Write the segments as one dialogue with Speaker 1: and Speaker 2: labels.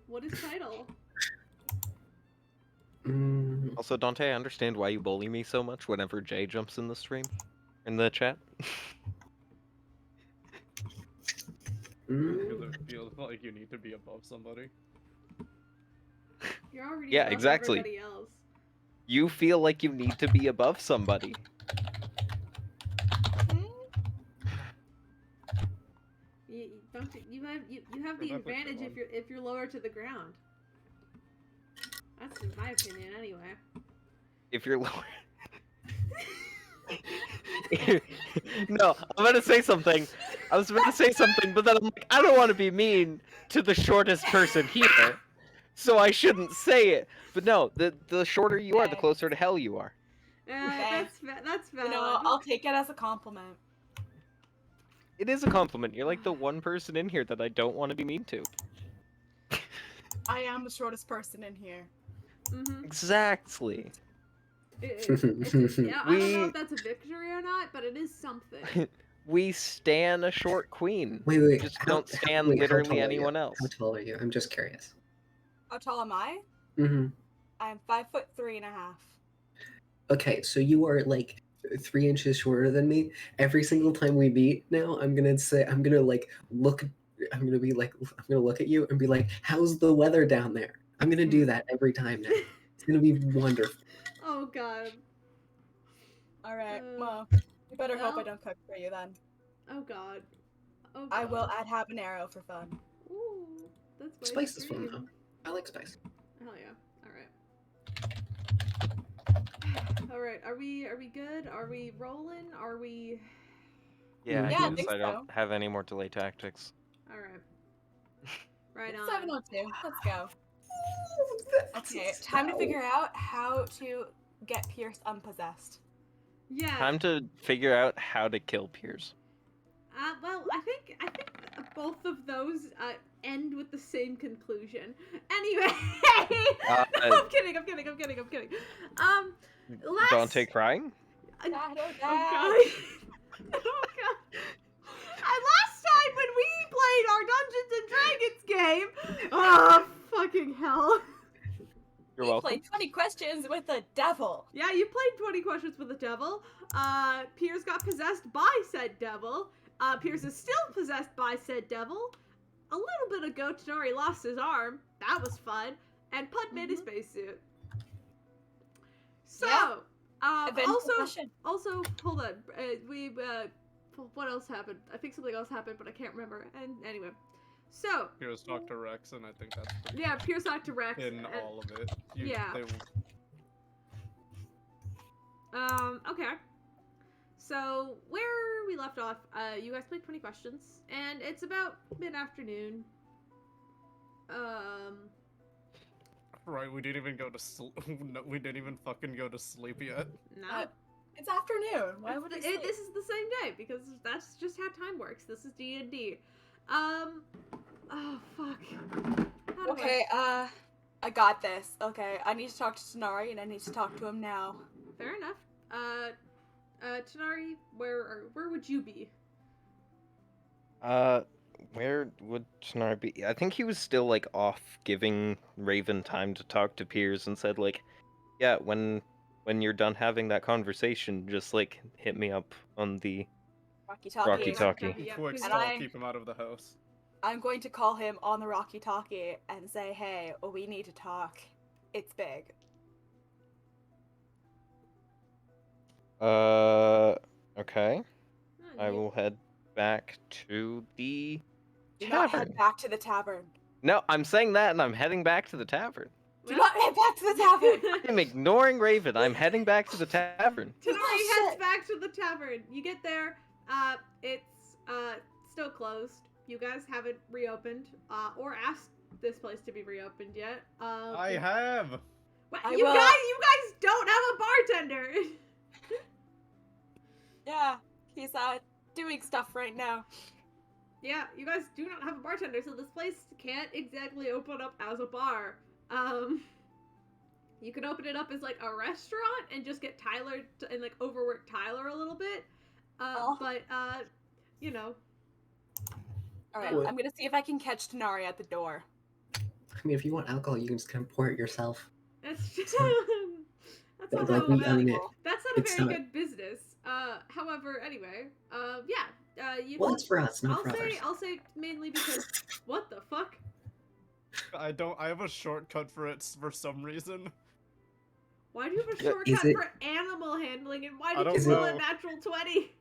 Speaker 1: What is title?
Speaker 2: Also, Dante, I understand why you bully me so much whenever Jay jumps in the stream, in the chat.
Speaker 3: Because it feels like you need to be above somebody.
Speaker 1: You're already
Speaker 2: Yeah,
Speaker 1: above
Speaker 2: exactly.
Speaker 1: everybody else.
Speaker 2: You feel like you need to be above somebody.
Speaker 1: You have the advantage if you're lower to the ground. That's my opinion, anyway.
Speaker 2: If you're lower. No, I'm gonna say something. I was about to say something, but then I'm like, I don't want to be mean to the shortest person here, so I shouldn't say it. But no, the shorter you are, the closer to hell you are.
Speaker 1: That's valid.
Speaker 4: You know, I'll take it as a compliment.
Speaker 2: It is a compliment. You're like the one person in here that I don't want to be mean to.
Speaker 4: I am the shortest person in here.
Speaker 1: Mm-hmm.
Speaker 2: Exactly.
Speaker 1: Yeah, I don't know if that's a victory or not, but it is something.
Speaker 2: We stan a short queen.
Speaker 5: Wait.
Speaker 2: Just don't stan literally anyone else.
Speaker 5: How tall are you? I'm just curious.
Speaker 4: How tall am I?
Speaker 5: Mm-hmm.
Speaker 4: I'm 5'3.5".
Speaker 5: Okay, so you are like 3 inches shorter than me. Every single time we meet now, I'm gonna look at you and be like, "How's the weather down there?" I'm gonna do that every time now. It's gonna be wonderful.
Speaker 1: Oh god.
Speaker 4: Alright, well, you better hope I don't cook for you then.
Speaker 1: Oh god. Oh god.
Speaker 4: I will add habanero for fun.
Speaker 1: Ooh, that's
Speaker 5: Spice is fun though. I like spice.
Speaker 1: Hell yeah. Alright, are we good? Are we rolling? Are we...
Speaker 2: Yeah,
Speaker 4: I
Speaker 2: I
Speaker 4: think so.
Speaker 2: don't have any more delay tactics.
Speaker 1: Alright. Right on.
Speaker 4: 702. Let's go. Okay, time to figure out how to get Pierce unpossessed.
Speaker 1: Yeah.
Speaker 2: Time to figure out how to kill Piers.
Speaker 1: Well, I think both of those end with the same conclusion. Anyway, I'm kidding.
Speaker 2: Dante crying?
Speaker 1: Oh god. Oh god. And last time when we played our Dungeons and Dragons game, oh fucking hell.
Speaker 2: You're
Speaker 4: we
Speaker 2: welcome.
Speaker 4: played 20 questions with the devil.
Speaker 1: Yeah, you played 20 questions with the devil. Piers got possessed by said devil. Piers is still possessed by said devil. A little bit ago, Tenari lost his arm. That was fun. And Pud made his spacesuit. So,
Speaker 4: Yeah.
Speaker 1: also, hold on. What else happened? I think something else happened, but I can't remember. And anyway, so
Speaker 3: Pierce talked to Rex, and I think that's
Speaker 1: Pierce talked to Rex
Speaker 3: in all of it.
Speaker 1: Okay. So where we left off, you guys played 20 questions, and it's about mid-afternoon.
Speaker 3: Right, we didn't even go to sleep. No, we didn't even fucking go to sleep yet.
Speaker 1: No.
Speaker 4: It's afternoon. Why would I sleep?
Speaker 1: This is the same day, because that's just how time works. This is D&D. Oh, fuck.
Speaker 4: Okay, I got this. Okay, I need to talk to Tenari, and I need to talk to him now.
Speaker 1: Fair enough. Tenari, where would you be?
Speaker 2: Where would Tenari be? I think he was still, like, off giving Raven time to talk to Piers and said, like, yeah, when you're done having that conversation, just, like, hit me up on the Rocky-talkie.
Speaker 1: Yeah,
Speaker 3: Quick
Speaker 4: And
Speaker 3: stop, keep him out of the house.
Speaker 4: I'm going to call him on the Rocky-talkie and say, hey, we need to talk. It's big.
Speaker 2: Okay. I will head back to the tavern.
Speaker 4: Not head back to the tavern.
Speaker 2: No, I'm saying that, and I'm heading back to the tavern.
Speaker 4: Do not head back to the tavern!
Speaker 2: I'm ignoring Raven. I'm heading back to the tavern.
Speaker 1: Tenari heads back to the tavern. You get there. It's still closed. You guys haven't reopened or asked this place to be reopened yet.
Speaker 3: I have.
Speaker 1: You guys don't have a bartender.
Speaker 4: Yeah, he's doing stuff right now.
Speaker 1: Yeah, you guys do not have a bartender, so this place can't exactly open up as a bar. You could open it up as like a restaurant and just get Tyler and like overwork Tyler a little bit. But you know.
Speaker 4: Alright, I'm gonna see if I can catch Tenari at the door.
Speaker 5: I mean, if you want alcohol, you can just kind of pour it yourself.
Speaker 1: That's just that's
Speaker 5: Like,
Speaker 1: not how
Speaker 5: we, I mean,
Speaker 1: that's not a
Speaker 5: it's
Speaker 1: very
Speaker 5: not.
Speaker 1: good business. However, anyway, yeah, you
Speaker 5: Well,
Speaker 1: can.
Speaker 5: it's for us, not
Speaker 1: I'll
Speaker 5: for
Speaker 1: say
Speaker 5: others.
Speaker 1: I'll say mainly because what the fuck?
Speaker 3: I have a shortcut for it for some reason.
Speaker 1: Why do you have a
Speaker 2: Yeah,
Speaker 5: is
Speaker 1: shortcut
Speaker 5: it-
Speaker 1: for animal handling, and why
Speaker 3: I
Speaker 1: did
Speaker 3: don't
Speaker 1: you roll a
Speaker 3: know.
Speaker 1: natural 20?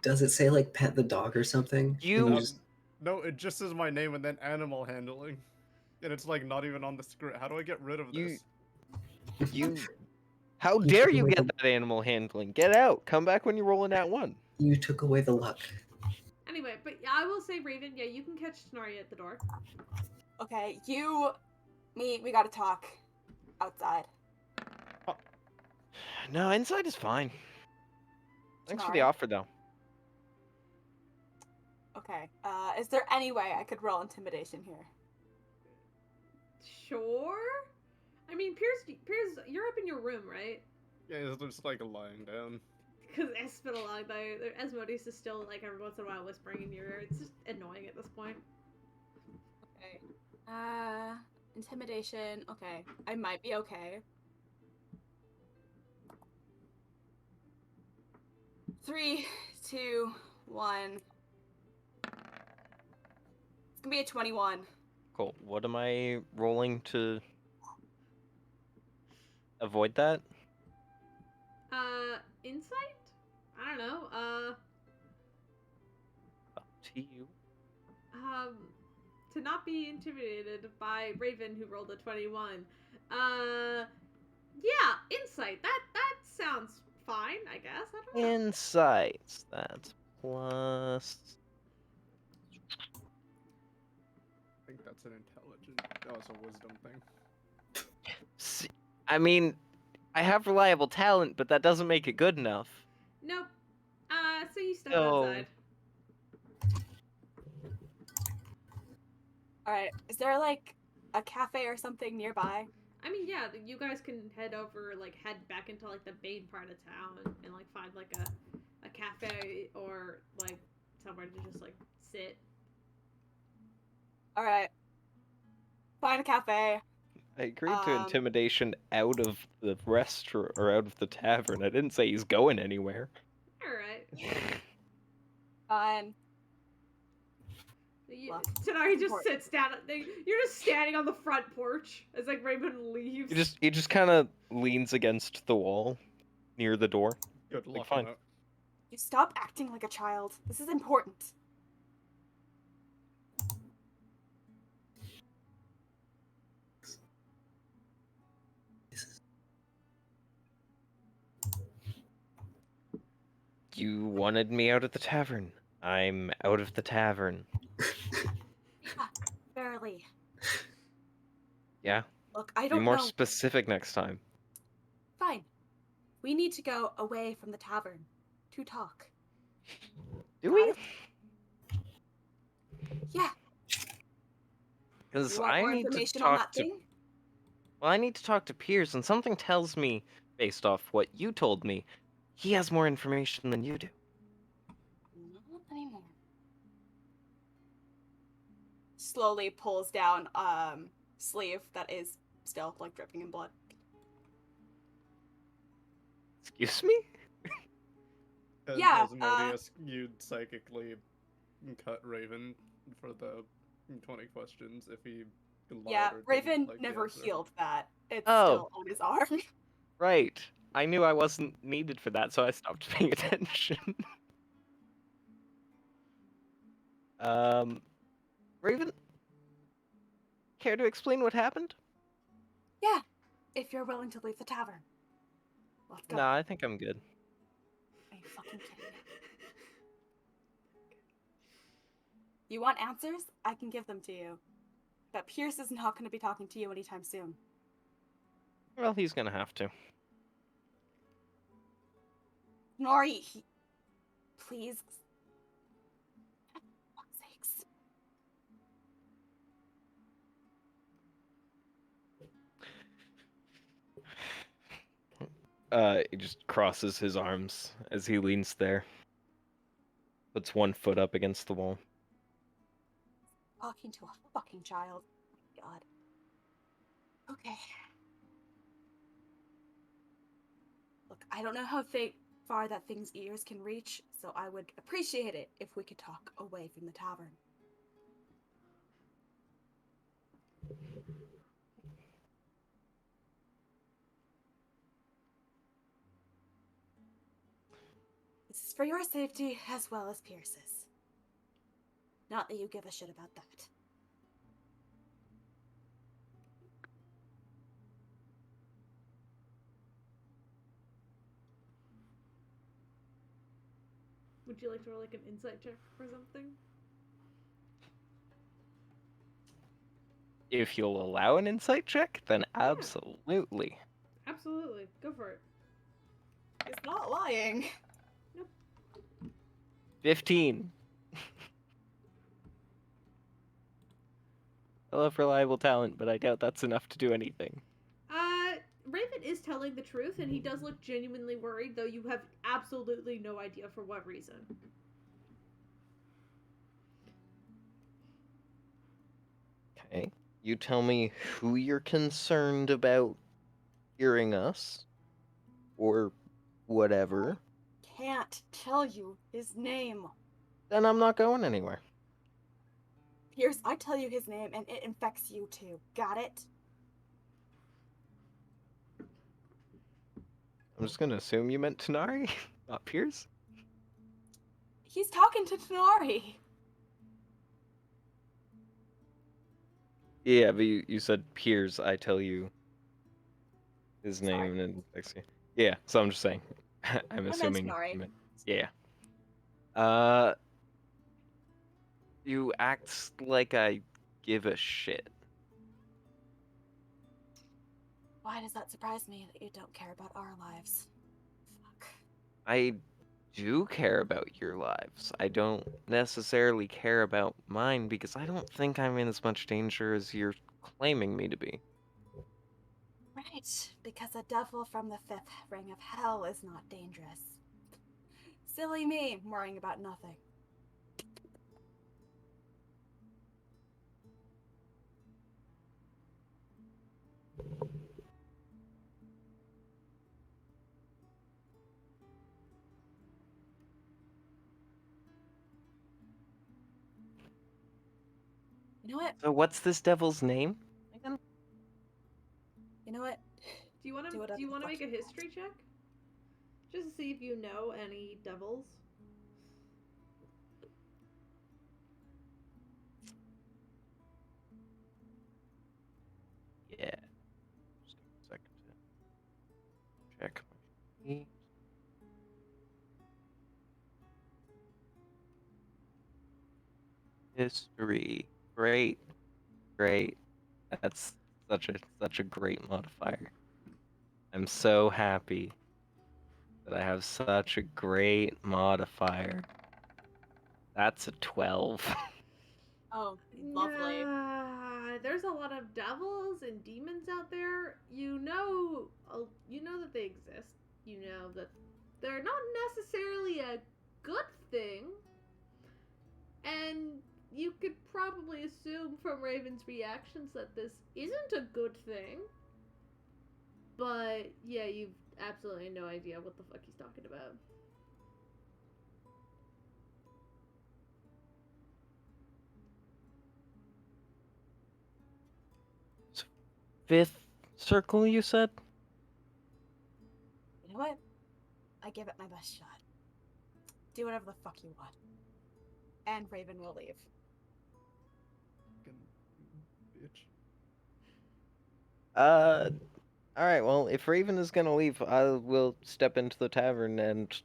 Speaker 5: Does it say like pet the dog or something?
Speaker 2: You-
Speaker 5: And
Speaker 3: Um,
Speaker 5: just-
Speaker 3: No, it just says my name and then animal handling. And it's like not even on the script. How do I get rid of
Speaker 2: You-
Speaker 3: this?
Speaker 2: You. How
Speaker 5: You
Speaker 2: dare
Speaker 5: took
Speaker 2: you
Speaker 5: away
Speaker 2: get
Speaker 5: the-
Speaker 2: that animal handling? Get out! Come back when you're rolling that one.
Speaker 5: You took away the luck.
Speaker 1: Anyway, but yeah, I will say, Raven, yeah, you can catch Tenari at the door.
Speaker 4: Okay, we gotta talk outside.
Speaker 2: No, inside is fine. Thanks for the
Speaker 4: Tenari?
Speaker 2: offer, though.
Speaker 4: Okay. Is there any way I could roll intimidation here?
Speaker 1: Sure. I mean, Piers, you're up in your room, right?
Speaker 3: Yeah, it's just like lying down.
Speaker 1: Because it's been a long day. Asmodeus is still like every once in a while whispering in your ear. It's just annoying at this point.
Speaker 4: Okay. Intimidation. Okay. I might be okay. 3, 2, 1. It's gonna be a 21.
Speaker 2: Cool. What am I rolling to avoid that?
Speaker 1: Insight? I don't know.
Speaker 2: Up to you.
Speaker 1: To not be intimidated by Raven who rolled a 21. Yeah, insight. That sounds fine, I guess. I don't know.
Speaker 2: Insights. That's plus.
Speaker 3: I think that's an intelligent. Oh, it's a wisdom thing.
Speaker 2: I mean, I have reliable talent, but that doesn't make it good enough.
Speaker 1: Nope. So you step
Speaker 2: Oh.
Speaker 1: outside.
Speaker 4: Alright. Is there like a cafe or something nearby?
Speaker 1: I mean, yeah, you guys can head back into like the main part of town and like find like a cafe or like somewhere to just like sit.
Speaker 4: Alright. Find a cafe.
Speaker 2: I agreed to intimidation out of the restaurant or out of the tavern. I didn't say he's going anywhere.
Speaker 1: All right.
Speaker 4: Fine.
Speaker 1: You,
Speaker 4: Look,
Speaker 1: Tenari just
Speaker 4: important.
Speaker 1: sits down. You're just standing on the front porch as like Raven leaves.
Speaker 2: He just kind of leans against the wall near the door.
Speaker 3: Good
Speaker 2: Like,
Speaker 3: luck.
Speaker 2: fine.
Speaker 3: on it.
Speaker 4: You stop acting like a child. This is important.
Speaker 2: You wanted me out of the tavern. I'm out of the tavern.
Speaker 4: Barely.
Speaker 2: Yeah.
Speaker 4: Look, I
Speaker 2: Be
Speaker 4: don't
Speaker 2: more
Speaker 4: know.
Speaker 2: specific next time.
Speaker 4: Fine. We need to go away from the tavern to talk.
Speaker 2: Do
Speaker 4: Got
Speaker 2: we?
Speaker 4: it? Yeah.
Speaker 2: Because
Speaker 4: You want
Speaker 2: I
Speaker 4: more
Speaker 2: need to
Speaker 4: information on
Speaker 2: talk
Speaker 4: that
Speaker 2: to.
Speaker 4: thing?
Speaker 2: Well, I need to talk to Piers, and something tells me, based off what you told me, he has more information than you do.
Speaker 4: Not anymore. Slowly pulls down sleeve that is still like dripping in blood.
Speaker 2: Excuse me?
Speaker 4: Yeah,
Speaker 3: Asmodeus, you'd psychically cut Raven for the 20 questions if he lied
Speaker 4: Yeah,
Speaker 3: or didn't
Speaker 4: Raven
Speaker 3: like the
Speaker 4: never
Speaker 3: answer.
Speaker 4: healed that. It's
Speaker 2: Oh.
Speaker 4: still on his arm.
Speaker 2: Right. I knew I wasn't needed for that, so I stopped paying attention. Raven? Care to explain what happened?
Speaker 4: Yeah, if you're willing to leave the tavern. Let's go.
Speaker 2: Nah, I think I'm good.
Speaker 4: Are you fucking kidding me? You want answers? I can give them to you. But Pierce is not going to be talking to you anytime soon.
Speaker 2: Well, he's gonna have to.
Speaker 4: Nori, please. For fuck's sakes.
Speaker 2: He just crosses his arms as he leans there. Puts one foot up against the wall.
Speaker 4: Talking to a fucking child. God. Okay. Look, I don't know how far that thing's ears can reach, so I would appreciate it if we could talk away from the tavern. This is for your safety as well as Pierce's. Not that you give a shit about that.
Speaker 1: Would you like to roll like an insight check or something?
Speaker 2: If you'll allow an insight check, then absolutely.
Speaker 1: Absolutely. Go for it.
Speaker 4: He's not lying.
Speaker 2: 15. I love reliable talent, but I doubt that's enough to do anything.
Speaker 1: Raven is telling the truth, and he does look genuinely worried, though you have absolutely no idea for what reason.
Speaker 2: Okay. You tell me who you're concerned about hearing us, or whatever,
Speaker 4: Can't tell you his name.
Speaker 2: then I'm not going anywhere.
Speaker 4: Pierce, I tell you his name and it infects you too. Got it?
Speaker 2: I'm just gonna assume you meant Tanari, not Pierce.
Speaker 4: He's talking to Tanari.
Speaker 2: Yeah, but you said Piers, I tell you his
Speaker 4: Sorry.
Speaker 2: name and infects you. Yeah, so I'm just saying. I'm
Speaker 4: I meant
Speaker 2: assuming
Speaker 4: Tanari.
Speaker 2: you meant. Yeah. You act like I give a shit.
Speaker 4: Why does that surprise me that you don't care about our lives? Fuck.
Speaker 2: I do care about your lives. I don't necessarily care about mine because I don't think I'm in as much danger as you're claiming me to be.
Speaker 4: Right, because a devil from the fifth ring of hell is not dangerous. Silly me, worrying about nothing. You know what?
Speaker 2: So what's this devil's name again?
Speaker 4: You know what?
Speaker 1: Do you want to
Speaker 4: Do whatever the fuck
Speaker 1: make a
Speaker 4: you want.
Speaker 1: history check? Just to see if you know any devils.
Speaker 2: Yeah. Just give me a second to check my sheet. History. Great. Great. That's such a great modifier. I'm so happy that I have such a great modifier. That's a 12.
Speaker 4: Oh, lovely.
Speaker 1: There's a lot of devils and demons out there. You know that they exist. You know that they're not necessarily a good thing. And you could probably assume from Raven's reactions that this isn't a good thing. But yeah, you've absolutely no idea what the fuck he's talking about.
Speaker 2: Fifth circle, you said?
Speaker 4: You know what? I give it my best shot. Do whatever the fuck you want. And Raven will leave.
Speaker 3: Fucking bitch.
Speaker 2: Alright, well, if Raven is gonna leave, I will step into the tavern, and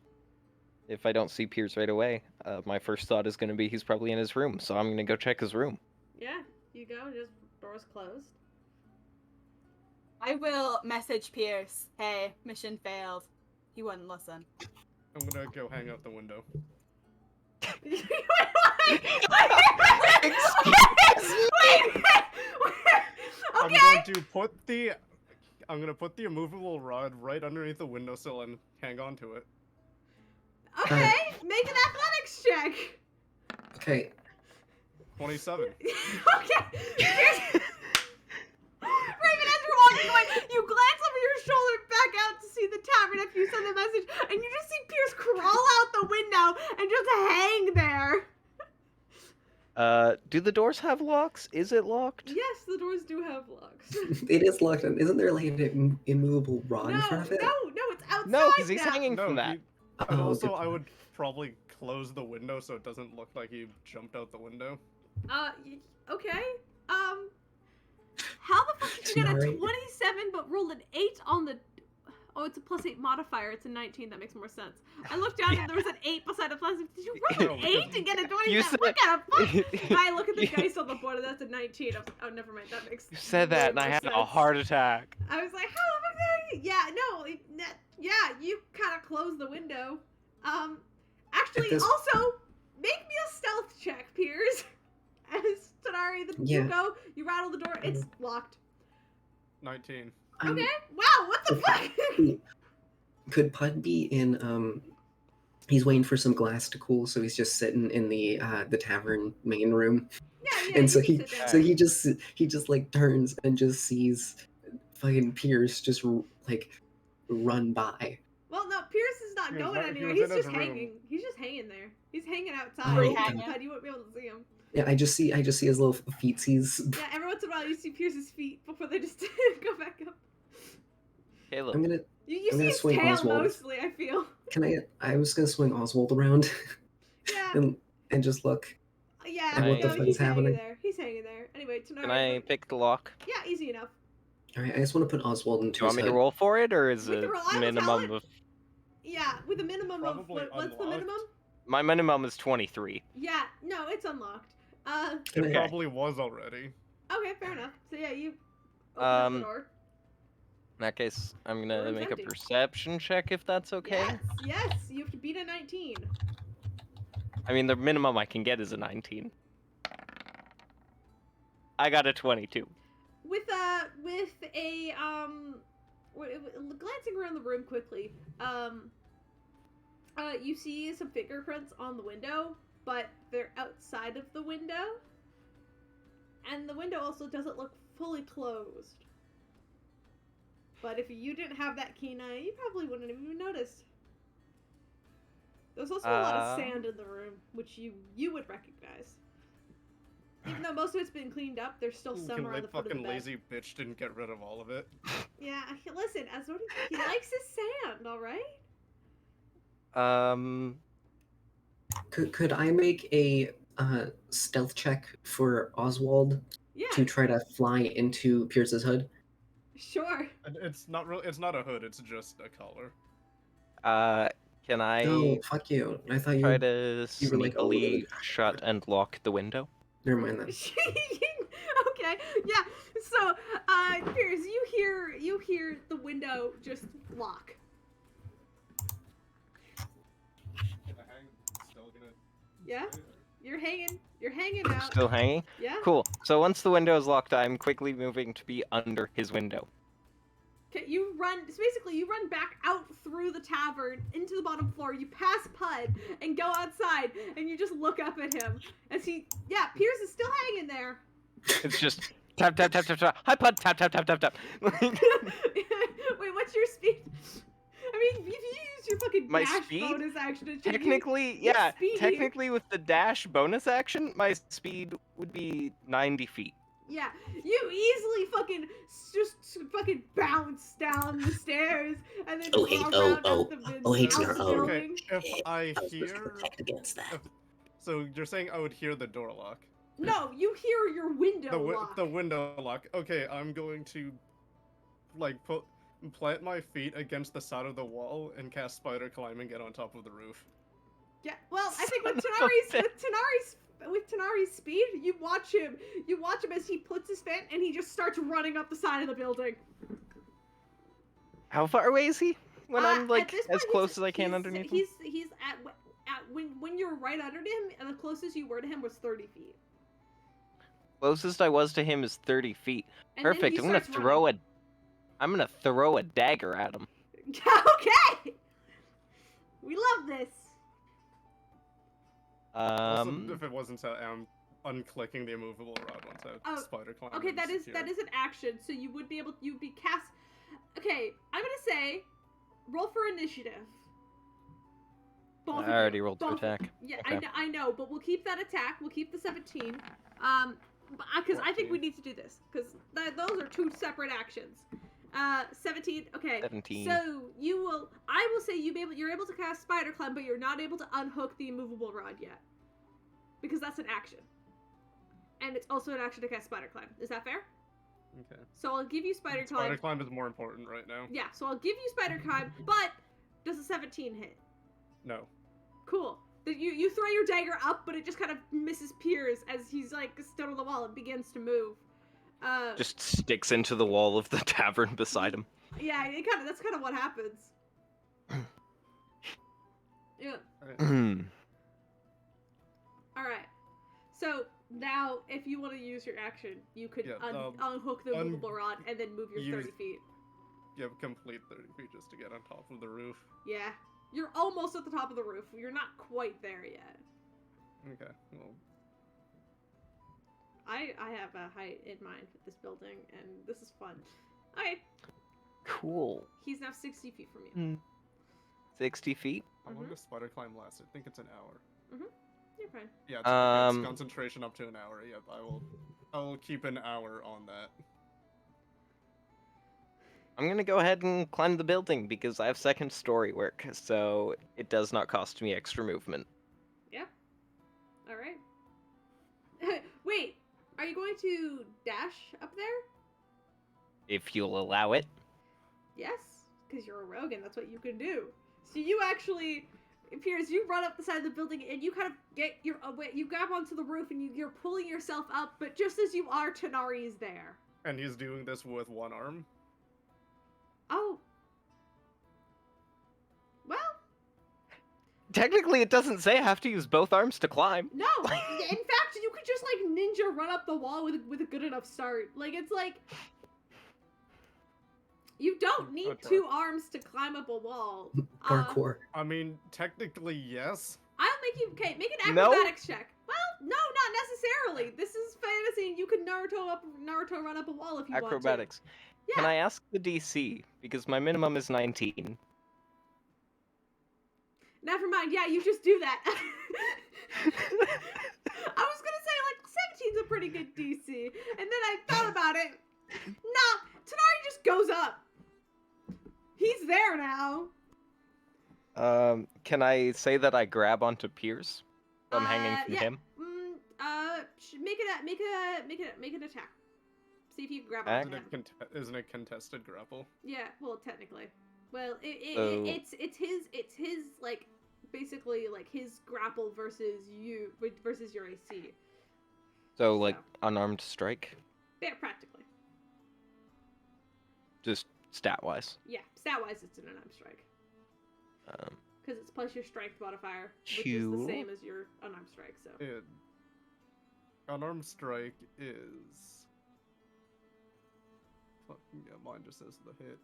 Speaker 2: if I don't see Piers right away, my first thought is gonna be he's probably in his room, so I'm gonna go check his room.
Speaker 1: Yeah, you go, just door's closed.
Speaker 4: I will message Pierce. Hey, mission failed. He wouldn't listen.
Speaker 3: I'm gonna go hang out the window.
Speaker 1: Okay.
Speaker 3: I'm gonna put the immovable rod right underneath the windowsill and hang on to it.
Speaker 1: Okay, make an athletics check.
Speaker 5: Okay,
Speaker 3: 27.
Speaker 1: Okay. Raven, as you're
Speaker 2: Do the doors have locks? Is it locked?
Speaker 1: Yes, the doors do have locks.
Speaker 5: It is locked. Isn't there like an immovable rod in front of it?
Speaker 1: No, it's outside
Speaker 2: No, because he's
Speaker 1: now.
Speaker 2: hanging
Speaker 3: No,
Speaker 2: from that.
Speaker 3: and
Speaker 5: Oh,
Speaker 3: also
Speaker 5: good
Speaker 3: I
Speaker 5: point.
Speaker 3: would probably close the window so it doesn't look like he jumped out the window.
Speaker 1: Okay. How the fuck did you get a
Speaker 5: Tanari.
Speaker 1: 27 but rolled an 8 on the... Oh, it's a +8 modifier. It's a 19. That makes more sense. I looked down and there was an 8 beside a plus. Did you roll
Speaker 3: No,
Speaker 1: an
Speaker 3: because
Speaker 1: 8 to get a 27?
Speaker 2: You said-
Speaker 1: What kind of fuck? I look at the
Speaker 2: You-
Speaker 1: dice on the board and that's a 19. I was like, oh, never mind. That makes
Speaker 2: You said
Speaker 1: way
Speaker 2: that, and I
Speaker 1: more
Speaker 2: had a
Speaker 1: sense.
Speaker 2: heart attack.
Speaker 1: I was like, how the fuck did I... Yeah, no. Yeah, you kind of closed the window. Actually,
Speaker 5: this-
Speaker 1: also, make me a stealth check, Piers. As Tanari,
Speaker 5: Yeah.
Speaker 1: you go, you rattle the door, it's locked.
Speaker 3: 19.
Speaker 1: Okay. Wow, what the fuck?
Speaker 5: Could Pud be in he's waiting for some glass to cool, so he's just sitting in the tavern main room.
Speaker 1: Yeah,
Speaker 5: And so
Speaker 1: you can sit
Speaker 5: he
Speaker 1: there.
Speaker 5: he just like turns and just sees fucking Pierce just like run by.
Speaker 1: Well, no, Pierce is not
Speaker 3: He was
Speaker 1: going
Speaker 3: not- he
Speaker 1: anywhere.
Speaker 3: was
Speaker 1: He's
Speaker 3: in his
Speaker 1: just
Speaker 3: room.
Speaker 1: hanging. He's just hanging there. He's hanging outside.
Speaker 5: Oh,
Speaker 1: He's
Speaker 5: okay.
Speaker 1: outside. You won't be able to see him.
Speaker 5: Yeah, I just see his little feetsies.
Speaker 1: Yeah, every once in a while you see Pierce's feet before they just go back up.
Speaker 2: Caleb.
Speaker 5: I'm gonna
Speaker 1: You
Speaker 5: I'm
Speaker 1: see
Speaker 5: gonna
Speaker 1: his
Speaker 5: swing
Speaker 1: tail
Speaker 5: Oswald.
Speaker 1: mostly, I feel.
Speaker 5: I was gonna swing Oswald around
Speaker 1: Yeah.
Speaker 5: and just look.
Speaker 1: Yeah,
Speaker 2: And what the
Speaker 1: no,
Speaker 2: fuck
Speaker 1: he's
Speaker 5: is
Speaker 1: hanging
Speaker 5: happening?
Speaker 1: there. He's hanging there. Anyway, Tanari.
Speaker 2: Can I pick the lock?
Speaker 1: Yeah, easy enough.
Speaker 5: Alright, I just want to put Oswald
Speaker 2: Do
Speaker 5: into
Speaker 2: you want
Speaker 5: his
Speaker 2: me to
Speaker 5: hood.
Speaker 2: roll for it, or is
Speaker 1: We
Speaker 2: it
Speaker 1: can roll. I will tell
Speaker 2: minimum
Speaker 1: it.
Speaker 2: of...
Speaker 1: Yeah, with a minimum of
Speaker 3: Probably
Speaker 1: what's the
Speaker 3: unlocked.
Speaker 1: minimum?
Speaker 2: My minimum is 23.
Speaker 1: Yeah, no, it's unlocked.
Speaker 5: Can
Speaker 3: It
Speaker 5: I-
Speaker 3: probably was already.
Speaker 1: Okay, fair enough. So yeah, you open up the
Speaker 2: Um,
Speaker 1: door.
Speaker 2: In that case, I'm gonna
Speaker 1: Room's
Speaker 2: make
Speaker 1: empty.
Speaker 2: a perception check if that's okay.
Speaker 1: Yes, you have to beat a 19.
Speaker 2: I mean, the minimum I can get is a 19. I got a 22.
Speaker 1: With a glancing around the room quickly, you see some fingerprints on the window, but they're outside of the window, and the window also doesn't look fully closed. But if you didn't have that keen eye, you probably wouldn't have even noticed. There's also a lot of sand in the room, which you would recognize. Even though most of it's been cleaned up, there's still some
Speaker 3: Fucking
Speaker 1: around the foot of the
Speaker 3: fucking
Speaker 1: bed.
Speaker 3: lazy bitch didn't get rid of all of it.
Speaker 1: Yeah, listen, Azor, he likes his sand, alright?
Speaker 5: Could I make a stealth check for Oswald
Speaker 1: Yeah,
Speaker 5: to try to fly into Pierce's hood?
Speaker 1: sure.
Speaker 3: And it's not really. It's not a hood. It's just a collar.
Speaker 2: Can I
Speaker 5: No, fuck you. I thought
Speaker 2: try
Speaker 5: you.
Speaker 2: to
Speaker 5: you were like, oh,
Speaker 2: sneakily shut and lock the window?
Speaker 5: Never mind that.
Speaker 1: Okay, yeah. So, Pierce, you hear the window just lock. Yeah? You're hanging out.
Speaker 2: Still hanging?
Speaker 1: Yeah?
Speaker 2: Cool. So once the window is locked, I'm quickly moving to be under his window.
Speaker 1: Okay, you run, so basically you run back out through the tavern into the bottom floor, you pass Pud, and go outside, and you just look up at him, as Pierce is still hanging there.
Speaker 2: It's just tap, tap, tap, tap, tap. Hi, Pud. Tap, tap, tap, tap, tap.
Speaker 1: Wait, what's your speed? I mean, if you use your fucking
Speaker 2: My
Speaker 1: dash
Speaker 2: speed?
Speaker 1: bonus action to change
Speaker 2: Technically,
Speaker 1: your
Speaker 2: yeah.
Speaker 1: speed.
Speaker 2: Technically, with the dash bonus action, my speed would be 90 feet.
Speaker 1: Yeah, you easily fucking just fucking bounce down the stairs and then
Speaker 5: Oh, hey,
Speaker 1: draw
Speaker 5: oh,
Speaker 1: around
Speaker 5: oh,
Speaker 1: out the
Speaker 5: oh, hey,
Speaker 1: out the
Speaker 5: Tanner, oh.
Speaker 3: Okay,
Speaker 1: building.
Speaker 3: if I
Speaker 5: I was supposed to
Speaker 3: hear.
Speaker 5: protect against that.
Speaker 3: So you're saying I would hear the door lock?
Speaker 1: No, you hear your window lock.
Speaker 3: The window lock. Okay, I'm going to, like, plant my feet against the side of the wall and cast spider climb and get on top of the roof.
Speaker 1: Yeah, well, I think with
Speaker 2: Son of a
Speaker 1: Tanari's speed, you watch him as he puts his foot and he just starts running up the side of the building.
Speaker 2: How far away is he? When I'm
Speaker 1: At
Speaker 2: like
Speaker 1: this
Speaker 2: as
Speaker 1: point,
Speaker 2: close
Speaker 1: he's-
Speaker 2: as I can
Speaker 1: he's-
Speaker 2: underneath him.
Speaker 1: He's at when you're right under him, and the closest you were to him was 30 feet.
Speaker 2: Closest I was to him is 30 feet.
Speaker 1: And then
Speaker 2: Perfect.
Speaker 1: he
Speaker 2: I'm gonna
Speaker 1: starts
Speaker 2: throw
Speaker 1: running.
Speaker 2: I'm gonna throw a dagger at him.
Speaker 1: Okay. We love this.
Speaker 3: Also, if it wasn't so, unclicking the immovable rod once I
Speaker 1: Oh,
Speaker 3: spider climb.
Speaker 1: Okay,
Speaker 3: and
Speaker 1: that is
Speaker 3: secure.
Speaker 1: an action, so you'd be cast. Okay, I'm gonna say, roll for initiative. Both of
Speaker 2: I already
Speaker 1: you.
Speaker 2: rolled to
Speaker 1: Both-
Speaker 2: attack.
Speaker 1: Yeah,
Speaker 2: Okay.
Speaker 1: I know, but we'll keep that attack. We'll keep the 17. Because I think we
Speaker 3: 14.
Speaker 1: need to do this. Because those are two separate actions. 17. Okay.
Speaker 2: 17.
Speaker 1: So I will say you're able to cast Spider Climb, but you're not able to unhook the immovable rod yet. Because that's an action. And it's also an action to cast Spider Climb. Is that fair?
Speaker 3: Okay.
Speaker 1: So I'll give you Spider Climb.
Speaker 3: Spider climb is more important right now.
Speaker 1: Yeah, so I'll give you Spider Climb, but does a 17 hit?
Speaker 3: No.
Speaker 1: Cool. You throw your dagger up, but it just kind of misses Piers as he's like stood on the wall and begins to move.
Speaker 2: Just sticks into the wall of the tavern beside him.
Speaker 1: Yeah, that's kind of what happens. Yeah. All right. So now, if you want to use your action, you could unhook the movable rod and then move your 30 feet.
Speaker 3: You have complete 30 feet just to get on top of the roof.
Speaker 1: Yeah. You're almost at the top of the roof. You're not quite there yet.
Speaker 3: Okay. Well,
Speaker 1: I have a height in mind with this building, and this is fun. Okay.
Speaker 2: Cool.
Speaker 1: He's now 60 feet from you.
Speaker 2: 60 feet?
Speaker 3: how long does spider climb last? I think it's an hour.
Speaker 1: You're fine.
Speaker 3: Yeah, it's concentration up to an hour. Yep, I will keep an hour on that.
Speaker 2: I'm gonna go ahead and climb the building because I have second story work, so it does not cost me extra movement.
Speaker 1: Yeah. All right. Wait, are you going to dash up there?
Speaker 2: If you'll allow it.
Speaker 1: Yes, because you're a rogue and that's what you can do. So you actually, Piers, you run up the side of the building and you kind of you grab onto the roof and you're pulling yourself up, but just as you are, Tanari is there.
Speaker 3: And he's doing this with one arm.
Speaker 1: Oh. Well,
Speaker 2: Technically, it doesn't say I have to use both arms to climb.
Speaker 1: no. In fact, you could just like ninja run up the wall with a good enough start. Like it's like you don't need
Speaker 3: Okay.
Speaker 1: 2 arms to climb up a wall.
Speaker 5: Parkour.
Speaker 3: I mean, technically, yes.
Speaker 1: I'll make you make an
Speaker 2: No?
Speaker 1: acrobatics check. Well, no, not necessarily. This is fantasy, and you can Naruto run up a wall if you
Speaker 2: Acrobatics.
Speaker 1: want to.
Speaker 2: Can
Speaker 1: Yeah.
Speaker 2: I ask the DC? Because my minimum is 19.
Speaker 1: Never mind. Yeah, you just do that. I was gonna say like 17's a pretty good DC, and then I thought about it. Nah, Tanari just goes up. He's there now.
Speaker 2: Can I say that I grab onto Piers? I'm hanging from
Speaker 1: yeah.
Speaker 2: him.
Speaker 1: Make an attack. See if you can grab
Speaker 2: Okay.
Speaker 1: onto him.
Speaker 3: Isn't it contested grapple?
Speaker 1: Yeah, well, technically. Well,
Speaker 2: So-
Speaker 1: it's his like basically like his grapple versus your AC.
Speaker 2: So, like, unarmed strike?
Speaker 1: Yeah, practically.
Speaker 2: Just stat-wise.
Speaker 1: Yeah, stat wise, it's an unarmed strike because it's plus your strength modifier, which is the
Speaker 2: Cool.
Speaker 1: same as your unarmed strike. So
Speaker 3: Unarmed strike is. Fuck, yeah, mine just says the hit.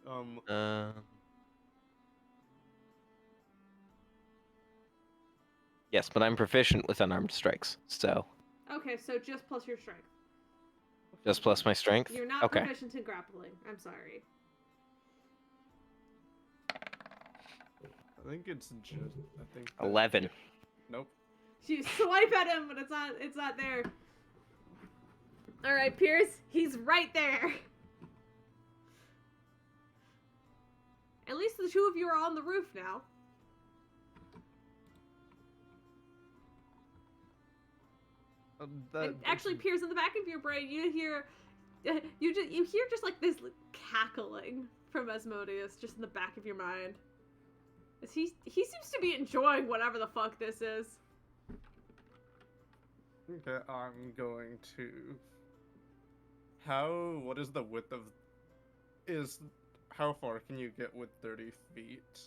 Speaker 2: Yes, but I'm proficient with unarmed strikes, so
Speaker 1: okay, so just plus your strength.
Speaker 2: just plus my strength?
Speaker 1: You're not
Speaker 2: Okay.
Speaker 1: proficient in grappling. I'm sorry.
Speaker 3: I think it's just. I think.
Speaker 2: 11.
Speaker 3: Nope.
Speaker 1: You swipe at him, but it's not there. All right, Piers, he's right there. At least the 2 of you are on the roof now. And actually, Piers, in the back of your brain, you hear just like this cackling from Asmodeus, just in the back of your mind. As he seems to be enjoying whatever the fuck this is.
Speaker 3: Okay, I'm going to. What is the width of. How far can you get with 30 feet?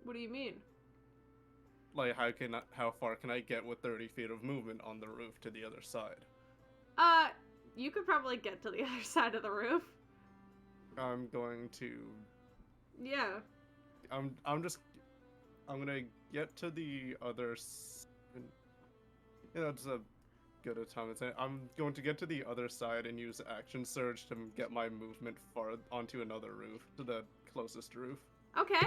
Speaker 1: What do you mean?
Speaker 3: Like, how far can I get with 30 feet of movement on the roof to the other side?
Speaker 1: You could probably get to the other side of the roof.
Speaker 3: I'm going to.
Speaker 1: Yeah.
Speaker 3: I'm gonna get to the other. It's a good a time. I'm going to get to the other side and use action surge to get my movement far onto another roof, to the closest roof.
Speaker 1: Okay.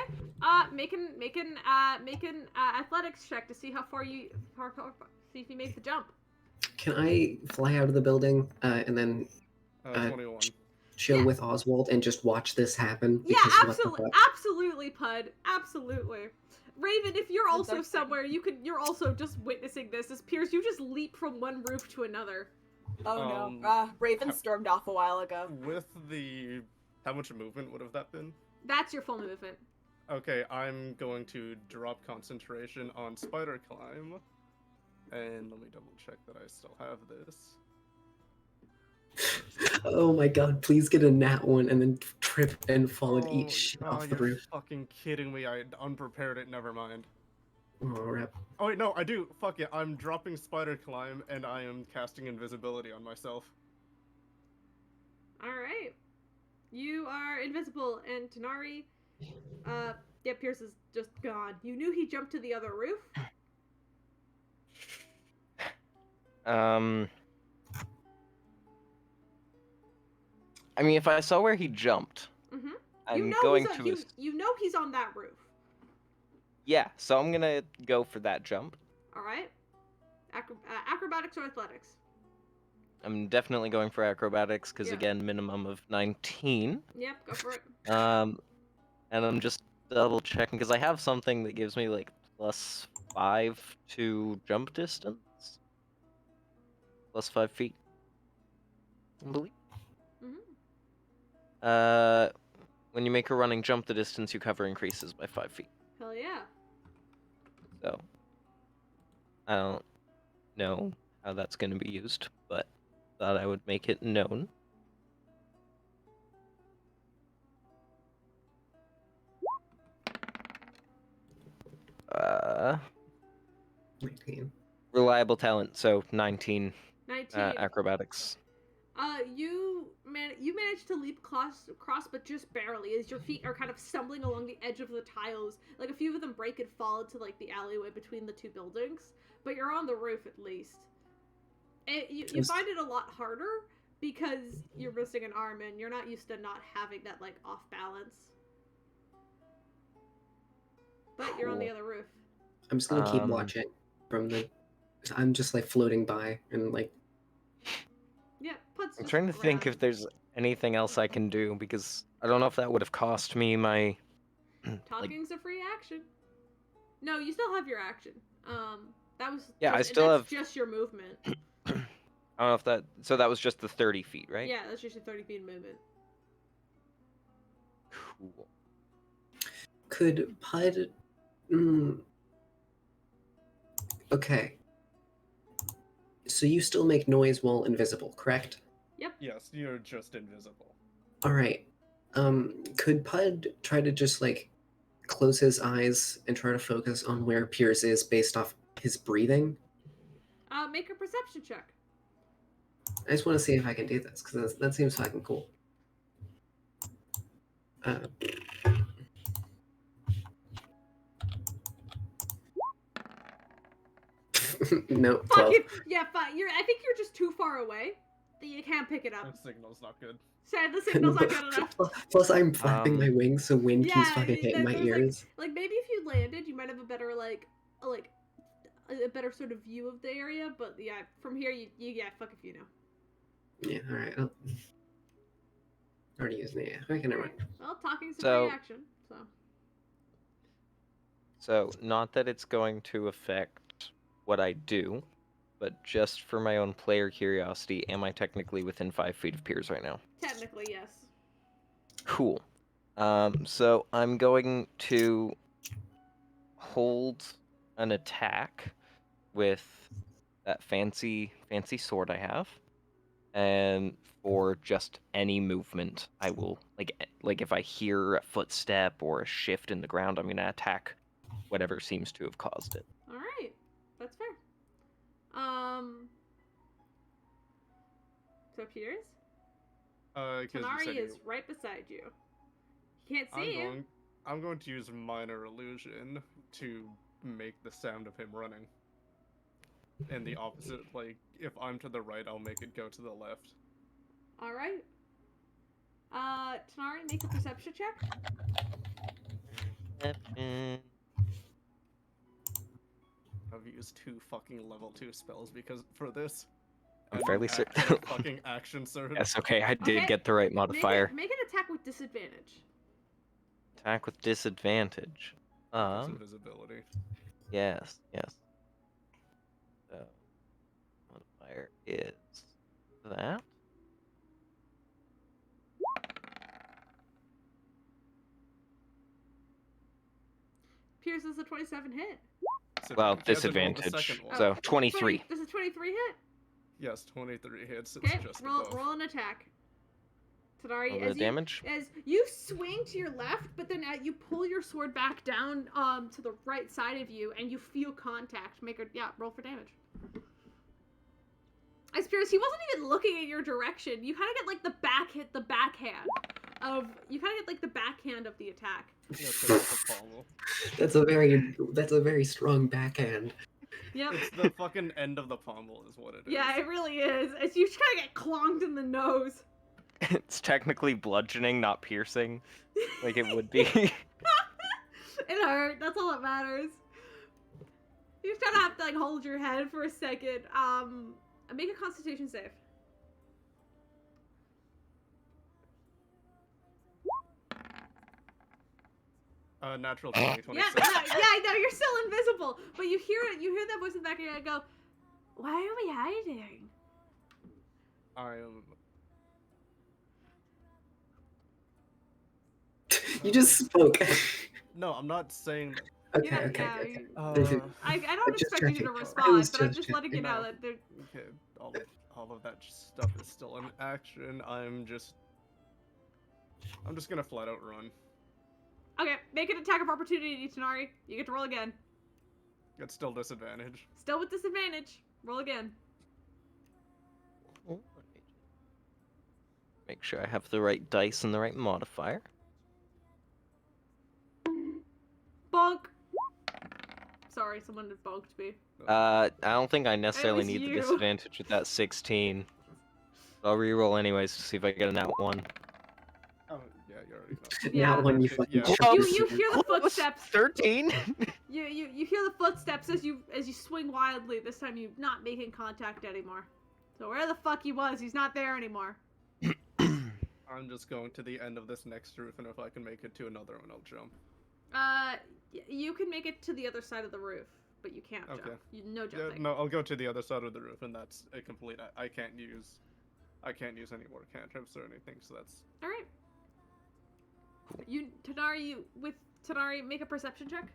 Speaker 1: Make an athletics check to see how far see if you make the jump.
Speaker 5: Can I fly out of the building and then
Speaker 3: 21.
Speaker 5: chill
Speaker 1: Yeah.
Speaker 5: with Oswald and just watch this happen?
Speaker 1: Yeah,
Speaker 5: Because what the
Speaker 1: absolutely,
Speaker 5: fuck?
Speaker 1: absolutely, Pud, absolutely. Raven, if you're also
Speaker 4: That's
Speaker 1: somewhere, you're also just witnessing this. As Piers, you just leap from one roof to another.
Speaker 4: Oh
Speaker 3: Um,
Speaker 4: no. Raven
Speaker 3: how-
Speaker 4: stormed off a while ago.
Speaker 3: With the... How much movement would have that been?
Speaker 1: That's your full movement.
Speaker 3: Okay, I'm going to drop concentration on spider climb. And let me double check that I still have this.
Speaker 5: Oh my god, please get a nat one and then trip and fall and eat shit off the
Speaker 3: you're
Speaker 5: roof.
Speaker 3: fucking kidding me. I unprepared it, never mind.
Speaker 5: Oh, rip.
Speaker 3: Oh wait, no, I do. Fuck it. I'm dropping spider climb and I am casting invisibility on myself.
Speaker 1: All right, you are invisible, and Tanari, yeah, Piers is just gone. You knew he jumped to the other roof.
Speaker 2: I mean, if I saw where he jumped,
Speaker 1: Mm-hmm.
Speaker 2: I'm going to.
Speaker 1: You know he's on that roof.
Speaker 2: Yeah, so I'm gonna go for that jump.
Speaker 1: All right. Acrobatics or athletics?
Speaker 2: I'm definitely going for acrobatics because
Speaker 1: Yeah.
Speaker 2: again, minimum of 19.
Speaker 1: Yep, go for it.
Speaker 2: And I'm just double checking because I have something that gives me like +5 to jump distance, +5 feet. I believe.
Speaker 1: Mm-hmm.
Speaker 2: When you make a running jump, the distance you cover increases by 5 feet.
Speaker 1: Hell yeah.
Speaker 2: So I don't know how that's going to be used, but thought I would make it known. Uh,
Speaker 5: 19.
Speaker 2: Reliable talent, so 19
Speaker 1: 19.
Speaker 2: acrobatics.
Speaker 1: You managed to leap across, but just barely, as your feet are kind of stumbling along the edge of the tiles. Like a few of them break and fall into like the alleyway between the two buildings, but you're on the roof at least. You find it a lot harder because you're missing an arm and you're not used to not having that like off balance. But you're on the
Speaker 2: Cool.
Speaker 1: other roof.
Speaker 5: I'm just gonna keep watching from the. I'm just like floating by and like.
Speaker 1: Yeah, Put's
Speaker 2: I'm
Speaker 1: just
Speaker 2: trying to think if
Speaker 1: around.
Speaker 2: there's anything else I can do because I don't know if that would have cost me my. like,
Speaker 1: Talking's a free action. No, you still have your action. That was
Speaker 2: Yeah, I
Speaker 1: just,
Speaker 2: still
Speaker 1: that's
Speaker 2: have-
Speaker 1: just your movement.
Speaker 2: I don't know if that. So that was just the 30 feet, right?
Speaker 1: Yeah, that's just your 30 feet movement.
Speaker 2: Cool.
Speaker 5: Could Pud. Okay. So you still make noise while invisible, correct?
Speaker 3: Yes, you're just invisible.
Speaker 5: Alright. Could Pud try to just like close his eyes and try to focus on where Piers is based off his breathing?
Speaker 1: Make a perception check.
Speaker 5: I just want to see if I can do this because that seems fucking cool. No, 12.
Speaker 1: Fuck it. Yeah, fine. I think you're just too far away that you can't pick it up.
Speaker 3: The signal's not good.
Speaker 1: Sad, the signal's not good enough.
Speaker 5: Plus, I'm flapping my wings, so wind keeps
Speaker 1: Yeah,
Speaker 5: fucking hitting my
Speaker 1: there's,
Speaker 5: ears.
Speaker 1: Like maybe if you landed, you might have a better a better sort of view of the area. But yeah, from here, yeah, fuck if you know.
Speaker 5: Yeah, alright. Already using it. Yeah. Okay, never mind.
Speaker 1: Well, talking's a
Speaker 2: So-
Speaker 1: free action, so.
Speaker 2: So, not that it's going to affect what I do, but just for my own player curiosity, am I technically within 5 feet of Piers right now?
Speaker 1: Technically, yes.
Speaker 2: Cool. So I'm going to hold an attack with that fancy sword I have, and for just any movement, I will like if I hear a footstep or a shift in the ground, I'm gonna attack whatever seems to have caused it.
Speaker 1: All right, that's fair. So Piers, Tanari is right beside you. He can't see you.
Speaker 3: I'm going to use minor illusion to make the sound of him running. And the opposite, like, if I'm to the right, I'll make it go to the left.
Speaker 1: All right. Tanari, make a perception check.
Speaker 2: Perception.
Speaker 3: I've used 2 fucking level 2 spells because for this.
Speaker 2: I'm
Speaker 3: and
Speaker 2: fairly
Speaker 3: an
Speaker 2: certain.
Speaker 3: fucking action surge.
Speaker 2: Yes, okay, I did
Speaker 1: Okay,
Speaker 2: get the right modifier.
Speaker 1: Make an attack with disadvantage.
Speaker 2: Attack with disadvantage.
Speaker 3: Because invisibility.
Speaker 2: Yes, yes. So, modifier is that.
Speaker 1: Pierce is a 27 hit.
Speaker 2: Well,
Speaker 3: You have to roll the
Speaker 2: disadvantage.
Speaker 3: second one.
Speaker 2: So 23.
Speaker 1: This is 23 hit.
Speaker 3: Yes, 23 hits. It's
Speaker 1: Okay,
Speaker 3: just
Speaker 1: roll
Speaker 3: above.
Speaker 1: an attack. Tadari,
Speaker 2: Roll the damage.
Speaker 1: as you swing to your left, but then you pull your sword back down to the right side of you, and you feel contact. Roll for damage. As Pierce, he wasn't even looking in your direction. You kind of get like the backhand of the attack.
Speaker 3: Yeah, so that's a pommel.
Speaker 5: That's a very strong backhand.
Speaker 1: Yep.
Speaker 3: It's the fucking end of the pommel is what it is.
Speaker 1: Yeah, it really is. As you kind of get clonked in the nose.
Speaker 2: It's technically bludgeoning, not piercing, like it would be.
Speaker 1: It hurt. That's all that matters. You just kind of have to like hold your head for a second. Make a Constitution save.
Speaker 3: Natural 20, 26.
Speaker 1: No, you're still invisible, but you hear that voice in the back of your head go, "Why are we hiding?"
Speaker 3: I am.
Speaker 5: You just spoke.
Speaker 3: No, I'm not saying.
Speaker 5: Okay,
Speaker 1: Yeah,
Speaker 5: okay,
Speaker 1: yeah,
Speaker 5: okay.
Speaker 1: I don't
Speaker 5: I'm just
Speaker 1: expect you to
Speaker 5: checking. I
Speaker 1: respond,
Speaker 5: was
Speaker 1: but I'm
Speaker 5: just
Speaker 1: just letting you
Speaker 3: checking.
Speaker 1: know that there.
Speaker 3: Okay, all of that stuff is still in action. I'm just gonna flat out run.
Speaker 1: Okay, make an attack of opportunity, Tanari. You get to roll again.
Speaker 3: It's still disadvantage.
Speaker 1: Still with disadvantage. Roll again.
Speaker 2: Make sure I have the right dice and the right modifier.
Speaker 1: Bonk. Sorry, someone had bonked me.
Speaker 2: I don't think I necessarily
Speaker 1: was
Speaker 2: need the
Speaker 1: you.
Speaker 2: disadvantage with that 16. I'll reroll anyways to see if I get a nat 1.
Speaker 3: Oh, yeah, you already know.
Speaker 1: Yeah.
Speaker 5: Now when you
Speaker 3: Okay,
Speaker 5: fucking
Speaker 3: yeah.
Speaker 5: chuck
Speaker 1: You
Speaker 5: your
Speaker 1: hear the footsteps.
Speaker 2: 13?
Speaker 1: You hear the footsteps as you swing wildly. This time you're not making contact anymore. So where the fuck he was, he's not there anymore.
Speaker 3: I'm just going to the end of this next roof, and if I can make it to another one, I'll jump.
Speaker 1: You can make it to the other side of the roof, but you can't
Speaker 3: Okay.
Speaker 1: jump. No
Speaker 3: Yeah,
Speaker 1: jumping.
Speaker 3: no, I'll go to the other side of the roof, and that's a complete. I can't use any more cantrips or anything, so that's.
Speaker 1: All right. Tanari, make a perception check.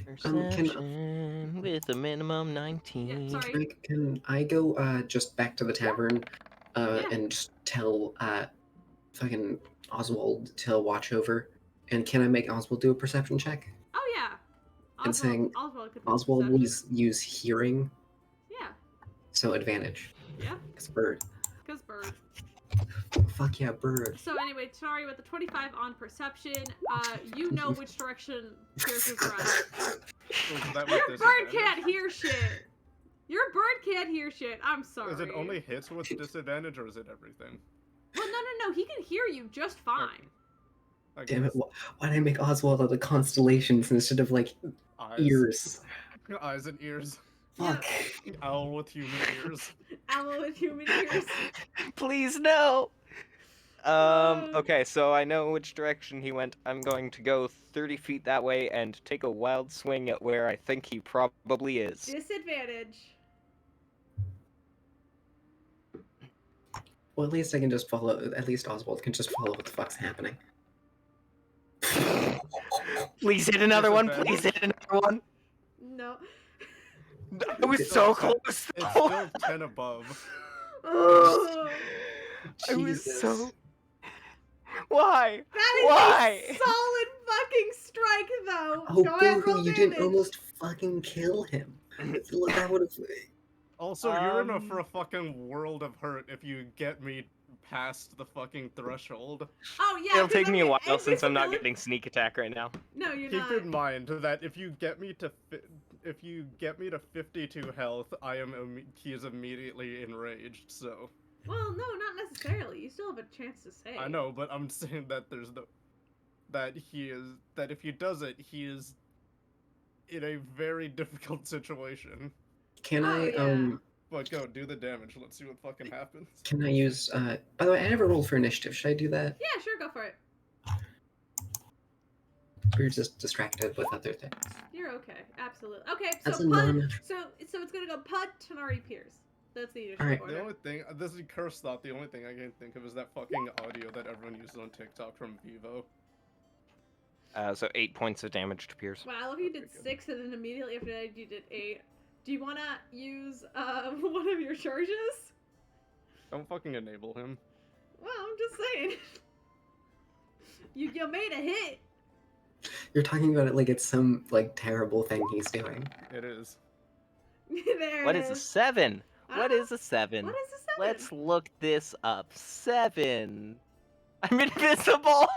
Speaker 2: Perception with a minimum 19.
Speaker 1: Yeah, sorry.
Speaker 5: Can I go just back to the tavern
Speaker 1: Yeah.
Speaker 5: and just tell fucking Oswald to watch over? And can I make Oswald do a perception check?
Speaker 1: Oh yeah.
Speaker 5: And saying
Speaker 1: Oswald could make
Speaker 5: Oswald
Speaker 1: perception.
Speaker 5: will use hearing,
Speaker 1: Yeah.
Speaker 5: so advantage.
Speaker 1: Yeah.
Speaker 5: It's bird.
Speaker 1: Because bird.
Speaker 5: Fuck yeah, bird.
Speaker 1: So anyway, Tanari, with the 25 on perception, you know which direction Pierce is running.
Speaker 3: So is that with
Speaker 1: Your bird
Speaker 3: disadvantage?
Speaker 1: can't hear shit. Your bird can't hear shit. I'm sorry.
Speaker 3: Is it only hits with disadvantage, or is it everything?
Speaker 1: Well, no. He can hear you just fine.
Speaker 3: I
Speaker 5: Damn it!
Speaker 3: guess.
Speaker 5: Why did I make Oswald out of constellations instead of like
Speaker 3: Eyes.
Speaker 5: ears?
Speaker 3: Eyes and ears.
Speaker 5: Fuck.
Speaker 3: Owl with human ears.
Speaker 1: Owl with human ears.
Speaker 2: Please no. Okay, so I know which direction he went. I'm going to go 30 feet that way and take a wild swing at where I think he probably is.
Speaker 1: Disadvantage.
Speaker 5: Well, at least I can just follow. At least Oswald can just follow what the fuck's happening.
Speaker 2: Please hit another one. Please hit another one.
Speaker 1: No.
Speaker 2: I was so close.
Speaker 3: It's
Speaker 2: though.
Speaker 3: still 10 above.
Speaker 1: Oh,
Speaker 2: I was
Speaker 5: Jesus.
Speaker 2: so. Why?
Speaker 1: that is
Speaker 2: Why?
Speaker 1: a solid fucking strike, though.
Speaker 5: Oh,
Speaker 1: Go ahead, roll
Speaker 5: boo-hoo, you didn't
Speaker 1: damage.
Speaker 5: almost fucking kill him. That would have.
Speaker 3: Also, you're in
Speaker 2: Um,
Speaker 3: for a fucking world of hurt if you get me past the fucking threshold.
Speaker 1: Oh yeah.
Speaker 2: It'll
Speaker 1: 'cause
Speaker 2: take
Speaker 1: I
Speaker 2: me a
Speaker 1: mean,
Speaker 2: while since I'm not
Speaker 1: invisibility-
Speaker 2: getting sneak attack right now.
Speaker 1: No, you're
Speaker 3: Keep
Speaker 1: not.
Speaker 3: in mind that if you get me to 52 health, he is immediately enraged. So
Speaker 1: Well, no, not necessarily. You still have a chance to save.
Speaker 3: I know, but I'm saying that that if he does it, he is in a very difficult situation.
Speaker 5: Can
Speaker 1: Oh,
Speaker 5: I
Speaker 1: yeah.
Speaker 3: But go, do the damage. Let's see what fucking happens.
Speaker 5: can I use by the way, I never rolled for initiative. Should I do that?
Speaker 1: Yeah, sure, go for it.
Speaker 5: We were just distracted with other things.
Speaker 1: You're okay. Absolutely. Okay,
Speaker 5: That's
Speaker 1: so
Speaker 5: a
Speaker 1: Pud.
Speaker 5: non-
Speaker 1: So it's gonna go Pud, Tonari, Pierce. That's the initial
Speaker 5: Alright.
Speaker 3: The
Speaker 1: order.
Speaker 3: only thing, this is cursed thought, the only thing I can think of is that fucking audio that everyone uses on TikTok from Vivo.
Speaker 2: So 8 points of damage to Pierce.
Speaker 1: Wow, I love you did
Speaker 3: Okay, good.
Speaker 1: 6, and then immediately after that you did 8. Do you wanna use one of your charges?
Speaker 3: Don't fucking enable him.
Speaker 1: Well, I'm just saying. You made a hit.
Speaker 5: You're talking about it like it's some like terrible thing he's doing.
Speaker 3: It is.
Speaker 1: There
Speaker 2: What
Speaker 1: it
Speaker 2: is a
Speaker 1: is.
Speaker 2: 7?
Speaker 1: I
Speaker 2: What
Speaker 1: don't know.
Speaker 2: is a 7?
Speaker 1: What is a 7?
Speaker 2: Let's look this up. 7. I'm invisible.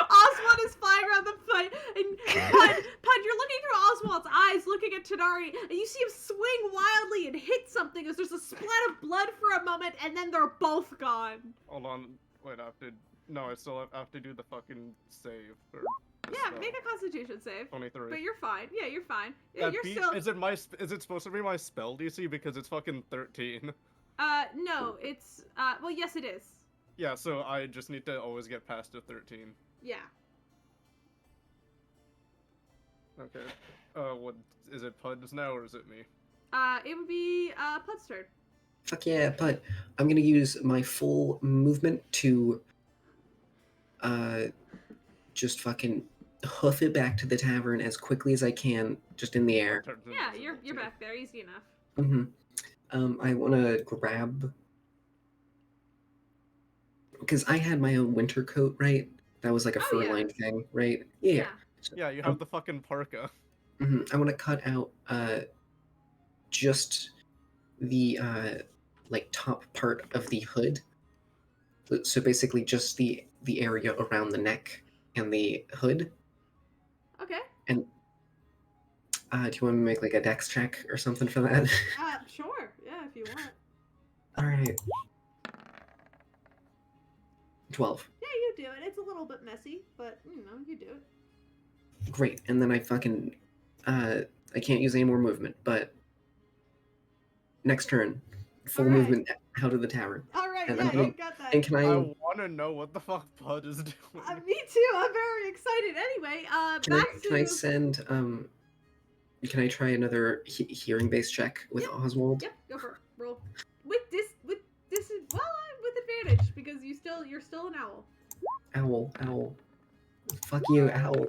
Speaker 1: Oswald is flying around the fight, and Pud, you're looking through Oswald's eyes, looking at Tonari, and you see him swing wildly and hit something as there's a splat of blood for a moment, and then they're both gone.
Speaker 3: Hold on. Wait, I have to. No, I still have to do the fucking save. For this
Speaker 1: Yeah,
Speaker 3: spell.
Speaker 1: make a Constitution save.
Speaker 3: 23.
Speaker 1: But you're fine. Yeah, you're fine. Yeah,
Speaker 3: That
Speaker 1: you're
Speaker 3: beat-
Speaker 1: still.
Speaker 3: Is it supposed to be my spell DC because it's fucking 13?
Speaker 1: No, it's. Well, yes, it is.
Speaker 3: Yeah, so I just need to always get past a 13.
Speaker 1: Yeah.
Speaker 3: Okay. What is it? Pud's now or is it me?
Speaker 1: It would be Pud's turn.
Speaker 5: Fuck yeah, but I'm gonna use my full movement to just fucking hoof it back to the tavern as quickly as I can, just in the air.
Speaker 3: Turns
Speaker 1: Yeah,
Speaker 3: invisible,
Speaker 1: you're
Speaker 3: too.
Speaker 1: back there, easy enough.
Speaker 5: I want to grab because I had my own winter coat, right? That was like a
Speaker 1: Oh,
Speaker 5: fur
Speaker 1: yeah.
Speaker 5: line thing, right? Yeah.
Speaker 3: Yeah, you have the fucking parka.
Speaker 5: I want to cut out just the like top part of the hood. So basically, just the area around the neck and the hood.
Speaker 1: Okay.
Speaker 5: Do you want me to make like a dex check or something for that?
Speaker 1: Sure. Yeah, if you want.
Speaker 5: All right. 12.
Speaker 1: Yeah, you do it. It's a little bit messy, but you do it.
Speaker 5: Great. And then I fucking I can't use any more movement, but next turn, full
Speaker 1: Alright.
Speaker 5: movement out of the tavern.
Speaker 1: All right,
Speaker 5: And
Speaker 1: yeah,
Speaker 5: I'm gonna-
Speaker 1: you got that.
Speaker 5: And can
Speaker 3: I
Speaker 5: I
Speaker 3: want to know what the fuck Pud is doing.
Speaker 1: Me too. I'm very excited. Anyway,
Speaker 5: can I send can I try another hearing based check with
Speaker 1: Yep.
Speaker 5: Oswald?
Speaker 1: Yep, go for it. Roll with this with advantage because you're still an owl.
Speaker 5: Owl. Fuck you, owl.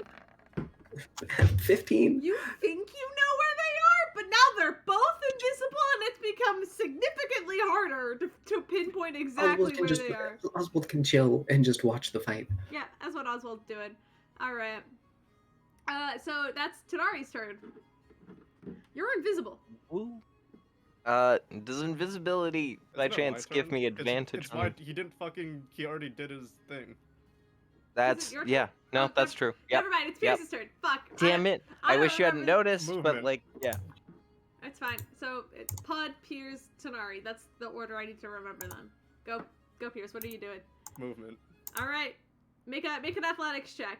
Speaker 5: 15.
Speaker 1: You think you know where they are, but now they're both invisible, and it's become significantly harder to pinpoint exactly where they are.
Speaker 5: Oswald can chill and just watch the fight.
Speaker 1: Yeah, that's what Oswald's doing. All right. So that's Tanari's turn. You're invisible.
Speaker 2: Woo. Does invisibility by
Speaker 3: Isn't it
Speaker 2: chance
Speaker 3: my
Speaker 2: give
Speaker 3: turn?
Speaker 2: me
Speaker 3: It's-
Speaker 2: advantage?
Speaker 3: It's
Speaker 2: on-
Speaker 3: my, he didn't fucking. He already did his thing.
Speaker 2: That's
Speaker 1: your turn?
Speaker 2: yeah. No,
Speaker 1: Oh,
Speaker 2: that's true. Yep.
Speaker 1: Never mind. It's
Speaker 2: Yep.
Speaker 1: Pierce's turn. Fuck.
Speaker 2: Damn it! I
Speaker 1: don't
Speaker 2: wish you hadn't
Speaker 1: remember-
Speaker 2: noticed, but
Speaker 3: Movement.
Speaker 2: like, yeah.
Speaker 1: It's fine. So it's Pud, Pierce, Tanari. That's the order I need to remember them. Go, Pierce. What are you doing?
Speaker 3: Movement.
Speaker 1: All right. Make an athletics check.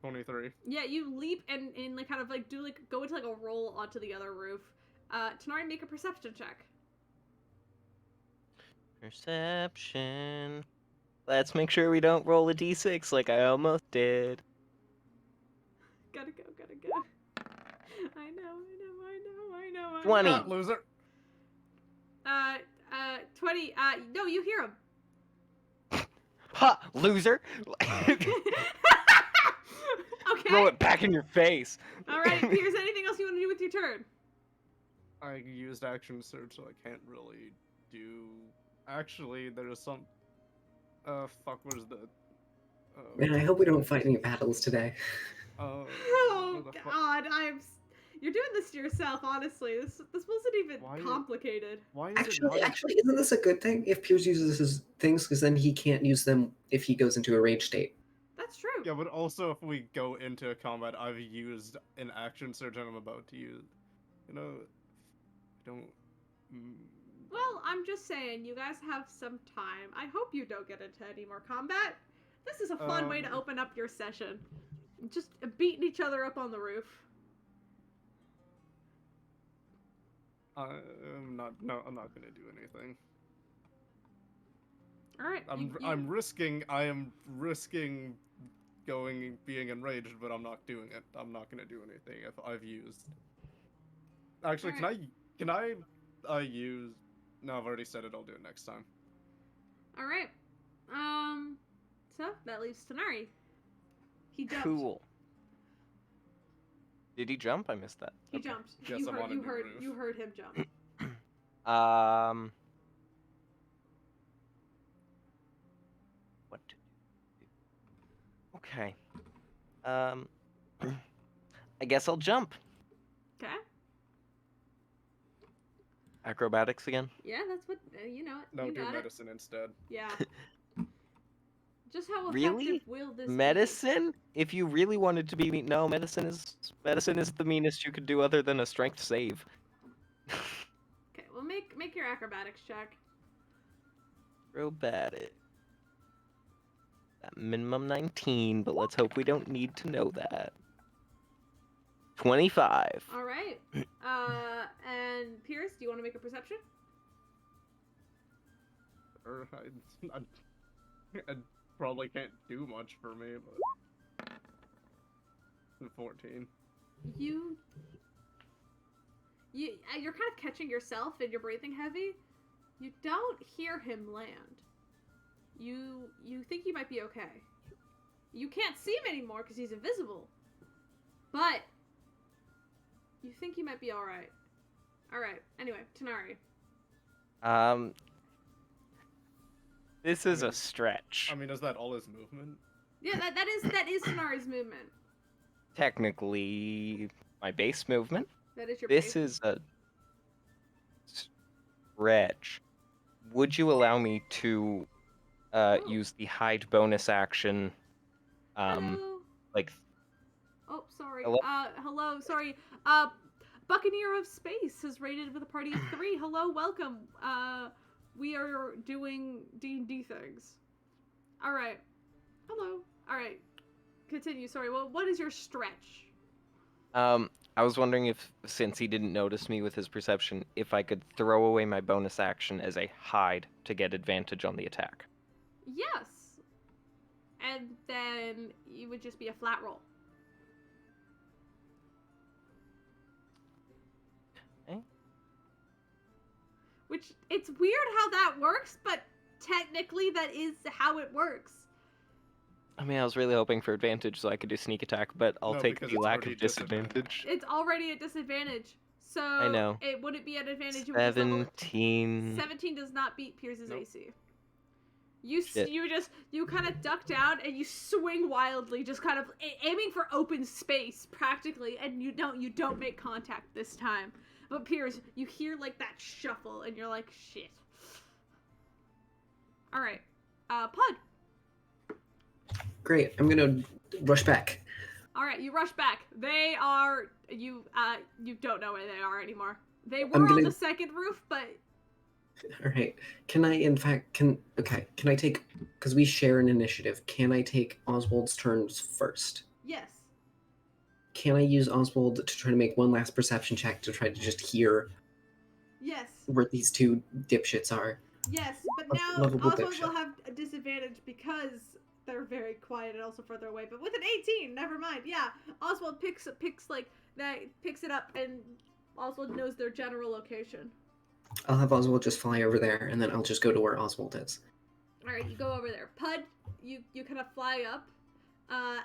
Speaker 3: 23.
Speaker 1: Yeah, you leap and like kind of like do like go into like a roll onto the other roof. Tanari, make a perception check.
Speaker 2: Perception. Let's make sure we don't roll a d6 like I almost did.
Speaker 1: Gotta go. I know.
Speaker 2: 20.
Speaker 3: Ah, loser.
Speaker 1: 20. No, you hear him.
Speaker 2: Ha! Loser!
Speaker 1: Okay.
Speaker 2: Throw it back in your face.
Speaker 1: All right, Pierce. Anything else you want to do with your turn?
Speaker 3: I used action surge, so I can't really do. Actually, there's some. Fuck. What is the?
Speaker 5: Man, I hope we don't fight any battles today.
Speaker 1: Oh
Speaker 3: where the fuck-
Speaker 1: God, You're doing this to yourself. Honestly, this wasn't even
Speaker 3: Why-
Speaker 1: complicated.
Speaker 3: Why is it
Speaker 5: Actually,
Speaker 3: not?
Speaker 5: isn't this a good thing if Piers uses his things? Because then he can't use them if he goes into a rage state.
Speaker 1: That's true.
Speaker 3: Yeah, but also if we go into combat, I've used an action surge and I'm about to use. You know, don't.
Speaker 1: Well, I'm just saying, you guys have some time. I hope you don't get into any more combat. This is a fun way to open up your session. Just beating each other up on the roof.
Speaker 3: I'm not. No, I'm not gonna do anything.
Speaker 1: All right.
Speaker 3: I am risking being enraged, but I'm not doing it. I'm not gonna do anything if I've used. Actually,
Speaker 1: Alright.
Speaker 3: can I use? No, I've already said it. I'll do it next time.
Speaker 1: All right. So that leaves Tanari. He jumped.
Speaker 2: Cool. Did he jump? I missed that.
Speaker 1: He
Speaker 2: Okay.
Speaker 1: jumped.
Speaker 3: Yes,
Speaker 1: you
Speaker 3: I'm
Speaker 1: heard,
Speaker 3: on a
Speaker 1: you
Speaker 3: new
Speaker 1: heard,
Speaker 3: roof.
Speaker 1: you heard him jump.
Speaker 2: What to do? Okay. I guess I'll jump.
Speaker 1: Okay.
Speaker 2: Acrobatics again.
Speaker 1: Yeah, that's what you know.
Speaker 3: No,
Speaker 1: You
Speaker 3: do
Speaker 1: got it.
Speaker 3: medicine instead.
Speaker 1: Yeah. Just how effective
Speaker 2: Really?
Speaker 1: will this be?
Speaker 2: Medicine? If you really wanted to be mean, no, medicine is the meanest you could do other than a strength save.
Speaker 1: Okay, well make your acrobatics check.
Speaker 2: Acrobatic. That minimum 19, but let's hope we don't need to know that. 25.
Speaker 1: All right. And Pierce, do you want to make a perception?
Speaker 3: Or I probably can't do much for me, but 14.
Speaker 1: You're kind of catching yourself and you're breathing heavy. You don't hear him land. You think he might be okay. You can't see him anymore because he's invisible. But you think he might be all right. All right. Anyway, Tanari.
Speaker 2: This is a stretch.
Speaker 3: I mean, is that all his movement?
Speaker 1: Yeah, that is Tanari's movement.
Speaker 2: Technically, my base movement.
Speaker 1: That is your.
Speaker 2: This
Speaker 1: base.
Speaker 2: is a stretch. Would you allow me to
Speaker 1: Oh.
Speaker 2: use the hide bonus action?
Speaker 1: Hello.
Speaker 2: Like,
Speaker 1: Oh, sorry.
Speaker 2: Hello?
Speaker 1: Hello. Sorry. Buccaneer of Space has rated with a party of 3. Hello, welcome. We are doing D&D things. All right. Hello. All right. Continue. Sorry. Well, what is your stretch?
Speaker 2: I was wondering if, since he didn't notice me with his perception, if I could throw away my bonus action as a hide to get advantage on the attack.
Speaker 1: Yes. And then it would just be a flat roll.
Speaker 2: Okay.
Speaker 1: Which, it's weird how that works, but technically that is how it works.
Speaker 2: I mean, I was really hoping for advantage so I could do sneak attack, but I'll
Speaker 3: No,
Speaker 2: take
Speaker 3: because
Speaker 2: the
Speaker 3: it's
Speaker 2: lack
Speaker 3: already
Speaker 2: of disadvantage.
Speaker 1: It's already a disadvantage. So
Speaker 2: I know.
Speaker 1: It wouldn't be an advantage. It would just level
Speaker 2: 17.
Speaker 1: 17 does not beat Pierce's
Speaker 3: Nope.
Speaker 1: AC.
Speaker 2: Shit.
Speaker 1: You kind of duck down and you swing wildly, just kind of aiming for open space practically, and you don't make contact this time. But Pierce, you hear like that shuffle, and you're like, shit. All right, Pud.
Speaker 5: Great. I'm gonna rush back.
Speaker 1: All right, you rush back. They are you don't know where they are anymore. They were
Speaker 5: I'm
Speaker 1: on
Speaker 5: gonna-
Speaker 1: the second roof, but
Speaker 5: All right. Can I, in fact, can I take, because we share an initiative, can I take Oswald's turns first?
Speaker 1: yes.
Speaker 5: Can I use Oswald to try to make one last perception check to try to just hear
Speaker 1: Yes.
Speaker 5: where these two dipshits are?
Speaker 1: Yes, but
Speaker 5: A
Speaker 1: now
Speaker 5: lovable
Speaker 1: Oswald
Speaker 5: dipshit.
Speaker 1: will have a disadvantage because they're very quiet and also further away. But with an 18, never mind. Yeah, Oswald picks it up, and Oswald knows their general location.
Speaker 5: I'll have Oswald just fly over there, and then I'll just go to where Oswald is.
Speaker 1: All right, you go over there. Pud, you kind of fly up,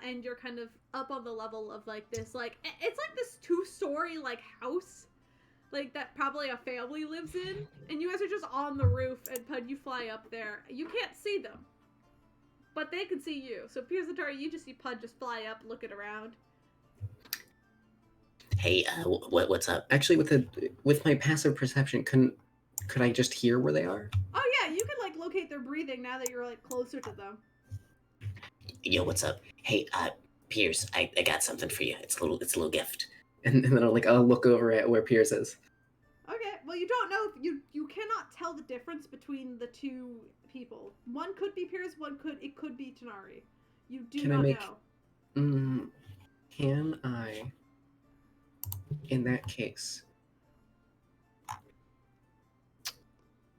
Speaker 1: and you're kind of up on the level of like this, like it's like this 2-story like house, like that probably a family lives in, and you guys are just on the roof. And Pud, you fly up there. You can't see them, but they can see you. So Piers and Tari, you just see Pud just fly up, looking around.
Speaker 5: Hey, what's up? Actually, with my passive perception, could I just hear where they are?
Speaker 1: Oh yeah, you can like locate their breathing now that you're like closer to them.
Speaker 6: Yo, what's up? Hey, Pierce, I got something for you. It's a little gift.
Speaker 5: And then I'll look over at where Pierce is.
Speaker 1: Okay, well, you don't know if you cannot tell the difference between the two people. One could be Piers, it could be Tanari. You do
Speaker 5: Can I
Speaker 1: not
Speaker 5: make-
Speaker 1: know.
Speaker 5: Can I, in that case,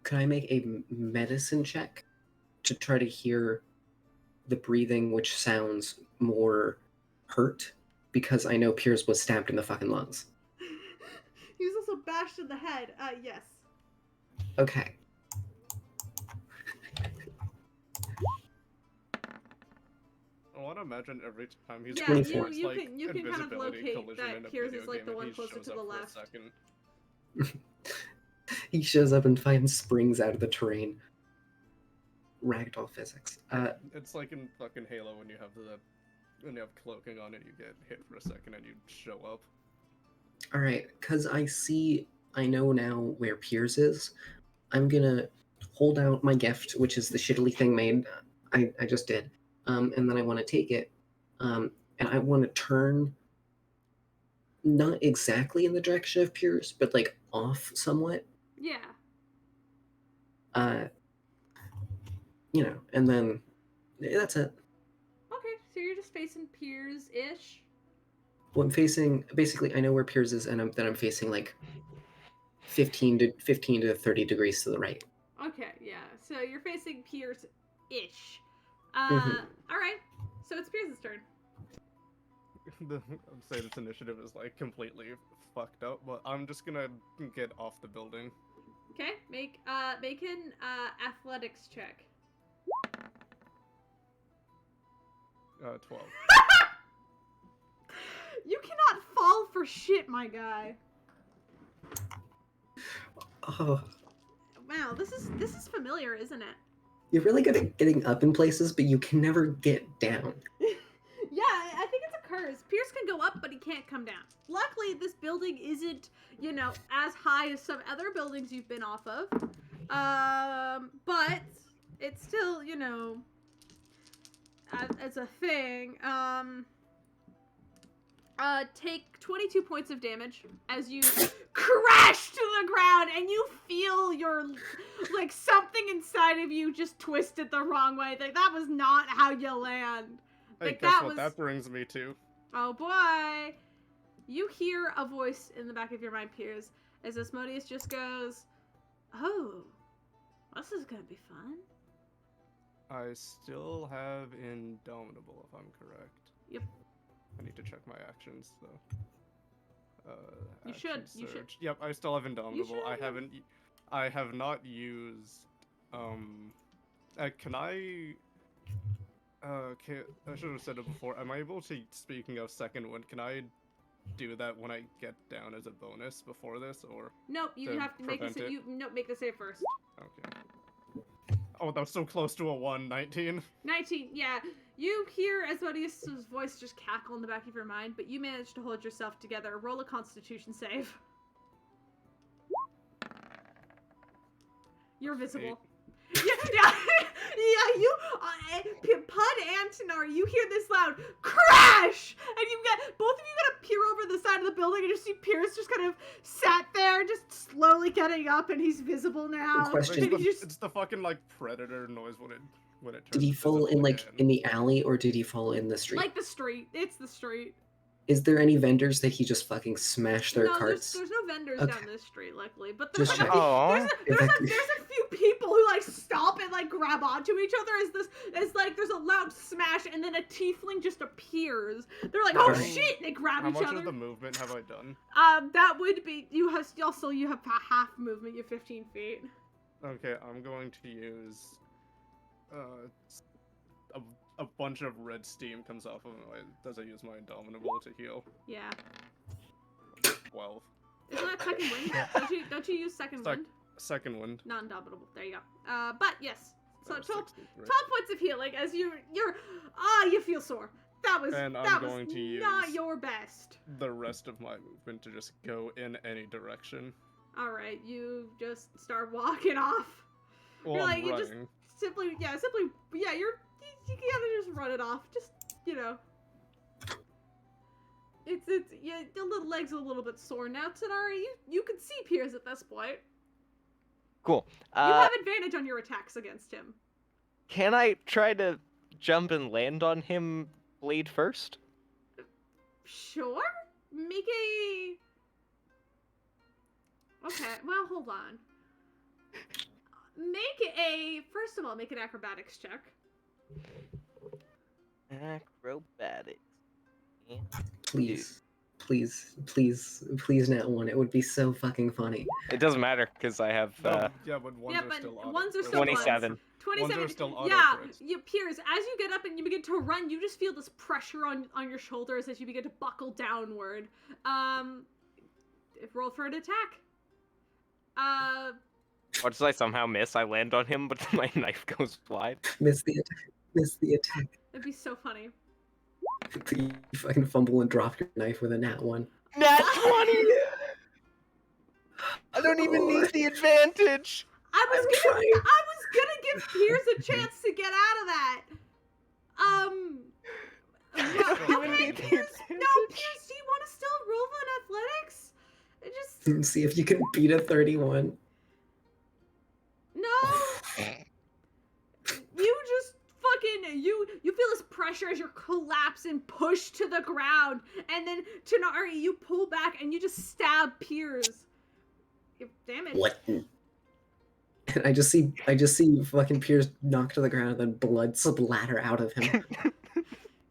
Speaker 5: could I make a medicine check to try to hear the breathing, which sounds more hurt? Because I know Piers was stabbed in the fucking lungs.
Speaker 1: He was also bashed in the head. Yes.
Speaker 5: Okay.
Speaker 3: I want to imagine every time he's
Speaker 1: Yeah,
Speaker 5: 24.
Speaker 1: you
Speaker 3: like,
Speaker 1: can kind of
Speaker 3: invisibility
Speaker 1: locate
Speaker 3: collision in a
Speaker 1: that Piers
Speaker 3: video
Speaker 1: is like
Speaker 3: game
Speaker 1: the
Speaker 3: and
Speaker 1: one
Speaker 3: he
Speaker 1: closer
Speaker 3: shows
Speaker 1: to the
Speaker 3: up for a
Speaker 1: left.
Speaker 3: second.
Speaker 5: He shows up and finds springs out of the terrain. Ragdoll physics.
Speaker 3: It's like in fucking Halo when you have cloaking on and you get hit for a second and you show up.
Speaker 5: Alright, because I know now where Piers is. I'm gonna hold out my gift, which is the shittily thing made. I just did. And then I want to take it. And I want to turn not exactly in the direction of Piers, but like off somewhat.
Speaker 1: Yeah.
Speaker 5: And then that's it.
Speaker 1: Okay, so you're just facing Piers-ish.
Speaker 5: Well, I'm facing, basically, I know where Piers is, and I'm facing like 15 to 30 degrees to the right.
Speaker 1: Okay, yeah. So you're facing Piers-ish.
Speaker 5: Mhm.
Speaker 1: Alright. So it's Piers' turn.
Speaker 3: I'm saying this initiative is like completely fucked up, but I'm just gonna get off the building.
Speaker 1: Okay, make an athletics check.
Speaker 3: 12.
Speaker 1: You cannot fall for shit, my guy.
Speaker 5: Oh,
Speaker 1: Wow, this is familiar, isn't it?
Speaker 5: you're really good at getting up in places, but you can never get down.
Speaker 1: Yeah, I think it's a curse. Pierce can go up, but he can't come down. Luckily, this building isn't, as high as some other buildings you've been off of. But it's still, as a thing. Take 22 points of damage as you crash to the ground and you feel like something inside of you just twisted the wrong way. Like, that was not how you land.
Speaker 3: Hey,
Speaker 1: Like,
Speaker 3: guess
Speaker 1: that
Speaker 3: what
Speaker 1: was...
Speaker 3: that brings me to?
Speaker 1: Oh boy! You hear a voice in the back of your mind, Piers, as Asmodeus just goes, "Oh, this is gonna be fun."
Speaker 3: I still have Indomitable, if I'm correct.
Speaker 1: Yep.
Speaker 3: I need to check my actions, though.
Speaker 1: You
Speaker 3: Action
Speaker 1: should, you should.
Speaker 3: surge. Yep, I still have Indomitable.
Speaker 1: should.
Speaker 3: I have not used, can I... Okay, I should have said it before. Am I able to, speaking of second wind, can I do that when I get down as a bonus before this, or?
Speaker 1: Nope, you
Speaker 3: To
Speaker 1: have to make
Speaker 3: prevent it?
Speaker 1: make the save first.
Speaker 3: Okay. Oh, that was so close to a 1, 19.
Speaker 1: 19, yeah. You hear Asmodeus' voice just cackle in the back of your mind, but you manage to hold yourself together. Roll a Constitution save. You're visible. Yeah, you, Pud and Tanari, you hear this loud crash, and both of you gotta peer over the side of the building and just see Pierce just kind of sat there, just slowly getting up, and he's visible now.
Speaker 5: Question.
Speaker 1: And he just,
Speaker 3: It's the fucking, like, predator noise when it turns
Speaker 5: Did he fall in
Speaker 3: invisible again.
Speaker 5: in the alley, or did he fall in the street?
Speaker 1: like the street. It's the street.
Speaker 5: Is there any vendors that he just fucking smashed their
Speaker 1: No,
Speaker 5: there's
Speaker 1: there's no vendors
Speaker 5: Okay.
Speaker 1: down this street, luckily. But there's
Speaker 5: Just
Speaker 1: like,
Speaker 5: check.
Speaker 2: Aw.
Speaker 1: there's a few people who like stop and like grab onto each other as like there's a loud smash and then a tiefling just appears. They're like, oh
Speaker 5: Alright.
Speaker 1: shit! They grab
Speaker 3: How
Speaker 1: each
Speaker 3: much
Speaker 1: other.
Speaker 3: of the movement have I done?
Speaker 1: That would be you have half movement. You have 15 feet.
Speaker 3: Okay, I'm going to use a bunch of red steam comes off of my. Does I use my Indomitable to heal?
Speaker 1: Yeah.
Speaker 3: 12.
Speaker 1: Isn't that second wind? Don't you use second
Speaker 3: Sec-
Speaker 1: wind?
Speaker 3: Second wind.
Speaker 1: Non-dominable. There you go. But yes. So
Speaker 3: That was
Speaker 1: 12
Speaker 3: 63.
Speaker 1: points of healing as you feel sore. That was
Speaker 3: And I'm
Speaker 1: that
Speaker 3: going
Speaker 1: was
Speaker 3: to
Speaker 1: not
Speaker 3: use-
Speaker 1: your best.
Speaker 3: The rest of my movement to just go in any direction.
Speaker 1: All right, you just start walking off.
Speaker 3: Well,
Speaker 1: You're
Speaker 3: I'm
Speaker 1: like, you just-
Speaker 3: running.
Speaker 1: You gotta just run it off. Just yeah, the little leg's a little bit sore now. Tanari, you can see Piers at this point.
Speaker 2: Cool.
Speaker 1: You have advantage on your attacks against him.
Speaker 2: Can I try to jump and land on him blade first?
Speaker 1: Sure. Make a. Okay. Well, hold on. First of all, make an acrobatics check.
Speaker 2: Acrobatics.
Speaker 5: Please, please, not one. It would be so fucking funny.
Speaker 2: It doesn't matter because I have
Speaker 3: Yeah, but ones
Speaker 1: Yeah,
Speaker 3: are
Speaker 1: but
Speaker 3: still auto.
Speaker 1: ones are
Speaker 3: or
Speaker 1: still
Speaker 3: ones.
Speaker 2: 27.
Speaker 1: 27.
Speaker 3: Ones are still auto
Speaker 1: Yeah,
Speaker 3: crits.
Speaker 1: you Piers, as you get up and you begin to run, you just feel this pressure on your shoulders as you begin to buckle downward. Roll for an attack.
Speaker 2: What does I somehow miss? I land on him, but my knife goes wide.
Speaker 5: Miss the attack. Miss the attack.
Speaker 1: It'd be so funny.
Speaker 5: You fucking fumble and drop your knife with a nat 1.
Speaker 2: Nat 20! I don't even need the advantage!
Speaker 1: I was gonna give Piers a chance to get out of that.
Speaker 2: even
Speaker 1: Okay,
Speaker 2: need the
Speaker 1: Piers. No,
Speaker 2: advantage.
Speaker 1: Piers, do you want to still roll on athletics? Just
Speaker 5: See if you can beat a 31.
Speaker 1: no. You just fucking you feel this pressure as you're collapsed and pushed to the ground, and then Tanari, you pull back and you just stab Piers. Damage.
Speaker 6: What?
Speaker 5: And I just see fucking Piers knocked to the ground and then blood splatter out of him.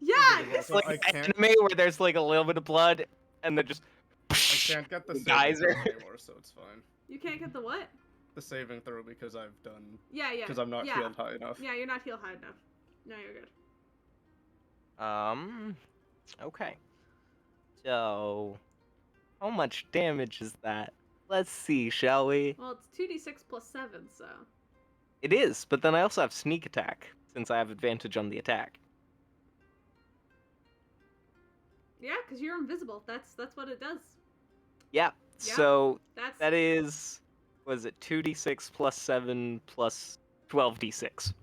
Speaker 1: Yeah,
Speaker 2: It's
Speaker 1: this
Speaker 2: like
Speaker 3: I
Speaker 2: an
Speaker 3: can't-
Speaker 2: anime where there's like a little bit of blood, and then just.
Speaker 3: I can't get the saving
Speaker 2: Geyser.
Speaker 3: throw anymore, so it's fine.
Speaker 1: you can't get the what?
Speaker 3: The saving throw because I've done
Speaker 1: Yeah.
Speaker 3: because I'm not
Speaker 1: yeah.
Speaker 3: healed high enough.
Speaker 1: Yeah, you're not healed high enough. No, you're good.
Speaker 2: Okay. So, how much damage is that? Let's see, shall we?
Speaker 1: Well, it's 2d6 plus 7, so.
Speaker 2: It is, but then I also have sneak attack, since I have advantage on the attack.
Speaker 1: Yeah, because you're invisible. That's what it does.
Speaker 2: Yeah,
Speaker 1: Yeah.
Speaker 2: so
Speaker 1: That's
Speaker 2: that is, was it 2d6 plus 7 plus 12d6?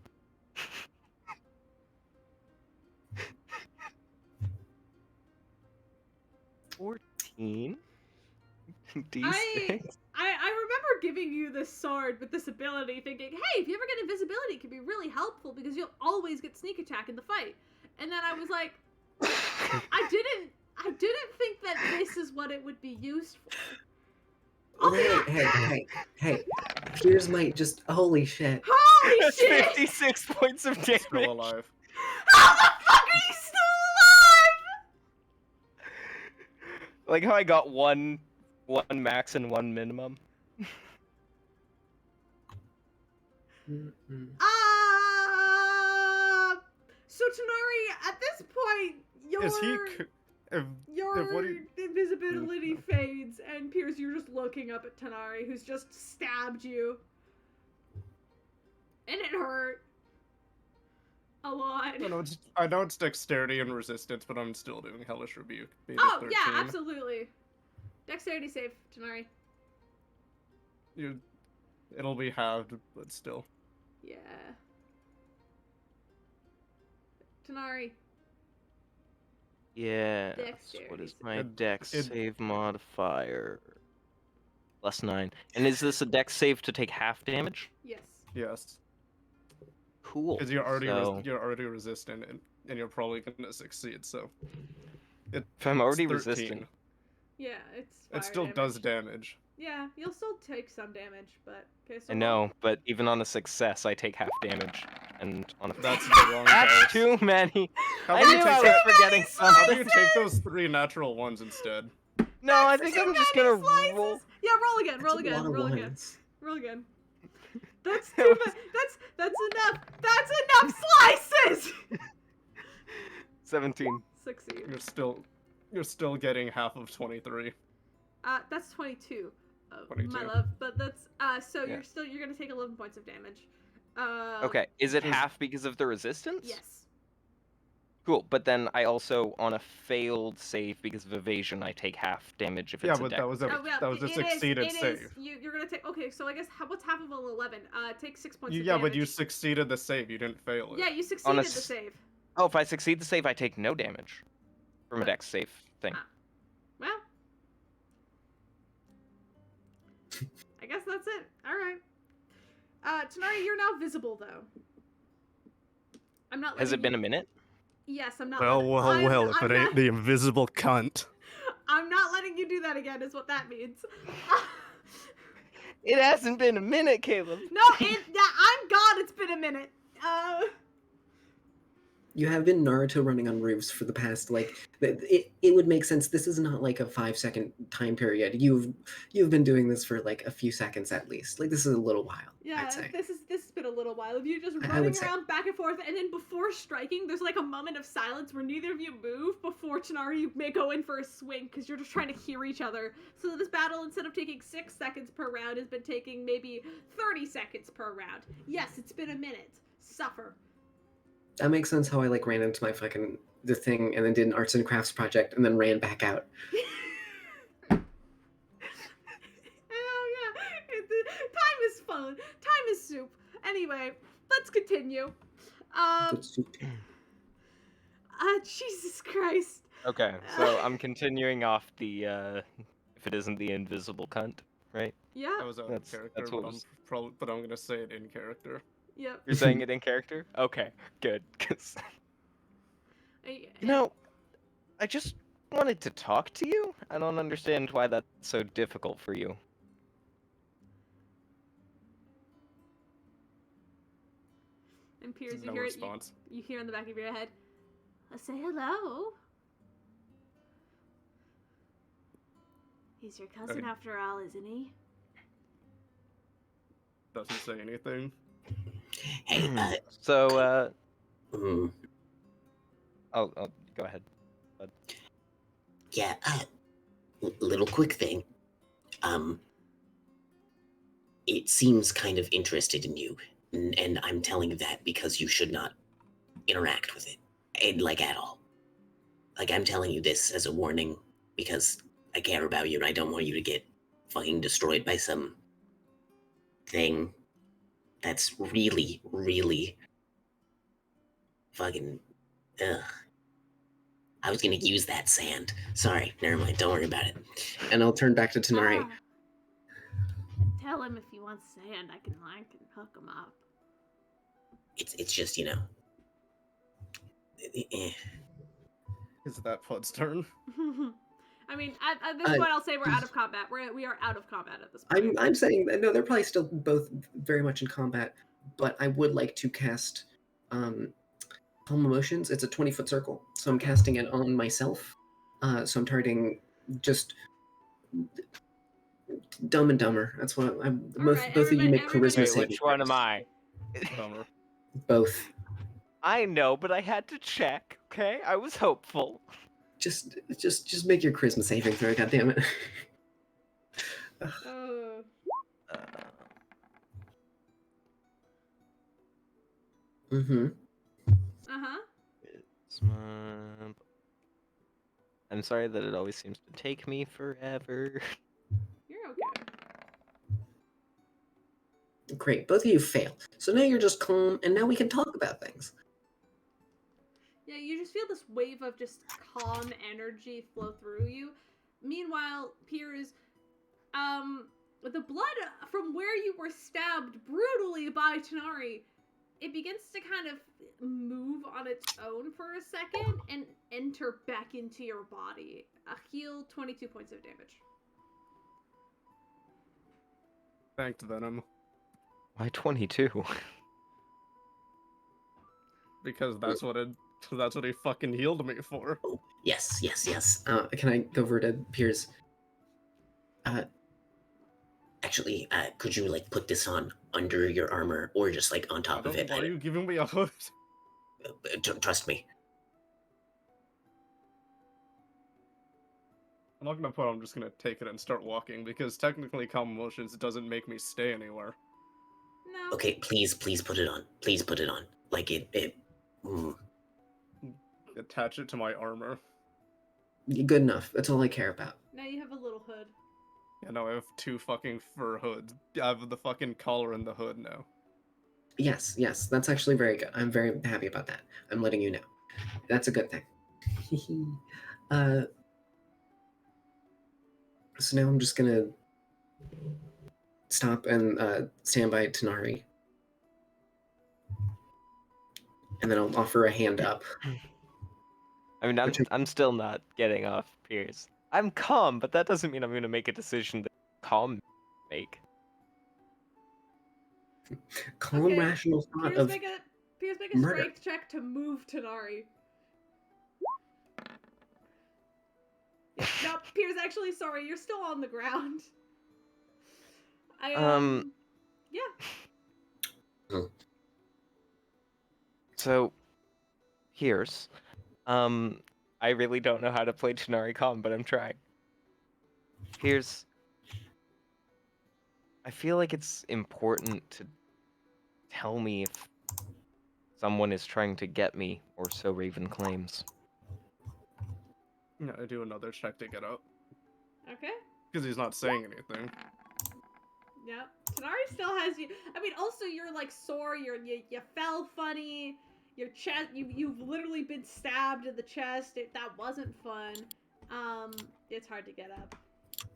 Speaker 2: $14 d6.
Speaker 1: I remember giving you this sword with this ability, thinking, hey, if you ever get invisibility, it could be really helpful because you'll always get sneak attack in the fight. And then I was like, I didn't think that this is what it would be used for.
Speaker 5: Hey. Piers might just. Holy shit.
Speaker 1: Holy
Speaker 2: That's
Speaker 1: shit!
Speaker 2: 56 points of damage.
Speaker 3: Still alive.
Speaker 1: How the fuck are you still alive?
Speaker 2: Like how I got one max and one minimum.
Speaker 5: Mm-mm.
Speaker 1: So Tanari, at this point,
Speaker 3: Is he?
Speaker 1: your
Speaker 3: what do you-
Speaker 1: invisibility fades, and Piers, you're just looking up at Tanari, who's just stabbed you, and it hurt a lot.
Speaker 3: I know it's dexterity and resistance, but I'm still doing hellish rebuke. Being
Speaker 1: Oh
Speaker 3: at 13.
Speaker 1: yeah, absolutely. Dexterity save, Tanari.
Speaker 3: It'll be halved, but still.
Speaker 1: Yeah. Tanari.
Speaker 2: Yeah.
Speaker 1: Dexterity
Speaker 2: What is
Speaker 1: save.
Speaker 2: my
Speaker 3: It-
Speaker 2: dex
Speaker 3: it-
Speaker 2: save modifier? +9. And is this a dex save to take half damage?
Speaker 1: Yes.
Speaker 3: Yes,
Speaker 2: Cool.
Speaker 3: because you're already
Speaker 2: So,
Speaker 3: you're already resistant, and you're probably gonna succeed. So.
Speaker 2: if I'm already
Speaker 3: It's 13.
Speaker 2: resistant.
Speaker 1: Yeah, it's
Speaker 3: It
Speaker 1: fire
Speaker 3: still
Speaker 1: damage.
Speaker 3: does damage.
Speaker 1: Yeah, you'll still take some damage, but okay. So
Speaker 2: I know, but even on a success, I take half damage. And on a
Speaker 3: That's the wrong
Speaker 2: That's
Speaker 3: dice.
Speaker 2: too many.
Speaker 3: How
Speaker 2: I
Speaker 3: about
Speaker 2: knew
Speaker 3: you
Speaker 2: I
Speaker 3: take
Speaker 2: was
Speaker 3: that?
Speaker 2: forgetting
Speaker 3: How about
Speaker 2: something.
Speaker 3: you take those 3 natural ones instead?
Speaker 2: No, I
Speaker 1: That's
Speaker 2: think
Speaker 1: too
Speaker 2: I'm just
Speaker 1: many
Speaker 2: gonna
Speaker 1: slices.
Speaker 2: roll.
Speaker 1: Yeah, roll again. Roll
Speaker 5: That's a
Speaker 1: again.
Speaker 5: lot of
Speaker 1: Roll again.
Speaker 5: ones.
Speaker 1: Roll again. That's too much. That's enough. That's enough slices.
Speaker 2: 17.
Speaker 1: Succeed.
Speaker 3: You're still getting half of 23.
Speaker 1: That's 22. My
Speaker 3: 22.
Speaker 1: love, but that's so
Speaker 2: Yeah.
Speaker 1: you're gonna take 11 points of damage.
Speaker 2: Okay, is it
Speaker 3: Just-
Speaker 2: half because of the resistance?
Speaker 1: Yes.
Speaker 2: Cool, but then I also, on a failed save because of evasion, I take half damage if
Speaker 3: Yeah,
Speaker 2: it's a
Speaker 3: but
Speaker 2: dex.
Speaker 3: that was a
Speaker 1: Oh, well,
Speaker 3: that was a
Speaker 1: it is-
Speaker 3: succeeded
Speaker 1: it is-
Speaker 3: save.
Speaker 1: You're gonna take. Okay, so I guess what's half of an 11? Take 6 points. of
Speaker 3: Yeah,
Speaker 1: damage.
Speaker 3: but you succeeded the save. You didn't fail it.
Speaker 1: Yeah, you succeeded the
Speaker 2: s-
Speaker 1: save.
Speaker 2: Oh, if I succeed the save, I take no damage from a
Speaker 1: Oh.
Speaker 2: dex save thing.
Speaker 1: Ah. that's it. All right. Tanari, you're now visible though. I'm not.
Speaker 2: Has it
Speaker 1: letting
Speaker 2: been
Speaker 1: you...
Speaker 2: a minute?
Speaker 1: Yes, I'm not.
Speaker 3: Well,
Speaker 1: letting...
Speaker 3: well,
Speaker 1: I'm,
Speaker 3: well, if
Speaker 1: I'm
Speaker 3: it ain't
Speaker 1: not...
Speaker 3: the invisible cunt.
Speaker 1: I'm not letting you do that again. Is what that means.
Speaker 2: It hasn't been a minute, Caleb.
Speaker 1: No, I'm God. It's been a minute.
Speaker 5: You have been Naruto running on roofs for the past it would make sense. This is not like a 5-second time period. You've been doing this for like a few seconds at least. Like this is a little while.
Speaker 1: Yeah,
Speaker 5: I'd say.
Speaker 1: this has been a little while of you just
Speaker 5: I
Speaker 1: running
Speaker 5: would say.
Speaker 1: around back and forth, and then before striking, there's like a moment of silence where neither of you move before Tanari may go in for a swing because you're just trying to hear each other. So this battle, instead of taking 6 seconds per round, has been taking maybe 30 seconds per round. Yes, it's been a minute. Suffer.
Speaker 5: That makes sense how I like ran into my fucking the thing and then did an arts and crafts project and then ran back out.
Speaker 1: Oh yeah, time is fun. Time is soup. Anyway, let's continue. Jesus Christ.
Speaker 2: Okay, so I'm continuing off the if it isn't the invisible cunt, right?
Speaker 1: Yeah.
Speaker 3: That was out of
Speaker 2: That's
Speaker 3: character,
Speaker 2: what
Speaker 3: but
Speaker 2: was-
Speaker 3: but I'm gonna say it in character.
Speaker 1: Yep.
Speaker 2: You're saying it in character? Okay, good. 'Cause, you know, I just wanted to talk to you. I don't understand why that's so difficult for you.
Speaker 1: And Piers, you
Speaker 3: No
Speaker 1: hear
Speaker 3: response.
Speaker 1: it. You hear in the back of your head. Say hello. He's your cousin
Speaker 3: Okay.
Speaker 1: after all, isn't he?
Speaker 3: Doesn't say anything.
Speaker 6: Hey,
Speaker 2: So,
Speaker 6: mm,
Speaker 2: oh, go ahead.
Speaker 6: yeah, little quick thing. It seems kind of interested in you, and I'm telling you that because you should not interact with it, and like at all. Like I'm telling you this as a warning because I care about you and I don't want you to get fucking destroyed by some thing that's really, really fucking. Ugh. I was gonna use that sand. Sorry, never mind. Don't worry about it.
Speaker 5: And I'll turn back to Tanari.
Speaker 1: Tell him if he wants sand, I can hook him up.
Speaker 6: It's just
Speaker 3: Is that Pud's turn?
Speaker 1: I mean, at this point, I'll say we're out of combat. We are out of combat at this point.
Speaker 5: I'm saying that no, they're probably still both very much in combat, but I would like to cast Calm Emotions. It's a 20-foot circle, so I'm casting it on myself. So I'm targeting just Dumb and Dumber. That's what I'm.
Speaker 1: Alright,
Speaker 5: Both of you make
Speaker 1: everybody-
Speaker 5: charisma
Speaker 2: Wait,
Speaker 5: saving
Speaker 2: which one am
Speaker 5: throws.
Speaker 2: I?
Speaker 3: Bummer.
Speaker 5: Both.
Speaker 2: I know, but I had to check. Okay, I was hopeful.
Speaker 5: Just make your charisma saving throw. God damn it.
Speaker 1: Uh,
Speaker 5: Mm-hmm.
Speaker 1: uh-huh.
Speaker 2: I'm sorry that it always seems to take me forever.
Speaker 1: You're okay.
Speaker 5: Great. Both of you fail. So now you're just calm, and now we can talk about things.
Speaker 1: Yeah, you just feel this wave of just calm energy flow through you. Meanwhile, Piers, the blood from where you were stabbed brutally by Tanari, it begins to kind of move on its own for a second and enter back into your body. Heal 22 points of damage.
Speaker 3: Thanks, Venom.
Speaker 2: Why 22?
Speaker 3: Because that's what he fucking healed me for.
Speaker 6: oh, yes.
Speaker 5: Can I go over to Piers?
Speaker 6: Actually, could you like put this on under your armor or just like on top of it?
Speaker 3: Why are you giving me a hood?
Speaker 6: Trust me.
Speaker 3: I'm not gonna put on, I'm just gonna take it and start walking, because technically Calm Emotions doesn't make me stay anywhere.
Speaker 1: No.
Speaker 6: Okay, please put it on. Please put it on. Like it.
Speaker 3: Attach it to my armor.
Speaker 5: Good enough. That's all I care about.
Speaker 1: Now you have a little hood.
Speaker 3: Yeah, no, I have 2 fucking fur hoods. I have the fucking collar and the hood now.
Speaker 5: Yes, that's actually very good. I'm very happy about that. I'm letting you know. That's a good thing. So now I'm just gonna stop and stand by Tanari. And then I'll offer a hand up.
Speaker 2: I mean,
Speaker 5: Which
Speaker 2: I'm still not getting off Piers. I'm calm, but that doesn't mean I'm gonna make a decision that calm make.
Speaker 5: calm,
Speaker 1: Okay,
Speaker 5: rational thought
Speaker 1: Piers
Speaker 5: of
Speaker 1: make a
Speaker 5: murder.
Speaker 1: strength check to move Tanari. Yeah, no, Piers, actually, sorry, you're still on the ground. Yeah.
Speaker 2: So, Piers, I really don't know how to play Chinari calm, but I'm trying. Piers, I feel like it's important to tell me if someone is trying to get me, or so Raven claims.
Speaker 3: Yeah, I do another check to get up
Speaker 1: Okay.
Speaker 3: because he's not saying anything.
Speaker 1: Yep. Tanari still has you. I mean, also you're like sore. You fell funny. Your chest. You've literally been stabbed in the chest. That wasn't fun. It's hard to get up.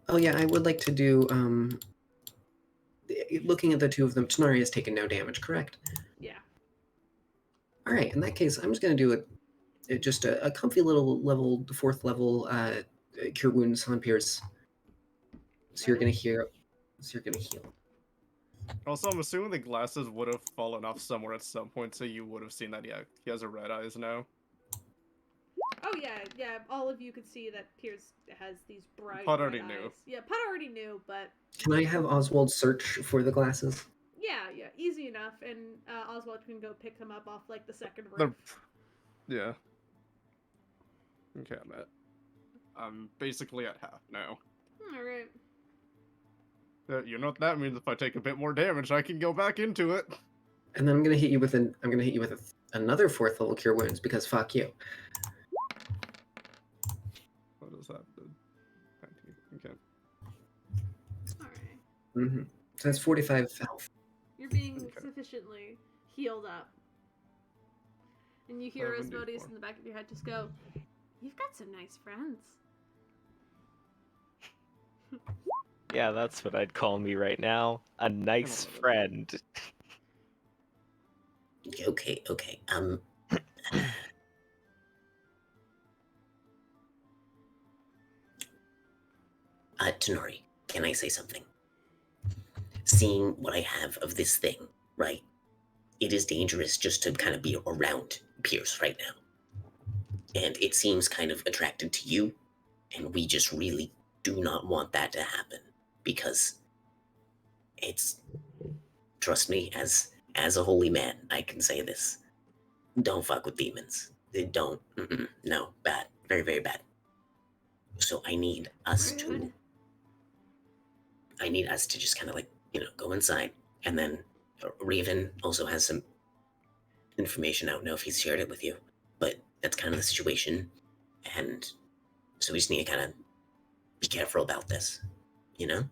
Speaker 5: Oh yeah, I would like to do looking at the two of them, Tanari has taken no damage, correct?
Speaker 1: Yeah.
Speaker 5: Alright, in that case, I'm just gonna do just a comfy little level, 4th level cure wounds on Pierce. So you're gonna heal.
Speaker 3: Also, I'm assuming the glasses would have fallen off somewhere at some point, so you would have seen that. Yeah, he has a red eyes now.
Speaker 1: Oh yeah. All of you could see that Piers has these bright
Speaker 3: Putt
Speaker 1: red
Speaker 3: already
Speaker 1: eyes.
Speaker 3: knew.
Speaker 1: Yeah, Putt already knew, but
Speaker 5: Can I have Oswald search for the glasses?
Speaker 1: yeah, easy enough. And Oswald can go pick them up off like the second
Speaker 3: They're...
Speaker 1: roof.
Speaker 3: Yeah. Okay, I'm basically at half now.
Speaker 1: All right.
Speaker 3: You know what that means? If I take a bit more damage, I can go back into it.
Speaker 5: And then I'm gonna hit you with another 4th level cure wounds because fuck you.
Speaker 3: What does that do? Okay.
Speaker 1: All right.
Speaker 5: Mm-hmm. So that's 45 health.
Speaker 1: You're being
Speaker 3: Okay.
Speaker 1: sufficiently healed up. And you hear
Speaker 3: 74.
Speaker 1: Asmodeus in the back of your head just go, "You've got some nice friends."
Speaker 2: Yeah, that's what I'd call me right now. A nice friend.
Speaker 6: Okay. Tenori, can I say something? Seeing what I have of this thing, right? It is dangerous just to kind of be around Pierce right now. And it seems kind of attracted to you, and we just really do not want that to happen because it's, trust me, as a holy man, I can say this. Don't fuck with demons. They don't. No, bad. Very, very bad. So I need us
Speaker 1: Rude.
Speaker 6: to just kind of like, go inside. And then Raven also has some information. I don't know if he's shared it with you, but that's kind of the situation. And so we just need to kind of be careful about this, you know?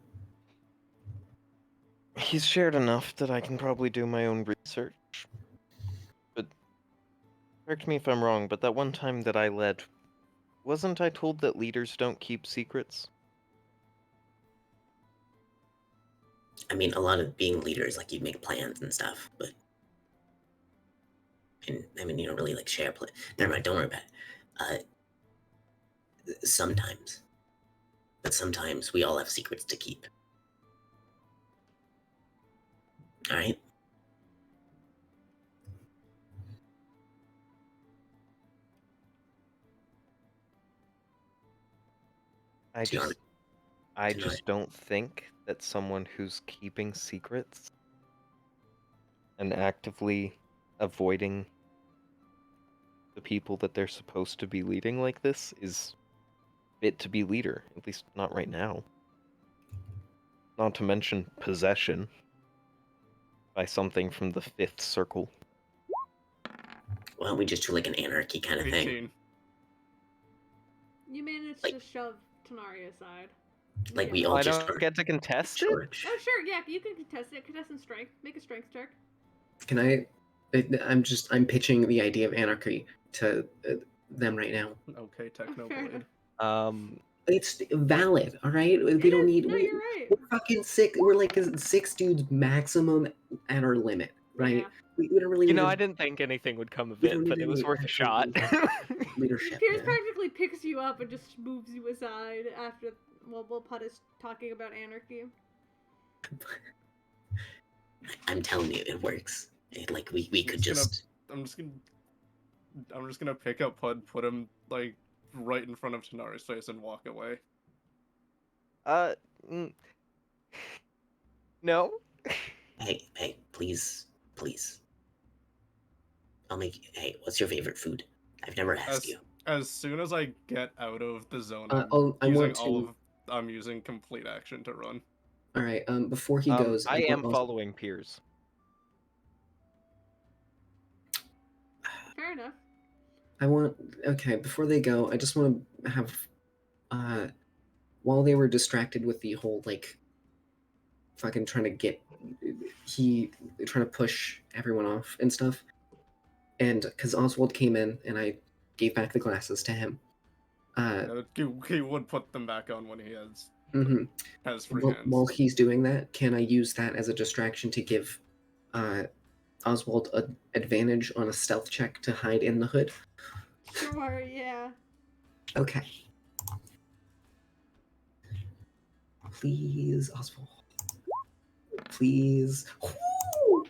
Speaker 2: He's shared enough that I can probably do my own research. But correct me if I'm wrong, but that one time that I led, wasn't I told that leaders don't keep secrets?
Speaker 6: I mean, a lot of being leaders, like you make plans and stuff, but I mean, you don't really like share play. Never mind, don't worry about it. Sometimes, but sometimes we all have secrets to keep. All right.
Speaker 2: I just don't think that someone who's keeping secrets and actively avoiding the people that they're supposed to be leading like this is fit to be leader, at least not right now. Not to mention possession by something from the 5th circle.
Speaker 6: Why don't we just do like an anarchy kind of thing?
Speaker 3: 18.
Speaker 1: You managed
Speaker 6: Like-
Speaker 1: to shove Tanari aside.
Speaker 6: Like
Speaker 1: Yeah.
Speaker 6: we all
Speaker 2: I
Speaker 6: just
Speaker 2: don't
Speaker 6: start.
Speaker 2: get to contest it?
Speaker 5: George.
Speaker 1: Oh sure, yeah, you can contest it. Contest in strength. Make a strength check.
Speaker 5: Can I'm pitching the idea of anarchy to them right now.
Speaker 3: Okay,
Speaker 1: Fair
Speaker 3: Technoblade.
Speaker 1: enough.
Speaker 5: It's valid, all right? We
Speaker 1: It
Speaker 5: don't
Speaker 1: is.
Speaker 5: need.
Speaker 1: No, you're right.
Speaker 5: We're fucking sick. We're like 6 dudes maximum at our limit, right?
Speaker 1: Yeah.
Speaker 5: We don't really
Speaker 2: You
Speaker 5: need.
Speaker 2: know, I didn't think anything would come of
Speaker 5: we
Speaker 2: it,
Speaker 5: don't
Speaker 2: but
Speaker 5: need
Speaker 2: it was
Speaker 5: any
Speaker 2: worth a
Speaker 5: actual
Speaker 2: shot.
Speaker 5: leadership.
Speaker 1: Pierce
Speaker 5: Yeah.
Speaker 1: practically picks you up and just moves you aside after Will Putt is talking about anarchy.
Speaker 6: I'm telling you, it works. Like we could
Speaker 3: just
Speaker 6: just.
Speaker 3: I'm just gonna pick up Pud, put him like right in front of Tanari's face, and walk away.
Speaker 2: Mm, no.
Speaker 6: Hey, please. I'll make. Hey, what's your favorite food? I've never asked you.
Speaker 3: As soon as I get out of the zone, I'm using complete action to run.
Speaker 5: All right. Before he goes,
Speaker 2: I am
Speaker 5: also-
Speaker 2: following Piers.
Speaker 1: Fair enough.
Speaker 5: Before they go, I just want to have while they were distracted with the whole like fucking trying to push everyone off and stuff, and because Oswald came in and I gave back the glasses to him.
Speaker 3: He would put them back on when he
Speaker 5: Mhm.
Speaker 3: has free hands.
Speaker 5: While he's doing that, can I use that as a distraction to give Oswald an advantage on a stealth check to hide in the hood?
Speaker 1: Sure, yeah.
Speaker 5: Okay. Please, Oswald. Please. Woo!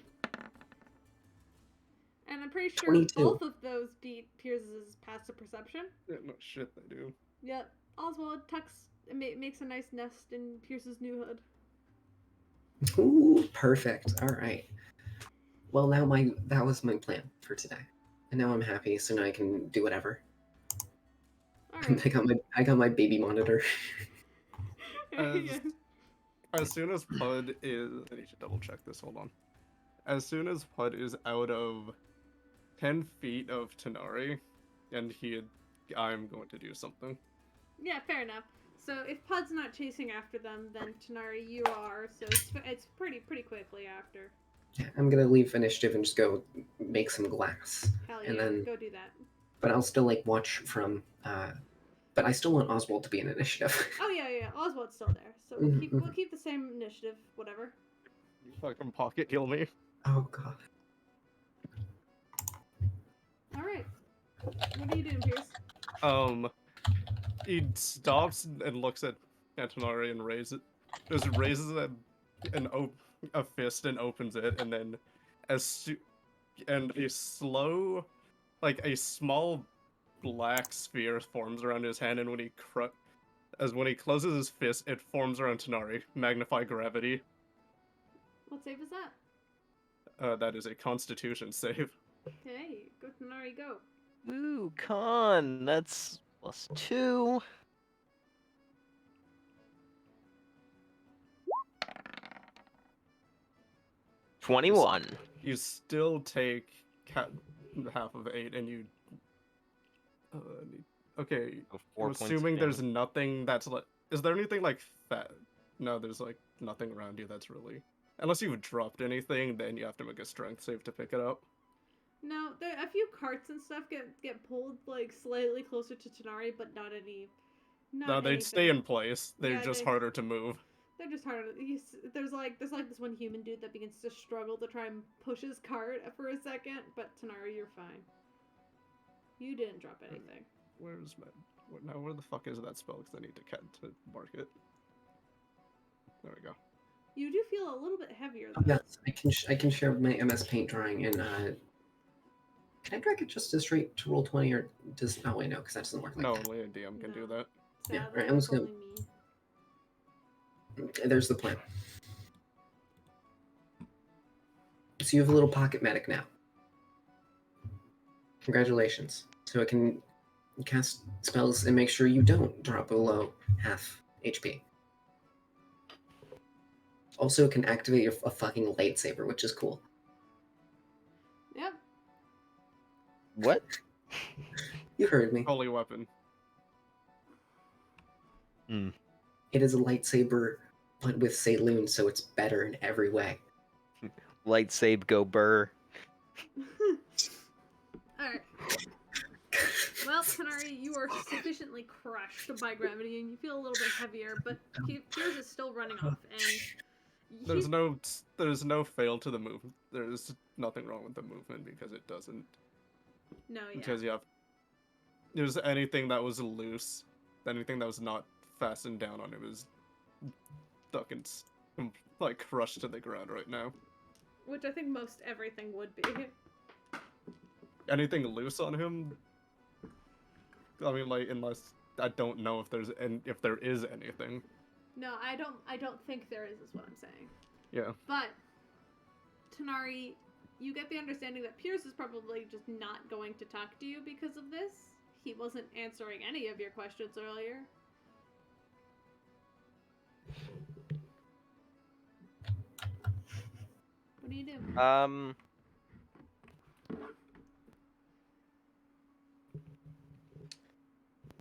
Speaker 1: And I'm pretty sure
Speaker 5: 22.
Speaker 1: both of those beat Pierce's passive perception.
Speaker 3: Yeah, no shit, they do.
Speaker 1: Yep. Oswald makes a nice nest in Pierce's new hood.
Speaker 5: Ooh, perfect. All right. Well, that was my plan for today, and now I'm happy. So now I can do whatever.
Speaker 1: Alright.
Speaker 5: I got my baby monitor.
Speaker 1: Yeah.
Speaker 3: As soon as Pud is, I need to double check this. Hold on. As soon as Pud is out of 10 feet of Tanari, I'm going to do something.
Speaker 1: Yeah, fair enough. So if Pud's not chasing after them, then Tanari, you are. So it's pretty quickly after.
Speaker 5: I'm gonna leave initiative and just go make some glass.
Speaker 1: Hell yeah,
Speaker 5: And then-
Speaker 1: go do that.
Speaker 5: But I'll still like watch from. But I still want Oswald to be in initiative.
Speaker 1: Oh yeah. Oswald's still there, so we'll keep the same initiative, whatever.
Speaker 3: You fucking pocket kill me.
Speaker 5: Oh god.
Speaker 1: All right. What are you doing, Pierce?
Speaker 3: He stops and looks at Tanari and raises a fist and opens it, and then a small black sphere forms around his hand, and when he closes his fist, it forms around Tanari. Magnify gravity.
Speaker 1: What save is that?
Speaker 3: That is a Constitution save.
Speaker 1: Okay, go Tanari, go.
Speaker 2: Ooh, con. That's +2. +21.
Speaker 3: You still take half of 8, and you. Okay.
Speaker 2: So 4
Speaker 3: I'm
Speaker 2: points of
Speaker 3: assuming there's
Speaker 2: damage.
Speaker 3: nothing that's like. Is there anything like fat? No, there's like nothing around you that's really. Unless you've dropped anything, then you have to make a strength save to pick it up.
Speaker 1: No, a few carts and stuff get pulled like slightly closer to Tanari, but not any.
Speaker 3: No, they'd stay in place. They're
Speaker 1: Yeah,
Speaker 3: just
Speaker 1: they-
Speaker 3: harder to move.
Speaker 1: They're just harder. There's like this one human dude that begins to struggle to try and push his cart for a second, but Tanari, you're fine. You didn't drop anything.
Speaker 3: Where's my? Now where the fuck is that spell? Because I need to mark it. There we go.
Speaker 1: You do feel a little bit heavier though.
Speaker 5: Yes, I can share my MS Paint drawing and can I drag it just as straight to roll 20 or does oh wait no because that doesn't work like
Speaker 3: No,
Speaker 5: that.
Speaker 3: only a DM can do
Speaker 1: No.
Speaker 3: that.
Speaker 5: Yeah,
Speaker 1: Sadly,
Speaker 5: right, I'm just
Speaker 1: that's
Speaker 5: gonna-
Speaker 1: only me.
Speaker 5: There's the plan. So you have a little pocket medic now. Congratulations. So it can cast spells and make sure you don't drop below half HP. Also, it can activate a fucking lightsaber, which is cool.
Speaker 1: Yep.
Speaker 2: What?
Speaker 5: You heard me.
Speaker 3: Holy weapon.
Speaker 5: It is a lightsaber, but with Saloon, so it's better in every way.
Speaker 2: Lightsabe go burr.
Speaker 1: Alright. Well, Tanari, you are sufficiently crushed by gravity, and you feel a little bit heavier, but Piers is still running off, and
Speaker 3: There's no fail to the movement. There's nothing wrong with the movement because it doesn't.
Speaker 1: no, yeah.
Speaker 3: Because there's anything that was loose, anything that was not fastened down on it was fucking like crushed to the ground right now.
Speaker 1: Which I think most everything would be.
Speaker 3: Anything loose on him? I mean, like, unless I don't know if if there is anything.
Speaker 1: No, I don't think there is what I'm saying.
Speaker 3: Yeah.
Speaker 1: But Tanari, you get the understanding that Pierce is probably just not going to talk to you because of this. He wasn't answering any of your questions earlier. What do you do?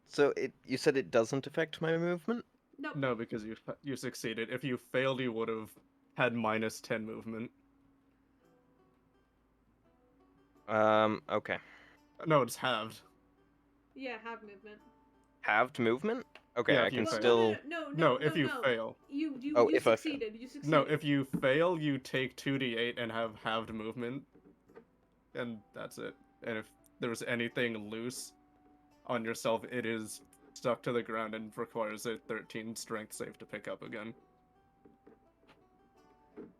Speaker 2: So you said it doesn't affect my movement?
Speaker 1: Nope.
Speaker 3: No, because you succeeded. If you failed, you would have had -10 movement.
Speaker 2: Okay.
Speaker 3: No, it's halved.
Speaker 1: Yeah, have movement.
Speaker 2: Halved movement? Okay,
Speaker 3: Yeah,
Speaker 2: I
Speaker 3: if you
Speaker 2: can
Speaker 3: fail.
Speaker 2: still...
Speaker 3: No, if you fail.
Speaker 1: You
Speaker 2: Oh,
Speaker 1: you
Speaker 2: if I fail.
Speaker 1: succeeded. You succeeded.
Speaker 3: No, if you fail, you take 2d8 and have halved movement. And that's it. And if there's anything loose on yourself, it is stuck to the ground and requires a 13 strength save to pick up again.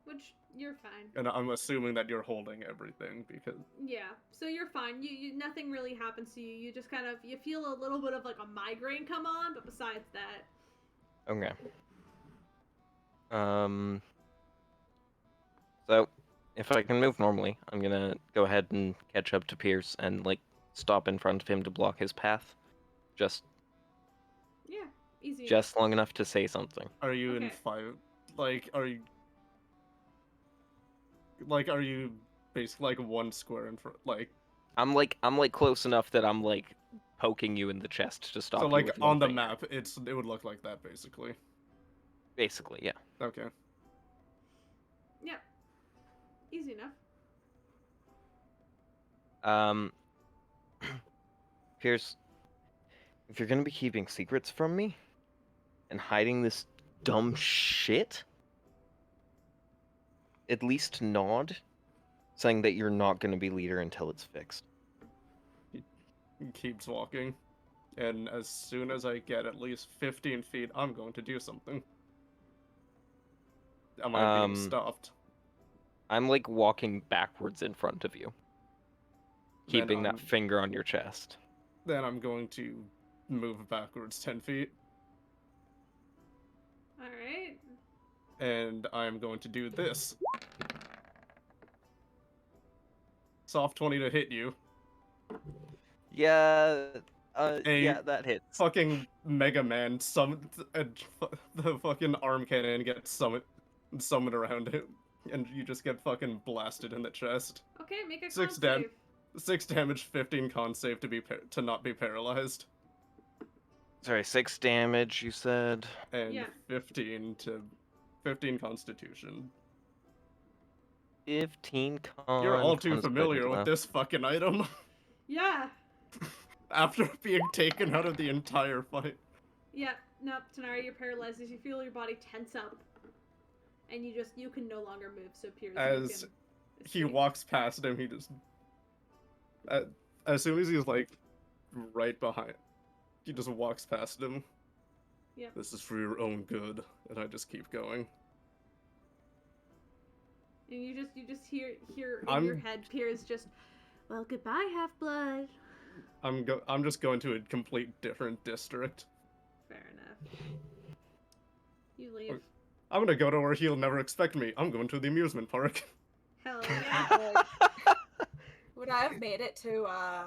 Speaker 1: Which you're fine.
Speaker 3: And I'm assuming that you're holding everything because
Speaker 1: Yeah, so you're fine. You nothing really happens to you. You just kind of you feel a little bit of like a migraine come on, but besides that,
Speaker 2: Okay. So, if I can move normally, I'm gonna go ahead and catch up to Pierce and, like, stop in front of him to block his path. Just
Speaker 1: yeah, easy.
Speaker 2: just long enough to say something.
Speaker 3: are you in
Speaker 1: Okay.
Speaker 3: 5? Like, are you basically like one square in front? Like,
Speaker 2: I'm like close enough that I'm like poking you in the chest to stop
Speaker 3: so
Speaker 2: you
Speaker 3: like
Speaker 2: with one
Speaker 3: on the
Speaker 2: finger.
Speaker 3: map, it would look like that basically.
Speaker 2: Basically, yeah.
Speaker 3: Okay.
Speaker 1: Yep. Easy enough.
Speaker 2: Pierce, if you're gonna be keeping secrets from me and hiding this dumb shit, at least nod, saying that you're not gonna be leader until it's fixed.
Speaker 3: He keeps walking, and as soon as I get at least 15 feet, I'm going to do something. Am I being stopped?
Speaker 2: I'm like walking backwards in front of you,
Speaker 3: Then
Speaker 2: keeping that
Speaker 3: I'm-
Speaker 2: finger on your chest.
Speaker 3: Then I'm going to move backwards 10 feet,
Speaker 1: All right.
Speaker 3: and I'm going to do this. Soft 20 to hit you.
Speaker 2: Yeah,
Speaker 3: A
Speaker 2: yeah, that hits.
Speaker 3: Fucking Mega Man the fucking arm cannon gets summoned around it, and you just get fucking blasted in the chest.
Speaker 1: Okay, make a
Speaker 3: 6
Speaker 1: con
Speaker 3: dam-
Speaker 1: save.
Speaker 3: 6 damage, 15 con save to not be paralyzed,
Speaker 2: Sorry, 6 damage, you said?
Speaker 3: and
Speaker 1: Yeah.
Speaker 3: 15 Constitution.
Speaker 2: 15 con.
Speaker 3: You're all too
Speaker 2: con's
Speaker 3: familiar
Speaker 2: good
Speaker 3: with
Speaker 2: enough.
Speaker 3: this fucking item.
Speaker 1: Yeah.
Speaker 3: After being taken out of the entire fight.
Speaker 1: Yeah. Nope. Tanari, you're paralyzed as you feel your body tense up, and you can no longer move. So Piers,
Speaker 3: As
Speaker 1: you can
Speaker 3: he
Speaker 1: escape.
Speaker 3: walks past him, he just as soon as he's like right behind, he just walks past him.
Speaker 1: Yep.
Speaker 3: This is for your own good, and I just keep going.
Speaker 1: And you just hear in your head, Piers just, well, goodbye, Half-Blood.
Speaker 3: I'm just going to a complete different district.
Speaker 1: Fair enough. You leave.
Speaker 3: I'm gonna go to where he'll never expect me. I'm going to the amusement park.
Speaker 1: Hell yeah.
Speaker 4: Would I have made it to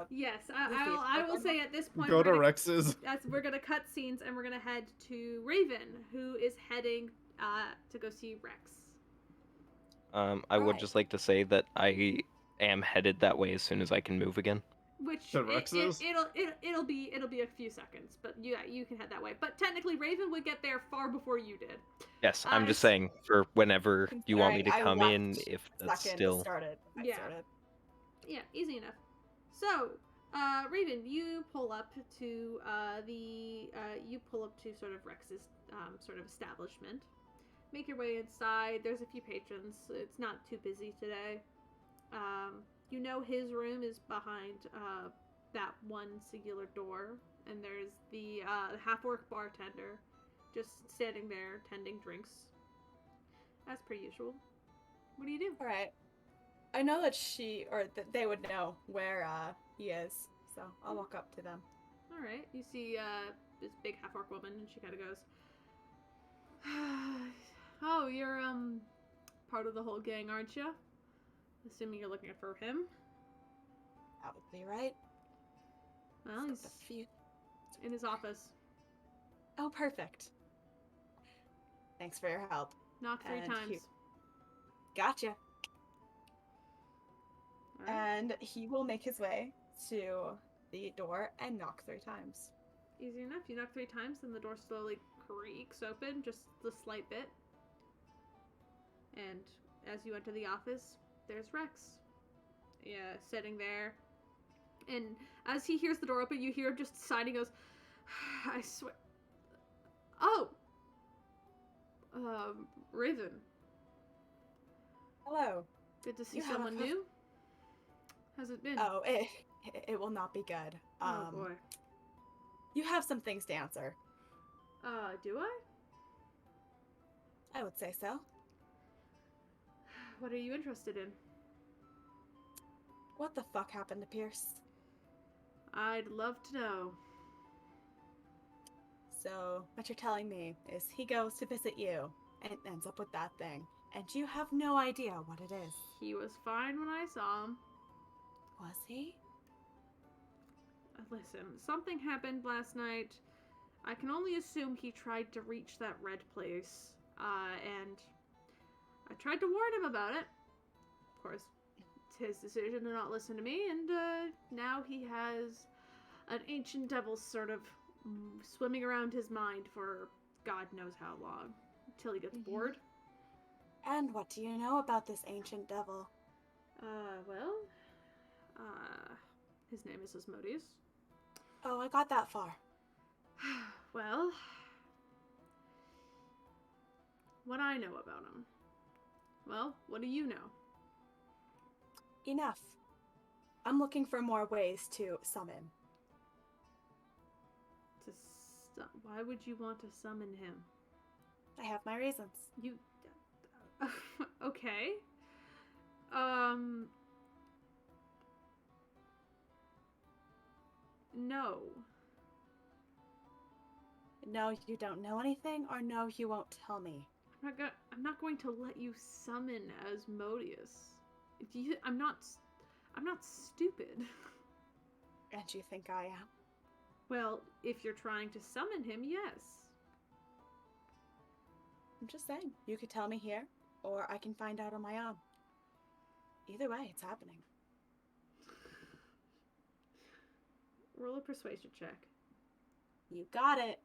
Speaker 1: Yes, I will say at this point
Speaker 3: Go to
Speaker 1: we're gonna,
Speaker 3: Rex's.
Speaker 1: we're gonna cut scenes and we're gonna head to Raven, who is heading to go see Rex.
Speaker 2: I would
Speaker 4: Alright.
Speaker 2: just like to say that I am headed that way as soon as I can move again.
Speaker 1: Which
Speaker 3: To Rex's?
Speaker 1: it'll be a few seconds, but yeah, you can head that way. But technically, Raven would get there far before you did.
Speaker 2: Yes, I'm just
Speaker 1: I-
Speaker 2: saying for whenever you want me to
Speaker 4: Considering
Speaker 2: come
Speaker 4: I
Speaker 2: in,
Speaker 4: left
Speaker 2: if that's
Speaker 4: second
Speaker 2: still...
Speaker 4: started. I
Speaker 1: Yeah.
Speaker 4: started.
Speaker 1: Yeah, easy enough. So Raven, you pull up to sort of Rex's sort of establishment. Make your way inside. There's a few patrons. It's not too busy today. You know his room is behind that one singular door, and there's the half-orc bartender just standing there tending drinks, as per usual. What do you do?
Speaker 4: All right. I know that that they would know where he is, so I'll walk up to them.
Speaker 1: All right. You see this big half-orc woman, and she kind of goes, "Oh, you're part of the whole gang, aren't you? Assuming you're looking for him."
Speaker 4: That would be right.
Speaker 1: Well,
Speaker 4: Just
Speaker 1: he's
Speaker 4: got a few.
Speaker 1: in his office.
Speaker 4: Oh, perfect. Thanks for your help.
Speaker 1: Knock 3
Speaker 4: And
Speaker 1: times.
Speaker 4: here. Gotcha.
Speaker 1: All right.
Speaker 4: And he will make his way to the door and knock 3 times.
Speaker 1: Easy enough. You knock 3 times, and the door slowly creaks open, just the slight bit. And as you enter the office, there's Rex. Yeah, sitting there. And as he hears the door open, you hear him just sigh, and he goes, "I swear." Oh! Raven.
Speaker 4: Hello.
Speaker 1: Good to see
Speaker 4: You have a
Speaker 1: someone new. How's it been?
Speaker 4: Oh, it will not be good.
Speaker 1: Oh, boy.
Speaker 4: You have some things to answer.
Speaker 1: Do I?
Speaker 4: I would say so.
Speaker 1: What are you interested in?
Speaker 4: What the fuck happened to Pierce?
Speaker 1: I'd love to know.
Speaker 4: So, what you're telling me is he goes to visit you and ends up with that thing, and you have no idea what it is.
Speaker 1: He was fine when I saw him.
Speaker 4: Was he?
Speaker 1: Listen, something happened last night. I can only assume he tried to reach that red place. And I tried to warn him about it. Of course, it's his decision to not listen to me, and now he has an ancient devil sort of swimming around his mind for God knows how long, until he gets bored.
Speaker 4: And what do you know about this ancient devil?
Speaker 1: His name is Asmodeus.
Speaker 4: Oh, I got that far.
Speaker 1: Well, what I know about him. Well, what do you know?
Speaker 4: Enough. I'm looking for more ways to summon.
Speaker 1: Why would you want to summon him?
Speaker 4: I have my reasons.
Speaker 1: You... okay. No.
Speaker 4: No, you don't know anything, or no, you won't tell me.
Speaker 1: I'm not going to let you summon Asmodeus. I'm not stupid.
Speaker 4: And you think I am?
Speaker 1: Well, if you're trying to summon him, yes.
Speaker 4: I'm just saying. You could tell me here, or I can find out on my own. Either way, it's happening.
Speaker 1: Roll a persuasion check.
Speaker 4: You got it.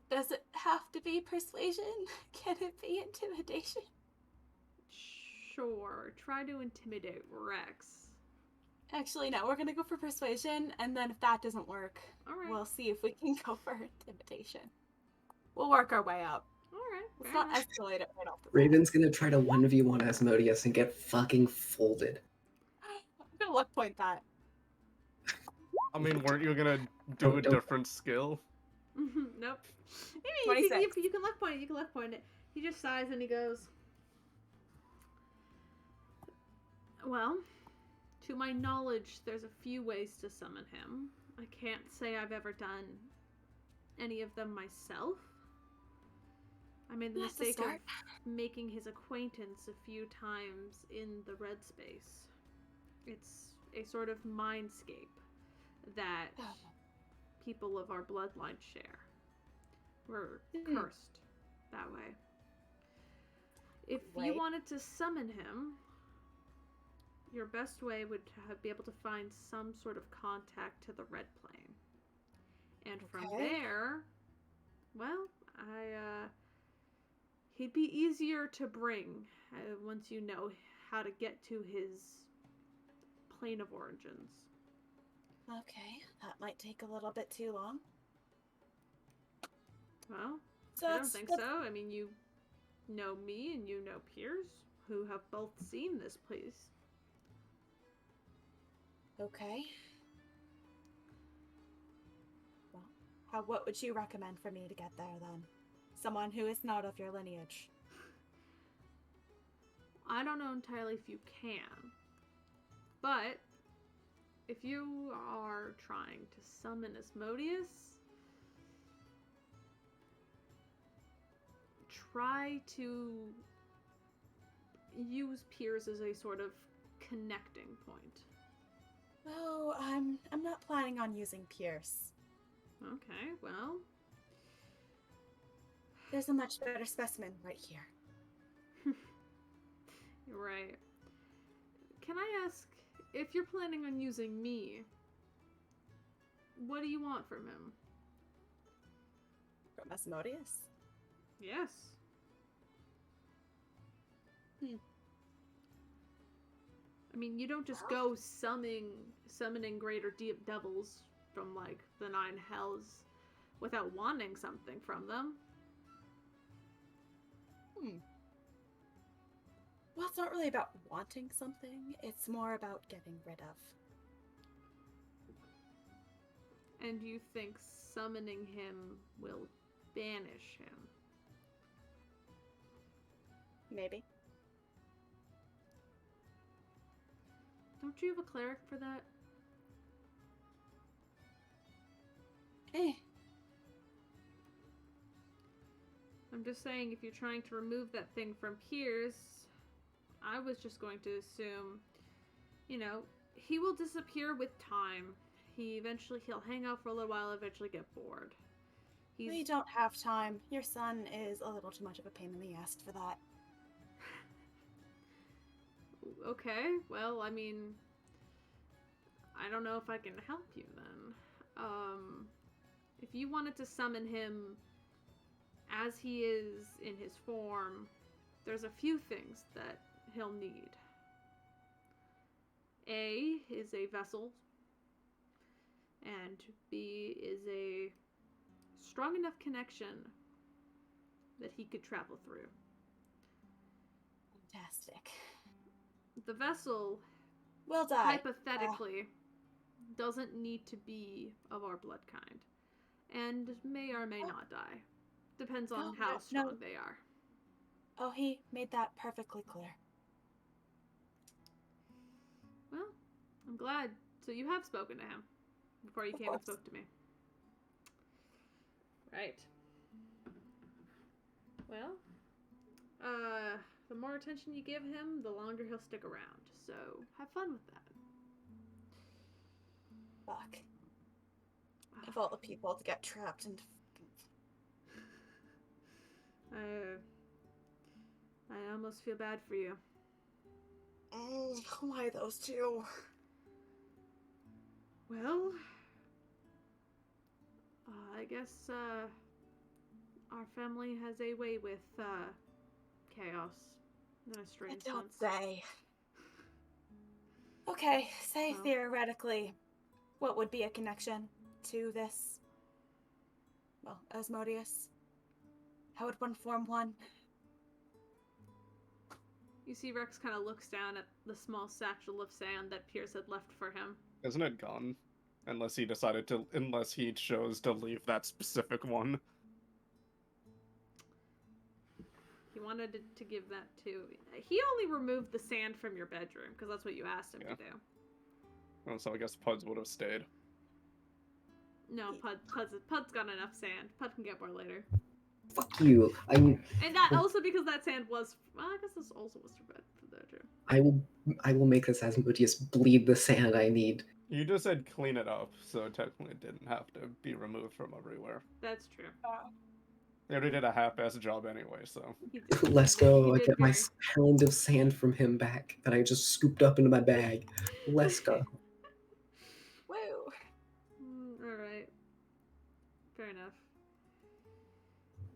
Speaker 4: Does it have to be persuasion? Can it be intimidation?
Speaker 1: Sure. Try to intimidate Rex.
Speaker 4: Actually, no. We're gonna go for persuasion, and then if that doesn't work,
Speaker 1: Alright.
Speaker 4: we'll see if we can go for intimidation. We'll work our way up.
Speaker 1: Alright.
Speaker 4: Let's not escalate it right off the bat.
Speaker 5: Raven's gonna try to 1v1 Asmodeus and get fucking folded.
Speaker 4: I'm gonna luck point that.
Speaker 3: I mean, weren't you gonna do a
Speaker 5: Don't-
Speaker 3: different skill?
Speaker 1: Nope. Maybe you
Speaker 4: 26.
Speaker 1: can luck point it. You can luck point it. He just sighs and he goes, "Well, to my knowledge, there's a few ways to summon him. I can't say I've ever done any of them myself. I made the
Speaker 4: That's a
Speaker 1: mistake of
Speaker 4: start.
Speaker 1: making his acquaintance a few times in the red space. It's a sort of mindscape that people of our bloodline share. We're cursed that way. If you
Speaker 4: Right.
Speaker 1: wanted to summon him, your best way would be able to find some sort of contact to the red plane. And from
Speaker 4: Okay.
Speaker 1: there, well, he'd be easier to bring once you know how to get to his plane of origins.
Speaker 4: Okay, that might take a little bit too long.
Speaker 1: Well,
Speaker 4: So
Speaker 1: I don't
Speaker 4: that's,
Speaker 1: think
Speaker 4: that's
Speaker 1: so. I mean, you know me and you know Piers, who have both seen this place.
Speaker 4: okay. Well, what would you recommend for me to get there then? Someone who is not of your lineage.
Speaker 1: I don't know entirely if you can, but if you are trying to summon Asmodeus, try to use Piers as a sort of connecting point.
Speaker 4: Oh, I'm not planning on using Pierce.
Speaker 1: Okay, well,
Speaker 4: There's a much better specimen right here.
Speaker 1: you're right. Can I ask, if you're planning on using me, what do you want from him?
Speaker 4: From Asmodeus?
Speaker 1: Yes. I mean, you don't just go summoning greater deep devils from, like, the nine hells without wanting something from them.
Speaker 4: Well, it's not really about wanting something. It's more about getting rid of.
Speaker 1: And you think summoning him will banish him?
Speaker 4: Maybe.
Speaker 1: Don't you have a cleric for that? I'm just saying, if you're trying to remove that thing from Piers, I was just going to assume, you know, he will disappear with time. He'll hang out for a little while, eventually get bored.
Speaker 4: We don't have time. Your son is a little too much of a pain in the ass for that.
Speaker 1: Okay, well, I mean, I don't know if I can help you then. If you wanted to summon him as he is in his form, there's a few things that he'll need. A is a vessel, and B is a strong enough connection that he could travel through.
Speaker 4: Fantastic.
Speaker 1: The vessel,
Speaker 4: We'll die.
Speaker 1: hypothetically, doesn't need to be of our blood kind, and may or may not die. Depends on how strong they are.
Speaker 4: Oh, he made that perfectly clear.
Speaker 1: Well, I'm glad. So you have spoken to him before you came and spoke to me. Right. Well, the more attention you give him, the longer he'll stick around. So have fun with that.
Speaker 4: Fuck. Of all the people to get trapped and
Speaker 1: I almost feel bad for you.
Speaker 4: Why those two?
Speaker 1: Well, I guess our family has a way with chaos in a strange
Speaker 4: I don't
Speaker 1: sense.
Speaker 4: say. Okay, say
Speaker 1: Well.
Speaker 4: theoretically, what would be a connection to this? Well, Asmodeus. How would one form one?
Speaker 1: You see Rex kind of looks down at the small satchel of sand that Pierce had left for him.
Speaker 3: Isn't it gone? Unless he chose to leave that specific one.
Speaker 1: He wanted to give that to... He only removed the sand from your bedroom, because that's what you asked him to do.
Speaker 3: Well, so I guess Puds would have stayed.
Speaker 1: No, Pud's got enough sand. Pud can get more later.
Speaker 5: Fuck you.
Speaker 1: And that also because that sand was... Well, I guess this also was for the bedroom.
Speaker 5: I will make this Asmodeus bleed the sand I need.
Speaker 3: You just said clean it up, so technically it didn't have to be removed from everywhere.
Speaker 1: That's true.
Speaker 3: They already did a half-ass job anyway, so.
Speaker 5: Let's go.
Speaker 1: He
Speaker 5: I
Speaker 1: did
Speaker 5: get my
Speaker 1: very-
Speaker 5: pound of sand from him back that I just scooped up into my bag. Let's go.
Speaker 4: Woo!
Speaker 1: Alright. Fair enough.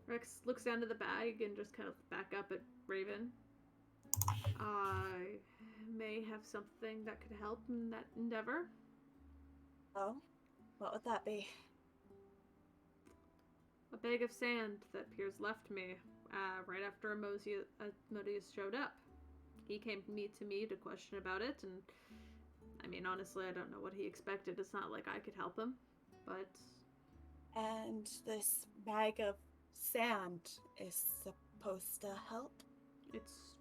Speaker 1: Rex looks down to the bag and just kind of back up at Raven. I may have something that could help in that endeavor.
Speaker 4: Oh, what would that be?
Speaker 1: A bag of sand that Piers left me right after Modius showed up. He came to me to question about it, and I mean, honestly, I don't know what he expected. It's not like I could help him, but...
Speaker 4: And this bag of sand is supposed to help?
Speaker 1: It's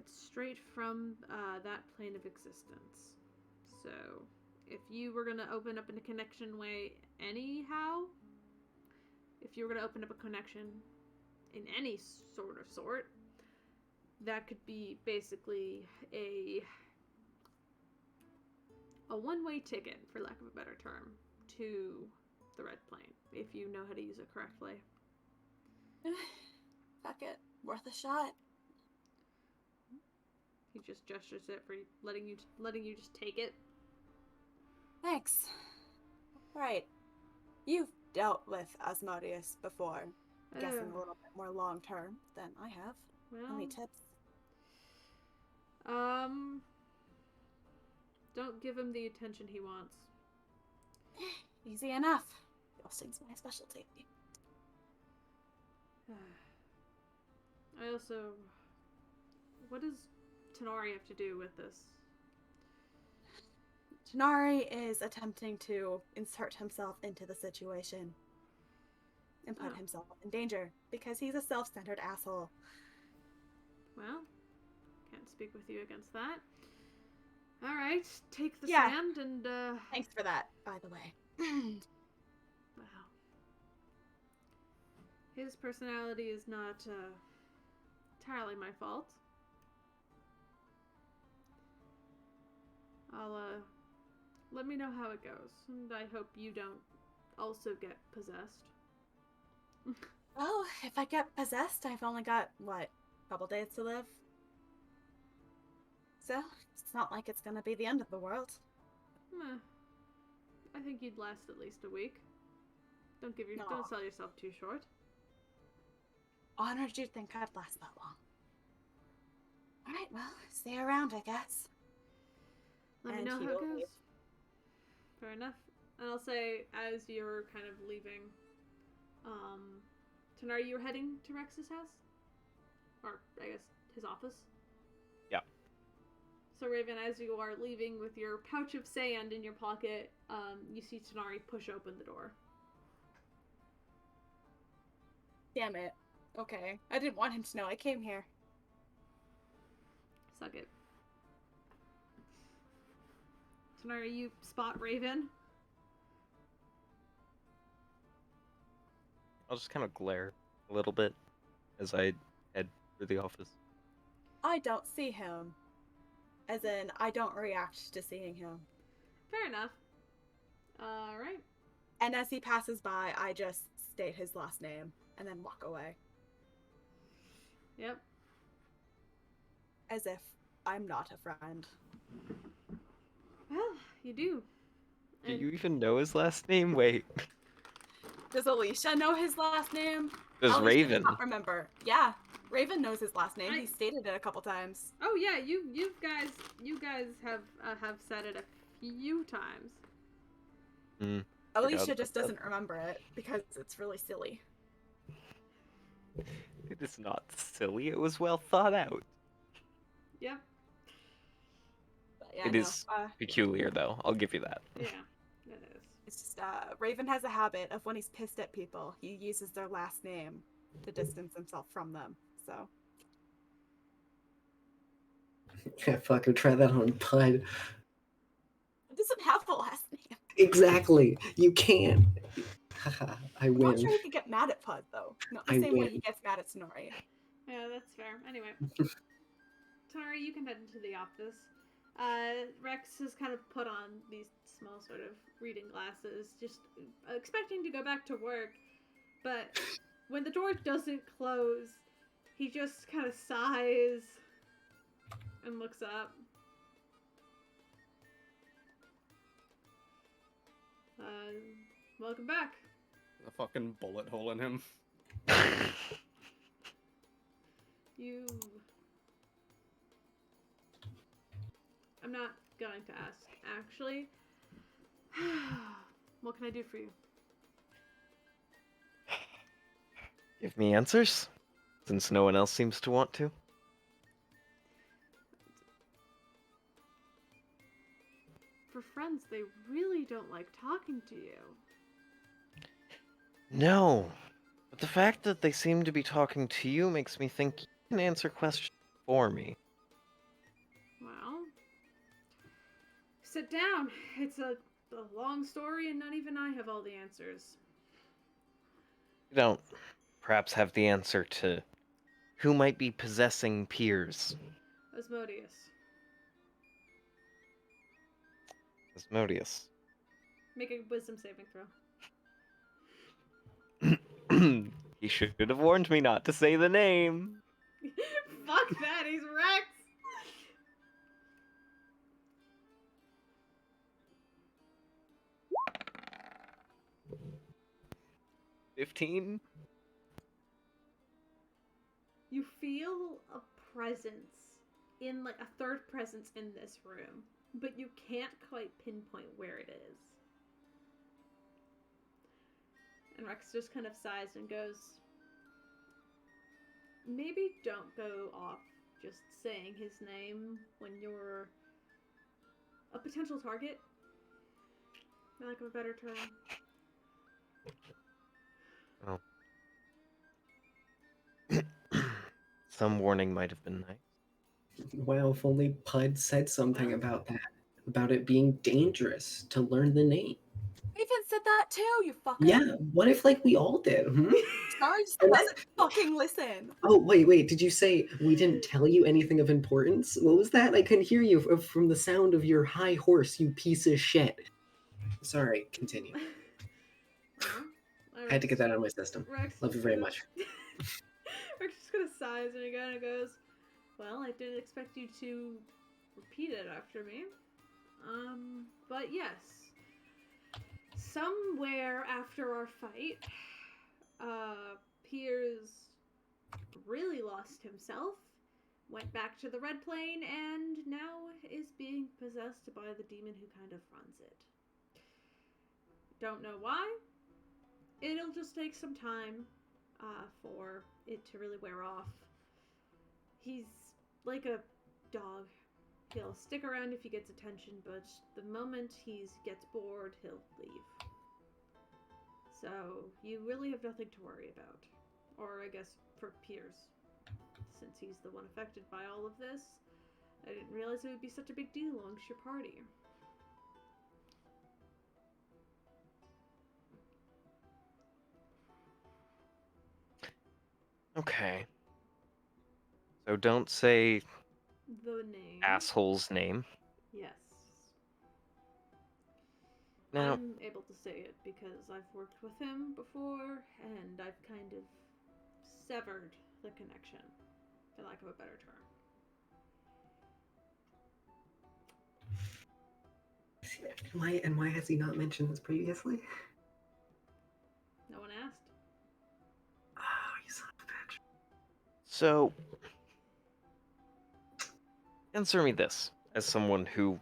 Speaker 1: straight from that plane of existence. So, if you were gonna open up in a connection way anyhow, if you were gonna open up a connection in any sort, that could be basically a one-way ticket, for lack of a better term, to the Red Plane, if you know how to use it correctly.
Speaker 4: Fuck it. Worth a shot.
Speaker 1: He just gestures it for letting you just take it.
Speaker 4: Thanks. Right. You've dealt with Asmodeus before. I'm guessing a little bit more long term than I have.
Speaker 1: Well,
Speaker 4: Any tips?
Speaker 1: Don't give him the attention he wants.
Speaker 4: Easy enough. Ghosting's my specialty.
Speaker 1: I also... What does Tenari have to do with this?
Speaker 4: Tenari is attempting to insert himself into the situation and put himself in danger because he's a self-centered asshole.
Speaker 1: Well, can't speak with you against that. Alright, take the sand and,
Speaker 4: Thanks for that, by the way.
Speaker 1: Wow. His personality is not, entirely my fault. Let me know how it goes, and I hope you don't also get possessed.
Speaker 4: Well, if I get possessed, I've only got, what, a couple days to live? So, it's not like it's gonna be the end of the world.
Speaker 1: I think you'd last at least a week. Don't sell yourself too short.
Speaker 4: Honored you'd think I'd last that long. Alright, well, stay around, I guess.
Speaker 1: Let me know how it goes. Fair enough. And I'll say, as you're kind of leaving, Tenari, you're heading to Rex's house? Or, I guess, his office?
Speaker 2: Yeah.
Speaker 1: So, Raven, as you are leaving with your pouch of sand in your pocket, you see Tenari push open the door.
Speaker 4: Damn it. Okay. I didn't want him to know I came here.
Speaker 1: Suck it. Tenari, you spot Raven?
Speaker 2: I'll just kind of glare a little bit as I head for the office.
Speaker 4: I don't see him. As in, I don't react to seeing him.
Speaker 1: Fair enough. Alright.
Speaker 4: And as he passes by, I just state his last name and then walk away.
Speaker 1: Yep.
Speaker 4: As if I'm not a friend.
Speaker 1: Well, you do.
Speaker 2: Do you even know his last name? Wait.
Speaker 4: Does Alicia know his last name?
Speaker 2: Does
Speaker 4: Alicia
Speaker 2: Raven?
Speaker 4: does not remember. Yeah, Raven knows his last name. He stated it a couple times.
Speaker 1: Oh yeah, you guys have said it a few times.
Speaker 4: Alicia just doesn't remember it because it's really silly.
Speaker 2: It is not silly. It was well thought out.
Speaker 1: Yep.
Speaker 4: Yeah,
Speaker 2: it is peculiar, though. I'll give you that.
Speaker 1: Yeah, it is.
Speaker 4: It's just Raven has a habit of when he's pissed at people, he uses their last name to distance himself from them. So.
Speaker 5: Yeah, fucking try that on Pud.
Speaker 4: It doesn't have a last name.
Speaker 5: Exactly. You can. Haha, I
Speaker 4: I'm
Speaker 5: win.
Speaker 4: not sure he could get mad at Pud though. Not the same way he gets mad at Sonori.
Speaker 1: Yeah, that's fair. Anyway, Tenari, you can head into the office. Rex has kind of put on these small sort of reading glasses, just expecting to go back to work, but when the door doesn't close, he just kind of sighs and looks up. Welcome back.
Speaker 3: A fucking bullet hole in him.
Speaker 1: You. I'm not going to ask, actually. What can I do for you?
Speaker 2: Give me answers, since no one else seems to want to.
Speaker 1: For friends, they really don't like talking to you.
Speaker 2: No, but the fact that they seem to be talking to you makes me think you can answer questions for me.
Speaker 1: Well, sit down. It's a long story, and not even I have all the answers.
Speaker 2: You don't perhaps have the answer to who might be possessing Piers.
Speaker 1: Asmodeus.
Speaker 2: Asmodeus.
Speaker 1: Make a wisdom saving throw.
Speaker 2: He should have warned me not to say the name.
Speaker 1: Fuck that, he's Rex!
Speaker 2: 15?
Speaker 1: You feel a presence like a third presence in this room, but you can't quite pinpoint where it is. And Rex just kind of sighs and goes, maybe don't go off just saying his name when you're a potential target, for lack of a better term.
Speaker 2: Oh. Some warning might have been nice.
Speaker 5: Wow, if only Pud said something
Speaker 1: Wow.
Speaker 5: about that. About it being dangerous to learn the name.
Speaker 4: Raven said that too, you fucker.
Speaker 5: Yeah, what if like we all did?
Speaker 4: Sorry, just
Speaker 5: And
Speaker 4: doesn't fucking listen.
Speaker 5: Oh, wait, did you say we didn't tell you anything of importance? What was that? I couldn't hear you from the sound of your high horse, you piece of shit. Sorry, continue. I had to get that out of my system.
Speaker 1: Rex
Speaker 5: Love you very much.
Speaker 1: Rex just kind of sighs and he kind of goes, well, I didn't expect you to repeat it after me. But yes. Somewhere after our fight, Piers really lost himself, went back to the Red Plane, and now is being possessed by the demon who kind of runs it. Don't know why. It'll just take some time for it to really wear off. He's like a dog. He'll stick around if he gets attention, but the moment he gets bored, he'll leave. So you really have nothing to worry about. Or I guess for Piers, since he's the one affected by all of this. I didn't realize it would be such a big deal amongst your party.
Speaker 2: Okay. So don't say
Speaker 1: The name.
Speaker 2: asshole's name.
Speaker 1: Yes.
Speaker 2: Now,
Speaker 1: I'm able to say it because I've worked with him before, and I've kind of severed the connection, for lack of a better term.
Speaker 5: And why has he not mentioned this previously?
Speaker 1: No one asked.
Speaker 5: Oh, you son of a bitch.
Speaker 2: so answer me this, as someone who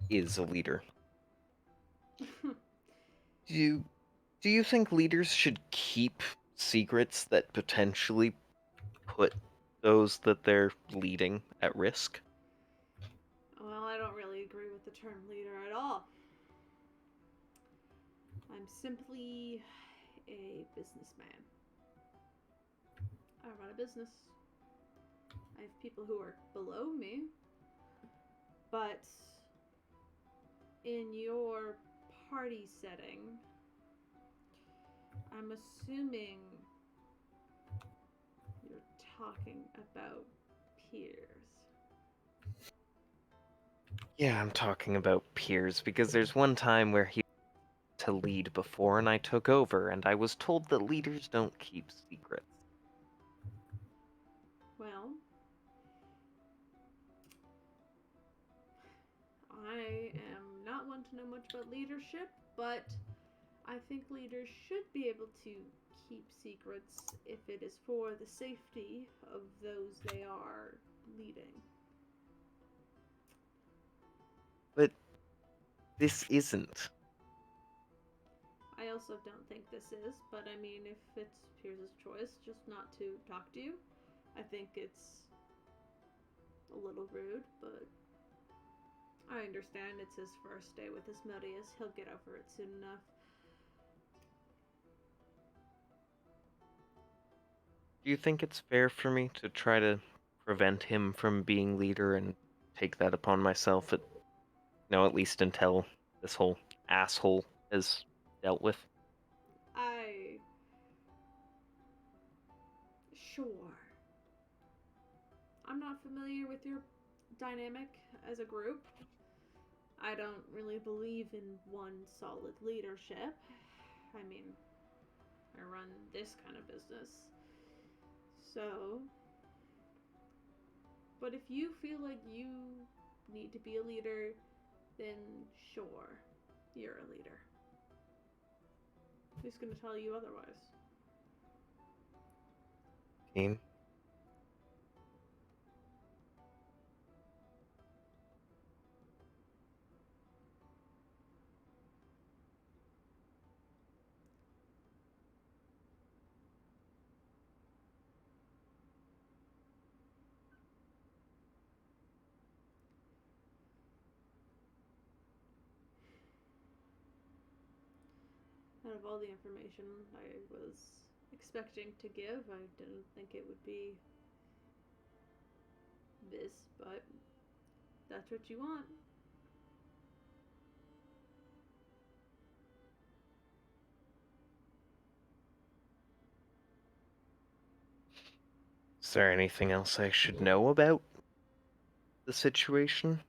Speaker 2: is a leader. Do you think leaders should keep secrets that potentially put those that they're leading at risk?
Speaker 1: Well, I don't really agree with the term leader at all. I'm simply a businessman. I run a business. I have people who are below me. But in your party setting, I'm assuming you're talking about Piers.
Speaker 2: Yeah, I'm talking about Piers, because there's one time where he to lead before and I took over, and I was told that leaders don't keep secrets.
Speaker 1: Well, I am not one to know much about leadership, but I think leaders should be able to keep secrets if it is for the safety of those they are leading.
Speaker 2: But this isn't.
Speaker 1: I also don't think this is, but I mean, if it's Pierce's choice just not to talk to you, I think it's a little rude, but I understand it's his first day with Asmodeus. He'll get over it soon enough.
Speaker 2: Do you think it's fair for me to try to prevent him from being leader and take that upon myself at least until this whole asshole is dealt with?
Speaker 1: Sure. I'm not familiar with your dynamic as a group. I don't really believe in one solid leadership. I mean, I run this kind of business. So, but if you feel like you need to be a leader, then sure, you're a leader. Who's gonna tell you otherwise?
Speaker 2: Keen?
Speaker 1: Out of all the information I was expecting to give, I didn't think it would be this, but that's what you want.
Speaker 2: Is there anything else I should know about the situation?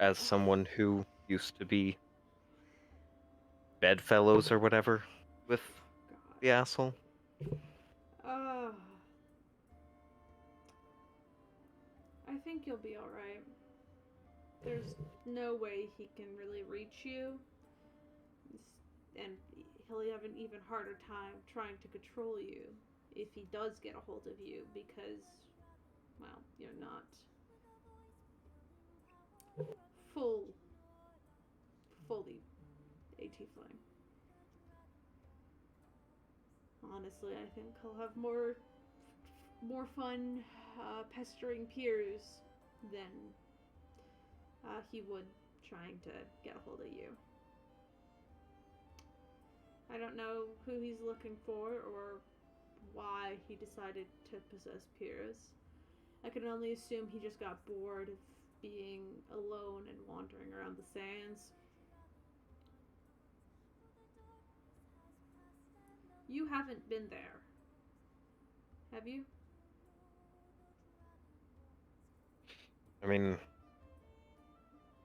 Speaker 2: As someone who used to be bedfellows or whatever with the asshole?
Speaker 1: Uh, I think you'll be alright. There's no way he can really reach you, and he'll have an even harder time trying to control you if he does get a hold of you because, well, you're not fully a tiefling. Honestly, I think he'll have more fun pestering peers than he would trying to get a hold of you. I don't know who he's looking for or why he decided to possess Piers. I can only assume he just got bored of being alone and wandering around the sands. You haven't been there, have you?
Speaker 2: I mean,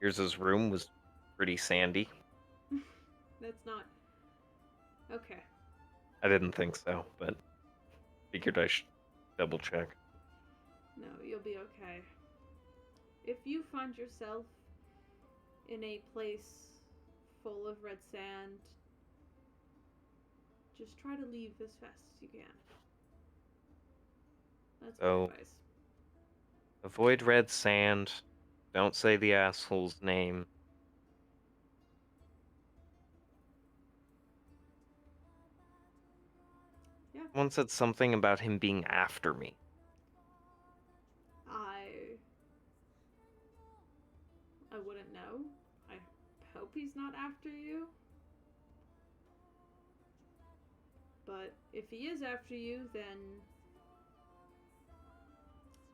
Speaker 2: Pierce's room was pretty sandy.
Speaker 1: That's not. Okay.
Speaker 2: I didn't think so, but figured I should double check.
Speaker 1: No, you'll be okay. If you find yourself in a place full of red sand, just try to leave as fast as you can. That's my
Speaker 2: Oh.
Speaker 1: advice.
Speaker 2: Avoid red sand. Don't say the asshole's name.
Speaker 1: Yeah.
Speaker 2: Someone said something about him being after me.
Speaker 1: I wouldn't know. I hope he's not after you. But if he is after you, then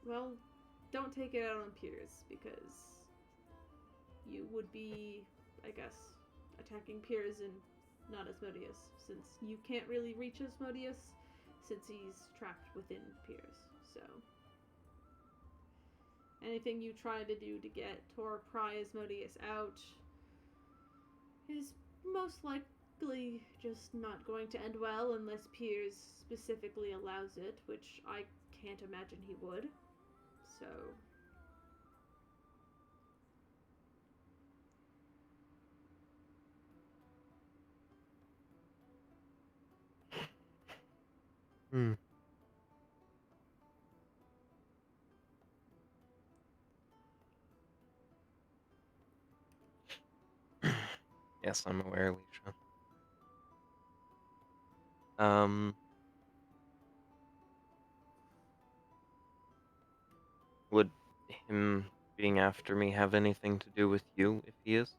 Speaker 1: well, don't take it out on Piers because you would be, I guess, attacking Piers and not Asmodeus, since you can't really reach Asmodeus since he's trapped within Piers. So anything you try to do to get or pry Asmodeus out is most likely just not going to end well unless Piers specifically allows it, which I can't imagine he would. So
Speaker 2: Hmm. Yes, I'm aware, Alicia. Would him being after me have anything to do with you if he is?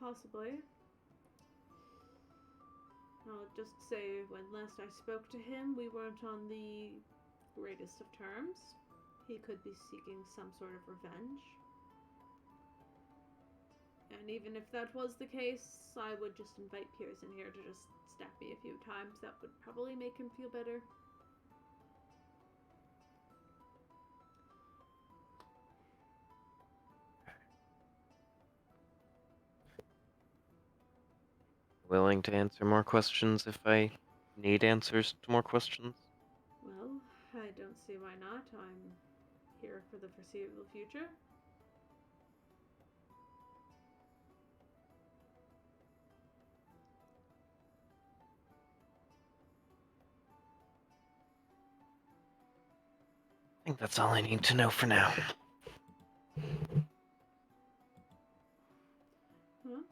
Speaker 1: Possibly. I'll just say when last I spoke to him, we weren't on the greatest of terms. He could be seeking some sort of revenge. And even if that was the case, I would just invite Piers in here to just stab me a few times. That would probably make him feel better.
Speaker 2: Willing to answer more questions if I need answers to more questions?
Speaker 1: Well, I don't see why not. I'm here for the foreseeable future.
Speaker 2: I think that's all I need to know for now.
Speaker 1: Huh?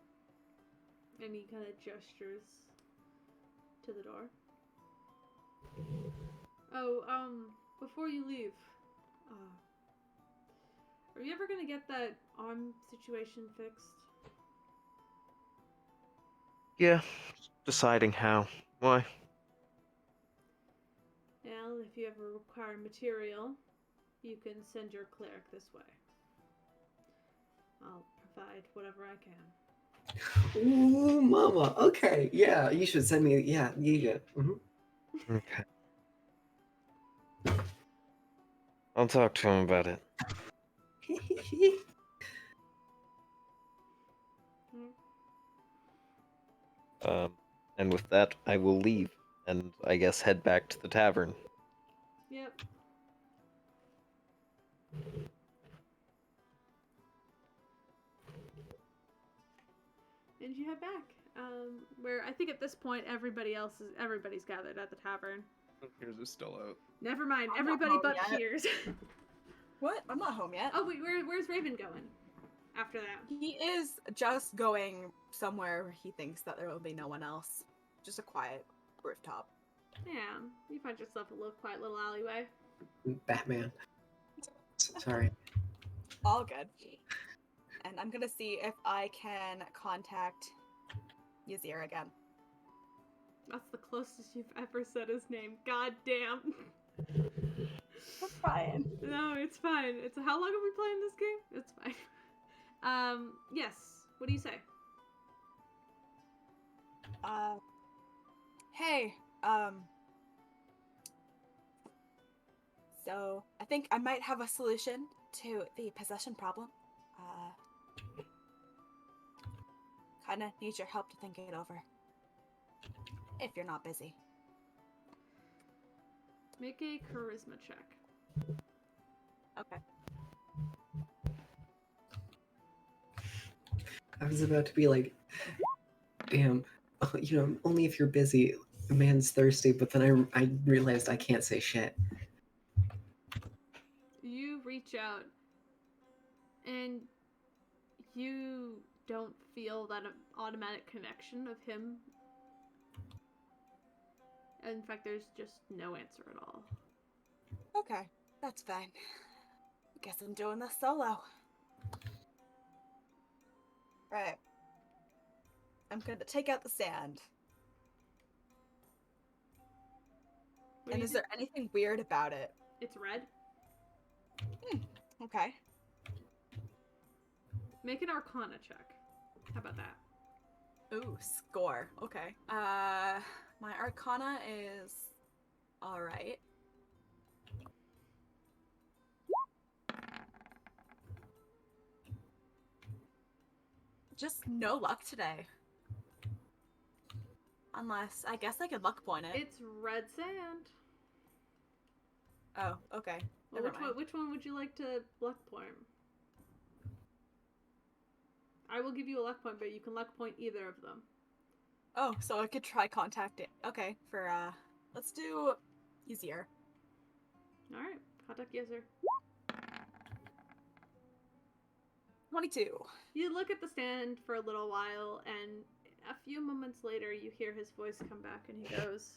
Speaker 1: And he kind of gestures to the door. Oh, before you leave, are you ever gonna get that arm situation fixed?
Speaker 2: Yeah, deciding how. Why?
Speaker 1: Well, if you ever require material, you can send your cleric this way. I'll provide whatever I can.
Speaker 5: Ooh, mama. Okay, yeah, you should send me. Yeah, yeah.
Speaker 2: Okay. I'll talk to him about it. And with that, I will leave and I guess head back to the tavern.
Speaker 1: Yep. And you head back. Where I think at this point everybody's gathered at the tavern.
Speaker 3: Piers is still out.
Speaker 1: Never mind,
Speaker 4: I'm not
Speaker 1: everybody
Speaker 4: home
Speaker 1: but
Speaker 4: yet.
Speaker 1: Piers.
Speaker 4: What? I'm not home yet.
Speaker 1: Oh wait, where's Raven going? After that.
Speaker 4: He is just going somewhere where he thinks that there will be no one else. Just a quiet rooftop.
Speaker 1: Yeah, you find yourself a little quiet little alleyway.
Speaker 5: Batman. Sorry.
Speaker 4: All good. And I'm gonna see if I can contact Yazir again.
Speaker 1: That's the closest you've ever said his name. God damn.
Speaker 4: I'm trying.
Speaker 1: No, it's fine. It's how long have we played this game? It's fine. Yes. What do you say?
Speaker 4: Hey, so I think I might have a solution to the possession problem. Kinda need your help to think it over. If you're not busy.
Speaker 1: Make a charisma check.
Speaker 4: Okay.
Speaker 5: I was about to be like, damn, only if you're busy, a man's thirsty, but then I realized I can't say shit.
Speaker 1: You reach out and you don't feel that automatic connection of him. In fact, there's just no answer at all.
Speaker 4: Okay, that's fine. Guess I'm doing this solo. Right. I'm gonna take out the sand.
Speaker 1: What do
Speaker 4: And
Speaker 1: you
Speaker 4: is
Speaker 1: do?
Speaker 4: there anything weird about it?
Speaker 1: It's red.
Speaker 4: Okay.
Speaker 1: Make an Arcana check. How about that?
Speaker 4: Ooh, score. Okay. My Arcana is alright. Just no luck today. Unless, I guess I could luck point it.
Speaker 1: It's red sand.
Speaker 4: Oh, okay.
Speaker 1: Well,
Speaker 4: Never mind.
Speaker 1: which one would you like to luck point? I will give you a luck point, but you can luck point either of them.
Speaker 4: Oh, so I could try contact it. Okay, for let's do easier.
Speaker 1: All right, contact user.
Speaker 4: 22.
Speaker 1: You look at the stand for a little while, and a few moments later, you hear his voice come back, and he goes,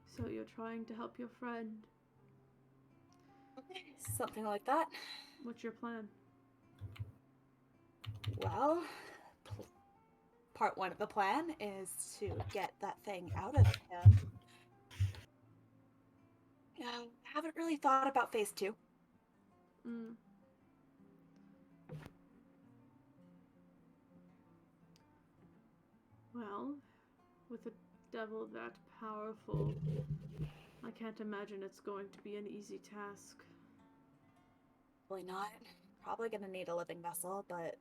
Speaker 1: "So you're trying to help your friend?
Speaker 4: Something like that.
Speaker 1: What's your plan?"
Speaker 4: Well, part one of the plan is to get that thing out of him. I haven't really thought about phase 2.
Speaker 1: Mm. Well, with a devil that powerful, I can't imagine it's going to be an easy task.
Speaker 4: Probably not. Probably gonna need a living vessel, but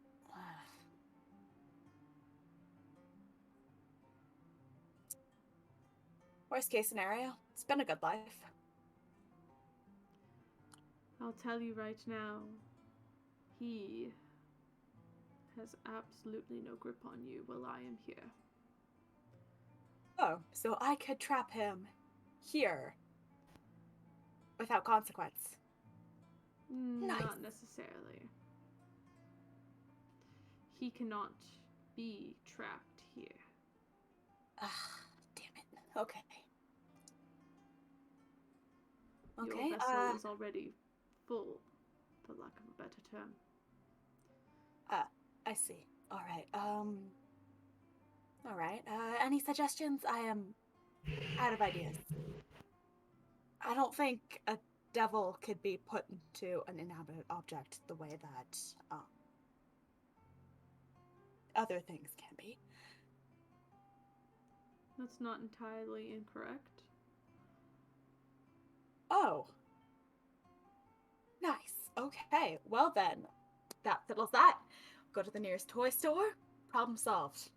Speaker 4: worst case scenario, it's been a good life.
Speaker 1: I'll tell you right now, he has absolutely no grip on you while I am here.
Speaker 4: Oh, so I could trap him here without consequence. Nice.
Speaker 1: Not necessarily. He cannot be trapped here.
Speaker 4: Ah, damn it. Okay.
Speaker 1: Your vessel is already full, for lack of a better term.
Speaker 4: I see. All right. Any suggestions? I am out of ideas. I don't think a devil could be put into an inanimate object the way that other things can be.
Speaker 1: That's not entirely incorrect.
Speaker 4: Oh. Nice. Okay. Well then, that settles that. Go to the nearest toy store. Problem solved.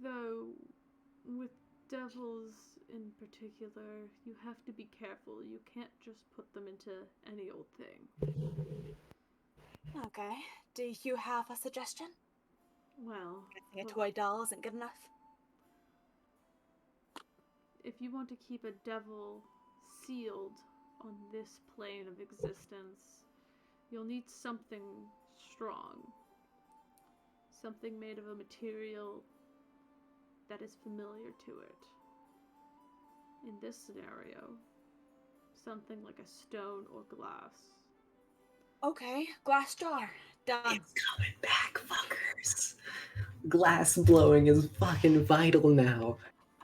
Speaker 1: Though, with devils in particular, you have to be careful. You can't just put them into any old thing.
Speaker 4: Okay. Do you have a suggestion?
Speaker 1: Well,
Speaker 4: Guessing a toy doll isn't good enough.
Speaker 1: if you want to keep a devil sealed on this plane of existence, you'll need something strong. Something made of a material that is familiar to it. In this scenario, something like a stone or glass.
Speaker 4: Okay, glass jar. Done.
Speaker 5: It's coming back, fuckers. Glass blowing is fucking vital now.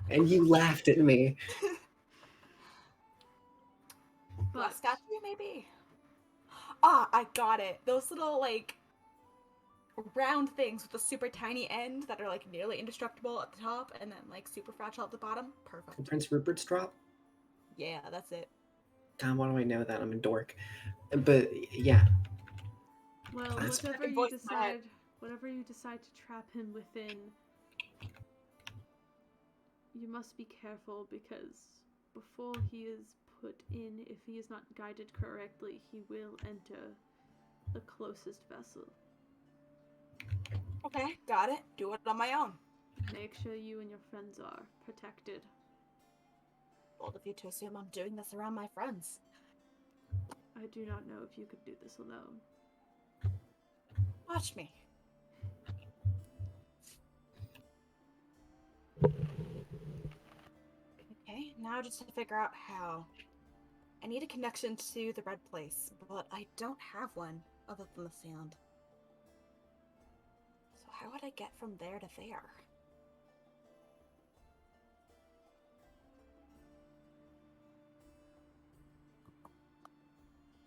Speaker 5: And you laughed at me.
Speaker 4: Glass statue, maybe? Ah, I got it. Those little, like, round things with a super tiny end that are, like, nearly indestructible at the top and then, like, super fragile at the bottom. Perfect.
Speaker 5: Prince Rupert's drop?
Speaker 4: Yeah, that's it.
Speaker 5: God, why do I know that? I'm a dork. But, yeah.
Speaker 1: Well,
Speaker 5: That's
Speaker 1: whatever you
Speaker 4: voice in my head.
Speaker 1: decide to trap him within, you must be careful because before he is put in, if he is not guided correctly, he will enter the closest vessel.
Speaker 4: Okay, got it. Do it on my own.
Speaker 1: Make sure you and your friends are protected.
Speaker 4: Bold of you to assume I'm doing this around my friends.
Speaker 1: I do not know if you could do this alone.
Speaker 4: Watch me. Okay, now just to figure out how. I need a connection to the red place, but I don't have one other than the sand. So how would I get from there to there?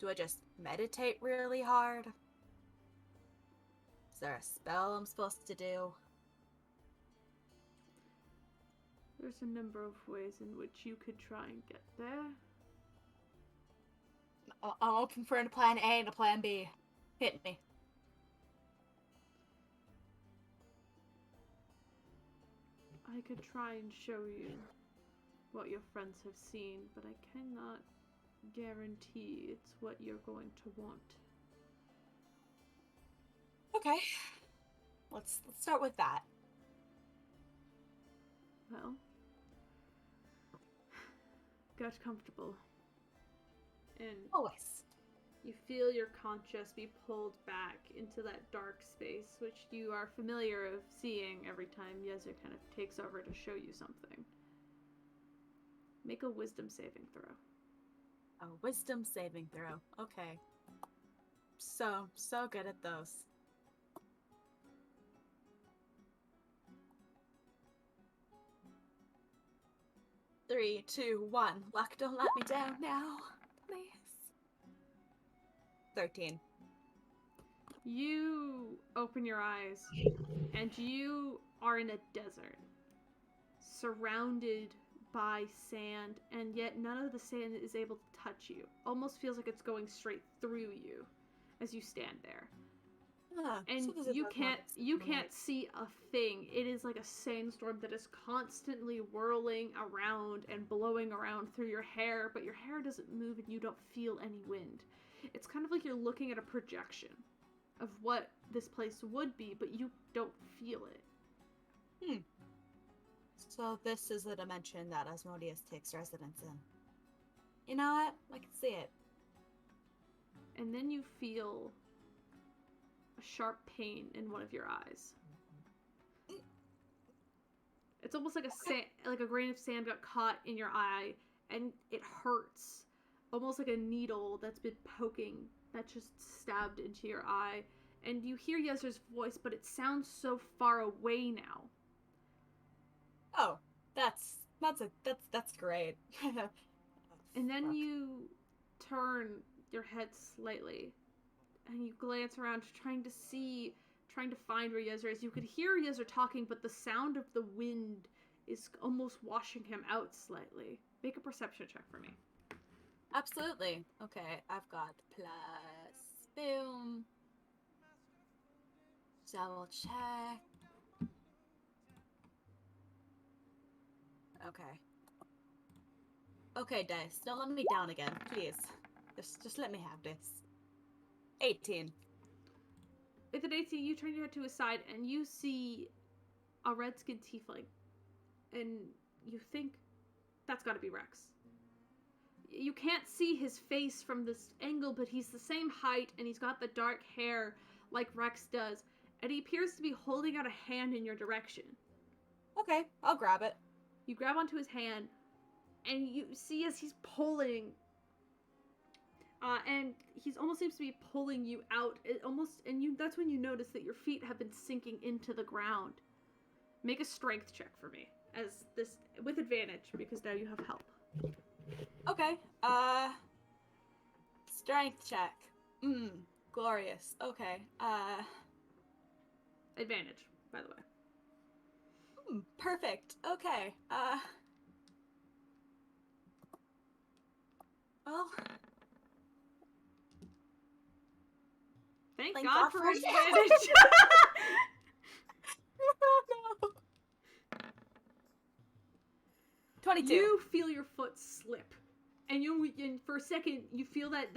Speaker 4: Do I just meditate really hard? Is there a spell I'm supposed to do?
Speaker 1: There's a number of ways in which you could try and get there.
Speaker 4: I'm open for a plan A and a plan B. Hit me.
Speaker 1: I could try and show you what your friends have seen, but I cannot guarantee it's what you're going to want.
Speaker 4: Okay. Let's start with that.
Speaker 1: Well, get comfortable. And
Speaker 4: Always.
Speaker 1: you feel your conscious be pulled back into that dark space, which you are familiar of seeing every time Yezer kind of takes over to show you something. Make a wisdom saving throw.
Speaker 4: A wisdom saving throw. Okay. So good at those. Three, two, one. Luck, don't let me down now. Please. 13.
Speaker 1: You open your eyes, and you are in a desert, surrounded by sand, and yet none of the sand is able to touch you. Almost feels like it's going straight through you as you stand there. And
Speaker 4: So this is
Speaker 1: you can't see a thing. It is like a sandstorm that is constantly whirling around and blowing around through your hair, but your hair doesn't move and you don't feel any wind. It's kind of like you're looking at a projection of what this place would be, but you don't feel it.
Speaker 4: So this is the dimension that Asmodeus takes residence in. You know what? I can see it.
Speaker 1: And then you feel a sharp pain in one of your eyes. It's almost like like a grain of sand got caught in your eye, and it hurts. Almost like a needle that's been poking, that just stabbed into your eye. And you hear Yezer's voice, but it sounds so far away now.
Speaker 4: Oh, that's great.
Speaker 1: And then you turn your head slightly, and you glance around, trying to find where Yezer is. You could hear Yezer talking, but the sound of the wind is almost washing him out slightly. Make a perception check for me.
Speaker 4: Absolutely. Okay, I've got plus boom. Double check. Okay. Okay, dice. Don't let me down again, please. Just let me have this. 18.
Speaker 1: With an 18, you turn your head to his side, and you see a red-skinned tiefling. And you think, that's gotta be Rex. You can't see his face from this angle, but he's the same height, and he's got the dark hair like Rex does. And he appears to be holding out a hand in your direction.
Speaker 4: Okay, I'll grab it.
Speaker 1: You grab onto his hand, and you see as he's pulling, and he almost seems to be pulling you out. That's when you notice that your feet have been sinking into the ground. Make a strength check for me, as this with advantage because now you have help.
Speaker 4: Okay. Strength check. Glorious. Okay.
Speaker 1: Advantage, by the way.
Speaker 4: Perfect. Okay. Well.
Speaker 1: Thank
Speaker 4: Thank
Speaker 1: God
Speaker 4: God
Speaker 1: for
Speaker 4: for
Speaker 1: advantage.
Speaker 4: No. 22.
Speaker 1: You feel your foot slip, and for a second you feel that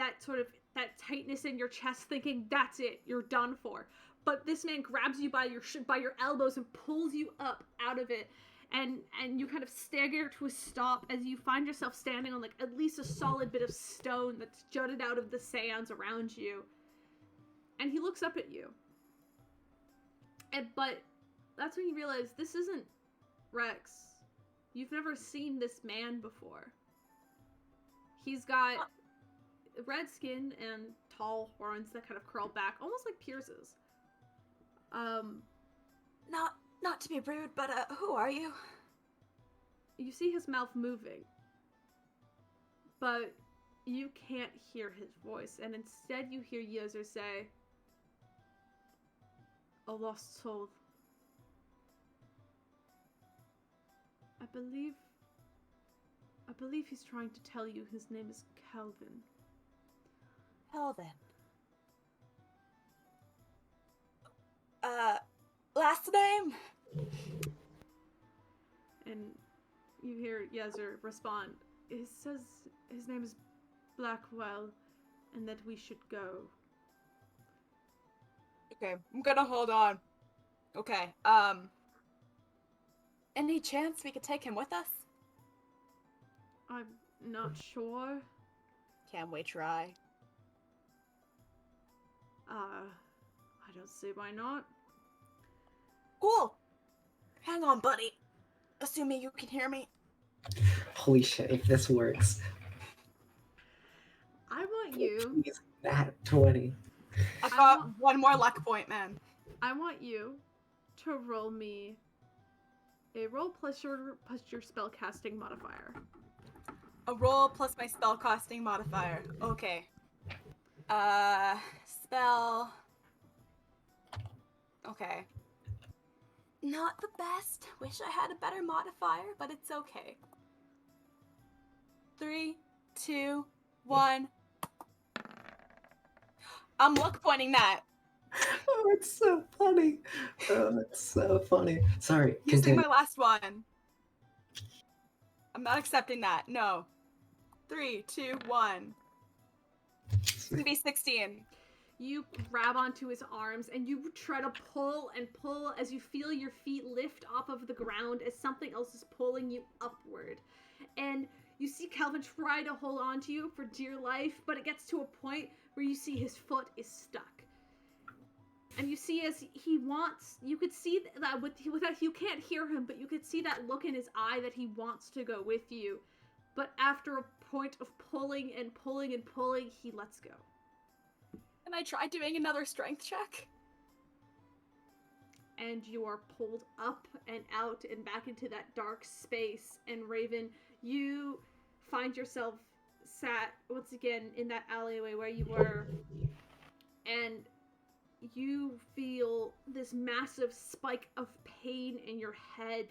Speaker 1: tightness in your chest, thinking that's it, you're done for. But this man grabs you by your elbows and pulls you up out of it, and you kind of stagger to a stop as you find yourself standing on like at least a solid bit of stone that's jutted out of the sands around you. And he looks up at you. But that's when you realize this isn't Rex. You've never seen this man before. He's got red skin and tall horns that kind of curl back, almost like Pierce's.
Speaker 4: Not to be rude, but who are you?
Speaker 1: You see his mouth moving, but you can't hear his voice, and instead you hear Yezer say, "A lost soul. I believe he's trying to tell you his name is Calvin."
Speaker 4: Calvin. Last name?
Speaker 1: And you hear Yezer respond, "It says his name is Blackwell, and that we should go."
Speaker 4: Okay, I'm gonna hold on. Okay, any chance we could take him with us?
Speaker 1: I'm not sure.
Speaker 4: Can we try?
Speaker 1: I don't see why not.
Speaker 4: Cool! Hang on, buddy. Assuming you can hear me.
Speaker 5: Holy shit, if this works.
Speaker 1: I want you.
Speaker 5: Please, that 20.
Speaker 4: I
Speaker 1: I
Speaker 4: got
Speaker 1: want-
Speaker 4: one more luck point, man.
Speaker 1: I want you to roll me a roll plus your spellcasting modifier.
Speaker 4: A roll plus my spellcasting modifier. Okay. Spell. Okay. Not the best. Wish I had a better modifier, but it's okay. 3, 2, 1. I'm luck pointing that.
Speaker 5: Oh, it's so funny. Oh, it's so funny. Sorry,
Speaker 4: Using
Speaker 5: continue.
Speaker 4: my last one. I'm not accepting that. No. 3, 2, 1. It's gonna be 16.
Speaker 1: You grab onto his arms and you try to pull and pull as you feel your feet lift off of the ground as something else is pulling you upward. And you see Calvin try to hold on to you for dear life, but it gets to a point where you see his foot is stuck. And you see as he wants, you could see that without, you can't hear him, but you could see that look in his eye that he wants to go with you. But after a point of pulling and pulling and pulling, he lets go.
Speaker 4: Can I try doing another strength check?
Speaker 1: And you are pulled up and out and back into that dark space. And Raven, you find yourself sat once again in that alleyway where you were. And you feel this massive spike of pain in your head.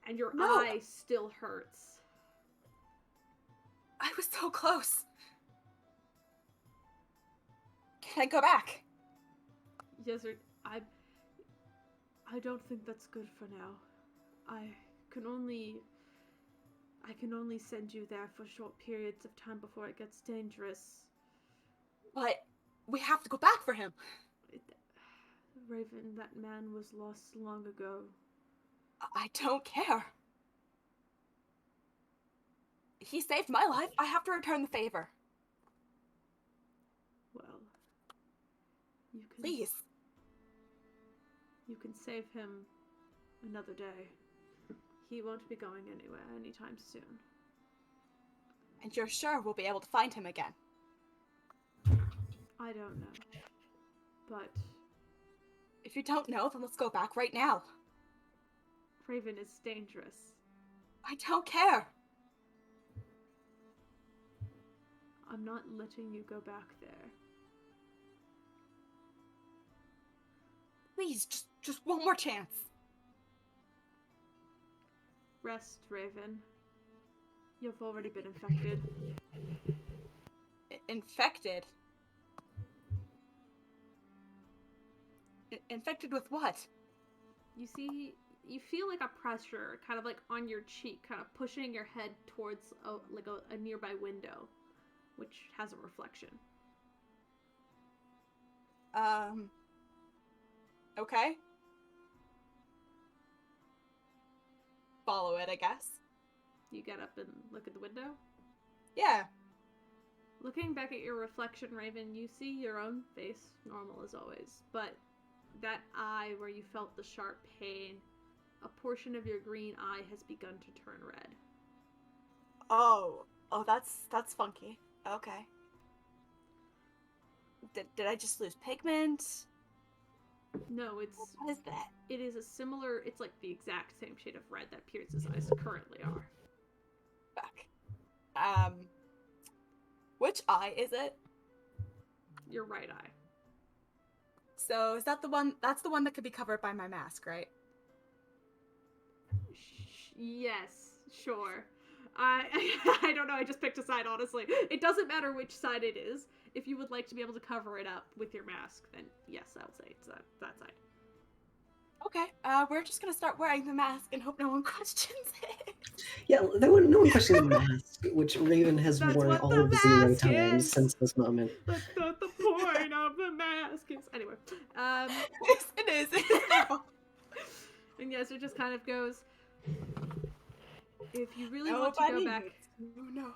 Speaker 1: And your eye still hurts.
Speaker 4: I was so close. Can I go back?
Speaker 1: Desert, I don't think that's good for now. I can only send you there for short periods of time before it gets dangerous.
Speaker 4: But we have to go back for him.
Speaker 1: Raven, that man was lost long ago.
Speaker 4: I don't care. He saved my life. I have to return the favor.
Speaker 1: Well, you can
Speaker 4: Please.
Speaker 1: You can save him another day. He won't be going anywhere anytime soon.
Speaker 4: And you're sure we'll be able to find him again?
Speaker 1: I don't know. But
Speaker 4: If you don't know, then let's go back right now.
Speaker 1: Raven is dangerous.
Speaker 4: I don't care.
Speaker 1: I'm not letting you go back there.
Speaker 4: Please, just one more chance.
Speaker 1: Rest, Raven. You've already been infected.
Speaker 4: Infected? Infected with what?
Speaker 1: You see, you feel like a pressure kind of like on your cheek, kind of pushing your head towards a nearby window, which has a reflection.
Speaker 4: Okay. Follow it, I guess.
Speaker 1: You get up and look at the window.
Speaker 4: Yeah.
Speaker 1: Looking back at your reflection, Raven, you see your own face, normal as always, but that eye where you felt the sharp pain, a portion of your green eye has begun to turn red.
Speaker 4: Oh, that's funky. Okay. Did I just lose pigment?
Speaker 1: No,
Speaker 4: What is that?
Speaker 1: it is a similar, it's like the exact same shade of red that Pierce's eyes currently are.
Speaker 4: Fuck. Which eye is it?
Speaker 1: Your right eye.
Speaker 4: So is that the one? That's the one that could be covered by my mask, right?
Speaker 1: Yes, sure. I don't know, I just picked a side, honestly. It doesn't matter which side it is. If you would like to be able to cover it up with your mask, then yes, I would say it's that side.
Speaker 4: Okay. We're just gonna start wearing the mask and hope no one questions it.
Speaker 5: Yeah, no one questioned the mask, which Raven has
Speaker 1: That's
Speaker 5: worn
Speaker 1: what
Speaker 5: all
Speaker 1: the
Speaker 5: of 0
Speaker 1: mask
Speaker 5: times
Speaker 1: is.
Speaker 5: since this moment.
Speaker 1: That's not the point. point of the mask is. Anyway,
Speaker 4: Yes, it is. It is now.
Speaker 1: and yes, it just kind of goes. If you really want to
Speaker 4: Nobody
Speaker 1: go back,
Speaker 4: needs to know.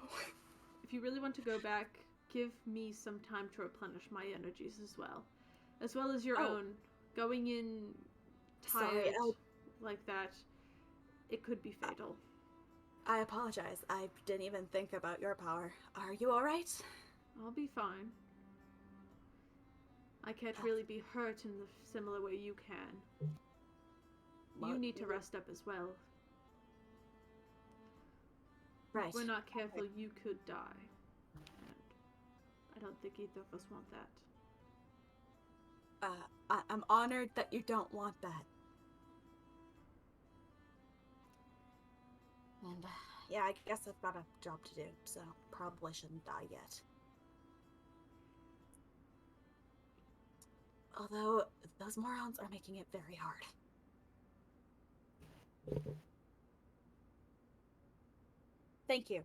Speaker 1: if you really want to go back, give me some time to replenish my energies as well as your
Speaker 4: Oh.
Speaker 1: own. Going in
Speaker 4: Sorry,
Speaker 1: tired
Speaker 4: I'll-
Speaker 1: like that, it could be fatal.
Speaker 4: I apologize. I didn't even think about your power. Are you alright?
Speaker 1: I'll be fine. I can't really be hurt in the similar way you can. You need to rest up as well.
Speaker 4: Right.
Speaker 1: If we're not careful, you could die. And I don't think either of us want that.
Speaker 4: I'm honored that you don't want that. And, yeah, I guess I've got a job to do, so probably shouldn't die yet. Although, those morons are making it very hard. Thank you.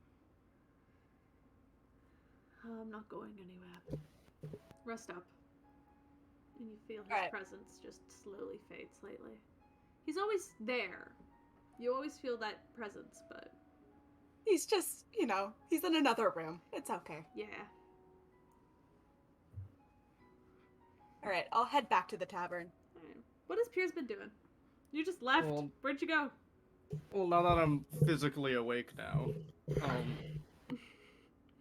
Speaker 1: I'm not going anywhere. Rest up. And you feel his
Speaker 4: Alright.
Speaker 1: presence just slowly fade slightly. He's always there. You always feel that presence, but
Speaker 4: He's just, he's in another room. It's okay.
Speaker 1: yeah.
Speaker 4: Alright, I'll head back to the tavern.
Speaker 1: Alright. What has Piers been doing? You just left.
Speaker 3: Well-
Speaker 1: Where'd you go?
Speaker 3: Well, now that I'm physically awake now,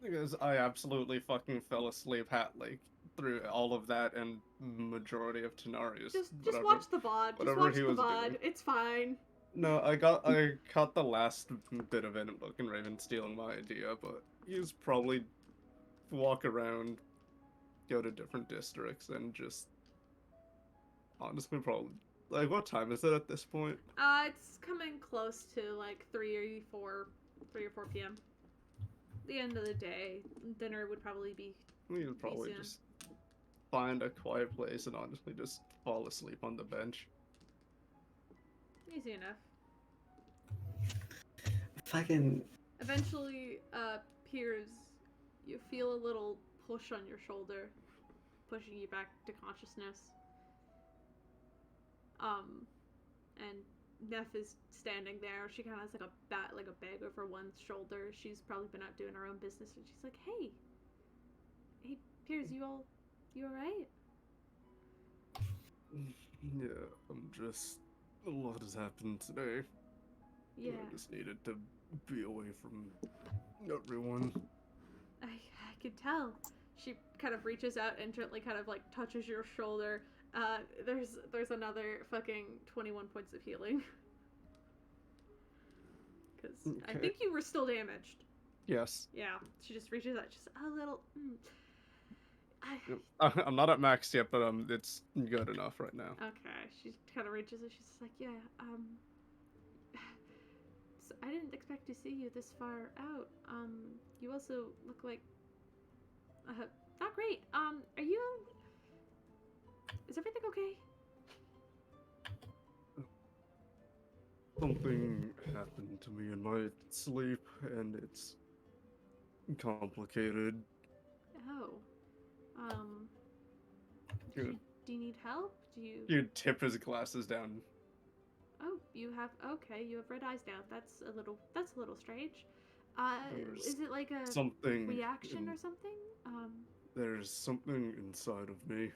Speaker 3: because I absolutely fucking fell asleep through all of that and majority of Tenarius.
Speaker 1: Just
Speaker 3: whatever.
Speaker 1: watch the VOD. Just
Speaker 3: whatever
Speaker 1: watch
Speaker 3: he
Speaker 1: the
Speaker 3: was
Speaker 1: VOD.
Speaker 3: doing.
Speaker 1: It's fine.
Speaker 3: No, I caught the last bit of it, looking Raven stealing my idea, but he's probably walk around, go to different districts, and just honestly probably what time is it at this point?
Speaker 1: It's coming close to like 3 or 4 p.m. The end of the day. Dinner would probably be.
Speaker 3: He'll probably
Speaker 1: soon.
Speaker 3: just find a quiet place and honestly just fall asleep on the bench.
Speaker 1: Easy enough.
Speaker 5: Fucking.
Speaker 1: Eventually, Piers, you feel a little push on your shoulder, pushing you back to consciousness. And Neff is standing there. She kind of has like a bag over one shoulder. She's probably been out doing her own business, and she's like, "Hey, Piers, you alright?"
Speaker 3: Yeah, I'm just a lot has happened today.
Speaker 1: Yeah,
Speaker 3: I just needed to be away from everyone.
Speaker 1: I can tell. She kind of reaches out and gently kind of like touches your shoulder. There's another fucking 21 points of healing. Because I
Speaker 3: Okay.
Speaker 1: think you were still damaged.
Speaker 3: Yes.
Speaker 1: Yeah, she just reaches out just a little.
Speaker 3: Yep. I'm not at max yet, but it's good enough right now.
Speaker 1: Okay, she kind of reaches and she's like, yeah, so I didn't expect to see you this far out. You also look like, not great. Are you, is everything okay?
Speaker 3: Something happened to me in my sleep, and it's complicated.
Speaker 1: Oh,
Speaker 3: Good.
Speaker 1: do you need help? Do you,
Speaker 3: He'd tip his glasses down.
Speaker 1: oh, you have, okay, you have red eyes now. That's a little strange.
Speaker 3: There's
Speaker 1: Is it like a
Speaker 3: Something.
Speaker 1: reaction or something?
Speaker 3: There's something inside of me.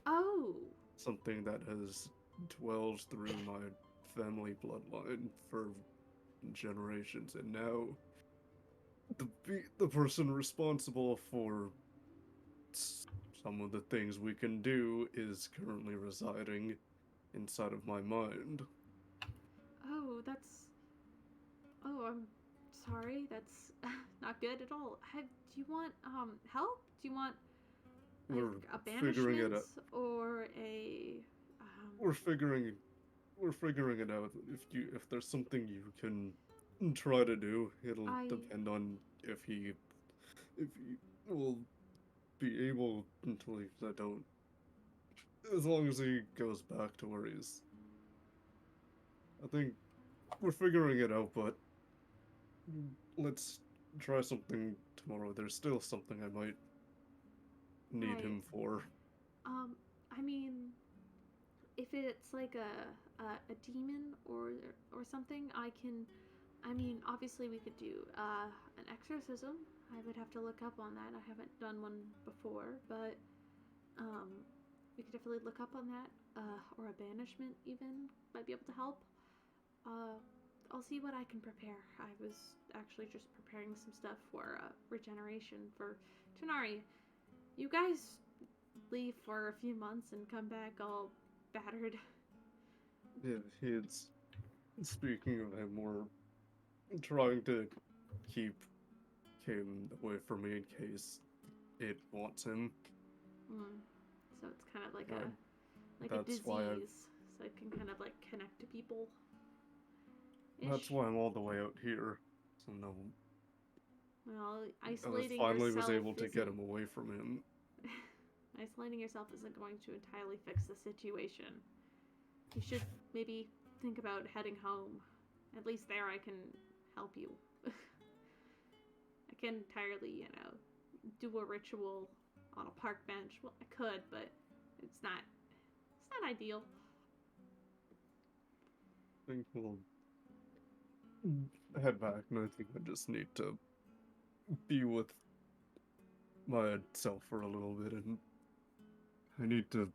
Speaker 1: Oh,
Speaker 3: Something that has dwelled through my family bloodline for generations, and now the person responsible for some of the things we can do is currently residing inside of my mind.
Speaker 1: oh, oh, I'm sorry. That's not good at all. Do you want help? Do you want like,
Speaker 3: We're
Speaker 1: a
Speaker 3: figuring it
Speaker 1: banishment
Speaker 3: out.
Speaker 1: or a
Speaker 3: We're figuring it out. If there's something you can try to do, it'll
Speaker 1: I-
Speaker 3: depend on if he will be able to leave. I don't. As long as he goes back to where he's. I think we're figuring it out, but let's try something tomorrow. There's still something I might need
Speaker 1: Right.
Speaker 3: him for.
Speaker 1: I mean, if it's like a demon or something, I mean, obviously we could do an exorcism. I would have to look up on that. I haven't done one before, but we could definitely look up on that. Or a banishment even might be able to help. Uh, I'll see what I can prepare. I was actually just preparing some stuff for regeneration for Tanari. You guys leave for a few months and come back all battered.
Speaker 3: Yeah, he's speaking of him, we're trying to keep him away from me in case it wants him.
Speaker 1: So it's kind of like
Speaker 3: Uh,
Speaker 1: a
Speaker 3: that's why
Speaker 1: disease, so it can kind of like connect to people.
Speaker 3: That's why I'm all the way out here. So no,
Speaker 1: Well,
Speaker 3: I
Speaker 1: isolating
Speaker 3: finally
Speaker 1: yourself
Speaker 3: was able to get
Speaker 1: isn't-
Speaker 3: him away from him.
Speaker 1: Isolating yourself isn't going to entirely fix the situation. You should maybe think about heading home. At least there I can help you. I can't entirely, do a ritual on a park bench. Well, I could, but it's not ideal.
Speaker 3: I think we'll head back, and I think I just need to be with myself for a little bit, and I need to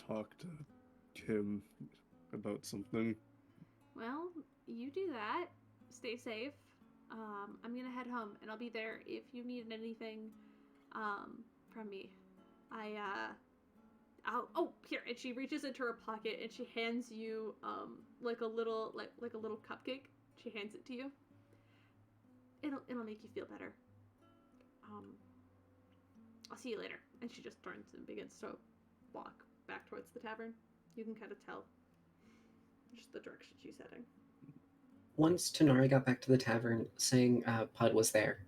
Speaker 3: talk to Kim about something.
Speaker 1: Well, you do that. Stay safe. I'm gonna head home, and I'll be there if you need anything from me. Oh, here, and she reaches into her pocket and she hands you like a little cupcake. She hands it to you. It'll make you feel better. I'll see you later. And she just turns and begins to walk back towards the tavern. You can kind of tell just the direction she's heading.
Speaker 5: Once Tanari got back to the tavern, saying Pud was there,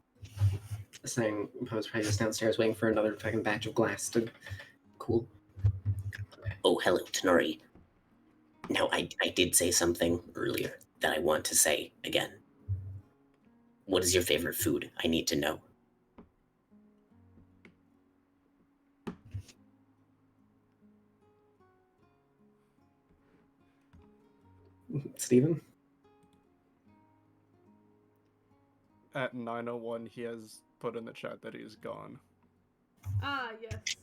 Speaker 5: saying Pud was probably just downstairs waiting for another fucking batch of glass to cool.
Speaker 6: Oh, hello, Tenori. Now, I did say something earlier that I want to say again. What is your favorite food? I need to know.
Speaker 5: Steven?
Speaker 3: At 9:01, he has put in the chat that he's gone.
Speaker 1: Ah, yes.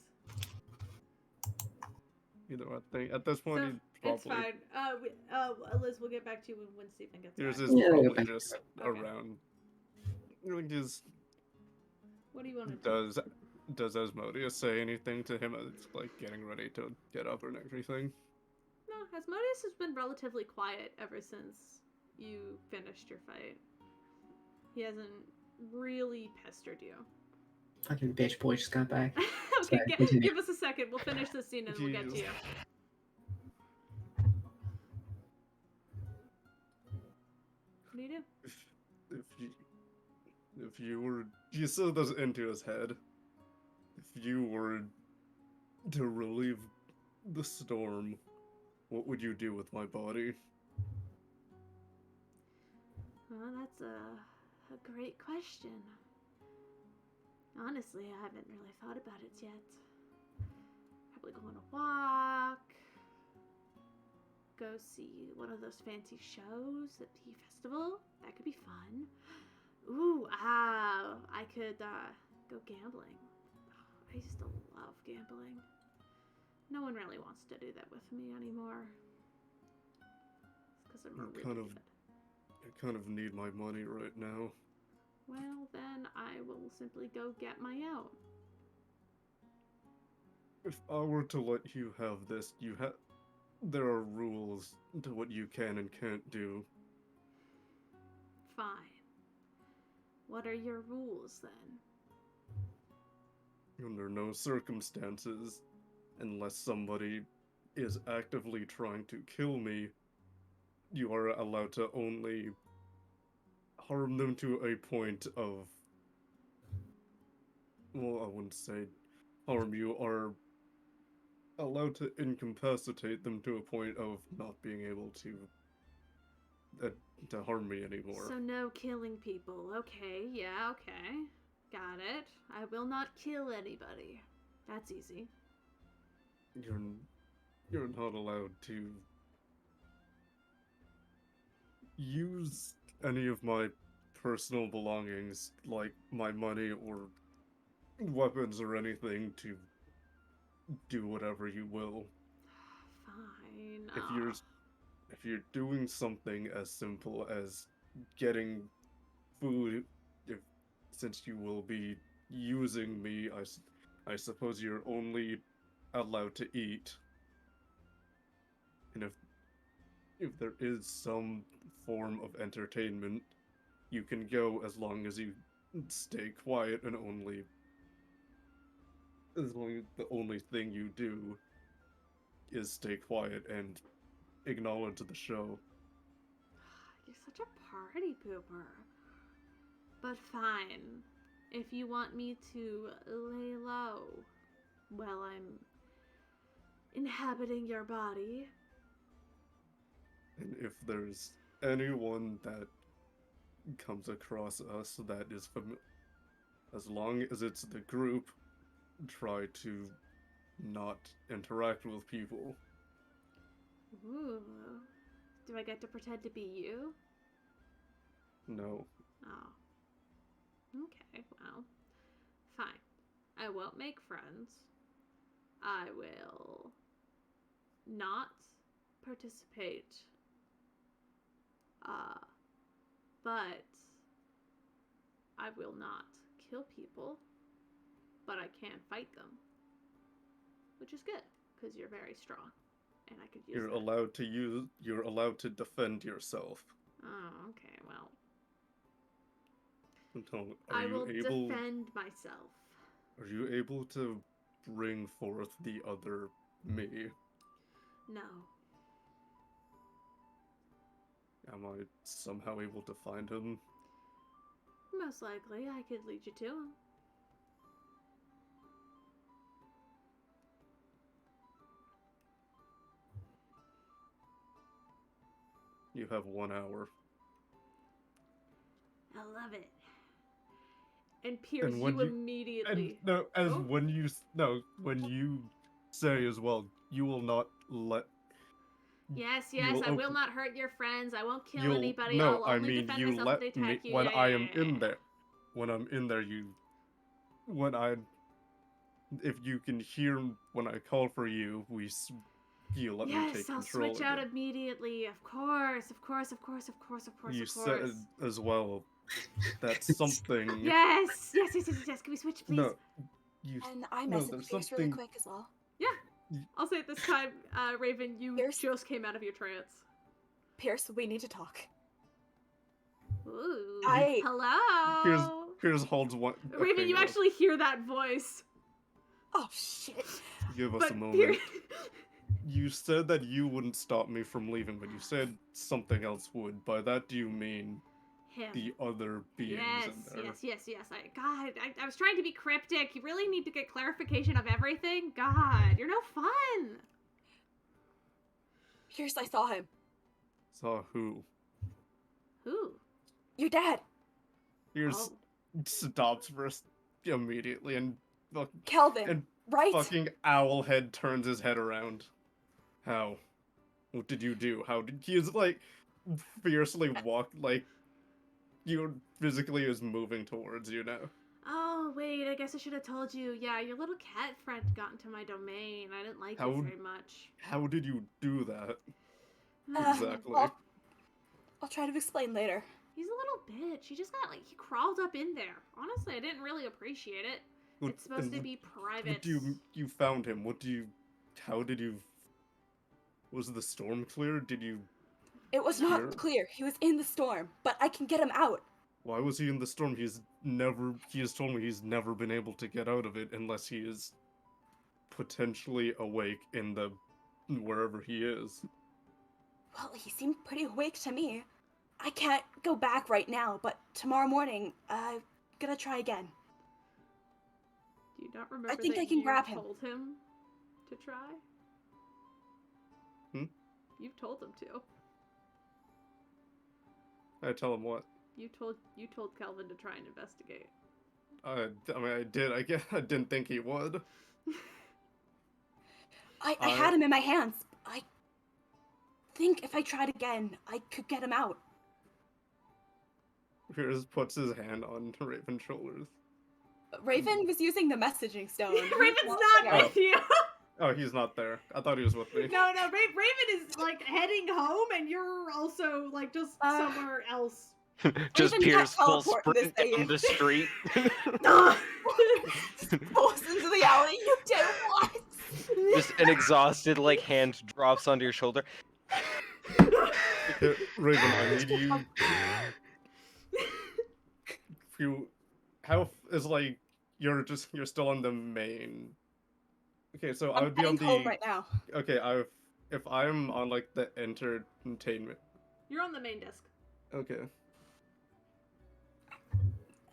Speaker 3: Either I think at this point
Speaker 1: So,
Speaker 3: he's probably
Speaker 1: it's fine. Liz, we'll get back to you when Stephen gets
Speaker 3: yours
Speaker 1: back.
Speaker 3: is
Speaker 5: Yeah,
Speaker 3: probably
Speaker 5: okay.
Speaker 3: just
Speaker 1: Okay.
Speaker 3: around. Like,
Speaker 1: What do you want to do?
Speaker 3: does Asmodeus say anything to him as like getting ready to get up and everything?
Speaker 1: No, Asmodeus has been relatively quiet ever since you finished your fight. He hasn't really pestered you.
Speaker 5: Fucking bitch boy just got back.
Speaker 1: Okay,
Speaker 5: Sorry, continue.
Speaker 1: give us a second. We'll finish this scene and we'll get to you. What do you do?
Speaker 3: If you were, you saw this into his head. If you were to relieve the storm, what would you do with my body?
Speaker 1: Well, that's a great question. Honestly, I haven't really thought about it yet. Probably go on a walk. Go see one of those fancy shows at the festival. That could be fun. Ooh, I could go gambling. I used to love gambling. No one really wants to do that with me anymore. It's because I'm really good.
Speaker 3: I kind of need my money right now.
Speaker 1: Well, then I will simply go get my out.
Speaker 3: If I were to let you have this, there are rules to what you can and can't do.
Speaker 1: Fine. What are your rules then?
Speaker 3: Under no circumstances, unless somebody is actively trying to kill me, you are allowed to only harm them to a point of. Well, I wouldn't say harm. You are allowed to incapacitate them to a point of not being able to harm me anymore.
Speaker 1: So no killing people. Okay, yeah, okay. Got it. I will not kill anybody. That's easy.
Speaker 3: You're not allowed to use any of my personal belongings, like my money or weapons or anything, to do whatever you will.
Speaker 1: Fine.
Speaker 3: If you're doing something as simple as getting food, if since you will be using me, I suppose you're only allowed to eat. And if there is some form of entertainment, you can go as long as you stay quiet and only as long as the only thing you do is stay quiet and acknowledge the show.
Speaker 1: You're such a party pooper. But fine. If you want me to lay low while I'm inhabiting your body.
Speaker 3: And if there's anyone that comes across us that is familiar, as long as it's the group, try to not interact with people.
Speaker 1: Ooh. Do I get to pretend to be you?
Speaker 3: No.
Speaker 1: Oh. Okay, well. Fine. I won't make friends. I will not participate. But I will not kill people. But I can fight them. Which is good, because you're very strong. And I could use that.
Speaker 3: You're allowed to defend yourself.
Speaker 1: Oh, okay, well.
Speaker 3: Are
Speaker 1: I
Speaker 3: you
Speaker 1: will
Speaker 3: able
Speaker 1: defend myself.
Speaker 3: are you able to bring forth the other me?
Speaker 1: No.
Speaker 3: Am I somehow able to find him?
Speaker 1: Most likely, I could lead you to him.
Speaker 3: You have 1 hour.
Speaker 1: I love it. And Pierce,
Speaker 3: And when
Speaker 1: you
Speaker 3: you-
Speaker 1: immediately.
Speaker 3: When you say as well, you will not let.
Speaker 1: Yes,
Speaker 3: you
Speaker 1: yes,
Speaker 3: will
Speaker 1: I will
Speaker 3: open-
Speaker 1: not hurt your friends. I won't kill
Speaker 3: You'll
Speaker 1: anybody.
Speaker 3: no,
Speaker 1: I'll
Speaker 3: I
Speaker 1: only
Speaker 3: mean
Speaker 1: defend
Speaker 3: you
Speaker 1: myself
Speaker 3: let
Speaker 1: if they
Speaker 3: me
Speaker 1: attack you.
Speaker 3: when
Speaker 1: Yeah,
Speaker 3: I
Speaker 1: yeah,
Speaker 3: am
Speaker 1: yeah,
Speaker 3: in
Speaker 1: yeah.
Speaker 3: there. When I'm in there, if you can hear when I call for you, you let me
Speaker 1: Yes,
Speaker 3: take
Speaker 1: I'll
Speaker 3: control
Speaker 1: switch out
Speaker 3: again.
Speaker 1: immediately. Of course, of course, of course, of course, of course,
Speaker 3: You
Speaker 1: of course.
Speaker 3: said as well that something.
Speaker 1: Yes, yes, yes, yes, yes. Can we switch, please?
Speaker 3: No, you.
Speaker 4: And I
Speaker 3: No,
Speaker 4: messaged
Speaker 3: there's
Speaker 4: Pierce really
Speaker 3: something.
Speaker 4: quick as well.
Speaker 1: I'll say it this time, Raven, you
Speaker 4: Pierce?
Speaker 1: just came out of your trance.
Speaker 4: Pierce, we need to talk.
Speaker 1: Ooh.
Speaker 4: I-
Speaker 1: Hello.
Speaker 3: Here's holds one.
Speaker 1: Raven, you
Speaker 3: okay,
Speaker 1: actually hear that voice.
Speaker 4: Oh shit.
Speaker 3: give us
Speaker 1: But
Speaker 3: a moment.
Speaker 1: Pierce.
Speaker 3: You said that you wouldn't stop me from leaving, but you said something else would. By that, do you mean
Speaker 1: Him.
Speaker 3: the other beings
Speaker 1: Yes,
Speaker 3: in there?
Speaker 1: yes. I was trying to be cryptic. You really need to get clarification of everything. God, you're no fun.
Speaker 4: Pierce, I saw him.
Speaker 3: Saw who?
Speaker 1: Who?
Speaker 4: Your dad.
Speaker 3: Here's
Speaker 1: Oh.
Speaker 3: stops for us immediately, and
Speaker 4: Kelvin.
Speaker 3: and
Speaker 4: Right?
Speaker 3: fucking Owlhead turns his head around. How? What did you do? How did he is like fiercely walk like you physically is moving towards you now?
Speaker 1: Oh, wait, I guess I should have told you. Yeah, your little cat friend got into my domain. I didn't like
Speaker 3: How-
Speaker 1: it very much.
Speaker 3: How did you do that?
Speaker 4: Uh,
Speaker 3: Exactly.
Speaker 4: I'll try to explain later.
Speaker 1: He's a little bitch. He just got, he crawled up in there. Honestly, I didn't really appreciate it.
Speaker 3: What-
Speaker 1: It's supposed
Speaker 3: and
Speaker 1: to
Speaker 3: what-
Speaker 1: be private.
Speaker 3: What do you found him? How did you? Was the storm clear? Did you?
Speaker 4: It was
Speaker 3: Sure.
Speaker 4: not clear. He was in the storm, but I can get him out.
Speaker 3: Why was he in the storm? He has told me he's never been able to get out of it unless he is potentially awake in the wherever he is.
Speaker 4: Well, he seemed pretty awake to me. I can't go back right now, but tomorrow morning, I'm gonna try again.
Speaker 1: Do you not remember
Speaker 4: think
Speaker 1: that
Speaker 4: I can
Speaker 1: you
Speaker 4: grab him.
Speaker 1: told him to try? You've told him to.
Speaker 3: I tell him what.
Speaker 1: You told Kelvin to try and investigate.
Speaker 3: I mean, I did. I guess I didn't think he would.
Speaker 4: I had him in my hands. I think if I tried again, I could get him out.
Speaker 3: Piers puts his hand on Raven's shoulders.
Speaker 4: Raven was using the messaging stone. He was
Speaker 1: Raven's not
Speaker 3: Oh.
Speaker 1: with you.
Speaker 3: Oh, he's not there. I thought he was with me.
Speaker 1: No, Raven is like heading home, and you're also like just somewhere else.
Speaker 2: Just
Speaker 4: Raven
Speaker 2: Piers
Speaker 4: can't
Speaker 2: full
Speaker 4: teleport to this
Speaker 2: sprint down
Speaker 4: age.
Speaker 2: the street.
Speaker 4: Pulls into the alley. You did what?
Speaker 2: Just an exhausted like hand drops onto your shoulder.
Speaker 3: Okay, Raven, I need you. Is like you're still on the main. Okay, so I
Speaker 4: I'm
Speaker 3: would be on
Speaker 4: heading home
Speaker 3: the.
Speaker 4: right now.
Speaker 3: Okay, if I'm on like the entertainment.
Speaker 1: You're on the main desk.
Speaker 3: Okay.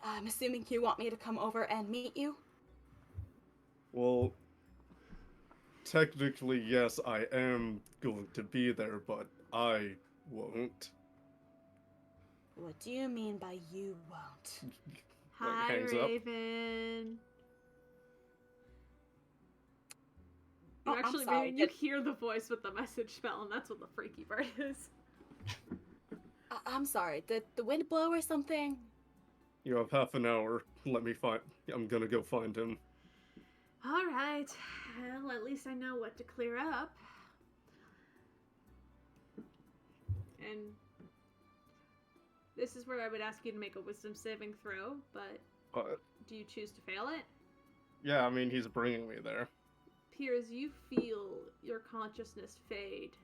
Speaker 4: I'm assuming you want me to come over and meet you.
Speaker 3: Well, technically, yes, I am going to be there, but I won't.
Speaker 4: What do you mean by you won't?
Speaker 1: Hi,
Speaker 3: hangs up.
Speaker 1: Raven.
Speaker 4: Oh, I'm
Speaker 1: Actually,
Speaker 4: sorry,
Speaker 1: Raven, you
Speaker 4: did-
Speaker 1: hear the voice with the message spell, and that's what the freaky part is.
Speaker 4: I'm sorry. Did the wind blow or something?
Speaker 3: You have half an hour. I'm gonna go find him.
Speaker 1: All right. Well, at least I know what to clear up. And this is where I would ask you to make a wisdom saving throw, but do you choose to fail it?
Speaker 3: Yeah, I mean, he's bringing me there.
Speaker 1: Piers, you feel your consciousness fade.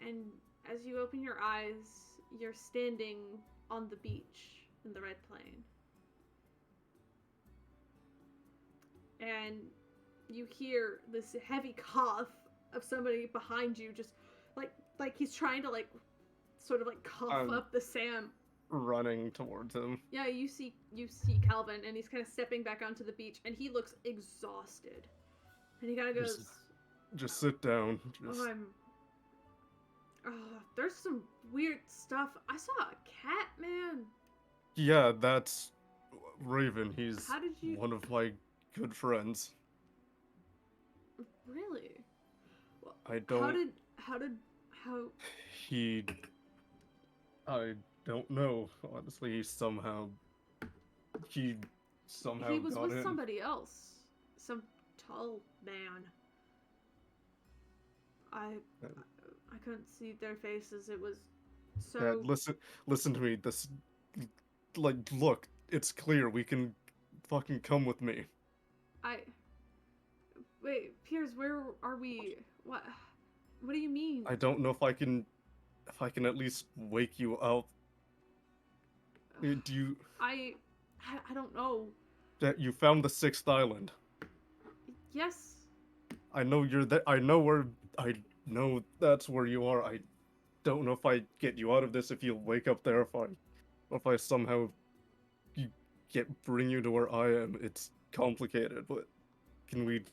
Speaker 1: And as you open your eyes, you're standing on the beach in the Red Plain. And you hear this heavy cough of somebody behind you, just like he's trying to like sort of like cough up the sand.
Speaker 3: Running towards him.
Speaker 1: Yeah, you see Calvin, and he's kind of stepping back onto the beach, and he looks exhausted. And he kind of goes,
Speaker 3: Just sit down. Just...
Speaker 1: there's some weird stuff. I saw a cat, man.
Speaker 3: Yeah, that's Raven. He's
Speaker 1: How did you...
Speaker 3: one of my good friends.
Speaker 1: Really? Well,
Speaker 3: I don't... I don't know. Honestly, he somehow
Speaker 1: He was
Speaker 3: got
Speaker 1: with
Speaker 3: in.
Speaker 1: somebody else. Some tall man. I couldn't see their faces. It was so...
Speaker 3: Dad, listen to me. Look, it's clear. We can fucking come with me.
Speaker 1: Wait, Piers, where are we? What do you mean?
Speaker 3: I don't know if I can at least wake you up. Do you...
Speaker 1: I don't know.
Speaker 3: That you found the 6th island.
Speaker 1: Yes.
Speaker 3: I know you're there. I know that's where you are. I don't know if I get you out of this if you wake up there. If I somehow bring you to where I am. It's complicated, but can we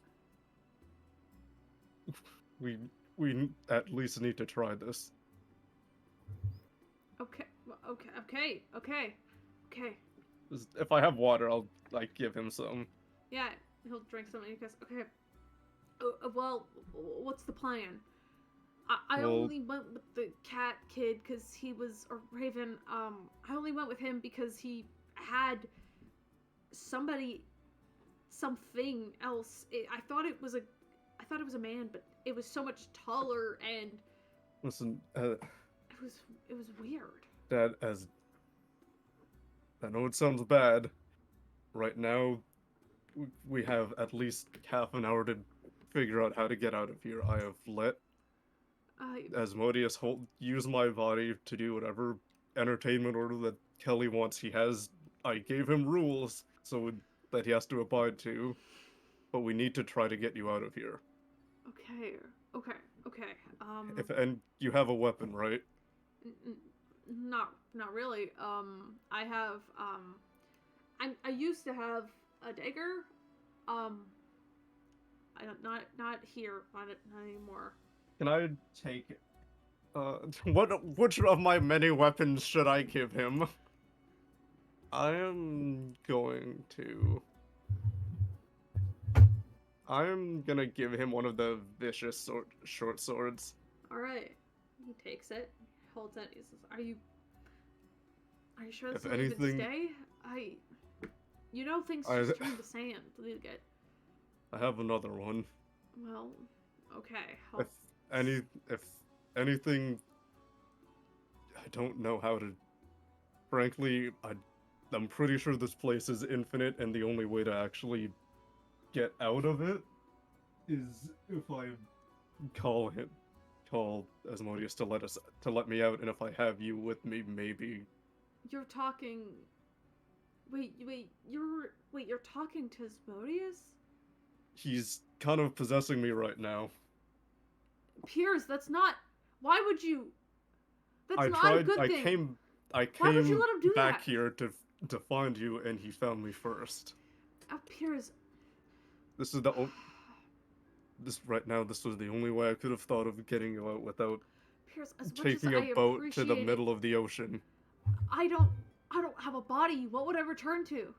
Speaker 3: at least need to try this.
Speaker 1: Okay.
Speaker 3: If I have water, I'll give him some.
Speaker 1: Yeah, he'll drink some, and he goes, okay. Well, what's the plan? I only went with the cat kid because he was, or Raven, I only went with him because he had something else. I thought it was a man, but it was so much taller, and
Speaker 3: Listen,
Speaker 1: it was weird.
Speaker 3: Dad, I know it sounds bad. Right now, we have at least half an hour to figure out how to get out of here. I have let Asmodeus use my body to do whatever entertainment order that Kelly wants. I gave him rules so that he has to abide to, but we need to try to get you out of here.
Speaker 1: Okay.
Speaker 3: And you have a weapon, right?
Speaker 1: Not really. I have, I used to have a dagger. Not here. Not anymore.
Speaker 3: Can I take it? Which of my many weapons should I give him? I am going to I'm gonna give him one of the vicious short swords.
Speaker 1: All right. He takes it, holds it. He says, "Are you sure this
Speaker 3: If
Speaker 1: will even
Speaker 3: anything-
Speaker 1: stay? You know, things
Speaker 3: I-
Speaker 1: just turn to sand. Look at.
Speaker 3: I have another one.
Speaker 1: Well, okay.
Speaker 3: If anything, I don't know how to. Frankly, I'm pretty sure this place is infinite, and the only way to actually get out of it is if I call Asmodeus to let me out, and if I have you with me, maybe.
Speaker 1: You're talking. Wait. You're talking to Asmodeus?
Speaker 3: He's kind of possessing me right now.
Speaker 1: Piers, that's not. Why would you? That's
Speaker 3: I
Speaker 1: not
Speaker 3: tried.
Speaker 1: a good thing.
Speaker 3: I
Speaker 1: Why would you
Speaker 3: came
Speaker 1: let him do
Speaker 3: back
Speaker 1: that?
Speaker 3: here to find you, and he found me first.
Speaker 1: Piers.
Speaker 3: This is the this right now. This was the only way I could have thought of getting you out without
Speaker 1: Piers, as much
Speaker 3: taking
Speaker 1: as
Speaker 3: a
Speaker 1: I
Speaker 3: boat to the
Speaker 1: appreciate
Speaker 3: middle of the ocean.
Speaker 1: I don't have a body. What would I return to?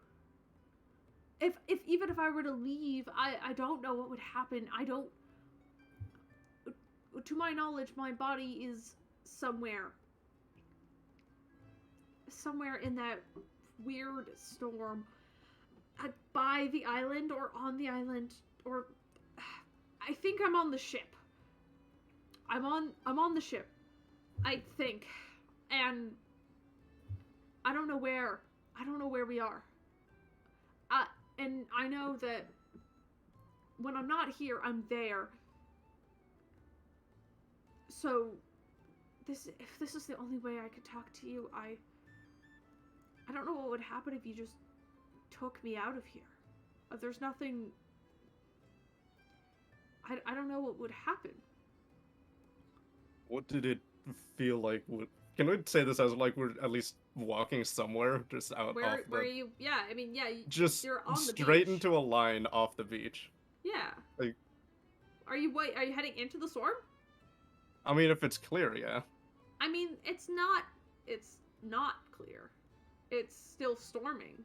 Speaker 1: If even if I were to leave, I don't know what would happen. I don't. To my knowledge, my body is somewhere in that weird storm, by the island or on the island, or I think I'm on the ship. I'm on the ship, I think, and I don't know where we are. And I know that when I'm not here, I'm there. So, if this is the only way I could talk to you, I don't know what would happen if you just took me out of here. There's nothing. I don't know what would happen.
Speaker 3: What did it feel like? Can we say this as like we're at least walking somewhere, just out
Speaker 1: Where
Speaker 3: off
Speaker 1: are
Speaker 3: the,
Speaker 1: you? Yeah, I mean, yeah.
Speaker 3: just
Speaker 1: you're on the
Speaker 3: straight
Speaker 1: beach.
Speaker 3: into a line off the beach?
Speaker 1: Yeah.
Speaker 3: Like,
Speaker 1: Are you heading into the storm?
Speaker 3: I mean, if it's clear, yeah.
Speaker 1: I mean, it's not clear. It's still storming.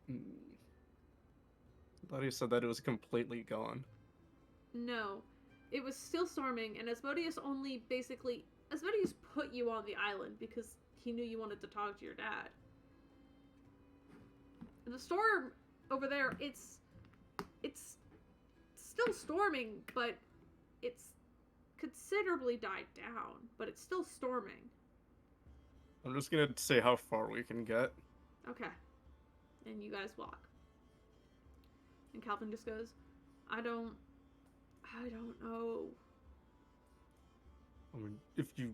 Speaker 3: I thought he said that it was completely gone.
Speaker 1: No. It was still storming, and Asmodeus put you on the island because he knew you wanted to talk to your dad. And the storm over there, it's still storming, but it's considerably died down, but it's still storming.
Speaker 3: I'm just gonna say how far we can get.
Speaker 1: Okay. And you guys walk. And Calvin just goes, I don't know.
Speaker 3: I mean, if you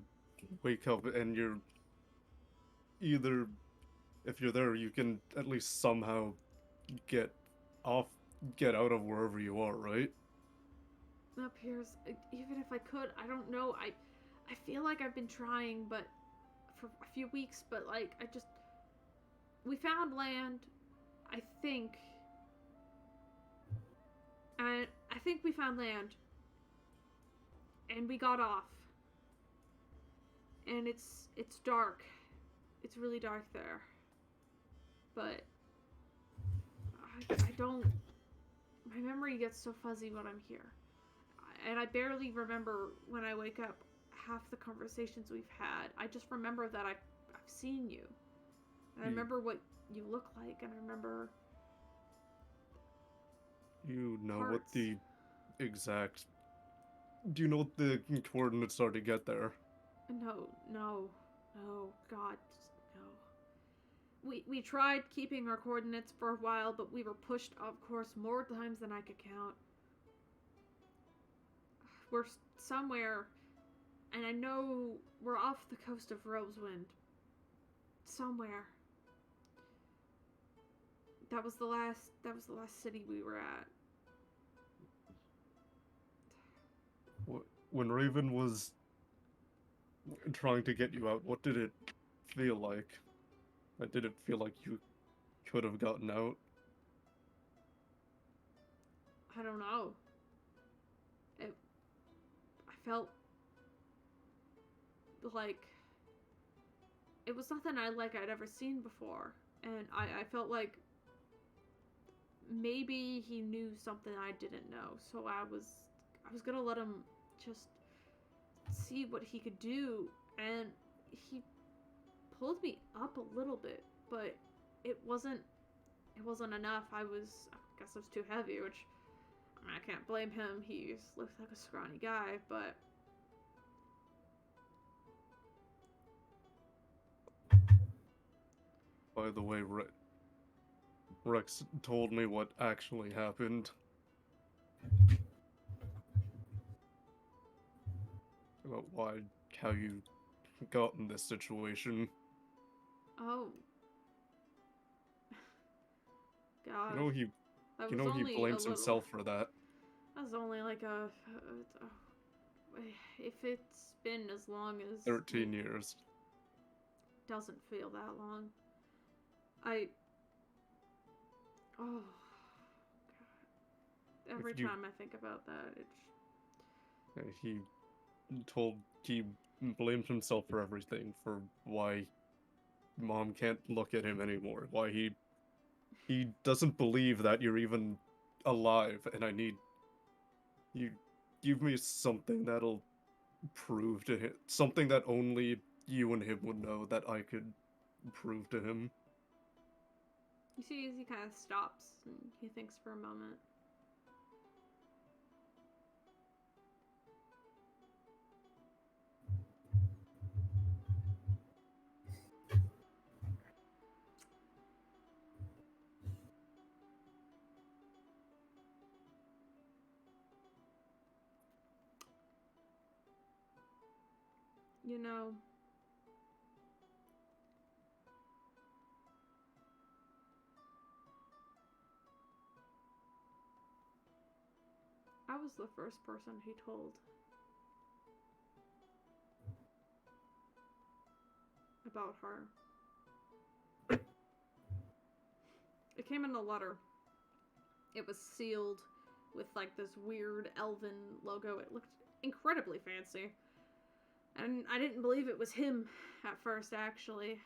Speaker 3: wake up and you're if you're there, you can at least somehow get out of wherever you are, right?
Speaker 1: Up here, even if I could, I don't know. I feel like I've been trying, but for a few weeks, but like we found land, I think. And I think we found land. And we got off. And it's dark. It's really dark there. But I don't. My memory gets so fuzzy when I'm here. And I barely remember when I wake up half the conversations we've had. I just remember that I've seen you. And I remember what you look like, and I remember.
Speaker 3: You know
Speaker 1: parts.
Speaker 3: what the exact. Do you know what the coordinates are to get there?
Speaker 1: No, God, no. We tried keeping our coordinates for a while, but we were pushed off course more times than I could count. We're somewhere, and I know we're off the coast of Rosewind. Somewhere. That was the last city we were at.
Speaker 3: When Raven was trying to get you out, what did it feel like? Did it feel like you could have gotten out?
Speaker 1: I don't know. I felt like it was nothing I'd ever seen before, and I felt like maybe he knew something I didn't know, so I was gonna let him just see what he could do, and he pulled me up a little bit, but it wasn't enough. I guess I was too heavy, which I mean, I can't blame him. He looks like a scrawny guy, but
Speaker 3: By the way, Rex told me what actually happened. About how you got in this situation.
Speaker 1: oh god,
Speaker 3: You know he,
Speaker 1: that
Speaker 3: you
Speaker 1: was
Speaker 3: know he
Speaker 1: only a
Speaker 3: blames
Speaker 1: little.
Speaker 3: himself for that.
Speaker 1: That was only like if it's been as long as
Speaker 3: 13 years.
Speaker 1: doesn't feel that long. Oh god. Every time I think about that, it's
Speaker 3: He blamed himself for everything, for why Mom can't look at him anymore, why he doesn't believe that you're even alive, and I need you give me something that'll prove to him, something that only you and him would know, that I could prove to him.
Speaker 1: you see as he kind of stops and he thinks for a moment. You know, I was the first person he told about her. It came in a letter. It was sealed with like this weird elven logo. It looked incredibly fancy. And I didn't believe it was him at first, actually,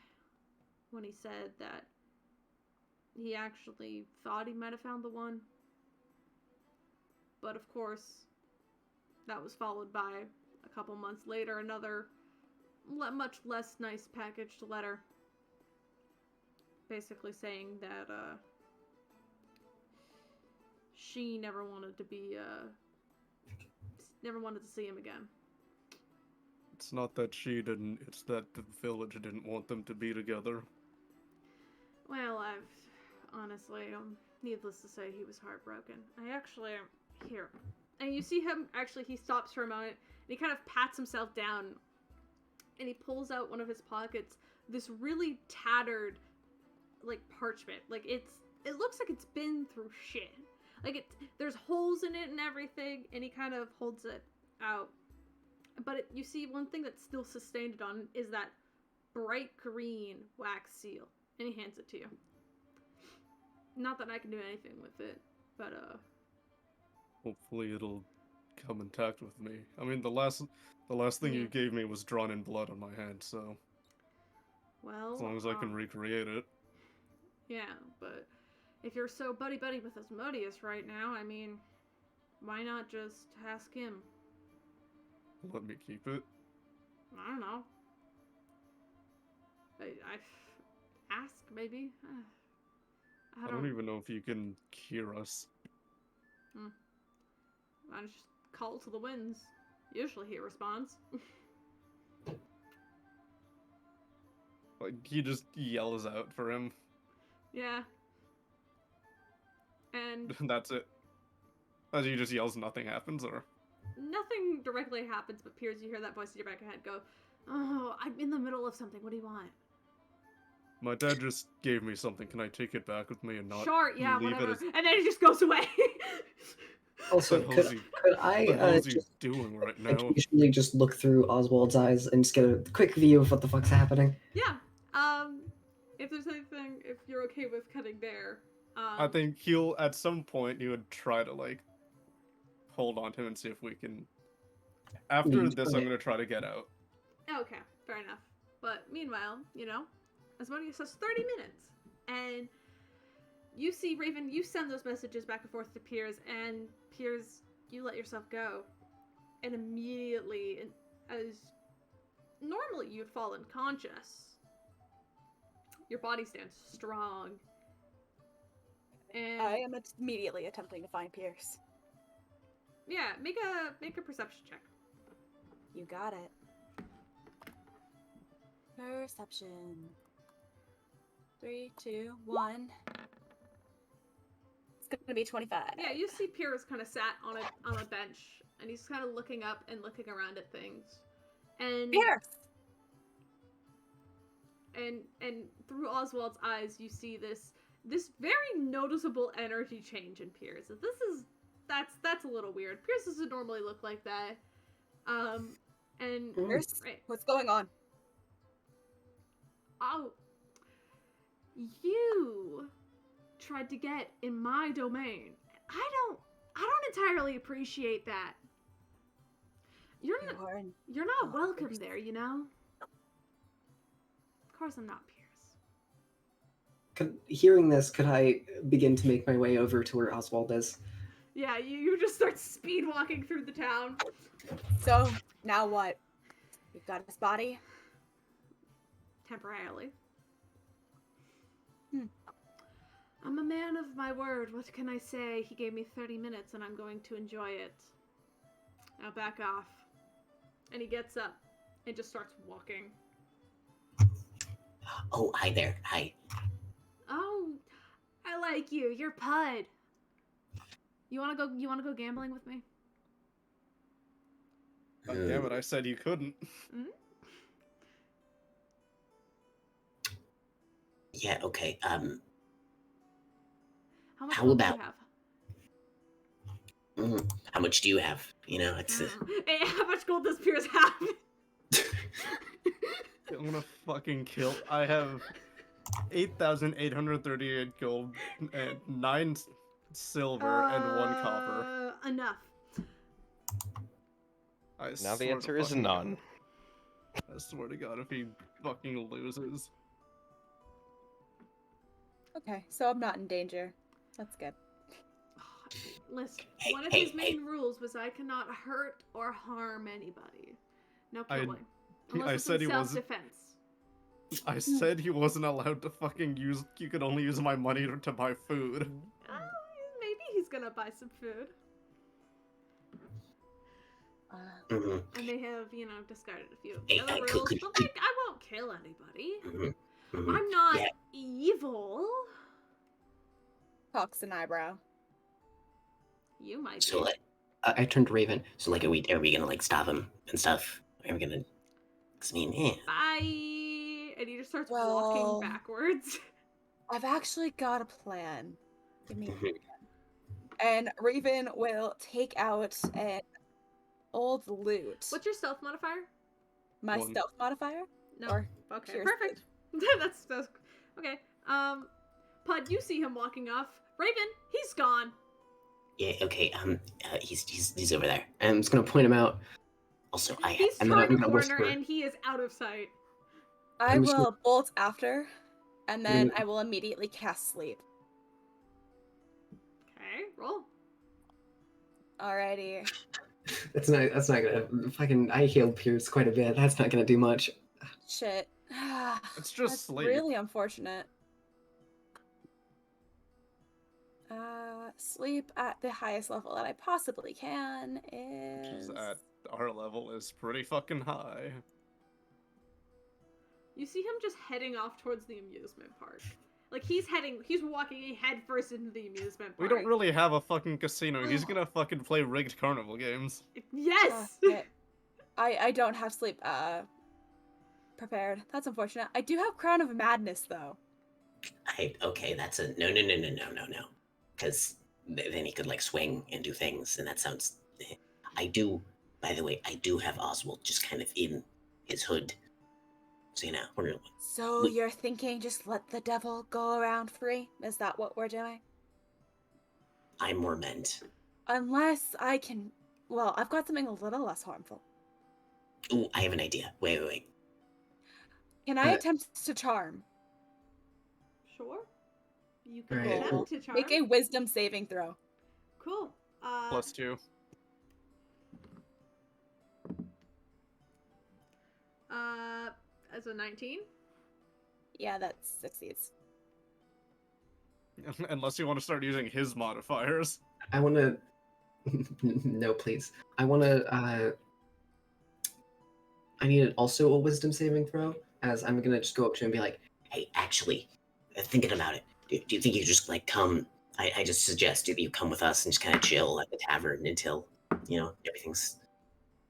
Speaker 1: when he said that he actually thought he might have found the one. But of course, that was followed by, a couple months later, another much less nice packaged letter. Basically saying that, she never wanted to see him again.
Speaker 3: It's not that she didn't, it's that the village didn't want them to be together.
Speaker 1: Well, honestly, needless to say, he was heartbroken. Here. And you see him, actually, he stops for a moment, and he kind of pats himself down, and he pulls out one of his pockets, this really tattered, like, parchment. Like, it looks like it's been through shit. Like, there's holes in it and everything, and he kind of holds it out. But you see, one thing that's still sustained on is that bright green wax seal. And he hands it to you. Not that I can do anything with it, but,
Speaker 3: Hopefully it'll come intact with me. I mean, the last thing
Speaker 1: Yeah.
Speaker 3: you gave me was drawn in blood on my hand, so
Speaker 1: well...
Speaker 3: as long as I can recreate it.
Speaker 1: Yeah, but if you're so buddy-buddy with Asmodeus right now, I mean, why not just ask him?
Speaker 3: Let me keep it.
Speaker 1: I don't know. Ask, maybe?
Speaker 3: I don't even know if you can hear us.
Speaker 1: I just call to the winds. Usually he responds.
Speaker 3: Like, he just yells out for him.
Speaker 1: Yeah. And
Speaker 3: That's it. As he just yells, nothing happens, or?
Speaker 1: nothing directly happens, but Piers, you hear that voice in your back of your head go, "Oh, I'm in the middle of something. What do you want?"
Speaker 3: My dad just gave me something. Can I take it back with me and not
Speaker 1: Sure, yeah,
Speaker 3: leave
Speaker 1: whatever.
Speaker 3: it as...
Speaker 1: And then he just goes away.
Speaker 5: Also,
Speaker 3: What the hell's
Speaker 5: could
Speaker 3: what the
Speaker 5: I
Speaker 3: hell's he
Speaker 5: just
Speaker 3: doing right now?
Speaker 5: occasionally just look through Oswald's eyes and just get a quick view of what the fuck's happening?
Speaker 1: Yeah. If there's anything, if you're okay with cutting there,
Speaker 3: I think at some point, he would try to, like, hold on to him and see if we can... After
Speaker 5: Leave,
Speaker 3: this,
Speaker 5: okay.
Speaker 3: I'm gonna try to get out.
Speaker 1: Okay, fair enough. But meanwhile, Asmodeus has 30 minutes. And you see, Raven, you send those messages back and forth to Piers, and Piers, you let yourself go. And immediately, as normally you'd fall unconscious, your body stands strong. And
Speaker 4: I am immediately attempting to find Pierce.
Speaker 1: yeah, make a perception check.
Speaker 4: You got it. Perception. 3, 2, 1. It's gonna be 25.
Speaker 1: Yeah, you see Piers kind of sat on a bench, and he's kind of looking up and looking around at things. And
Speaker 4: Pierce!
Speaker 1: and through Oswald's eyes, you see this very noticeable energy change in Piers. That's a little weird. Piers doesn't normally look like that. And
Speaker 4: Pierce,
Speaker 1: right.
Speaker 4: what's going on?
Speaker 1: Oh, you tried to get in my domain. I don't entirely appreciate that. You're not welcome there, you know? Of course I'm not Pierce.
Speaker 5: Hearing this, could I begin to make my way over to where Oswald is?
Speaker 1: Yeah, you just start speed walking through the town.
Speaker 4: So, now what? You've got his body?
Speaker 1: Temporarily. I'm a man of my word. What can I say? He gave me 30 minutes and I'm going to enjoy it. Now back off. And he gets up and just starts walking.
Speaker 6: Oh, hi there. Hi.
Speaker 1: Oh, I like you. You're Pud. You wanna go gambling with me?
Speaker 3: God damn it, I said you couldn't.
Speaker 1: Mm-hmm.
Speaker 6: Yeah, okay.
Speaker 1: How much
Speaker 6: How
Speaker 1: gold
Speaker 6: about-
Speaker 1: do you have?
Speaker 6: How much do you have? You know, it's
Speaker 1: Hey, how much gold does Piers have?
Speaker 3: I'm gonna fucking kill. I have 8,838 gold and 9 silver and 1 copper.
Speaker 1: Enough.
Speaker 3: I
Speaker 2: Now
Speaker 3: swear
Speaker 2: the
Speaker 3: to
Speaker 2: answer is
Speaker 3: fucking
Speaker 2: none.
Speaker 3: God. I swear to God, if he fucking loses.
Speaker 4: Okay, so I'm not in danger. That's good.
Speaker 1: Listen,
Speaker 6: Hey,
Speaker 1: one of
Speaker 6: hey,
Speaker 1: his main rules was I cannot hurt or harm anybody. No killing. Unless
Speaker 3: I
Speaker 1: it's
Speaker 3: said
Speaker 1: in
Speaker 3: he wasn't-
Speaker 1: self-defense.
Speaker 3: I said he wasn't allowed to fucking use. You could only use my money to buy food.
Speaker 1: Oh, maybe he's gonna buy some food.
Speaker 6: Mhm,
Speaker 1: And they have, discarded a few of
Speaker 6: Hey,
Speaker 1: the other
Speaker 6: could-
Speaker 1: rules,
Speaker 6: could-
Speaker 1: but like, I won't kill anybody.
Speaker 6: mhm, mhm.
Speaker 1: I'm not
Speaker 6: Yeah.
Speaker 1: evil.
Speaker 4: Cocks an eyebrow.
Speaker 1: You might
Speaker 6: So
Speaker 1: be.
Speaker 6: like,
Speaker 5: I turned to Raven.
Speaker 6: so like, are we gonna like stop him and stuff? Are we gonna? 'Cause I mean,
Speaker 1: Bye. And he just starts
Speaker 4: Well-
Speaker 1: walking backwards.
Speaker 4: I've actually got a plan. Give me a
Speaker 6: Mhm.
Speaker 4: second. And Raven will take out an old loot.
Speaker 1: What's your stealth modifier?
Speaker 4: My
Speaker 3: 1.
Speaker 4: stealth modifier?
Speaker 1: No.
Speaker 4: Or
Speaker 1: Okay,
Speaker 4: Pierce
Speaker 1: perfect. that's okay. Pud, you see him walking off. Raven, he's gone.
Speaker 6: Yeah. Okay. He's over there.
Speaker 5: I'm just gonna point him out.
Speaker 6: Also,
Speaker 1: He's
Speaker 5: and then
Speaker 1: turned
Speaker 5: I'm
Speaker 1: a
Speaker 5: gonna
Speaker 1: corner
Speaker 5: whisper.
Speaker 1: and he is out of sight.
Speaker 4: I
Speaker 5: I'm just
Speaker 4: will bolt after, and then
Speaker 5: Mm.
Speaker 4: I will immediately cast sleep.
Speaker 1: Okay, roll.
Speaker 4: Alrighty.
Speaker 5: That's not gonna fucking. I healed Pierce quite a bit. That's not gonna do much.
Speaker 4: Shit.
Speaker 3: It's just
Speaker 4: That's
Speaker 3: sleep.
Speaker 4: really unfortunate. Sleep at the highest level that I possibly can
Speaker 3: Which
Speaker 4: is...
Speaker 3: is at our level is pretty fucking high.
Speaker 1: You see him just heading off towards the amusement park. Like he's walking headfirst into the amusement park.
Speaker 3: We don't really have a fucking casino. He's gonna fucking play rigged carnival games.
Speaker 1: Yes.
Speaker 4: Shit. I don't have sleep prepared. That's unfortunate. I do have Crown of Madness though.
Speaker 6: okay. That's a no. Because then he could like swing and do things, and that sounds. I do. By the way, I do have Oswald just kind of in his hood. So
Speaker 4: So
Speaker 6: Wait.
Speaker 4: you're thinking just let the devil go around free? Is that what we're doing?
Speaker 6: I more meant.
Speaker 4: Unless I can... Well, I've got something a little less harmful.
Speaker 6: Ooh, I have an idea. Wait.
Speaker 4: Can I
Speaker 5: Uh,
Speaker 4: attempt to charm?
Speaker 1: Sure. You can
Speaker 5: Alright.
Speaker 1: attempt to charm.
Speaker 4: Make a wisdom saving throw.
Speaker 1: Cool.
Speaker 3: +2.
Speaker 1: As a 19.
Speaker 4: Yeah, that succeeds.
Speaker 3: Unless you want to start using his modifiers.
Speaker 5: I want to. No, please. I want to. I need also a wisdom saving throw, as I'm gonna just go up to him and be like,
Speaker 6: Hey, actually, thinking about it, do you think you just like come? I just suggest that you come with us and just kind of chill at the tavern until everything's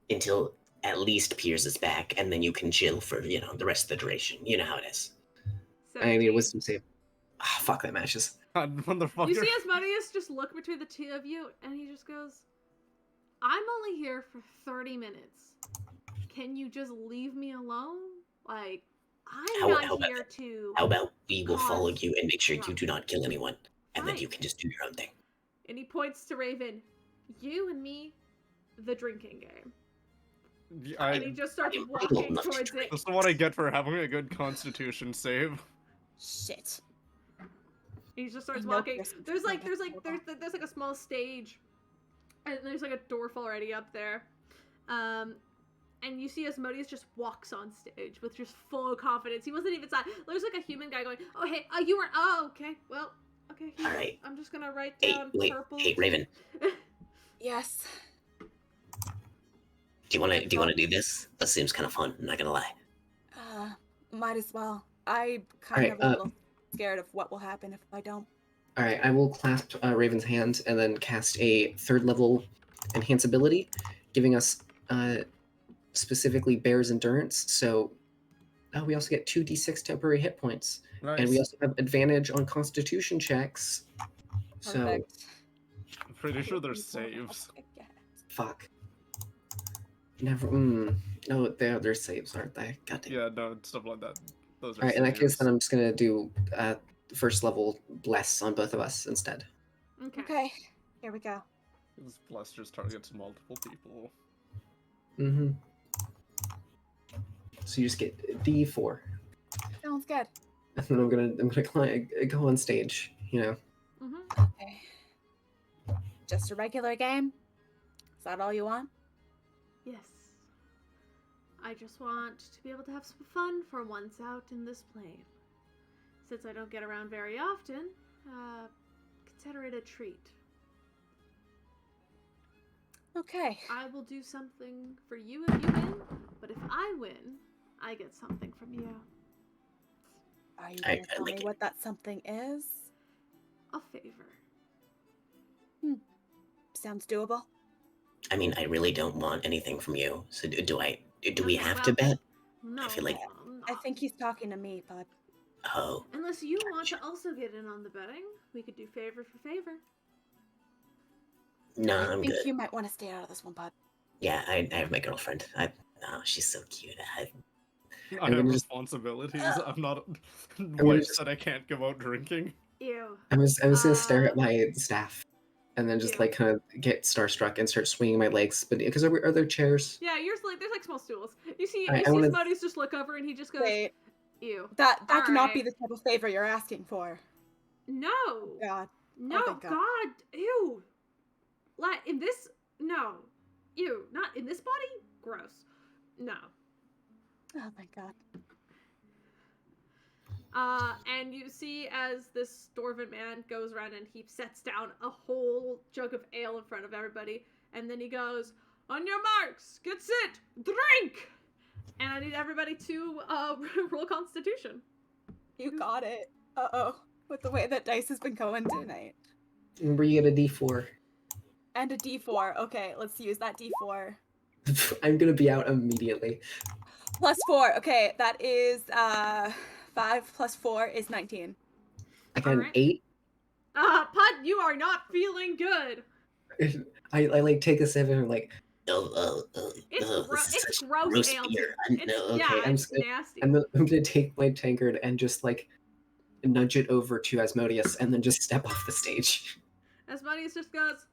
Speaker 6: until at least Piers is back, and then you can chill for the rest of the duration. You know how it is.
Speaker 5: I need a
Speaker 1: 17.
Speaker 5: wisdom save. Ah, fuck, that matches.
Speaker 3: God, motherfucker.
Speaker 1: You see Asmodeus just look between the two of you, and he just goes, I'm only here for 30 minutes. Can you just leave me alone? Like, I'm
Speaker 6: How
Speaker 1: not
Speaker 6: about
Speaker 1: here
Speaker 6: that?
Speaker 1: to...
Speaker 6: How about we will follow
Speaker 1: cause
Speaker 6: you and make sure you
Speaker 1: trouble.
Speaker 6: do not kill anyone, and then
Speaker 1: Fine.
Speaker 6: you can just do your own thing.
Speaker 1: And he points to Raven. You and me, the drinking game. And he just starts
Speaker 6: I'm old
Speaker 1: walking
Speaker 6: enough to
Speaker 1: towards
Speaker 6: drink.
Speaker 1: it.
Speaker 3: That's what I get for having a good constitution save.
Speaker 4: Shit.
Speaker 1: He just starts
Speaker 4: I know
Speaker 1: walking.
Speaker 4: Chris is
Speaker 1: There's like
Speaker 4: gonna
Speaker 1: there's like a small stage, and there's like a dwarf already up there, and you see Asmodeus just walks on stage with just full confidence. He wasn't even sad. There's like a human guy going, "Oh hey, you were okay, well okay, here,
Speaker 6: All right.
Speaker 1: I'm just gonna write
Speaker 6: Hey,
Speaker 1: down
Speaker 6: wait,
Speaker 1: purple."
Speaker 6: hey, Raven.
Speaker 4: Yes.
Speaker 6: Do you want to do this? That seems kind of fun. I'm not gonna lie.
Speaker 4: Might as well. I
Speaker 5: Alright,
Speaker 4: kind of a little scared of what will happen if I don't.
Speaker 5: All right, I will clasp Raven's hand and then cast a 3rd level enhance ability, giving us specifically Bear's Endurance. So we also get 2d6 temporary hit points,
Speaker 3: Nice.
Speaker 5: and we also have advantage on Constitution checks. So
Speaker 4: Perfect.
Speaker 3: I'm pretty sure there's
Speaker 4: People to help
Speaker 3: saves.
Speaker 4: I guess.
Speaker 5: fuck. Never. No, they're saves, aren't they? God damn.
Speaker 3: Yeah, no, stuff like that. Those are
Speaker 5: All right, in that case,
Speaker 3: saves.
Speaker 5: then I'm just gonna do 1st level bless on both of us instead.
Speaker 1: Okay.
Speaker 4: Okay, here we go.
Speaker 3: This plus just targets multiple people.
Speaker 5: Mm-hmm. So you just get D4,
Speaker 4: Sounds good.
Speaker 5: and then I'm gonna go on stage.
Speaker 1: Mm-hmm.
Speaker 4: Okay. Just a regular game? Is that all you want?
Speaker 1: Yes. I just want to be able to have some fun for once out in this plane. Since I don't get around very often, consider it a treat.
Speaker 4: Okay.
Speaker 1: I will do something for you if you win, but if I win, I get something from you.
Speaker 4: Are you
Speaker 6: I
Speaker 4: gonna tell
Speaker 6: like
Speaker 4: me
Speaker 6: it.
Speaker 4: what that something is?
Speaker 1: A favor.
Speaker 4: Sounds doable.
Speaker 6: I mean, I really don't want anything from you. So do we
Speaker 1: Okay,
Speaker 6: have to
Speaker 1: well,
Speaker 6: bet?
Speaker 1: No.
Speaker 6: feel like-
Speaker 4: I think he's talking to me, bud.
Speaker 6: Oh,
Speaker 1: Unless you want to also get in on the betting, we could do favor for favor.
Speaker 6: no,
Speaker 4: I
Speaker 6: I'm
Speaker 4: think
Speaker 6: good.
Speaker 4: you might want to stay out of this one, bud.
Speaker 6: Yeah, I have my girlfriend. She's so cute.
Speaker 3: I
Speaker 5: I'm
Speaker 3: have
Speaker 5: gonna just-
Speaker 3: responsibilities. I'm not
Speaker 5: gonna
Speaker 3: wife
Speaker 5: just-
Speaker 3: said I can't go out drinking.
Speaker 1: Ew.
Speaker 5: I was gonna stare
Speaker 1: Uh,
Speaker 5: at my staff, and then just
Speaker 1: yeah.
Speaker 5: like kind of get starstruck and start swinging my legs. But because are there chairs?
Speaker 1: Yeah, yours like there's like small stools. You see,
Speaker 5: Alright,
Speaker 1: you
Speaker 5: I
Speaker 1: see
Speaker 5: wanna-
Speaker 1: Smutty's just look over and he just goes,
Speaker 4: Wait,
Speaker 1: "Ew."
Speaker 4: that cannot be
Speaker 1: Alright.
Speaker 4: the type of favor you're asking for.
Speaker 1: No.
Speaker 4: God.
Speaker 1: No,
Speaker 4: thank God.
Speaker 1: God, ew. Like in this, no, ew, not in this body. Gross. No.
Speaker 4: Oh my God.
Speaker 1: And you see as this dwarven man goes around and he sets down a whole jug of ale in front of everybody, and then he goes, "On your marks, get set, drink!" And I need everybody to roll Constitution.
Speaker 4: You got it. Uh-oh. With the way that dice has been going tonight.
Speaker 5: Remember, you get a D4.
Speaker 4: And a D4. Okay, let's use that D4.
Speaker 5: I'm gonna be out immediately.
Speaker 4: +4. Okay, that is 5 plus 4 is 19.
Speaker 5: I got an
Speaker 1: Alright.
Speaker 5: 8.
Speaker 1: Pud, you are not feeling good.
Speaker 5: I like take a sip and I'm like,
Speaker 1: It's
Speaker 6: this is
Speaker 1: it's
Speaker 6: such
Speaker 1: gross
Speaker 6: gross
Speaker 1: ale.
Speaker 6: beer.
Speaker 1: It's, yeah,
Speaker 5: I'm
Speaker 1: it's
Speaker 5: scared.
Speaker 1: nasty.
Speaker 5: I'm gonna take my tankard and just like nudge it over to Asmodeus and then just step off the stage.
Speaker 1: Asmodeus just goes,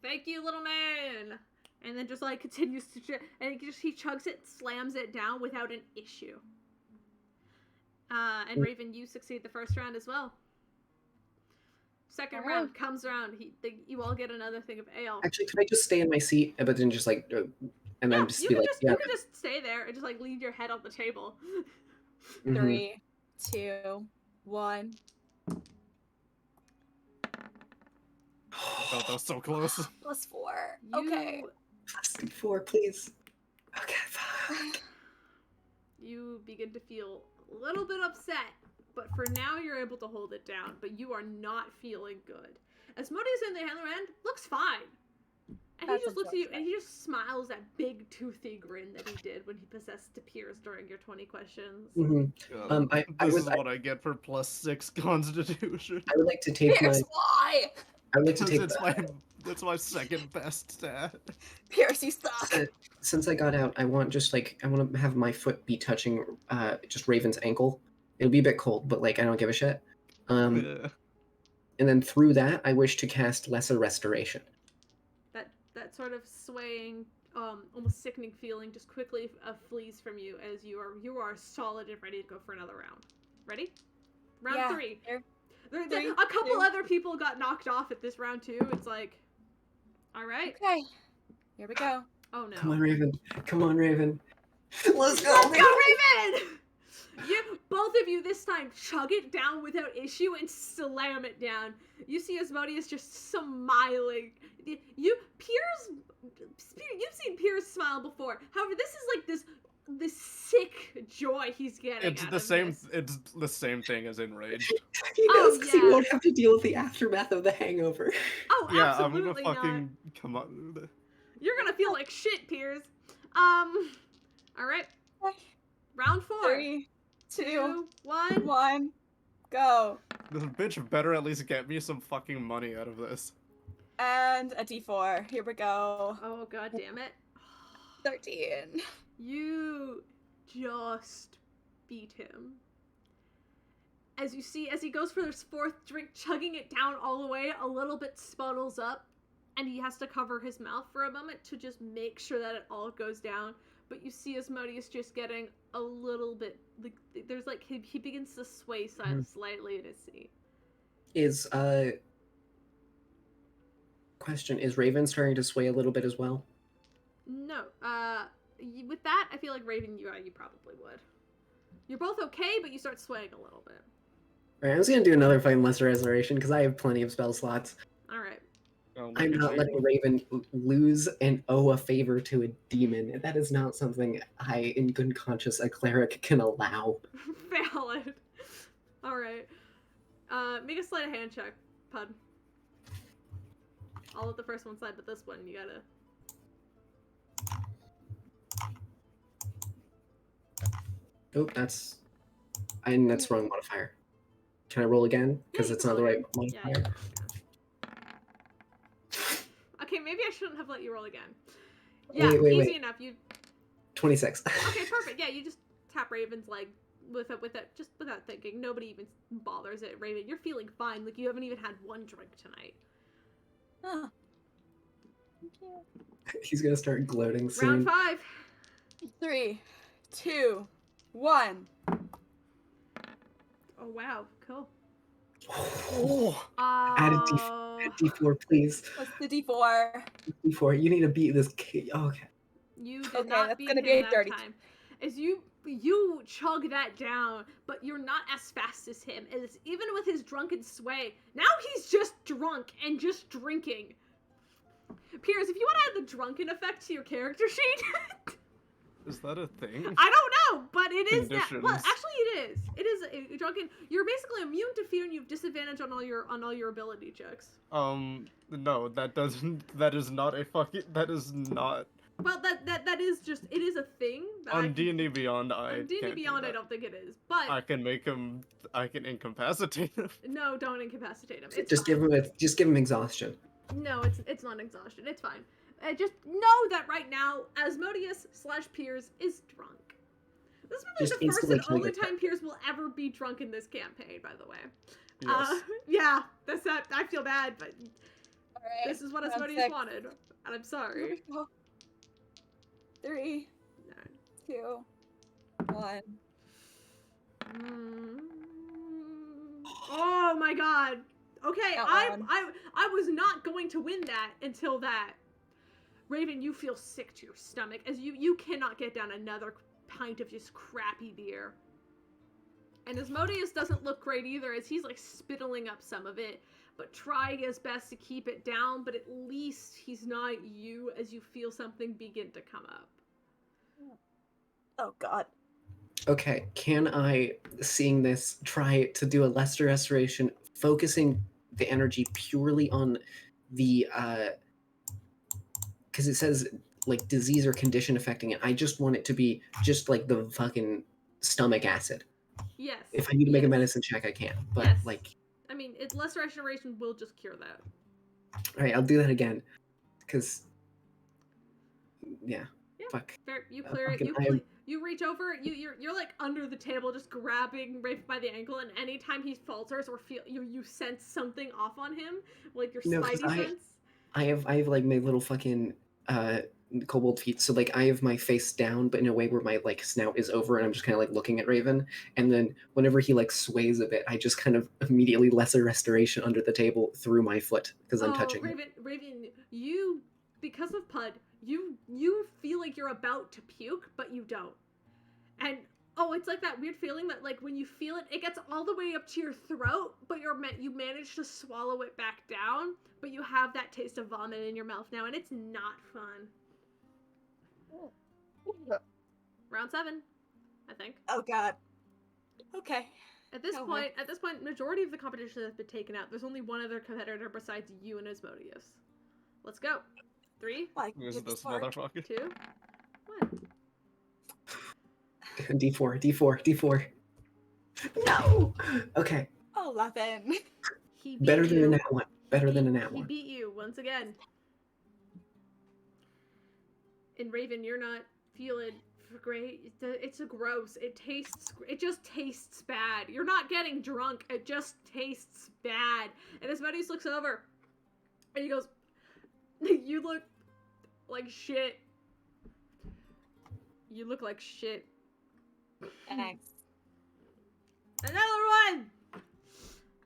Speaker 1: "Thank you, little man," and then just like continues to and he chugs it, slams it down without an issue. And Raven, you succeed the first round as well. Second
Speaker 4: Alright.
Speaker 1: round comes around. You all get another thing of ale.
Speaker 5: Actually, can I just stay in my seat, but then just like, and
Speaker 1: Yeah,
Speaker 5: then just
Speaker 1: you
Speaker 5: be
Speaker 1: can
Speaker 5: like,
Speaker 1: just
Speaker 5: yeah.
Speaker 1: you can just stay there and just like lean your head on the table.
Speaker 5: mhm.
Speaker 4: 3, 2, 1.
Speaker 3: Oh, that was so close.
Speaker 4: +4.
Speaker 1: You,
Speaker 4: Okay.
Speaker 5: Plus 4, please. Okay, fuck.
Speaker 1: You begin to feel a little bit upset, but for now you're able to hold it down. But you are not feeling good. Asmodeus on the other end looks fine. And he
Speaker 4: That's
Speaker 1: just looks at you
Speaker 4: unfortunate.
Speaker 1: and he just smiles that big toothy grin that he did when he possessed Piers during your 20 questions.
Speaker 5: Mhm. I
Speaker 3: This
Speaker 5: would-
Speaker 3: is what I get for +6 Constitution.
Speaker 5: I would like to take my.
Speaker 4: Pierce, why?
Speaker 5: I would like to
Speaker 3: Because
Speaker 5: take.
Speaker 3: it's my second best stat.
Speaker 4: Pierce, you suck.
Speaker 5: Since I got out, I want to have my foot be touching just Raven's ankle. It'll be a bit cold, but like I don't give a shit.
Speaker 3: Yeah.
Speaker 5: And then through that, I wish to cast Lesser Restoration.
Speaker 1: That sort of swaying, almost sickening feeling just quickly flees from you as you are solid and ready to go for another round. Ready? Round
Speaker 4: Yeah,
Speaker 1: 3.
Speaker 4: here.
Speaker 1: A
Speaker 4: 3,
Speaker 1: couple
Speaker 4: 2.
Speaker 1: other people got knocked off at this round too. It's like, all right.
Speaker 4: Okay. Here we go.
Speaker 1: Oh no.
Speaker 5: Come on, Raven. Come on, Raven. Let's go.
Speaker 1: Let's go, Raven! You, both of you this time, chug it down without issue and slam it down. You see Asmodeus just smiling. You've seen Piers smile before. However, this is like this sick joy he's getting.
Speaker 3: It's
Speaker 1: out
Speaker 3: the
Speaker 1: of
Speaker 3: same.
Speaker 1: this.
Speaker 3: It's the same thing as Enraged.
Speaker 5: He
Speaker 1: Oh,
Speaker 5: knows because he
Speaker 1: yeah.
Speaker 5: won't have to deal with the aftermath of the hangover.
Speaker 1: Oh,
Speaker 3: Yeah,
Speaker 1: absolutely
Speaker 3: I'm gonna
Speaker 1: not.
Speaker 3: fucking come on.
Speaker 1: You're gonna feel like shit, Piers. All right. Round 4.
Speaker 4: 3, 2,
Speaker 1: 1.
Speaker 4: 1. Go.
Speaker 3: This bitch better at least get me some fucking money out of this.
Speaker 4: And a D4. Here we go.
Speaker 1: Oh god damn it.
Speaker 4: 13.
Speaker 1: You just beat him. As you see, as he goes for his 4th drink, chugging it down all the way, a little bit spuddles up, and he has to cover his mouth for a moment to just make sure that it all goes down. But you see Asmodeus just getting a little bit, like, there's like, he begins to sway slightly in his seat.
Speaker 5: Is question, is Raven starting to sway a little bit as well?
Speaker 1: No, with that, I feel like Raven, you probably would. You're both okay, but you start swaying a little bit.
Speaker 5: Alright, I was gonna do another fight in Lesser Restoration because I have plenty of spell slots.
Speaker 1: Alright.
Speaker 3: Oh, look
Speaker 5: I'm
Speaker 3: at
Speaker 5: not
Speaker 3: you.
Speaker 5: letting Raven lose and owe a favor to a demon. That is not something I, in good conscience, a cleric can allow.
Speaker 1: Valid. Alright. Make a sleight of hand check, Pud. I'll let the first one slide, but this one, you gotta...
Speaker 5: Oh, that's wrong modifier. Can I roll again? Because
Speaker 1: Yeah, you
Speaker 5: it's
Speaker 1: can
Speaker 5: not the
Speaker 1: roll
Speaker 5: right
Speaker 1: again. Yeah,
Speaker 5: modifier.
Speaker 1: yeah. Okay, maybe I shouldn't have let you roll again. Yeah,
Speaker 5: Wait,
Speaker 1: easy
Speaker 5: wait.
Speaker 1: enough. You
Speaker 5: 26.
Speaker 1: okay? Perfect. Yeah, you just tap Raven's leg without thinking. Nobody even bothers it. Raven, you're feeling fine. Like you haven't even had one drink tonight.
Speaker 4: Oh. Thank you.
Speaker 5: He's gonna start gloating soon.
Speaker 1: Round 5.
Speaker 4: 3, 2, 1.
Speaker 1: Oh wow, cool.
Speaker 3: Oh,
Speaker 5: Add a D4, please.
Speaker 4: What's the D4?
Speaker 5: D4. You need to beat this kid. Oh, okay.
Speaker 1: You did
Speaker 4: Okay,
Speaker 1: not
Speaker 4: that's
Speaker 1: beat
Speaker 4: gonna
Speaker 1: him
Speaker 4: be a
Speaker 1: that
Speaker 4: dirty
Speaker 1: time. As you chug that down, but you're not as fast as him. As even with his drunken sway, now he's just drunk and just drinking. Piers, if you want to add the drunken effect to your character sheet,
Speaker 3: is that a thing?
Speaker 1: I don't know, but it is that. Well,
Speaker 3: Conditions.
Speaker 1: actually, it is. It is a drunken. You're basically immune to fear, and you have disadvantage on all your ability checks.
Speaker 3: No, that is not a fucking, that is not.
Speaker 1: Well, that is just, it is a thing. That
Speaker 3: On D&D Beyond, I
Speaker 1: on D&D
Speaker 3: can't do
Speaker 1: Beyond, I
Speaker 3: that.
Speaker 1: don't think it is, but
Speaker 3: I can make him, I can incapacitate him.
Speaker 1: no, don't incapacitate him. It's
Speaker 5: Just
Speaker 1: fine.
Speaker 5: give him exhaustion.
Speaker 1: No, it's not exhaustion. It's fine. Just know that right now, Asmodeus / Piers is drunk. This will be
Speaker 5: Just
Speaker 1: the first
Speaker 5: instantly
Speaker 1: and
Speaker 5: kill
Speaker 1: only
Speaker 5: your
Speaker 1: time Piers will ever be drunk in this campaign, by the way.
Speaker 3: Yes.
Speaker 1: Yeah, that's that. I feel bad, but
Speaker 4: Alright.
Speaker 1: this is what
Speaker 4: round
Speaker 1: Asmodeus
Speaker 4: 6.
Speaker 1: wanted, and I'm
Speaker 4: Here
Speaker 1: sorry.
Speaker 4: we go. 3, 2, 1.
Speaker 1: Mm. Oh my god. Okay,
Speaker 4: That one.
Speaker 1: I was not going to win that until that. Raven, you feel sick to your stomach as you cannot get down another pint of just crappy beer. And Asmodeus doesn't look great either as he's like spittling up some of it, but trying his best to keep it down, but at least he's not at you as you feel something begin to come up.
Speaker 4: Oh god.
Speaker 5: Okay, can I, seeing this, try to do a lesser restoration, focusing the energy purely on the, because it says, like, disease or condition affecting it. I just want it to be just, like, the fucking stomach acid.
Speaker 1: Yes.
Speaker 5: If I need to make a
Speaker 1: yes.
Speaker 5: medicine check, I can. But,
Speaker 1: Yes.
Speaker 5: like,
Speaker 1: I mean, lesser restoration will just cure that.
Speaker 5: alright, I'll do that again. Because, yeah,
Speaker 1: Yeah.
Speaker 5: fuck.
Speaker 1: Fair. You clear it. You reach over. You're like under the table, just grabbing Rafe by the ankle, and anytime he falters or feel you sense something off on him, like your
Speaker 5: No, 'cause
Speaker 1: spidey sense.
Speaker 5: I have like my little fucking kobold feet, so like I have my face down, but in a way where my like snout is over, and I'm just kind of like looking at Raven. And then whenever he like sways a bit, I just kind of immediately lesser restoration under the table through my foot because I'm touching him.
Speaker 1: Raven, you because of Pud, you feel like you're about to puke, but you don't. And oh, it's like that weird feeling that like when you feel it, it gets all the way up to your throat, but you manage to swallow it back down, but you have that taste of vomit in your mouth now, and it's not fun. Round 7, I think.
Speaker 4: Oh god. Okay.
Speaker 1: At this
Speaker 4: Oh,
Speaker 1: point, majority of the competition has been taken out. There's only one other competitor besides you and Asmodeus. Let's go. 3,
Speaker 4: Like
Speaker 3: Who's
Speaker 4: get
Speaker 3: this
Speaker 4: spark.
Speaker 3: motherfucker?
Speaker 1: 2, 1.
Speaker 5: D4. No. Okay.
Speaker 4: 11.
Speaker 1: He beat
Speaker 5: Better than
Speaker 1: you.
Speaker 5: a nat one. Better than a nat
Speaker 1: He
Speaker 5: one.
Speaker 1: beat you once again. And Raven, you're not feeling great. It's a gross. It just tastes bad. You're not getting drunk. It just tastes bad. And Asmodeus looks over and he goes, "You look like shit. You look like shit."
Speaker 4: Thanks.
Speaker 1: Another one!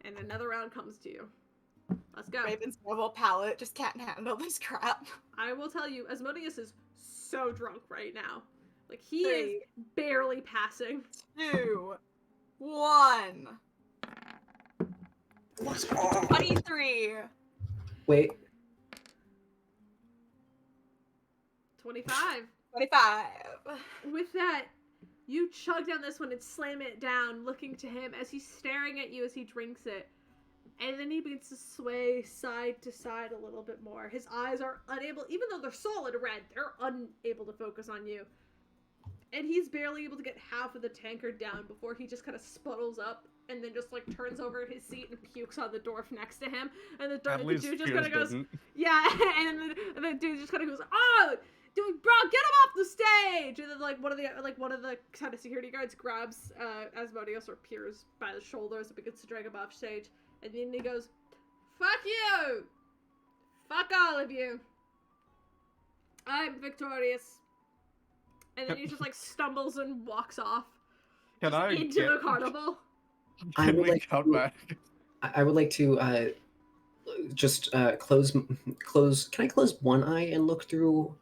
Speaker 1: And another round comes to you. Let's go.
Speaker 4: Raven's normal palate just can't handle this crap.
Speaker 1: I will tell you, Asmodeus is so drunk right now. Like, he
Speaker 4: 3,
Speaker 1: is barely passing.
Speaker 4: 2, 1. 23.
Speaker 5: Wait.
Speaker 1: 25.
Speaker 4: 25.
Speaker 1: With that, you chug down this one and slam it down, looking to him as he's staring at you as he drinks it. And then he begins to sway side to side a little bit more. His eyes are unable, even though they're solid red, they're unable to focus on you. And he's barely able to get half of the tankard down before he just kind of spuddles up and then just like turns over his seat and pukes on the dwarf next to him. And the dude just kind of goes, yeah, and the dude just kind of goes, "Oh, dude, bro, get him off the stage!" And then like one of the kind of security guards grabs Asmodeus or Piers by the shoulders and begins to drag him off stage. And then he goes, "Fuck you! Fuck all of you! I'm victorious." And then he just like stumbles and walks off into the carnival.
Speaker 3: Can we come back?
Speaker 5: I would like to just close. Can I close one eye and look through?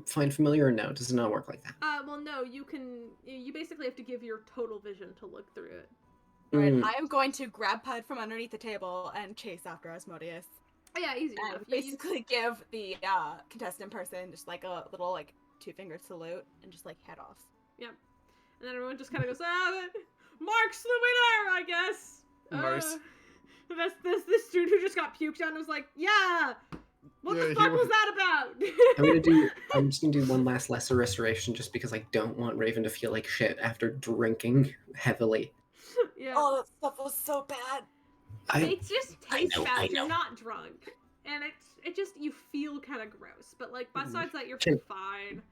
Speaker 5: Find familiar or no? Does it not work like that?
Speaker 1: Well, no. You basically have to give your total vision to look through it.
Speaker 4: Right, I am going to grab Pud from underneath the table and chase after Asmodeus.
Speaker 1: Oh, yeah, easy enough.
Speaker 4: And basically give the contestant person just like a little like 2-finger salute and just like head off.
Speaker 1: Yep. And then everyone just kind of goes, "Mark's the winner, I guess."
Speaker 3: Nice.
Speaker 1: This dude who just got puked on was like, "Yeah, what the fuck was that about?"
Speaker 5: I'm just gonna do one last lesser restoration just because I don't want Raven to feel like shit after drinking heavily.
Speaker 1: Yeah.
Speaker 4: Oh, that stuff was so bad.
Speaker 1: It just tastes bad.
Speaker 6: I know.
Speaker 1: You're not drunk, and it just you feel kind of gross. But like besides that, you're fine.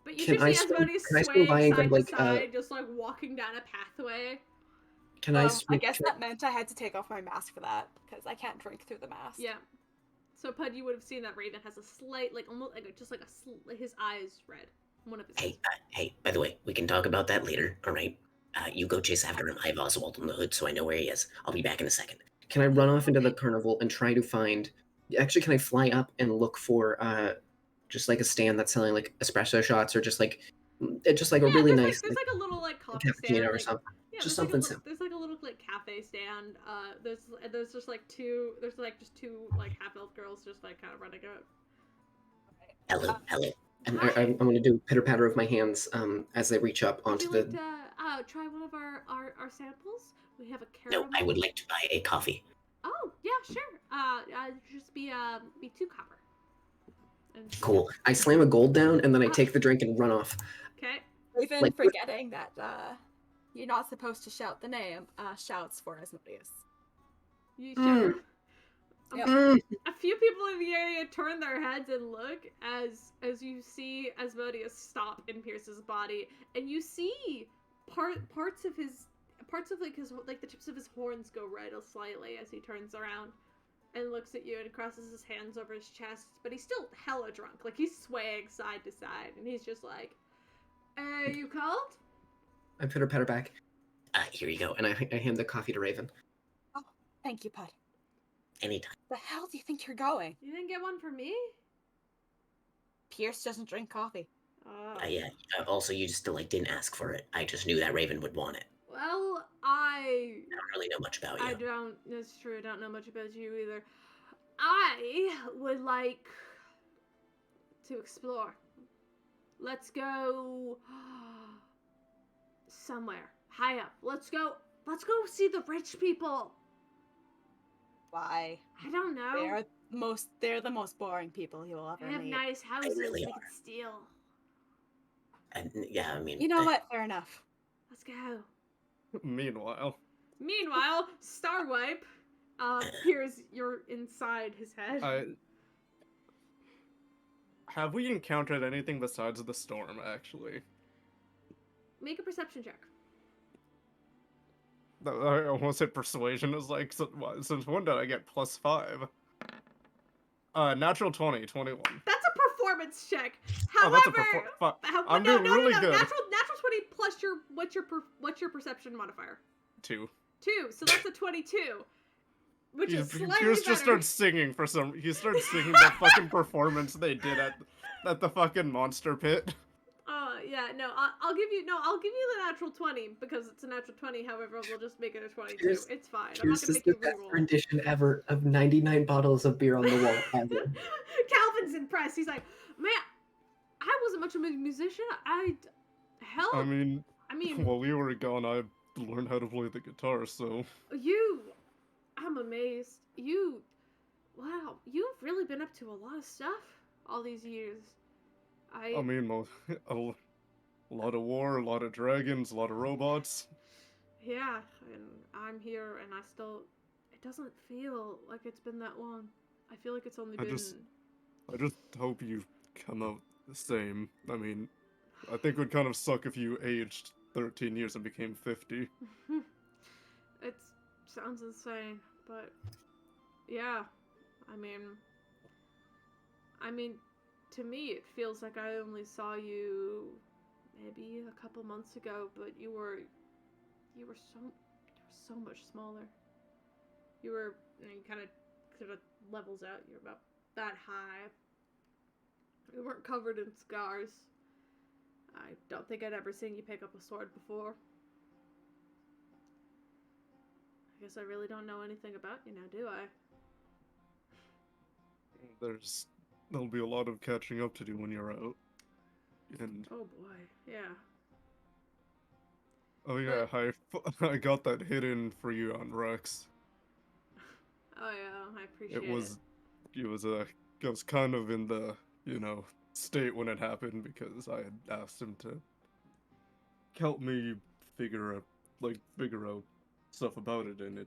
Speaker 1: But you just see Asmodeus swaying side to side, just like walking down a pathway.
Speaker 4: I guess that meant I had to take off my mask for that because I can't drink through the mask.
Speaker 1: Yeah. So Pud, you would have seen that Raven has a slight, like almost like his eyes red. One of his
Speaker 6: Hey,
Speaker 1: hands.
Speaker 6: hey, by the way, we can talk about that later, alright? You go chase after him. I have Oswald on the hood, so I know where he is. I'll be back in a second.
Speaker 5: Can I run off into the carnival and try to find? Actually, can I fly up and look for just like a stand that's selling like espresso shots or just like a really nice
Speaker 1: There's
Speaker 5: like,
Speaker 1: like a little like coffee stand,
Speaker 5: cappuccino or
Speaker 1: like
Speaker 5: something.
Speaker 1: yeah,
Speaker 5: Just
Speaker 1: there's like a
Speaker 5: something
Speaker 1: little,
Speaker 5: simple.
Speaker 1: there's like a little like cafe stand. There's just like just two like half elf girls just like kind of running it.
Speaker 6: Hello, hello.
Speaker 5: And
Speaker 1: Hi.
Speaker 5: I'm going to do pitter patter of my hands as they reach up
Speaker 1: Would
Speaker 5: onto
Speaker 1: you
Speaker 5: the.
Speaker 1: like to try one of our samples? We have a
Speaker 6: No,
Speaker 1: caramel.
Speaker 6: I would like to buy a coffee.
Speaker 1: Oh yeah, sure. Just be 2 copper. And
Speaker 5: Cool. I slam a gold down and then I take the drink and run off.
Speaker 1: Okay.
Speaker 4: Raven,
Speaker 5: Like-
Speaker 4: forgetting that you're not supposed to shout the name, shouts for Asmodeus.
Speaker 1: You
Speaker 5: Mm.
Speaker 1: sure?
Speaker 4: Yep.
Speaker 1: A few people in the area turn their heads and look as you see Asmodeus stop in Pierce's body, and you see parts of the tips of his horns go red slightly as he turns around and looks at you and crosses his hands over his chest, but he's still hella drunk. Like he's swaying side to side, and he's just like, you called?
Speaker 5: I pitter patter back
Speaker 6: Here you go.
Speaker 5: and I hand the coffee to Raven.
Speaker 4: Oh, thank you, Pud.
Speaker 6: Anytime.
Speaker 4: The hell do you think you're going?
Speaker 1: You didn't get one for me?
Speaker 4: Pierce doesn't drink coffee.
Speaker 1: Oh.
Speaker 6: Yeah. Also, you just didn't ask for it. I just knew that Raven would want it.
Speaker 1: Well,
Speaker 6: I don't really know much about you.
Speaker 1: That's true, I don't know much about you either. I would like to explore. Let's go somewhere high up. Let's go see the rich people.
Speaker 4: Why?
Speaker 1: I don't know.
Speaker 4: They're the most boring people you will ever
Speaker 1: They have
Speaker 4: meet.
Speaker 1: nice houses
Speaker 6: really
Speaker 1: they
Speaker 6: are.
Speaker 1: can steal.
Speaker 6: Yeah, I mean.
Speaker 4: You know what? Fair enough.
Speaker 1: Let's go.
Speaker 3: Meanwhile,
Speaker 1: Starwipe appears you're inside his head.
Speaker 3: have we encountered anything besides the storm, actually?
Speaker 1: Make a perception check.
Speaker 3: I almost said persuasion is like, since when did I get +5? Natural 20, 21.
Speaker 1: That's a performance check.
Speaker 3: Oh,
Speaker 1: However,
Speaker 3: that's I'm doing really good.
Speaker 1: Natural 20 plus what's your perception modifier?
Speaker 3: 2.
Speaker 1: 2, so that's a 22. Which is slightly
Speaker 3: Pierce
Speaker 1: better.
Speaker 3: just starts singing he starts singing the fucking performance they did at the fucking monster pit.
Speaker 1: Yeah, no, I'll give you the natural 20 because it's a natural 20. However, we'll just make it a 22. It's fine. I'm not
Speaker 5: Here's
Speaker 1: gonna make
Speaker 5: the
Speaker 1: you
Speaker 5: best
Speaker 1: reroll.
Speaker 5: rendition ever of 99 bottles of beer on the wall ever.
Speaker 1: Calvin's impressed. He's like, man, I wasn't much of a musician. I mean,
Speaker 3: While we were gone, I learned how to play the guitar, so...
Speaker 1: I'm amazed. Wow, you've really been up to a lot of stuff all these years.
Speaker 3: I mean, a lot of war, a lot of dragons, a lot of robots.
Speaker 1: Yeah, and I'm here, and it doesn't feel like it's been that long. I feel like it's only been...
Speaker 3: I just hope you come out the same. I mean, I think it would kind of suck if you aged 13 years and became 50.
Speaker 1: It sounds insane, but yeah, I mean, to me, it feels like I only saw you maybe a couple months ago, but you were so much smaller. You kind of levels out. You're about that high. You weren't covered in scars. I don't think I'd ever seen you pick up a sword before. I guess I really don't know anything about you now, do I?
Speaker 3: There'll be a lot of catching up to do when you're out. And
Speaker 1: Oh boy, yeah.
Speaker 3: oh yeah, I got that hidden for you on Rex.
Speaker 1: Oh yeah, I appreciate it.
Speaker 3: I was kind of in the, state when it happened because I had asked him to help me figure out stuff about it, and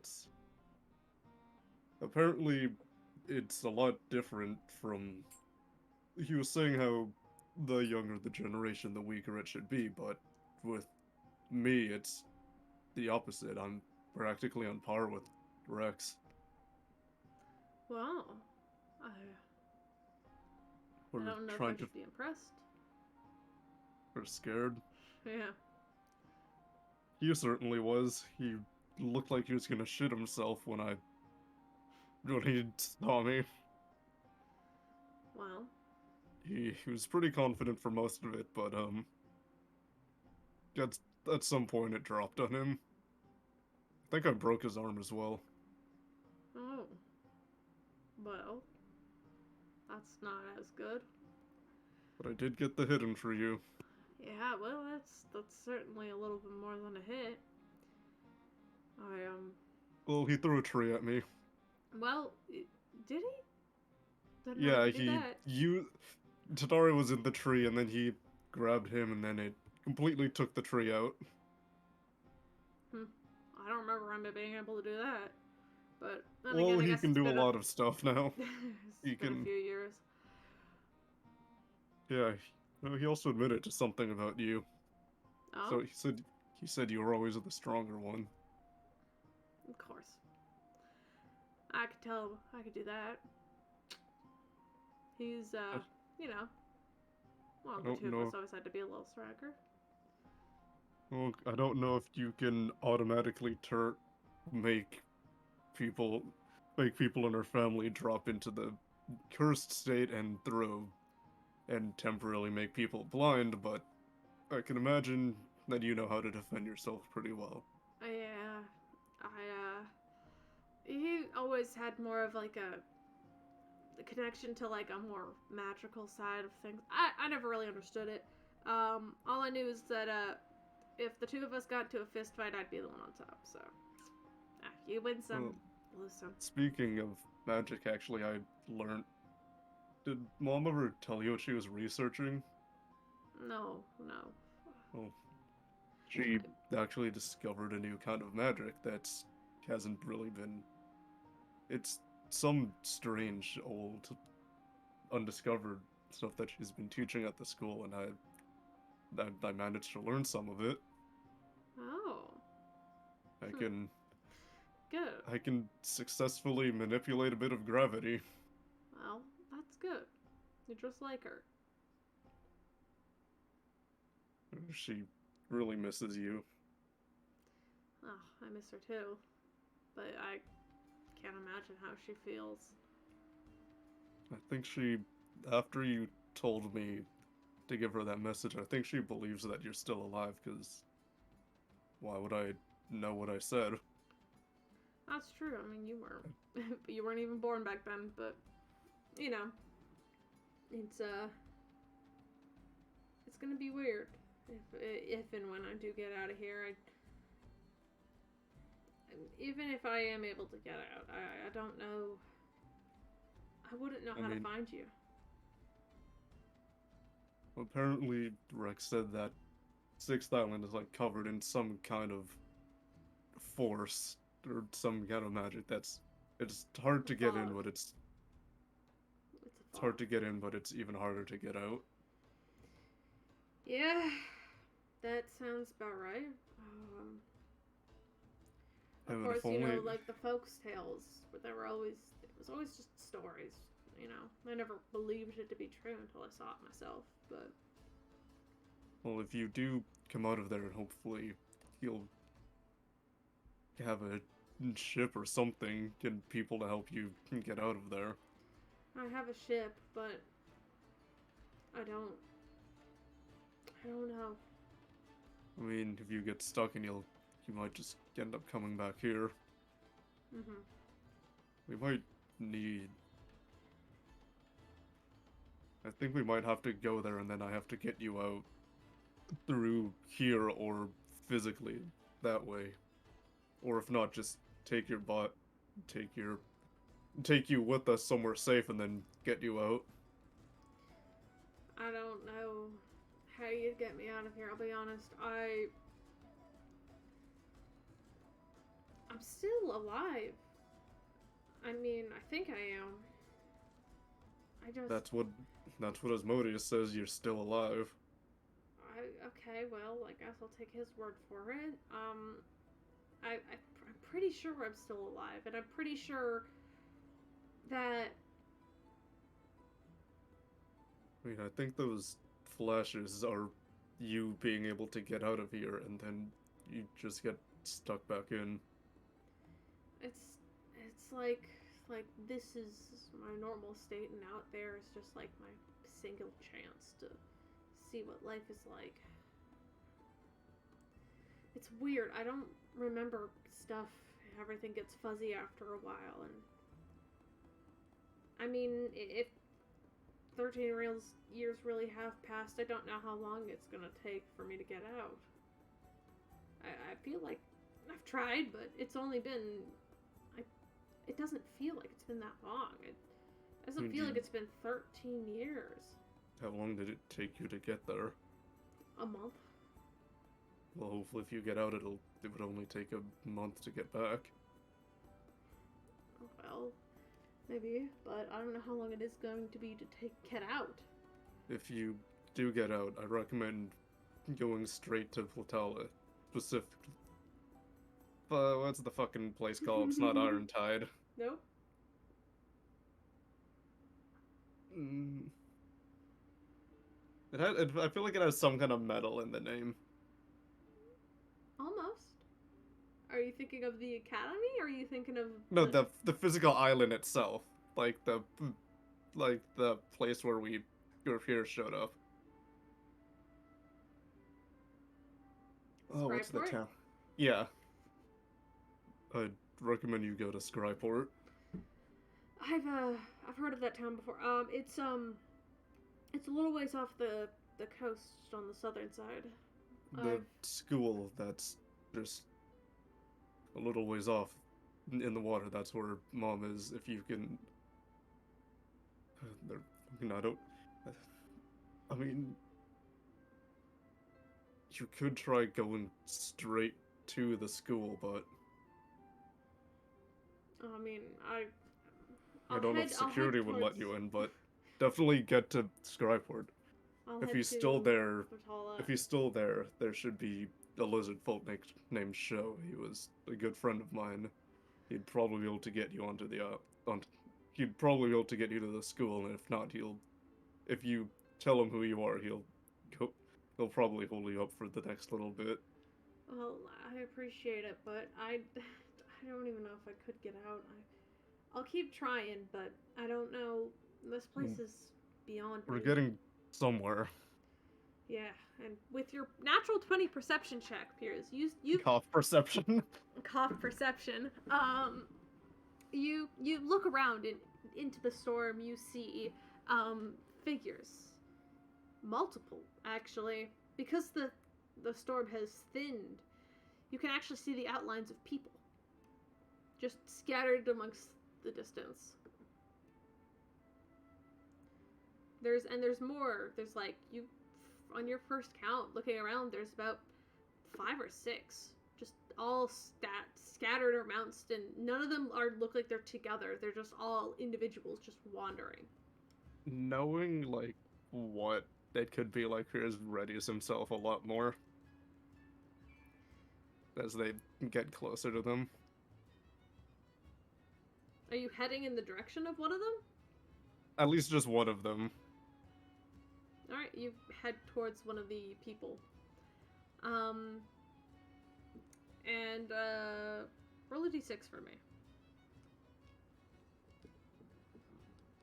Speaker 3: apparently it's a lot different from... He was saying how the younger the generation, the weaker it should be, but with me, it's the opposite. I'm practically on par with Rex.
Speaker 1: Well, I
Speaker 3: We're
Speaker 1: don't know if I
Speaker 3: trying to...
Speaker 1: should be impressed.
Speaker 3: or scared.
Speaker 1: Yeah.
Speaker 3: He certainly was. He looked like he was gonna shit himself when he saw me.
Speaker 1: Well,
Speaker 3: He was pretty confident for most of it, but at at some point it dropped on him. I think I broke his arm as well.
Speaker 1: oh. Well, that's not as good.
Speaker 3: But I did get the hidden for you.
Speaker 1: Yeah, well, that's certainly a little bit more than a hit. I
Speaker 3: Well, he threw a tree at me.
Speaker 1: well, did he? Didn't know
Speaker 3: Yeah,
Speaker 1: he could do that.
Speaker 3: Tadari was in the tree, and then he grabbed him, and then it completely took the tree out.
Speaker 1: I don't remember him being able to do that. But then
Speaker 3: Well,
Speaker 1: again, I
Speaker 3: he
Speaker 1: guess
Speaker 3: can
Speaker 1: it's
Speaker 3: do a
Speaker 1: been
Speaker 3: lot of stuff now.
Speaker 1: it's
Speaker 3: He
Speaker 1: been a
Speaker 3: can.
Speaker 1: few years.
Speaker 3: Yeah, well, he also admitted to something about you.
Speaker 1: Oh,
Speaker 3: So he said you were always the stronger one.
Speaker 1: of course. I could tell I could do that. He's you know, well,
Speaker 3: I
Speaker 1: the
Speaker 3: don't
Speaker 1: two of
Speaker 3: know.
Speaker 1: us always had to be a little stronger.
Speaker 3: Well, I don't know if you can automatically make people make people in her family drop into the cursed state and temporarily make people blind, but I can imagine that you know how to defend yourself pretty well.
Speaker 1: Yeah, he always had more of like a connection to like a more magical side of things. I never really understood it. All I knew is that if the two of us got into a fist fight, I'd be the one on top. So, you win some,
Speaker 3: Well,
Speaker 1: lose some.
Speaker 3: speaking of magic, actually, I learned. Did Mom ever tell you what she was researching?
Speaker 1: No, no.
Speaker 3: Well, she actually discovered a new kind of magic that's hasn't really been. It's some strange old undiscovered stuff that she's been teaching at the school, and I managed to learn some of it.
Speaker 1: Oh,
Speaker 3: I
Speaker 1: Hmm.
Speaker 3: can
Speaker 1: good.
Speaker 3: I can successfully manipulate a bit of gravity.
Speaker 1: Well, that's good. You're just like her.
Speaker 3: She really misses you.
Speaker 1: Oh, I miss her too. But I can't imagine how she feels.
Speaker 3: I think after you told me to give her that message, I think she believes that you're still alive, because why would I know what I said?
Speaker 1: That's true. I mean, you weren't. You weren't even born back then. But you know, it's gonna be weird if and when I do get out of here. Even if I am able to get out, I don't know. I wouldn't know how to find you.
Speaker 3: Apparently, Rex said that Sixth Island is like covered in some kind of force or some kind of magic it's hard to get in,
Speaker 1: Fog.
Speaker 3: but
Speaker 1: It's a
Speaker 3: it's hard
Speaker 1: fog.
Speaker 3: to get in, but it's even harder to get out.
Speaker 1: Yeah, that sounds about right. Of
Speaker 3: And
Speaker 1: course,
Speaker 3: if only
Speaker 1: like the folks' tales, but it was always just stories. I never believed it to be true until I saw it myself. But
Speaker 3: well, if you do come out of there, hopefully you'll have a ship or something, get people to help you get out of there.
Speaker 1: I have a ship, but I don't know.
Speaker 3: I mean, if you get stuck and you might just end up coming back here.
Speaker 1: Mhm.
Speaker 3: We might need. I think we might have to go there, and then I have to get you out through here or physically that way, or if not, just take your butt, take your, take you with us somewhere safe, and then get you out.
Speaker 1: I don't know how you'd get me out of here. I'll be honest. I'm still alive. I mean, I think I am. I just.
Speaker 3: That's what Asmodeus says. You're still alive.
Speaker 1: Okay, well, I guess I'll take his word for it. I'm pretty sure I'm still alive, and I'm pretty sure that.
Speaker 3: I mean, I think those flashes are you being able to get out of here, and then you just get stuck back in.
Speaker 1: It's like this is my normal state, and out there is just like my single chance to see what life is like. It's weird. I don't remember stuff. Everything gets fuzzy after a while, and I mean, if 13 years really have passed, I don't know how long it's gonna take for me to get out. I feel like I've tried, but it's only been... it doesn't feel like it's been that long. It doesn't feel like it's been 13 years.
Speaker 3: How long did it take you to get there?
Speaker 1: A month.
Speaker 3: Well, hopefully if you get out, it would only take a month to get back.
Speaker 1: Well, maybe, but I don't know how long it is going to be to get out.
Speaker 3: If you do get out, I recommend going straight to Platala, specifically. What's the fucking place called? It's not Iron Tide.
Speaker 1: Nope.
Speaker 3: I feel like it has some kind of metal in the name.
Speaker 1: Almost. Are you thinking of the academy, or are you thinking of...
Speaker 3: No, the physical island itself, like the place where your peers showed up. Oh, what's the
Speaker 1: Scryport?
Speaker 3: town? Yeah. I'd recommend you go to Scryport.
Speaker 1: I've heard of that town before. It's a little ways off the coast on the southern side.
Speaker 3: The school that's just a little ways off in the water, that's where Mom is. If you can... I mean... You could try going straight to the school, but...
Speaker 1: I mean,
Speaker 3: I don't know if security would let you in, but definitely get to Scryport. If he's still there, there should be a lizard folk named Sho. He was a good friend of mine. He'd probably be able to get you onto the he'd probably be able to get you to the school, and if not, if you tell him who you are, he'll probably hold you up for the next little bit.
Speaker 1: Well, I appreciate it, but I don't even know if I could get out. I'll keep trying, but I don't know. This place is beyond
Speaker 3: We're
Speaker 1: me.
Speaker 3: getting somewhere.
Speaker 1: Yeah, and with your natural 20 perception check, Piers, you
Speaker 3: Cough perception.
Speaker 1: cough perception. You look around into the storm. You see figures, multiple actually, because the storm has thinned. You can actually see the outlines of people, just scattered amongst the distance. There's more. There's like, you, on your first count, looking around, there's about 5 or 6, just all scattered amongst, and none of them look like they're together. They're just all individuals just wandering.
Speaker 3: Knowing like what it could be like, Piers readies himself a lot more as they get closer to them.
Speaker 1: Are you heading in the direction of one of them?
Speaker 3: At least just one of them.
Speaker 1: Alright, you head towards one of the people. And roll a d6 for me.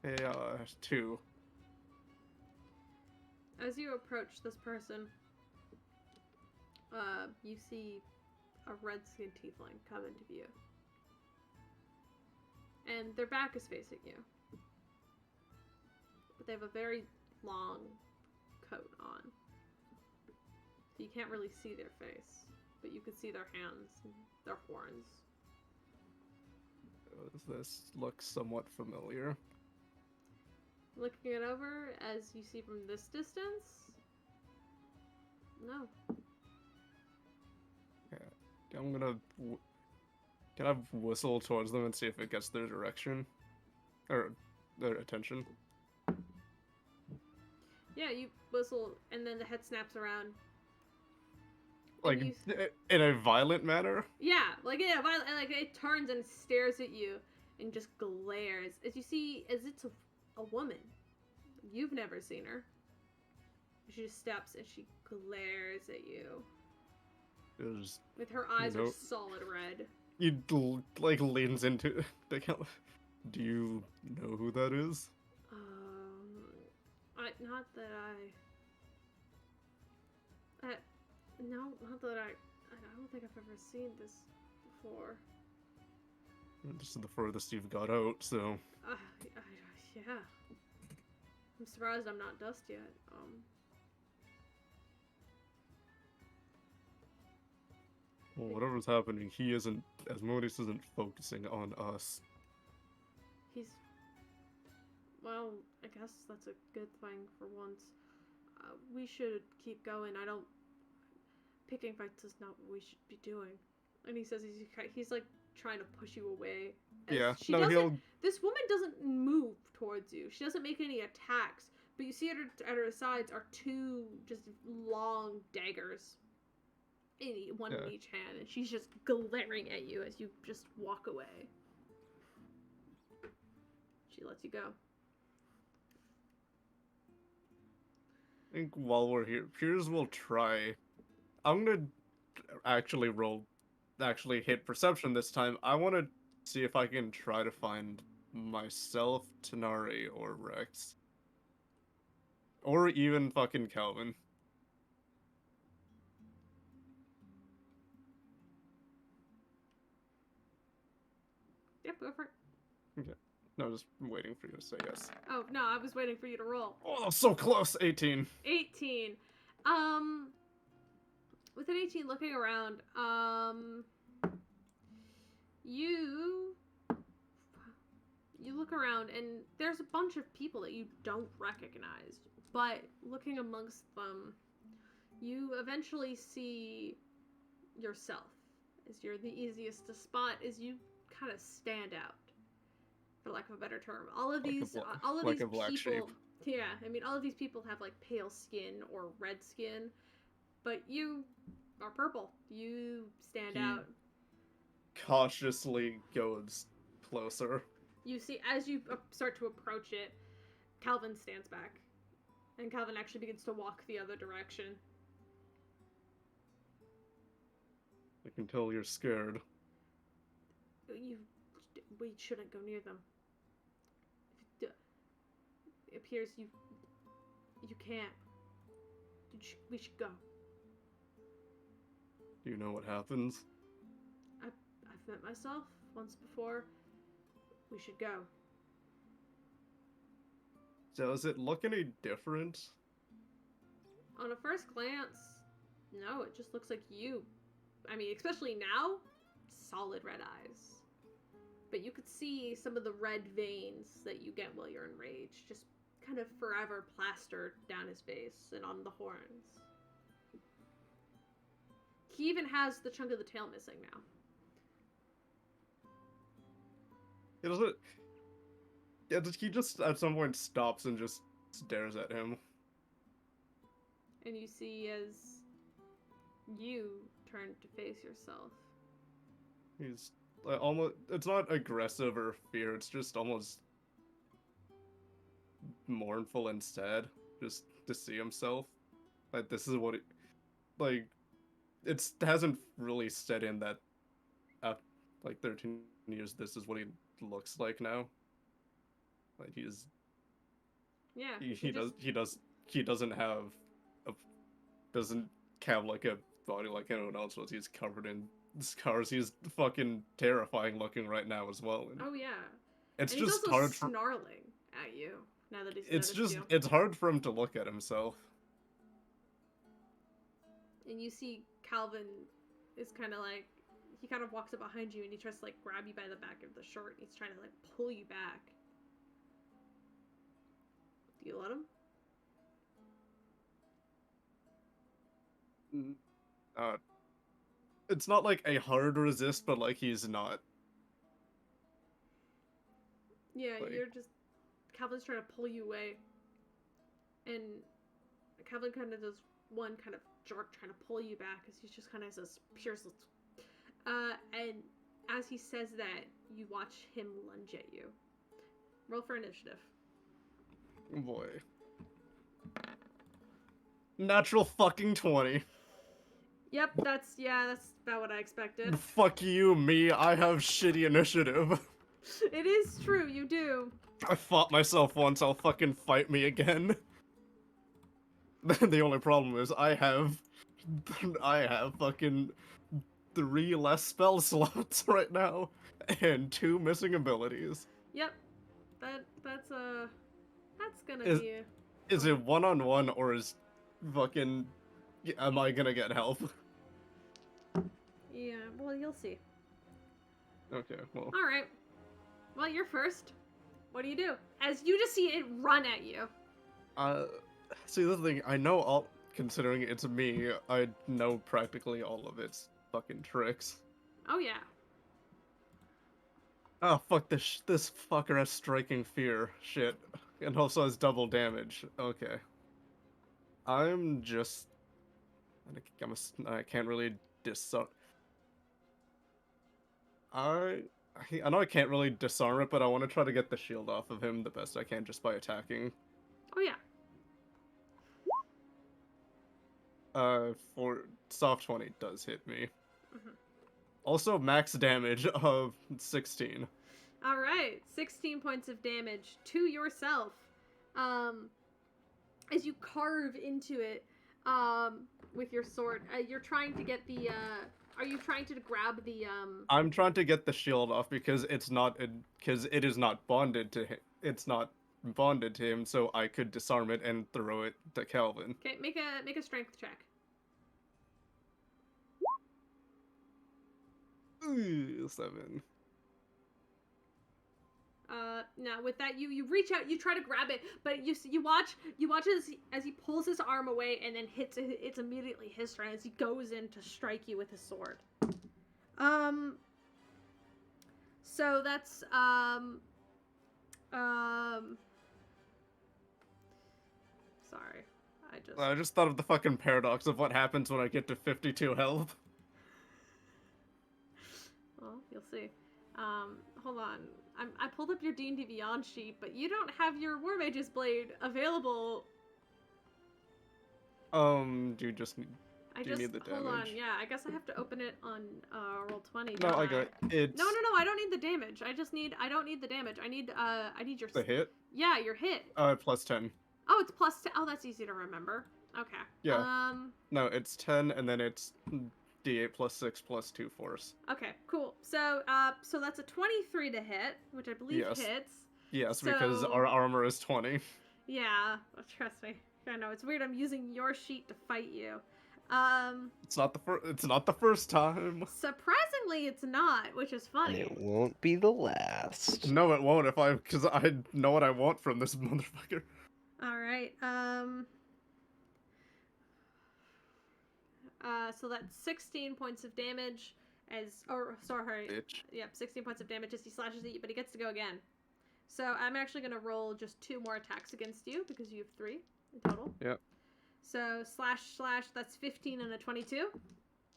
Speaker 3: Hey, 2.
Speaker 1: As you approach this person, you see a red-skinned tiefling come into view. And their back is facing you. But they have a very long coat on. So you can't really see their face, but you can see their hands and their horns.
Speaker 3: Does this look somewhat familiar?
Speaker 1: Looking it over, as you see from this distance, no.
Speaker 3: Yeah, I'm gonna can I whistle towards them and see if it gets their direction or their attention?
Speaker 1: Yeah, you whistle, and then the head snaps around.
Speaker 3: Like in a violent manner?
Speaker 1: Yeah, like yeah, like it turns and stares at you and just glares as you see, as it's a woman. You've never seen her. She just steps and she glares at you.
Speaker 3: Is
Speaker 1: With her eyes are
Speaker 3: Nope.
Speaker 1: solid red.
Speaker 3: like leans into like, do you know who that is?
Speaker 1: Not that no, not that I don't think I've ever seen this before.
Speaker 3: This is the furthest you've got out, so
Speaker 1: Yeah. I'm surprised I'm not dust yet.
Speaker 3: well, whatever's happening, Asmodeus isn't focusing on us.
Speaker 1: Well, I guess that's a good thing for once. We should keep going. Picking fights is not what we should be doing. And he says he's like trying to push you away.
Speaker 3: Yeah,
Speaker 1: This woman doesn't move towards you. She doesn't make any attacks. But you see at her sides are two just long daggers. One in each hand. And she's just glaring at you as you just walk away. She lets you go.
Speaker 3: I think while we're here, Piers will try. I'm gonna actually hit perception this time. I want to see if I can try to find myself, Tanari, or Rex. Or even fucking Calvin.
Speaker 1: Yep, go for it.
Speaker 3: Okay. No, just waiting for you to say yes.
Speaker 1: Oh, no, I was waiting for you to roll.
Speaker 3: Oh, so close! 18.
Speaker 1: 18. With an 18 looking around, you look around and there's a bunch of people that you don't recognize, but looking amongst them, you eventually see yourself. As you're the easiest to spot, as you kind of stand out, for lack of a better term. All of these
Speaker 3: black
Speaker 1: people,
Speaker 3: sheep.
Speaker 1: yeah, I mean, all of these people have like pale skin or red skin, but you are purple. You stand out.
Speaker 3: Cautiously goes closer.
Speaker 1: You see, as you start to approach it, Calvin stands back, and Calvin actually begins to walk the other direction.
Speaker 3: I can tell you're scared.
Speaker 1: We shouldn't go near them. It appears you can't. We should go.
Speaker 3: Do you know what happens?
Speaker 1: I've met myself once before. We should go.
Speaker 3: Does it look any different?
Speaker 1: On a first glance, no, it just looks like you. I mean, especially now, solid red eyes. But you could see some of the red veins that you get while you're enraged, just kind of forever plastered down his face and on the horns. He even has the chunk of the tail missing now.
Speaker 3: He just at some point stops and just stares at him.
Speaker 1: And you see as you turn to face yourself.
Speaker 3: He's almost, it's not aggressive or fear, it's just almost mournful and sad, just to see himself. Like, this is what it hasn't really set in that, 13 years, this is what he looks like now. Like,
Speaker 1: Yeah.
Speaker 3: he doesn't have like a body like anyone else does. He's covered in scars. He's fucking terrifying looking right now as well. And
Speaker 1: oh yeah.
Speaker 3: it's
Speaker 1: and
Speaker 3: just
Speaker 1: he's also
Speaker 3: hard for
Speaker 1: snarling at you now that he's noticed you.
Speaker 3: it's hard for him to look at himself.
Speaker 1: And you see Calvin is kind of like, he kind of walks up behind you and he tries to like grab you by the back of the shirt. He's trying to like pull you back. Do you let him?
Speaker 3: It's not like a hard resist, but like he's not.
Speaker 1: Yeah,
Speaker 3: Like,
Speaker 1: you're just, Calvin's trying to pull you away. And Calvin kind of does one kind of jerk trying to pull you back as he just kind of says, Pierce, and as he says that, you watch him lunge at you. Roll for initiative.
Speaker 3: boy. Natural fucking 20.
Speaker 1: Yep, that's about what I expected.
Speaker 3: Fuck you, me. I have shitty initiative.
Speaker 1: It is true, you do.
Speaker 3: I fought myself once, I'll fucking fight me again. The only problem is I have fucking 3 less spell slots right now and 2 missing abilities.
Speaker 1: Yep. That's gonna
Speaker 3: Is-
Speaker 1: be
Speaker 3: Is it one-on-one or is fucking am I gonna get help?
Speaker 1: yeah, well, you'll see.
Speaker 3: Okay, well.
Speaker 1: All right. Well, you're first. What do you do? As you just see it run at you.
Speaker 3: See the thing, I know all considering it's me, I know practically all of its fucking tricks.
Speaker 1: Oh yeah.
Speaker 3: Oh fuck this fucker has striking fear. Shit. And also has double damage. Okay. I'm just I can't really disarm. I know I can't really disarm it, but I want to try to get the shield off of him the best I can just by attacking.
Speaker 1: Oh yeah.
Speaker 3: For soft 20 does hit me.
Speaker 1: Mhm.
Speaker 3: Also max damage of 16.
Speaker 1: All right. 16 points of damage to yourself. As you carve into it, with your sword, you're trying to get the. Are you trying to grab the?
Speaker 3: I'm trying to get the shield off because it is not bonded to him. It's not bonded to him, so I could disarm it and throw it to Calvin.
Speaker 1: Okay, make a strength check.
Speaker 3: Ooh, 7.
Speaker 1: Now with that, you reach out, you try to grab it, but you watch as he pulls his arm away and then it's immediately his turn as he goes in to strike you with his sword. So that's sorry,
Speaker 3: I just thought of the fucking paradox of what happens when I get to 52 health.
Speaker 1: well, you'll see. Hold on. I pulled up your D&D Beyond sheet, but you don't have your War Mage's Blade available.
Speaker 3: Do you just need...
Speaker 1: I
Speaker 3: Do you
Speaker 1: just
Speaker 3: need the
Speaker 1: hold on.
Speaker 3: damage?
Speaker 1: Yeah, I guess I have to open it on Roll20.
Speaker 3: No,
Speaker 1: don't
Speaker 3: I got it. It's...
Speaker 1: No, I don't need the damage. I don't need the damage. I need your
Speaker 3: The hit?
Speaker 1: Yeah, your hit.
Speaker 3: Plus 10.
Speaker 1: Oh, it's plus 10. Oh, that's easy to remember. Okay.
Speaker 3: Yeah. No, it's 10 and then it's D8 plus 6 plus 2 force.
Speaker 1: Okay, cool. So that's a 23 to hit, which I believe
Speaker 3: Yes.
Speaker 1: hits.
Speaker 3: Yes, because
Speaker 1: So-
Speaker 3: our armor is 20.
Speaker 1: Yeah, well, trust me. I know it's weird. I'm using your sheet to fight you.
Speaker 3: It's not the first time.
Speaker 1: Surprisingly, it's not, which is
Speaker 2: And
Speaker 1: funny.
Speaker 2: it won't be the last.
Speaker 3: No, it won't because I know what I want from this motherfucker.
Speaker 1: All right. So that's 16 points of damage sorry.
Speaker 3: Bitch.
Speaker 1: Yep, 16 points of damage as he slashes at you, but he gets to go again. So I'm actually gonna roll just 2 more attacks against you because you have 3 in total.
Speaker 3: Yep.
Speaker 1: So slash, that's 15 and a 22.
Speaker 3: Yeah.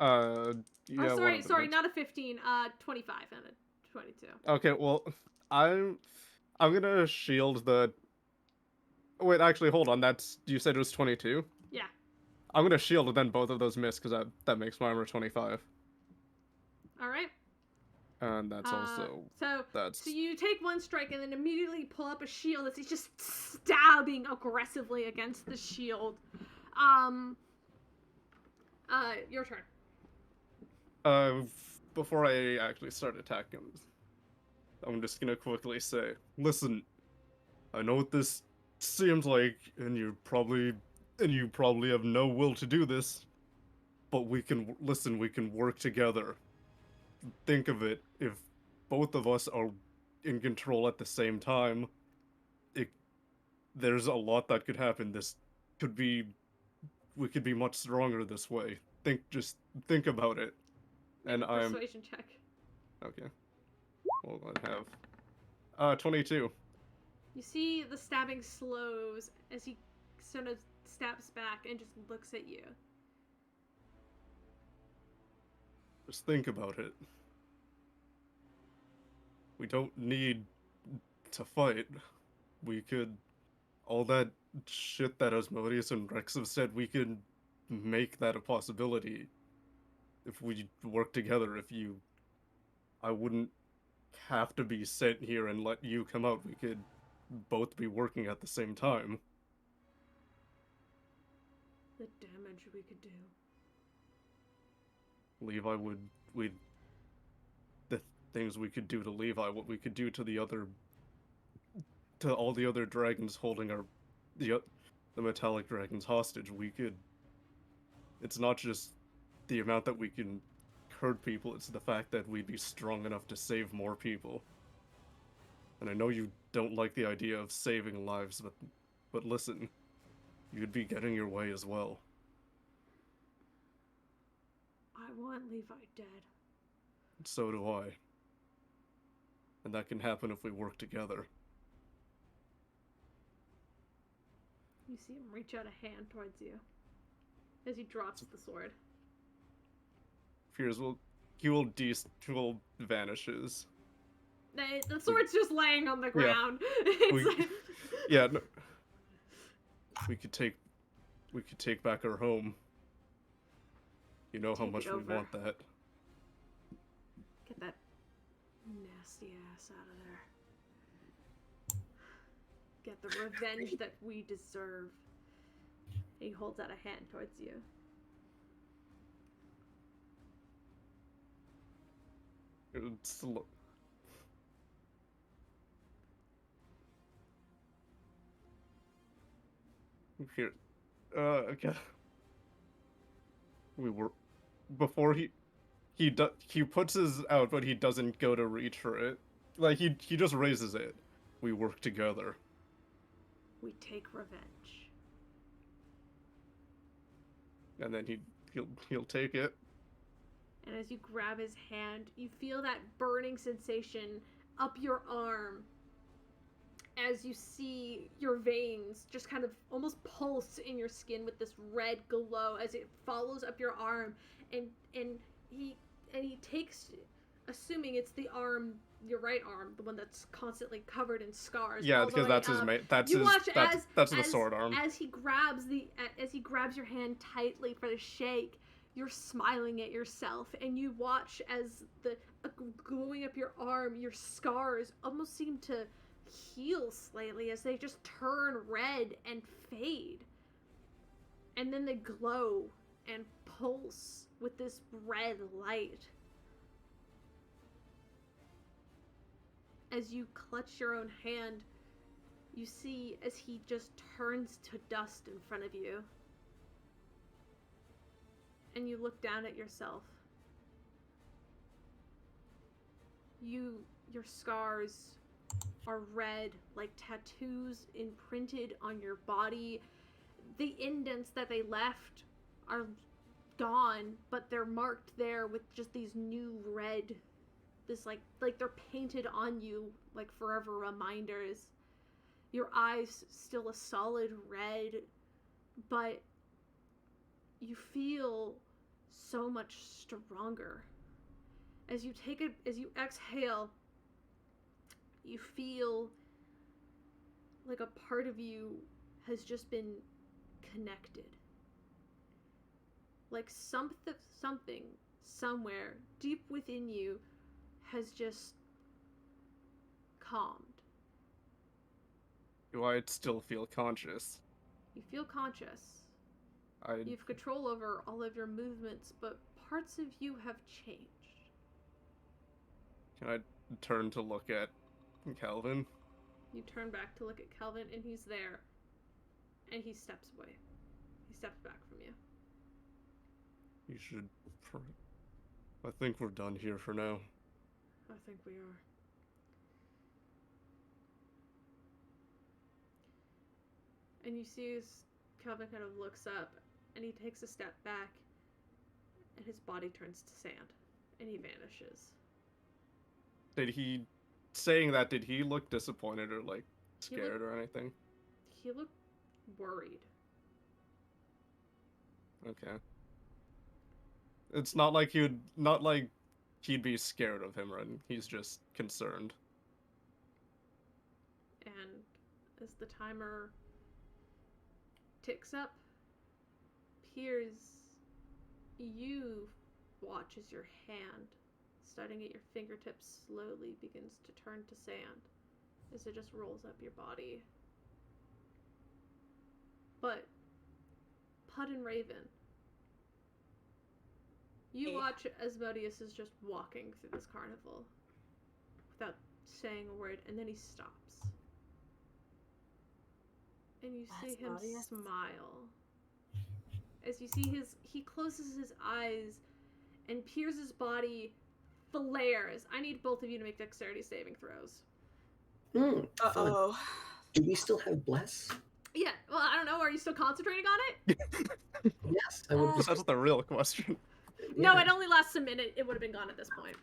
Speaker 1: Oh, sorry,
Speaker 3: one of them hits.
Speaker 1: not a 15. 25 and a 22.
Speaker 3: Okay, well, I'm gonna shield the. Wait, actually, hold on. You said it was 22.
Speaker 1: Yeah.
Speaker 3: I'm gonna shield and then both of those miss because that makes my armor 25.
Speaker 1: All right.
Speaker 3: And that's also
Speaker 1: So you take one strike and then immediately pull up a shield as he's just stabbing aggressively against the shield. Your turn.
Speaker 3: Before I actually start attacking, I'm just gonna quickly say, listen, I know what this seems like, and you probably have no will to do this, but we can work together. Think of it, if both of us are in control at the same time, there's a lot that could happen. We could be much stronger this way. Just think about it. And
Speaker 1: Make a
Speaker 3: I'm
Speaker 1: persuasion check.
Speaker 3: okay. Well, I have 22.
Speaker 1: You see the stabbing slows as he sort of steps back and just looks at you.
Speaker 3: Just think about it. We don't need to fight. We could all that shit that Asmodeus and Rex have said, we could make that a possibility if we work together. I wouldn't have to be sent here and let you come out. We could both be working at the same time.
Speaker 1: The damage we could do.
Speaker 3: Levi the things we could do to Levi, what we could do to all the other dragons holding the metallic dragons hostage. It's not just the amount that we can hurt people, it's the fact that we'd be strong enough to save more people. And I know you don't like the idea of saving lives, but listen, you'd be getting your way as well.
Speaker 1: I want Levi dead.
Speaker 3: So do I. And that can happen if we work together.
Speaker 1: You see him reach out a hand towards you as he drops the sword.
Speaker 3: Fears will vanishes.
Speaker 1: The sword's just laying on the ground.
Speaker 3: Yeah, no, we could take back our home. You know how
Speaker 1: Take
Speaker 3: much
Speaker 1: it
Speaker 3: we
Speaker 1: over.
Speaker 3: want that.
Speaker 1: Get that nasty ass out of there. Get the revenge that we deserve. He holds out a hand towards you.
Speaker 3: Here, okay. We were before he puts his out, but he doesn't go to reach for it. Like he just raises it. We work together.
Speaker 1: We take revenge.
Speaker 3: And then he'll take it.
Speaker 1: And as you grab his hand, you feel that burning sensation up your arm as you see your veins just kind of almost pulse in your skin with this red glow as it follows up your arm, and he takes, assuming it's the arm, your right arm, the one that's constantly covered in scars.
Speaker 3: Yeah, because that's his mate. That's the sword arm.
Speaker 1: As he grabs your hand tightly for the shake, you're smiling at yourself, and you watch as the glowing up your arm, your scars almost seem to heal slightly as they just turn red and fade. And then they glow and pulse with this red light. As you clutch your own hand, you see as he just turns to dust in front of you. And you look down at yourself. Your scars are red like tattoos imprinted on your body. The indents that they left are gone, but they're marked there with just these new red, this like they're painted on you like forever reminders. Your eyes still a solid red, but you feel so much stronger. As you exhale, you feel like a part of you has just been connected. Like something somewhere deep within you has just calmed.
Speaker 3: Do I still feel conscious?
Speaker 1: You feel conscious. You have control over all of your movements, but parts of you have changed.
Speaker 3: Can I turn to look at Calvin?
Speaker 1: You turn back to look at Calvin, and he's there. And he steps away. He steps back from you.
Speaker 3: You should... I think we're done here for now.
Speaker 1: I think we are. And you see as Calvin kind of looks up, and he takes a step back, and his body turns to sand, and he vanishes.
Speaker 3: Saying that, did he look disappointed or, like, scared or anything?
Speaker 1: He looked worried.
Speaker 3: Okay. It's not like he'd be scared of him, right? He's just concerned.
Speaker 1: And as the timer ticks up, Piers, you watch as your hand, starting at your fingertips, slowly begins to turn to sand as it just rolls up your body. But Pud and Raven, you watch as Modius is just walking through this carnival without saying a word, and then he stops. And you see him smile. As you see he closes his eyes, and Piers's body flares. I need both of you to make dexterity saving throws.
Speaker 5: Fun.
Speaker 4: Uh-oh.
Speaker 5: Do we still have bless?
Speaker 1: Yeah, well, I don't know. Are you still concentrating on it?
Speaker 5: Yes, I would be.
Speaker 3: That's the real question.
Speaker 1: No, it only lasts a minute. It would have been gone at this point.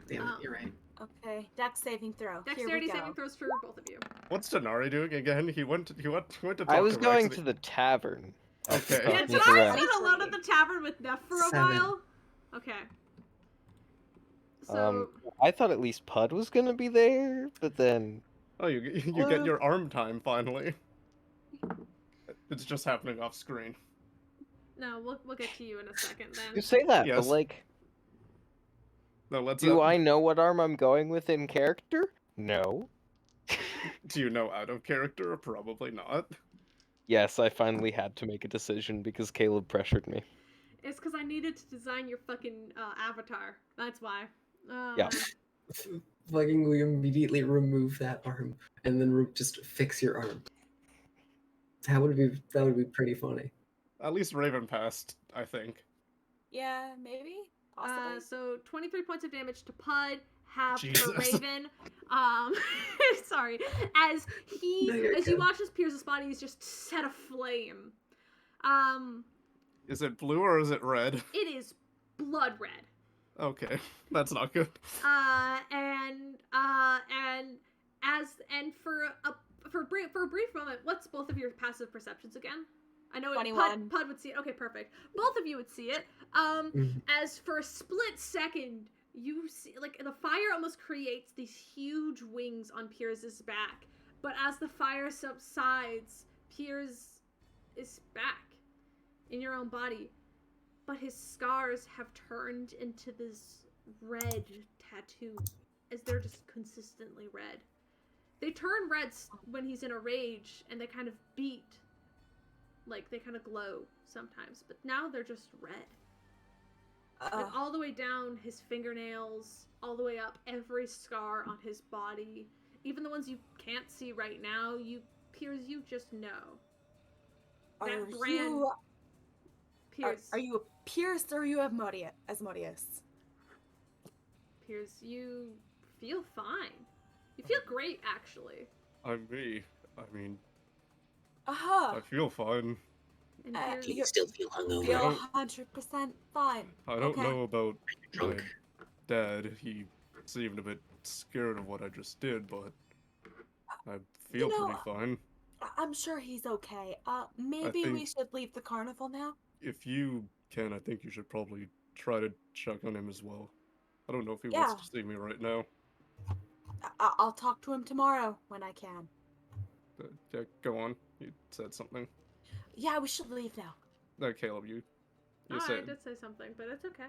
Speaker 5: Damn it, you're right.
Speaker 4: Okay, dex saving throw.
Speaker 1: Dexterity saving throws for both of you.
Speaker 3: What's Denari doing again? He went to talk
Speaker 2: I was
Speaker 3: to
Speaker 2: going
Speaker 3: Rex.
Speaker 2: to the tavern.
Speaker 3: Okay.
Speaker 1: Yeah,
Speaker 2: Talking
Speaker 1: did
Speaker 2: to
Speaker 1: I
Speaker 2: Rex.
Speaker 1: sit alone at the tavern with Neff for a
Speaker 5: 7.
Speaker 1: while? Okay. So,
Speaker 2: I thought at least Pud was gonna be there, but then
Speaker 3: Oh, you get your arm time finally. It's just happening off screen.
Speaker 1: no, we'll get to you in a second
Speaker 2: you
Speaker 1: then.
Speaker 2: say that,
Speaker 3: Yes.
Speaker 2: but like,
Speaker 3: No, let's.
Speaker 2: do I know what arm I'm going with in character? No.
Speaker 3: Do you know out of character? Probably not.
Speaker 2: Yes, I finally had to make a decision because Caleb pressured me.
Speaker 1: It's because I needed to design your fucking avatar. That's why.
Speaker 2: Yeah.
Speaker 5: Fucking, we immediately remove that arm and then just fix your arm. That would be pretty funny.
Speaker 3: At least Raven passed, I think.
Speaker 4: Yeah, maybe. Possibly.
Speaker 1: So 23 points of damage to Pud, half for
Speaker 3: Jesus.
Speaker 1: Raven. Sorry. As
Speaker 5: No, you're
Speaker 1: you
Speaker 5: good.
Speaker 1: watch as Pierce's body is just set aflame.
Speaker 3: Is it blue or is it red?
Speaker 1: It is blood red.
Speaker 3: Okay, that's not good.
Speaker 1: And for a brief moment, what's both of your passive perceptions again? I know
Speaker 4: 21.
Speaker 1: Pud would see it. Okay, perfect. Both of you would see it. As for a split second, you see like the fire almost creates these huge wings on Piers's back. But as the fire subsides, Piers is back in your own body. But his scars have turned into this red tattoo, as they're just consistently red. They turn red when he's in a rage, and they kind of beat. Like, they kind of glow sometimes, but now they're just red. And all the way down his fingernails, all the way up every scar on his body, even the ones you can't see right now, Piers, you just know. That brand... Piers.
Speaker 4: Are you a Pierce or you have Modius?
Speaker 1: Piers, you feel fine. You feel great, actually.
Speaker 3: I'm me. I mean,
Speaker 4: Uh-huh.
Speaker 3: I feel fine.
Speaker 1: And
Speaker 6: Do you
Speaker 1: Piers,
Speaker 6: still feel hungover?
Speaker 4: Feel 100% fine.
Speaker 3: I don't
Speaker 4: Okay.
Speaker 3: know about
Speaker 6: Drunk?
Speaker 3: my dad. He seemed a bit scared of what I just did, but I feel
Speaker 4: know,
Speaker 3: pretty fine.
Speaker 4: I'm sure he's okay. Maybe we
Speaker 3: think-
Speaker 4: should leave the carnival now?
Speaker 3: If you can, I think you should probably try to check on him as well. I don't know if he
Speaker 4: Yeah.
Speaker 3: wants to see me right now.
Speaker 4: I'll talk to him tomorrow when I can.
Speaker 3: Yeah, go on. You said something.
Speaker 4: Yeah, we should leave now.
Speaker 3: No, Caleb, you
Speaker 1: I
Speaker 3: said.
Speaker 1: did say something, but it's okay.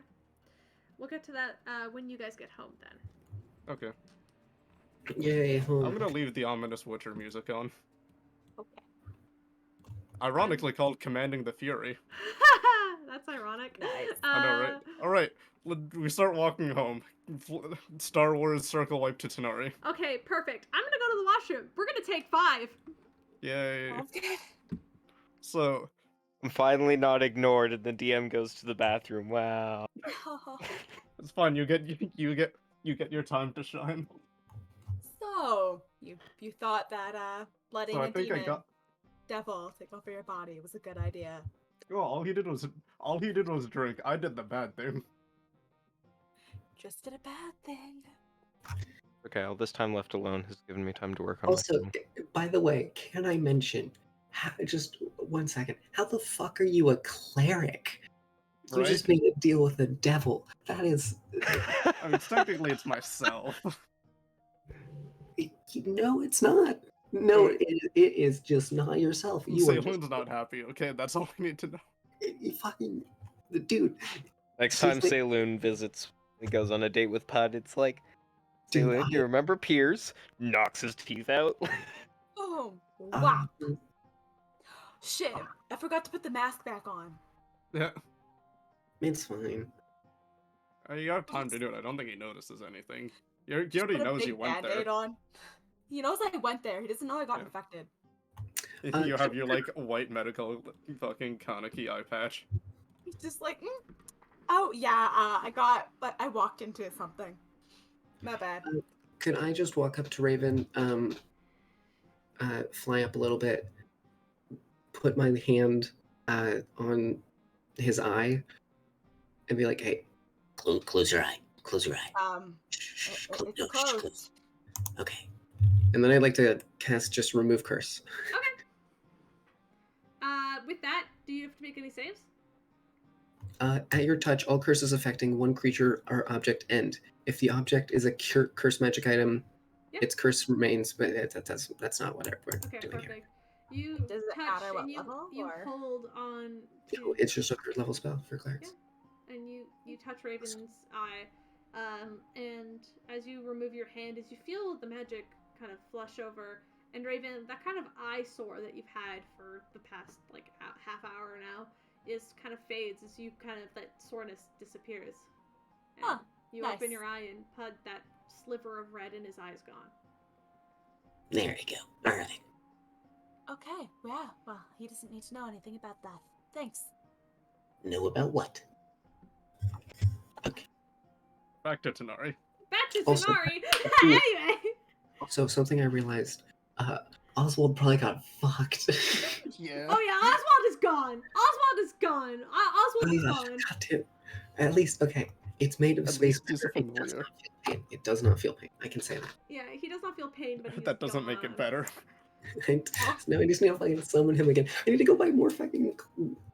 Speaker 1: We'll get to that when you guys get home then.
Speaker 3: Okay.
Speaker 5: Yay, home.
Speaker 3: I'm gonna leave the ominous Witcher music on.
Speaker 4: Okay.
Speaker 3: Ironically called Commanding the Fury.
Speaker 1: That's ironic.
Speaker 4: Nice.
Speaker 3: I know, right? Alright, we start walking home. Star Wars circle wipe to Tenari.
Speaker 1: Okay, perfect. I'm gonna go to the washroom. We're gonna take 5.
Speaker 3: Yay.
Speaker 4: Okay.
Speaker 3: So,
Speaker 2: I'm finally not ignored, and the DM goes to the bathroom. Wow.
Speaker 3: it's fine, you get your time to shine.
Speaker 4: So, you thought that letting
Speaker 3: So I
Speaker 4: a
Speaker 3: think I
Speaker 4: demon
Speaker 3: got
Speaker 4: devil take over your body was a good idea.
Speaker 3: well, all he did was drink. I did the bad thing.
Speaker 4: Just did a bad thing.
Speaker 2: Okay, all this time left alone has given me time to work on
Speaker 5: Also,
Speaker 2: my
Speaker 5: by the way, can I mention, just 1 second, how the fuck are you a cleric? You
Speaker 3: Right?
Speaker 5: just made a deal with the devil. That is...
Speaker 3: I mean, technically it's myself.
Speaker 5: No, it's not. No, it is just not yourself. You are just
Speaker 3: Salem's not happy. Okay, that's all we need to know.
Speaker 5: you fucking dude.
Speaker 2: Next time
Speaker 5: seriously,
Speaker 2: Saloon visits, he goes on a date with Pud. It's like,
Speaker 5: dude,
Speaker 2: Saloon, you remember Piers? Knocks his teeth out.
Speaker 4: Oh, wow.
Speaker 5: um,
Speaker 4: Shit, I forgot to put the mask back on.
Speaker 3: Yeah,
Speaker 5: it's fine.
Speaker 3: you have time to do it. I don't think he notices anything. He
Speaker 4: Just
Speaker 3: already
Speaker 4: put a
Speaker 3: knows
Speaker 4: big
Speaker 3: you went there.
Speaker 4: Band-Aid on. He knows I went there. He doesn't know I got
Speaker 3: Yeah.
Speaker 4: infected.
Speaker 3: You have your like white medical fucking Kaneki eye patch.
Speaker 4: He's just like, oh yeah, but I walked into something. My bad.
Speaker 5: Could I just walk up to Raven, fly up a little bit, put my hand on his eye, and be like, "Hey,
Speaker 6: Close your eye. Close your eye.
Speaker 4: It's
Speaker 6: No, shh,
Speaker 4: closed.
Speaker 6: close. Okay.
Speaker 5: and then I'd like to cast just remove curse."
Speaker 1: With that, do you have to make any saves?
Speaker 5: At your touch, all curses affecting one creature or object end. If the object is a curse magic item,
Speaker 1: Yep.
Speaker 5: its curse remains. But that's not what we're
Speaker 1: Okay,
Speaker 5: doing
Speaker 1: perfect.
Speaker 5: here.
Speaker 1: You
Speaker 4: Does it
Speaker 1: touch
Speaker 4: matter what
Speaker 1: and you
Speaker 4: level,
Speaker 1: you
Speaker 4: or-
Speaker 1: hold on to
Speaker 5: No, it's just a third level spell for clerics.
Speaker 1: and you touch Raven's eye, and as you remove your hand, as you feel the magic kind of flush over, and Raven, that kind of eye sore that you've had for the past like half hour now is kind of fades as you kind of that soreness disappears. And
Speaker 4: Huh,
Speaker 1: you
Speaker 4: nice.
Speaker 1: open your eye and Pud, that sliver of red in his eye is gone.
Speaker 6: There you go. All right.
Speaker 4: Okay, yeah, well, he doesn't need to know anything about that. Thanks.
Speaker 6: Know about what?
Speaker 3: Back to Tanari.
Speaker 1: Back to
Speaker 5: Also-
Speaker 1: Tanari. Anyway.
Speaker 5: Also, something I realized, Oswald probably got fucked.
Speaker 3: Yeah.
Speaker 1: Oh yeah, Oswald is gone. Oswald is gone. Oswald is gone.
Speaker 5: God damn. At least, okay, it's made of
Speaker 3: At
Speaker 5: space
Speaker 3: least he's
Speaker 5: matter. It does
Speaker 3: familiar.
Speaker 5: not feel pain. It does not feel pain. I can say that.
Speaker 1: Yeah, he does not feel pain, but he's
Speaker 3: That doesn't make
Speaker 1: gone.
Speaker 3: it better.
Speaker 5: No, I just need to fucking summon him again. I need to go buy more fucking.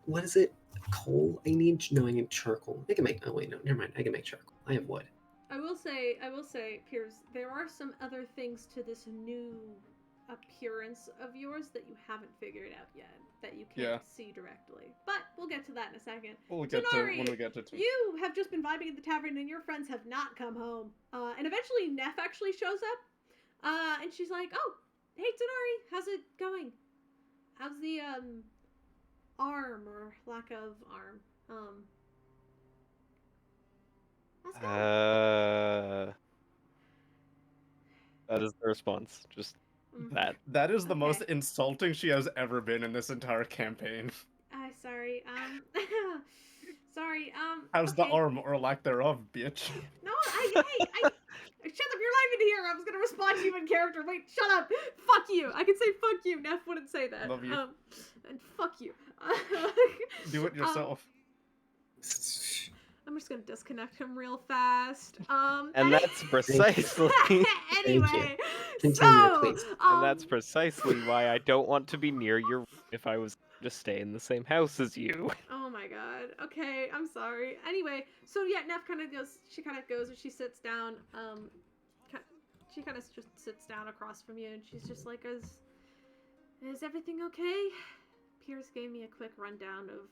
Speaker 5: What is it? Coal? I need charcoal. I can make. Oh wait, no, never mind. I can make charcoal. I have wood.
Speaker 1: I will say, Piers, there are some other things to this new appearance of yours that you haven't figured out yet, that you can't
Speaker 3: Yeah.
Speaker 1: see directly. But we'll get to that in a second.
Speaker 3: We'll get to
Speaker 1: Tanari,
Speaker 3: when we get to two.
Speaker 1: You have just been vibing at the tavern and your friends have not come home. And eventually Neff actually shows up. And she's like, oh, hey Tanari, how's it going? How's the arm or lack of arm? How's it going?
Speaker 2: That is the response. Just that.
Speaker 3: That is the
Speaker 1: Okay.
Speaker 3: most insulting she has ever been in this entire campaign.
Speaker 1: Sorry, sorry,
Speaker 3: How's the
Speaker 1: okay.
Speaker 3: arm or lack thereof, bitch?
Speaker 1: No, shut up, you're live in here. I was gonna respond to you in character. Wait, shut up. Fuck you. I could say fuck you. Neff wouldn't say that.
Speaker 3: Love you.
Speaker 1: And fuck you.
Speaker 3: Do it yourself.
Speaker 1: I'm just gonna disconnect him real fast.
Speaker 2: And that's precisely
Speaker 1: anyway,
Speaker 5: Continue,
Speaker 1: so,
Speaker 5: please.
Speaker 2: and that's precisely why I don't want to be near your room if I was to stay in the same house as you.
Speaker 1: Oh my god. Okay, I'm sorry. Anyway, so yeah, Neff kind of goes. She kind of goes and she sits down. She kind of just sits down across from you, and she's just like, "Is everything okay?" Piers gave me a quick rundown of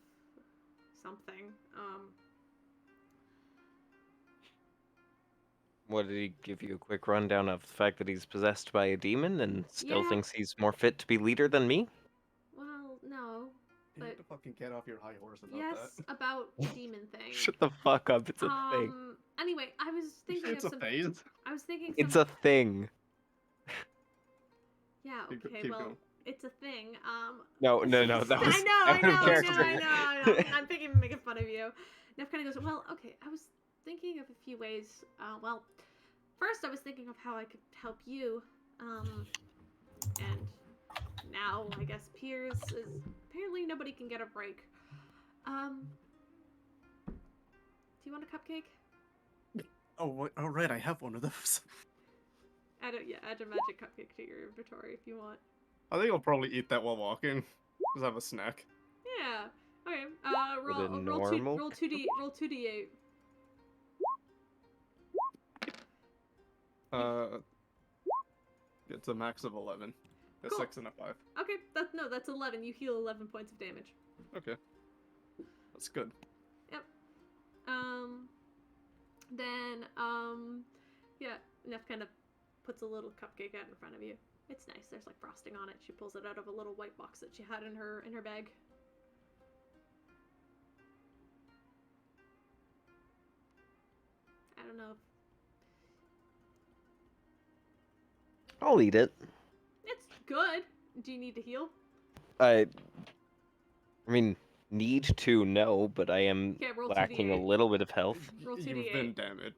Speaker 1: something.
Speaker 2: What did he give you a quick rundown of the fact that he's possessed by a demon and still
Speaker 1: Yeah.
Speaker 2: thinks he's more fit to be leader than me?
Speaker 1: Well, no.
Speaker 3: You need to fucking get off your high horse about
Speaker 1: Yes,
Speaker 3: that.
Speaker 1: about the demon thing.
Speaker 2: Shut the fuck up, it's a thing.
Speaker 1: Anyway, I was thinking
Speaker 3: It's
Speaker 1: of
Speaker 3: a
Speaker 1: some.
Speaker 3: phase.
Speaker 1: I was thinking.
Speaker 2: It's
Speaker 1: some...
Speaker 2: a thing.
Speaker 1: Yeah.
Speaker 3: Keep
Speaker 1: Okay. Well,
Speaker 3: going.
Speaker 1: it's a thing.
Speaker 2: No, that was
Speaker 1: I
Speaker 2: out of character.
Speaker 1: I know. I'm thinking, making fun of you. Neff kind of goes, well, okay. I was thinking of a few ways. Well, first I was thinking of how I could help you. And now I guess Piers is apparently nobody can get a break. Do you want a cupcake?
Speaker 3: Oh, all right. I have one of those.
Speaker 1: Add a magic cupcake to your inventory if you want.
Speaker 3: I think I'll probably eat that while walking. Just have a snack.
Speaker 1: Yeah. Okay.
Speaker 2: With a normal
Speaker 1: roll 2d8.
Speaker 3: It's a max of 11. A
Speaker 1: Cool.
Speaker 3: 6 and a 5.
Speaker 1: Okay, that's 11. You heal 11 points of damage.
Speaker 3: Okay. That's good.
Speaker 1: Then, yeah, Neff kind of puts a little cupcake out in front of you. It's nice. There's like frosting on it. She pulls it out of a little white box that she had in her bag. I don't know if
Speaker 2: I'll eat it.
Speaker 1: it's good. Do you need to heal?
Speaker 2: I mean, need to no, but I am
Speaker 1: Okay, roll
Speaker 2: lacking a
Speaker 1: 2d8.
Speaker 2: little bit of health.
Speaker 1: Roll
Speaker 3: You've
Speaker 1: 2d8.
Speaker 3: been damaged.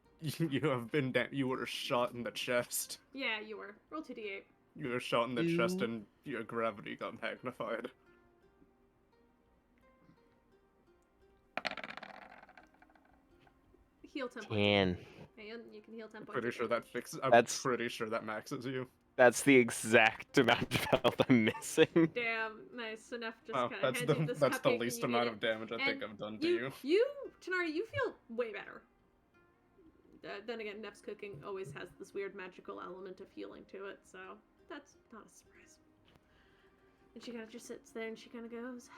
Speaker 3: You have been You were shot in the chest.
Speaker 1: Yeah, you were. Roll 2d8.
Speaker 3: You were shot in the chest
Speaker 2: Ew.
Speaker 3: and your gravity got magnified.
Speaker 1: Heal 10 points.
Speaker 2: 10.
Speaker 1: Yeah, you can heal 10
Speaker 3: I'm
Speaker 1: points.
Speaker 3: pretty
Speaker 1: of
Speaker 3: sure that
Speaker 1: damage.
Speaker 3: fixes. I'm
Speaker 2: That's-
Speaker 3: pretty sure that maxes you.
Speaker 2: That's the exact amount of health I'm missing.
Speaker 1: Damn, nice. So Neff just
Speaker 3: Wow,
Speaker 1: kind of
Speaker 3: that's
Speaker 1: hands you
Speaker 3: the
Speaker 1: this
Speaker 3: that's the
Speaker 1: cupcake
Speaker 3: least
Speaker 1: and you
Speaker 3: amount
Speaker 1: eat
Speaker 3: of damage I think
Speaker 1: And
Speaker 3: I've done to you.
Speaker 1: Tanari, you feel way better. Then again, Neff's cooking always has this weird magical element of healing to it, so that's not a surprise. And she kind of just sits there and she kind of goes,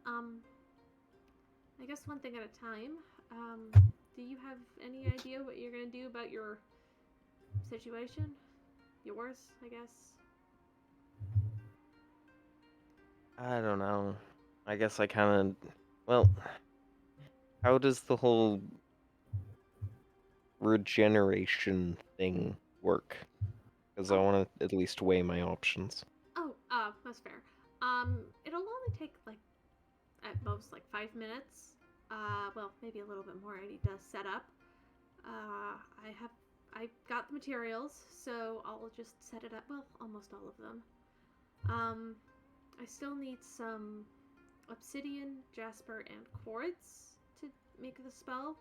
Speaker 1: I guess one thing at a time. Do you have any idea what you're gonna do about your situation? Yours, I guess.
Speaker 2: I don't know. I guess I kind of. Well, how does the whole regeneration thing work? Because I want to at least weigh my options.
Speaker 1: Oh, that's fair. It'll only take like at most like 5 minutes. Well, maybe a little bit more. I need to set up. I got the materials, so I'll just set it up. Well, almost all of them. I still need some obsidian, jasper, and quartz to make the spell.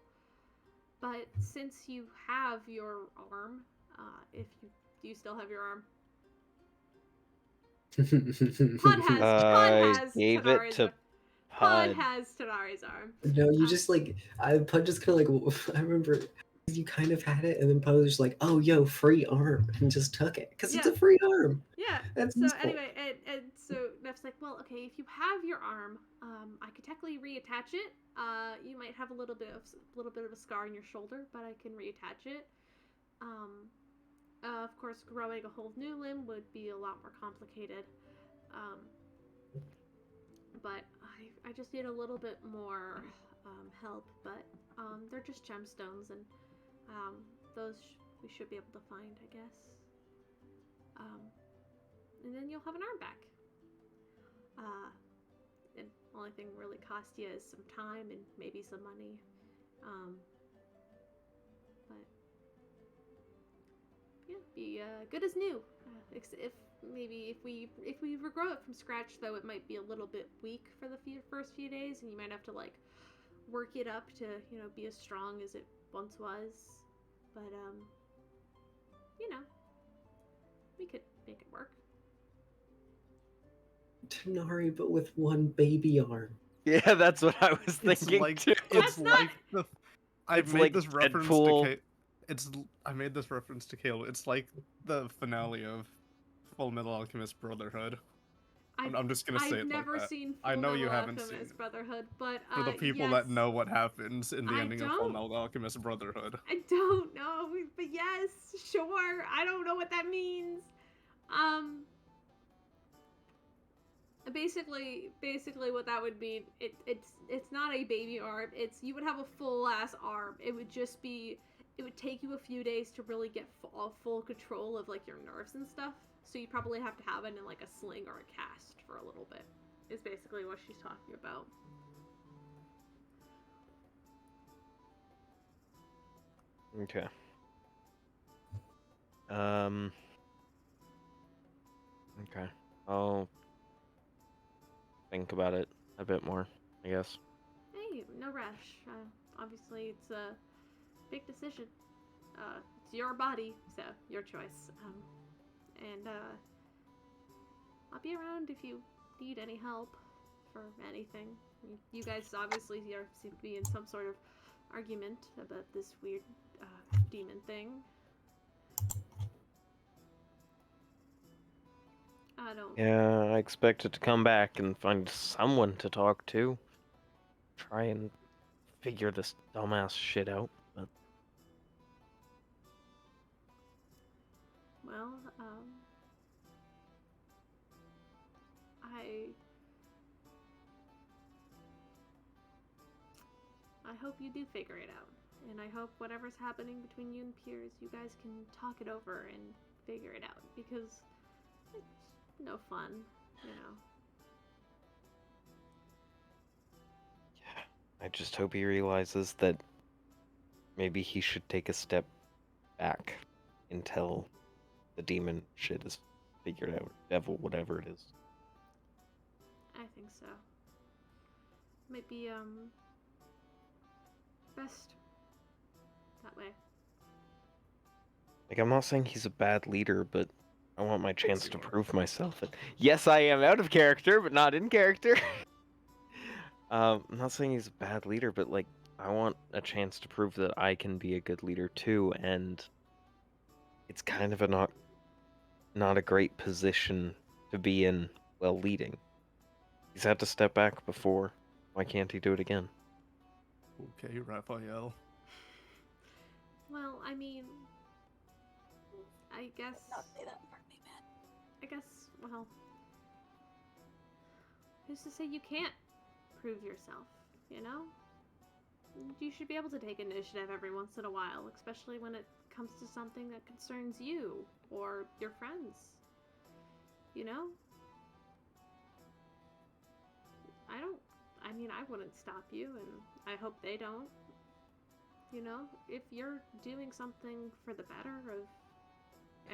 Speaker 1: But since you have your arm, do you still have your arm? Pud has
Speaker 2: Gave it
Speaker 1: Tanari's
Speaker 2: to
Speaker 1: arm. Pud
Speaker 2: Pud.
Speaker 1: has Tanari's arm.
Speaker 5: No, you just like Pud just kind of like I remember you kind of had it, and then Pud was just like, "Oh, yo, free arm," and just took it because it's
Speaker 1: Yeah.
Speaker 5: a free arm.
Speaker 1: Yeah.
Speaker 5: That's
Speaker 1: So
Speaker 5: useful.
Speaker 1: anyway, and so Neff's like, well, okay, if you have your arm, I could technically reattach it. You might have a little bit of a scar on your shoulder, but I can reattach it. Of course, growing a whole new limb would be a lot more complicated. But I just need a little bit more help. But they're just gemstones, and those we should be able to find, I guess. And then you'll have an arm back. And the only thing really cost you is some time and maybe some money. But yeah, be good as new. If we regrow it from scratch, though, it might be a little bit weak for the first few days, and you might have to like work it up to be as strong as it once was. But we could make it work.
Speaker 5: Tanari, but with one baby arm.
Speaker 2: Yeah, that's what I was thinking too.
Speaker 1: That's not-
Speaker 3: I
Speaker 2: It's
Speaker 3: made
Speaker 2: like
Speaker 3: this reference
Speaker 2: Deadpool.
Speaker 3: I made this reference to Kale. It's like the finale of Full Metal Alchemist Brotherhood. I'm just gonna say
Speaker 1: I've
Speaker 3: it
Speaker 1: never
Speaker 3: like that.
Speaker 1: seen
Speaker 3: I know you
Speaker 1: Fullmetal
Speaker 3: haven't
Speaker 1: Alchemist
Speaker 3: seen it.
Speaker 1: Brotherhood, but
Speaker 3: For the people
Speaker 1: yes.
Speaker 3: that know what happens in the
Speaker 1: I
Speaker 3: ending of Full
Speaker 1: don't.
Speaker 3: Metal Alchemist Brotherhood.
Speaker 1: I don't know, but yes, sure. I don't know what that means. Basically what that would mean, it's not a baby arm. You would have a full ass arm. It would take you a few days to really get full control of like your nerves and stuff. So you probably have to have it in like a sling or a cast for a little bit. Is basically what she's talking about.
Speaker 2: Okay. Okay. I'll think about it a bit more, I guess.
Speaker 1: Hey, no rush. Obviously, it's a big decision. It's your body, so your choice. And I'll be around if you need any help for anything. You guys obviously seem to be in some sort of argument about this weird demon thing. I don't.
Speaker 2: Yeah, I expected to come back and find someone to talk to. Try and figure this dumbass shit out. But
Speaker 1: Well, I hope you do figure it out. And I hope whatever's happening between you and Piers, you guys can talk it over and figure it out. Because it's no fun, you know.
Speaker 2: I just hope he realizes that maybe he should take a step back until the demon shit is figured out. Devil, whatever it is.
Speaker 1: I think so. Might be, best that way.
Speaker 2: Like, I'm not saying he's a bad leader, but I want my chance to prove myself. And yes, I am out of character, but not in character. I'm not saying he's a bad leader, but like, I want a chance to prove that I can be a good leader too, and it's kind of a not a great position to be in while leading. He's had to step back before. Why can't he do it again?
Speaker 3: Okay, Raphael.
Speaker 1: Well, I mean, I guess.
Speaker 4: Not say that in front of me, man.
Speaker 1: I guess, well, who's to say you can't prove yourself, you know? You should be able to take initiative every once in a while, especially when it comes to something that concerns you or your friends. You know? I mean, I wouldn't stop you, and I hope they don't. You know? If you're doing something for the better of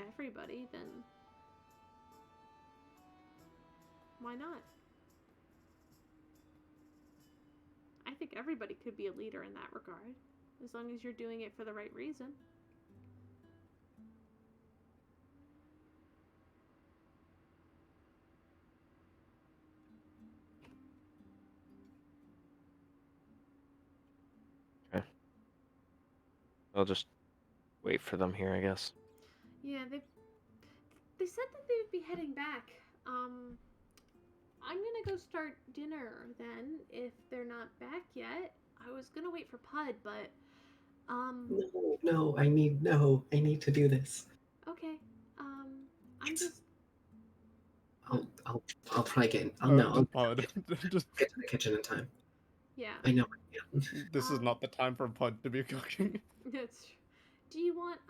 Speaker 1: everybody, then why not? I think everybody could be a leader in that regard, as long as you're doing it for the right reason.
Speaker 2: I'll just wait for them here, I guess.
Speaker 1: Yeah, they said that they would be heading back. I'm gonna go start dinner then, if they're not back yet. I was gonna wait for Pud, but
Speaker 5: No, I need to do this.
Speaker 1: okay. I'm just
Speaker 5: I'll try again. I'll
Speaker 3: Pud. Just,
Speaker 5: get to the kitchen in time.
Speaker 1: yeah.
Speaker 5: I know.
Speaker 3: this is not the time for Pud to be cooking.
Speaker 1: That's. Do you want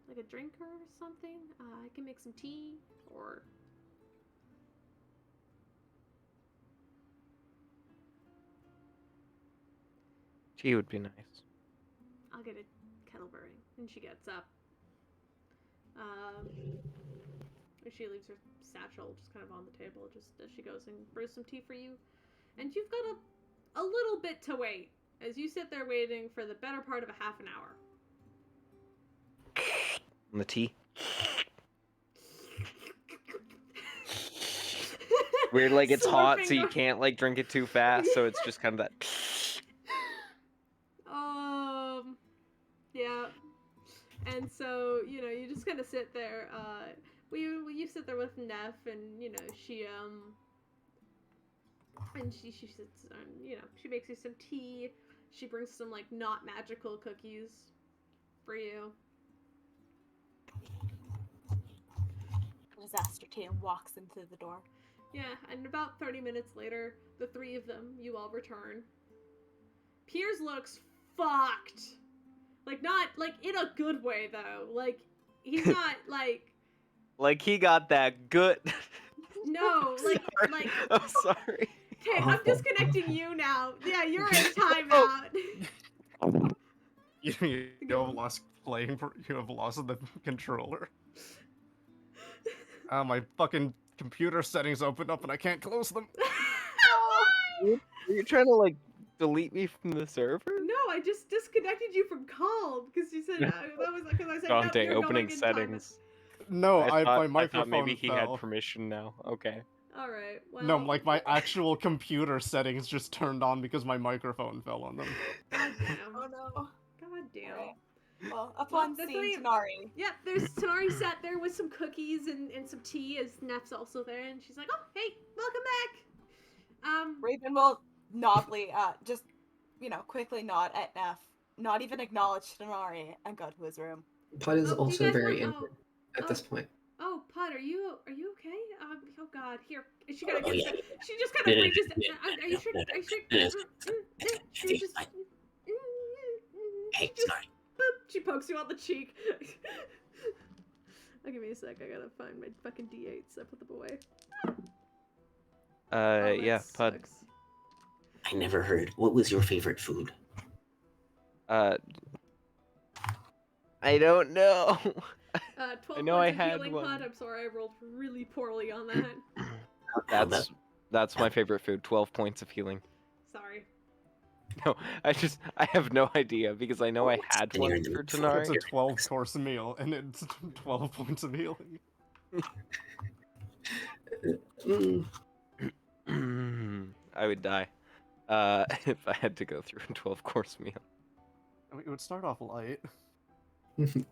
Speaker 1: like a drink or something? I can make some tea or.
Speaker 2: Tea would be nice.
Speaker 1: I'll get a kettle brewing. And she gets up. She leaves her satchel just kind of on the table just as she goes and brews some tea for you. And you've got a little bit to wait as you sit there waiting for the better part of a half an hour.
Speaker 2: And the tea. Weird, like it's hot, so you can't like drink it too fast, so it's just kind of that.
Speaker 1: Yeah. And so, you know, you just kind of sit there, you sit there with Neff, and, you know, she sits, you know, she makes you some tea, she brings some, like, not magical cookies for you.
Speaker 4: Disaster team walks into the door.
Speaker 1: Yeah, and about 30 minutes later, the three of them, you all return. Piers looks fucked. Like, not, like, in a good way, though. Like, he's not, like...
Speaker 2: Like, he got that good...
Speaker 1: No, like...
Speaker 2: I'm sorry.
Speaker 1: Okay, I'm disconnecting you now. Yeah, you're in timeout.
Speaker 3: You have lost you have lost the controller. My fucking computer settings opened up and I can't close them.
Speaker 2: Are you trying to, like, delete me from the server?
Speaker 1: No, I just disconnected you from Calm because you said that was because I said
Speaker 2: Dante,
Speaker 1: you're
Speaker 2: opening
Speaker 1: going in
Speaker 2: settings.
Speaker 3: No, my
Speaker 2: I
Speaker 3: microphone
Speaker 2: thought maybe he
Speaker 3: fell.
Speaker 2: had permission now. Okay.
Speaker 1: All right. Well.
Speaker 3: No, like my actual computer settings just turned on because my microphone fell on them.
Speaker 1: God damn.
Speaker 4: Oh no.
Speaker 1: God damn.
Speaker 4: Right. Well, upon
Speaker 1: the
Speaker 4: seeing
Speaker 1: three-
Speaker 4: Tanari,
Speaker 1: Yep, there's Tanari sat there with some cookies and some tea, as Neff's also there, and she's like, "Oh, hey, welcome back."
Speaker 4: Raven will nodly, just, quickly nod at Neff, not even acknowledge Tanari, and go to his room.
Speaker 5: Pud is
Speaker 1: do you
Speaker 5: also
Speaker 1: guys
Speaker 5: very
Speaker 1: want-
Speaker 5: angry at this point.
Speaker 1: Oh, Pud, are you okay? Oh God, here. She kind of
Speaker 6: Oh,
Speaker 1: gets.
Speaker 6: yeah.
Speaker 1: She just kind of reaches.
Speaker 6: No,
Speaker 1: Are you sure?
Speaker 6: no, no,
Speaker 1: Are you sure?
Speaker 6: no, no,
Speaker 1: She
Speaker 6: it's
Speaker 1: just.
Speaker 6: fine.
Speaker 1: She
Speaker 6: Hey,
Speaker 1: just.
Speaker 6: sorry.
Speaker 1: Boop. She pokes you on the cheek. Oh, give me a sec. I gotta find my fucking D8s. I put them away. Oh,
Speaker 2: Yeah,
Speaker 1: that
Speaker 2: Pud.
Speaker 1: sucks.
Speaker 6: I never heard. What was your favorite food?
Speaker 2: I don't know.
Speaker 1: 12
Speaker 2: know I
Speaker 1: points of
Speaker 2: had
Speaker 1: healing,
Speaker 2: one.
Speaker 1: Pud. I'm sorry, I rolled really poorly on that.
Speaker 6: How about
Speaker 2: That's my favorite food. 12 points of healing.
Speaker 1: Sorry.
Speaker 2: No, I have no idea because I know I had
Speaker 6: And you're
Speaker 2: one
Speaker 6: in the
Speaker 2: for
Speaker 6: mood for
Speaker 3: It's
Speaker 2: Tanari.
Speaker 3: a 12-course meal, and it's 12 points of healing.
Speaker 5: Mm,
Speaker 2: I would die if I had to go through a 12-course meal.
Speaker 3: I mean, it would start off light.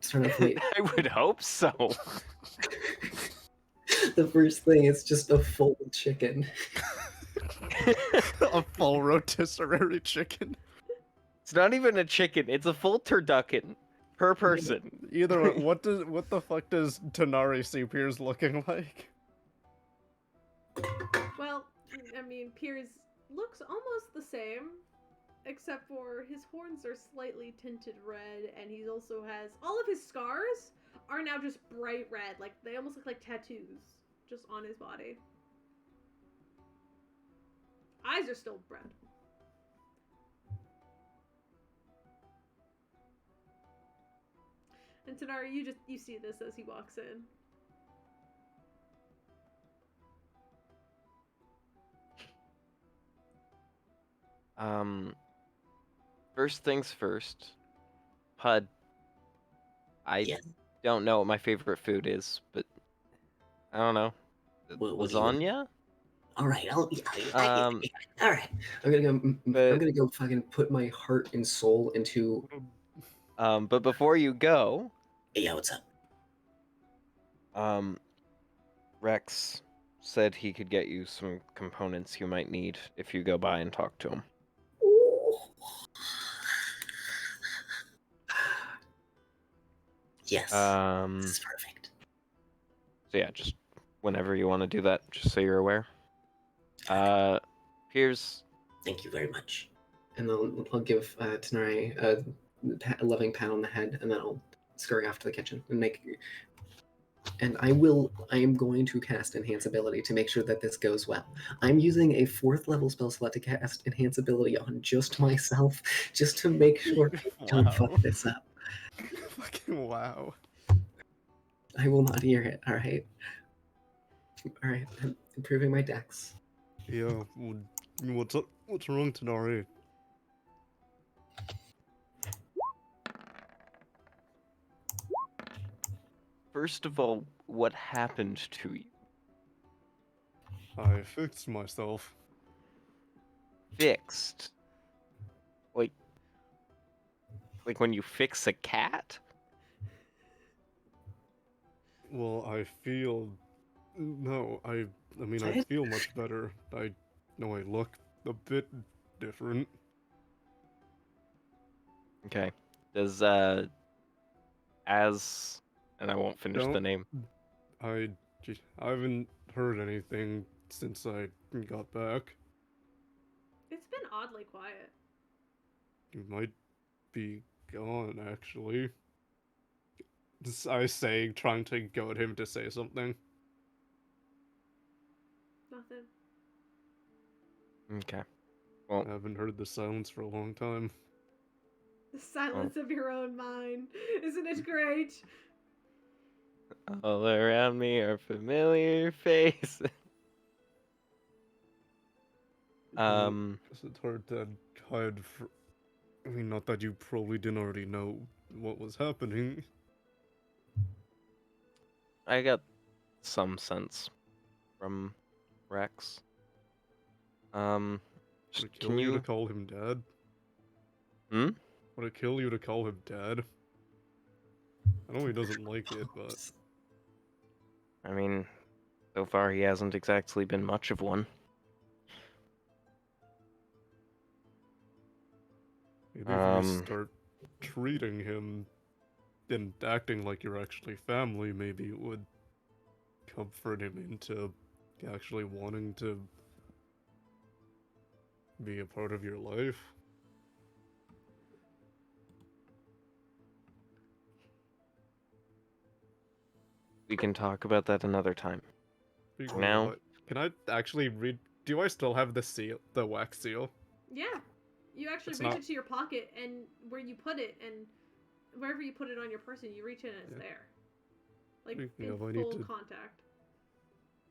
Speaker 5: start off late.
Speaker 2: I would hope so.
Speaker 5: The first thing is just a full chicken.
Speaker 3: A full rotisserie chicken.
Speaker 2: It's not even a chicken. It's a full turducken per person.
Speaker 3: Either way, what the fuck does Tanari see Piers looking like?
Speaker 1: Well, I mean, Piers looks almost the same, except for his horns are slightly tinted red, and he also has all of his scars are now just bright red, like they almost look like tattoos just on his body. Eyes are still red. And Tanari, you see this as he walks in.
Speaker 2: First things first. Pud. I
Speaker 6: Yes.
Speaker 2: don't know what my favorite food is, but I don't know.
Speaker 6: What do you-
Speaker 2: Lasagna?
Speaker 6: All right. All right.
Speaker 5: I'm
Speaker 2: But-
Speaker 5: gonna go fucking put my heart and soul into.
Speaker 2: But before you go,
Speaker 6: Yeah. What's up?
Speaker 2: Rex said he could get you some components you might need if you go by and talk to him.
Speaker 6: Yes.
Speaker 2: Um,
Speaker 6: This is perfect.
Speaker 2: So yeah, just whenever you want to do that, just so you're aware. Here's
Speaker 6: Thank you very much.
Speaker 5: And then I'll give Tanari a loving pat on the head, and then I'll scurry off to the kitchen and make. And I am going to cast Enhance Ability to make sure that this goes well. I'm using a 4th level spell slot to cast Enhance Ability on just myself, just to make sure I don't fuck this up.
Speaker 3: Fucking wow.
Speaker 5: I will not hear it. All right. All right. I'm improving my dex.
Speaker 3: Yeah. What's up? What's wrong, Tanari?
Speaker 2: first of all, what happened to you?
Speaker 3: I fixed myself.
Speaker 2: Fixed? Like when you fix a cat?
Speaker 3: Well, I feel. No, I mean, I feel much better. I know I look a bit different.
Speaker 2: Okay. Does as and I won't finish the
Speaker 3: Don't-
Speaker 2: name.
Speaker 3: I haven't heard anything since I got back.
Speaker 1: It's been oddly quiet.
Speaker 3: You might be gone, actually. I say, trying to goad him to say something.
Speaker 1: Nothing.
Speaker 2: Okay.
Speaker 3: I haven't heard the silence for a long time.
Speaker 1: The silence of your own mind. Isn't it great?
Speaker 2: All around me are familiar faces.
Speaker 3: Guess it's hard to hide. I mean, not that you probably didn't already know what was happening.
Speaker 2: I got some sense from Rex.
Speaker 3: Would
Speaker 2: Just,
Speaker 3: it kill
Speaker 2: can
Speaker 3: you
Speaker 2: you?
Speaker 3: to call him dad?
Speaker 2: Hmm?
Speaker 3: Would it kill you to call him dad? I know he doesn't like it, but
Speaker 2: I mean, so far he hasn't exactly been much of one.
Speaker 3: maybe if you start treating him and acting like you're actually family, maybe it would comfort him into actually wanting to be a part of your life.
Speaker 2: We can talk about that another time.
Speaker 3: Speaking
Speaker 2: Now-
Speaker 3: of, can I actually read? Do I still have the seal, the wax seal?
Speaker 1: Yeah. You actually
Speaker 3: It's
Speaker 1: reach
Speaker 3: not-
Speaker 1: into your pocket, and where you put it, and wherever you put it on your person, you reach in and it's
Speaker 3: Yeah.
Speaker 1: there. Like,
Speaker 3: Speaking
Speaker 1: in
Speaker 3: of, I need
Speaker 1: full
Speaker 3: to-
Speaker 1: contact.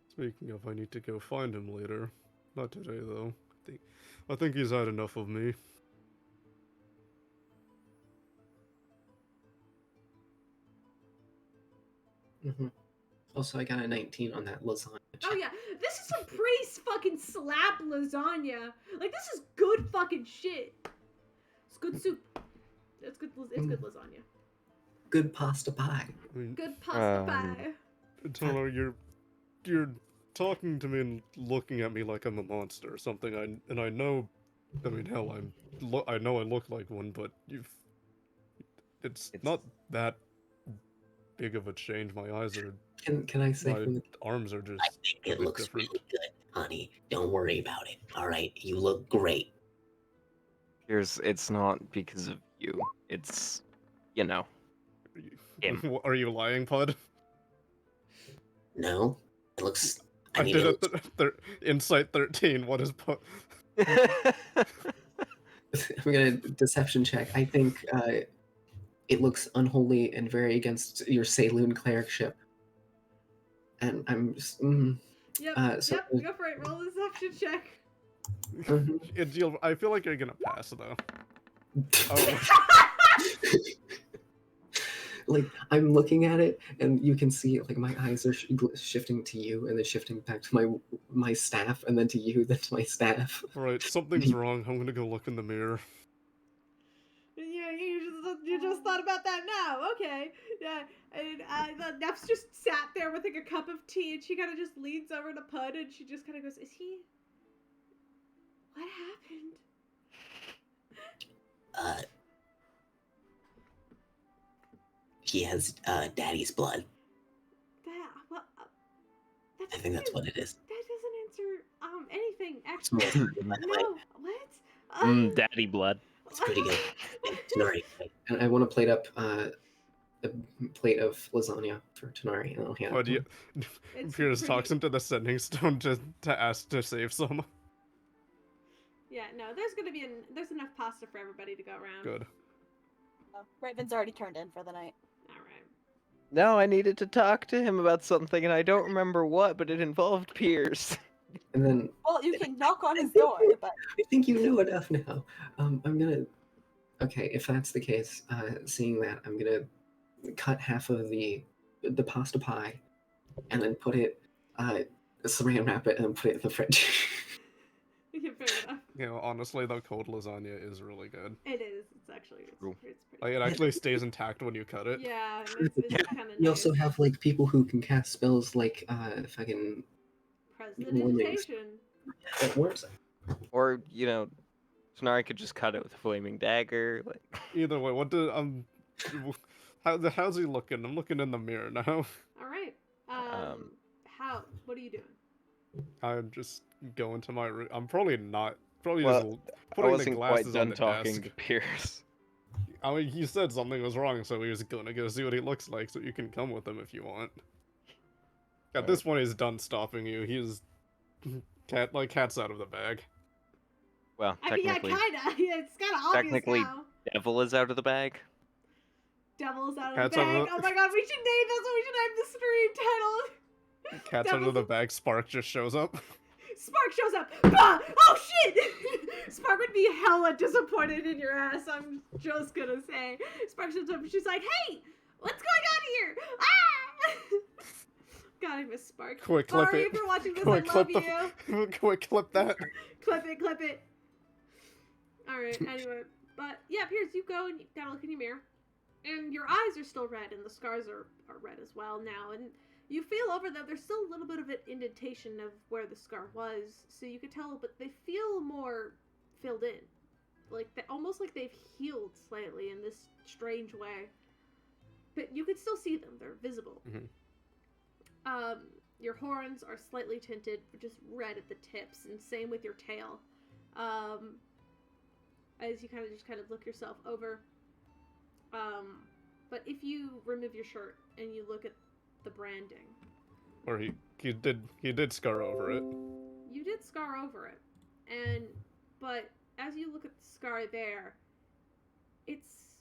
Speaker 3: Speaking of, I need to go find him later. Not today though. I think he's had enough of me.
Speaker 5: Hmm. Also, I got a 19 on that lasagna.
Speaker 1: Oh
Speaker 5: check.
Speaker 1: yeah, this is some pretty fucking slap lasagna. Like, this is good fucking shit. It's good soup. It's good. It's good lasagna.
Speaker 5: Good pasta pie.
Speaker 3: I mean,
Speaker 1: Good pasta
Speaker 2: Um,
Speaker 1: pie.
Speaker 3: Tono, you're talking to me and looking at me like I'm a monster or something. I know. I mean, hell, I know I look like one, but it's not that big of a change. My eyes are,
Speaker 5: Can I say
Speaker 3: my
Speaker 5: from the
Speaker 3: arms are
Speaker 6: I
Speaker 3: just
Speaker 6: think
Speaker 3: a
Speaker 6: it
Speaker 3: bit
Speaker 6: looks
Speaker 3: different.
Speaker 6: really good, honey. Don't worry about it. All right, you look great.
Speaker 2: It's not because of you. It's, you know. Him.
Speaker 3: Are you lying, Pud?
Speaker 6: No, it looks. I
Speaker 3: I
Speaker 6: mean,
Speaker 3: did
Speaker 6: it
Speaker 3: a insight 13. What is Pud?
Speaker 5: I'm gonna deception check. I think it looks unholy and very against your Saloon clericship. And I'm just,
Speaker 1: Yep.
Speaker 5: so-
Speaker 1: Yep. Go for it. Roll a deception check.
Speaker 5: Mhm.
Speaker 3: I feel like you're gonna pass though. Oh,
Speaker 5: like I'm looking at it, and you can see like my eyes are shifting to you, and then shifting back to my staff, and then to you, then to my staff.
Speaker 3: right. Something's wrong. I'm gonna go look in the mirror.
Speaker 1: Yeah, you just thought about that now. Okay. Yeah. And Neff's just sat there with like a cup of tea, and she kind of just leans over to Pud, and she just kind of goes, "Is he? What happened?"
Speaker 6: He has daddy's blood.
Speaker 1: That well, that
Speaker 6: I think that's
Speaker 1: doesn't-
Speaker 6: what it is.
Speaker 1: That doesn't answer anything
Speaker 6: It's
Speaker 1: actually.
Speaker 6: milk, by the way.
Speaker 1: No, what?
Speaker 2: Daddy blood.
Speaker 6: It's pretty good. Tenari,
Speaker 5: And I want to plate up a plate of lasagna for Tenari, and I'll hand
Speaker 3: Oh,
Speaker 5: it
Speaker 3: do
Speaker 5: to
Speaker 3: you,
Speaker 5: him.
Speaker 1: It's
Speaker 3: Pierce
Speaker 1: pretty-
Speaker 3: talks into the sending stone to ask to save some.
Speaker 1: Yeah, no, there's enough pasta for everybody to go around.
Speaker 3: Good.
Speaker 4: Raven's already turned in for the night.
Speaker 1: All right.
Speaker 2: No, I needed to talk to him about something, and I don't remember what, but it involved Pierce.
Speaker 5: And then
Speaker 4: Well, you can knock on his door, but
Speaker 5: I think you know enough now. I'm gonna. Okay, if that's the case, seeing that, I'm gonna cut half of the pasta pie, and then put it, saran wrap it, and then put it in the fridge.
Speaker 1: Yeah, fair enough.
Speaker 3: You know, honestly, though, cold lasagna is really good.
Speaker 1: It is. It's actually
Speaker 2: True.
Speaker 1: it's pretty.
Speaker 3: Like, it actually stays intact when you cut it.
Speaker 1: Yeah, it's kind of
Speaker 5: We also have like people who can cast spells like fucking
Speaker 1: prestidigitation.
Speaker 5: worms.
Speaker 2: Or, you know, Sonari could just cut it with a flaming dagger. Like,
Speaker 3: Either way, what do how's he looking? I'm looking in the mirror now.
Speaker 1: All right. How? What are you doing?
Speaker 3: I'm just going to my room. I'm probably not. Probably
Speaker 2: Well,
Speaker 3: just
Speaker 2: I
Speaker 3: putting the
Speaker 2: wasn't
Speaker 3: glasses
Speaker 2: quite
Speaker 3: on
Speaker 2: done
Speaker 3: the
Speaker 2: talking
Speaker 3: desk.
Speaker 2: to Pierce.
Speaker 3: I mean, he said something was wrong, so he was gonna go see what he looks like. So you can come with him if you want. At this point, he's done stopping you. He's cat's out of the bag.
Speaker 2: Well,
Speaker 1: I mean, yeah,
Speaker 2: technically,
Speaker 1: kinda. Yeah, it's kind of obvious
Speaker 2: technically-
Speaker 1: now.
Speaker 2: Devil is out of the bag.
Speaker 1: Devil's out of
Speaker 3: Cat's
Speaker 1: the
Speaker 3: out of
Speaker 1: bag.
Speaker 3: the-
Speaker 1: Oh my god, we should name this. We should name the stream title.
Speaker 3: Cat's out of
Speaker 1: Devil's-
Speaker 3: the bag. Spark just shows up.
Speaker 1: Spark shows up. Bah! Oh shit! Spark would be hella disappointed in your ass. I'm just gonna say. Spark shows up and she's like, "Hey, what's going on here? Ah!" God, I miss Spark.
Speaker 3: Quick, clip
Speaker 1: Sorry
Speaker 3: it.
Speaker 1: if you're watching this.
Speaker 3: Quick,
Speaker 1: I love
Speaker 3: clip
Speaker 1: you.
Speaker 3: Quick, clip that.
Speaker 1: Clip it. Clip it. All right. Anyway, but yeah, Piers, you go and you gotta look in your mirror. And your eyes are still red, and the scars are red as well now. And you feel over them, there's still a little bit of an indentation of where the scar was, so you could tell, but they feel more filled in. Like, almost like they've healed slightly in this strange way. But you could still see them, they're visible.
Speaker 3: Mm-hmm.
Speaker 1: Your horns are slightly tinted, just red at the tips, and same with your tail. As you kind of look yourself over. But if you remove your shirt and you look at the branding,
Speaker 3: Or he did scar over it.
Speaker 1: you did scar over it, but as you look at the scar there, it's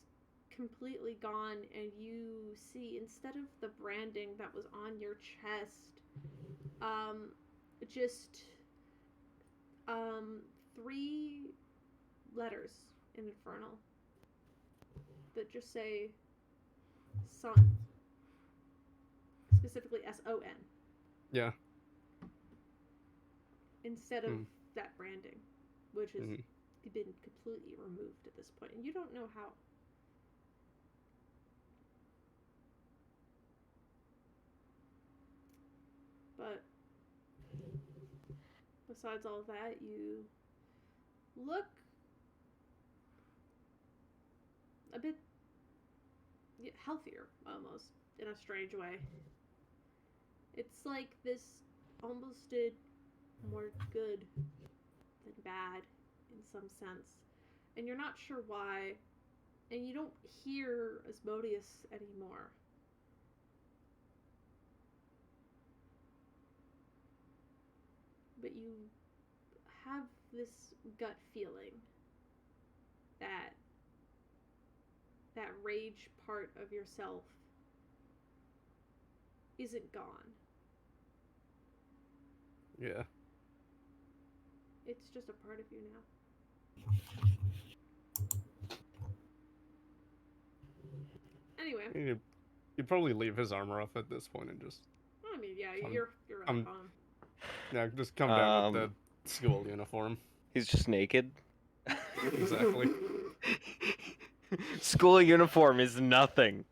Speaker 1: completely gone, and you see, instead of the branding that was on your chest, just 3 letters in Infernal that just say Sun. Specifically SON.
Speaker 3: Yeah.
Speaker 1: Instead of that branding, which has been completely removed at this point, and you don't know how. But besides all that, you look a bit healthier, almost, in a strange way. It's like this almost did more good than bad in some sense. And you're not sure why, and you don't hear Asmodeus anymore. But you have this gut feeling that that rage part of yourself isn't gone.
Speaker 3: Yeah.
Speaker 1: It's just a part of you now. Anyway.
Speaker 3: You'd probably leave his armor off at this point and just...
Speaker 1: I mean, yeah, you're at home.
Speaker 3: Yeah, just come down with the school uniform.
Speaker 2: He's just naked.
Speaker 3: Exactly.
Speaker 2: School uniform is nothing.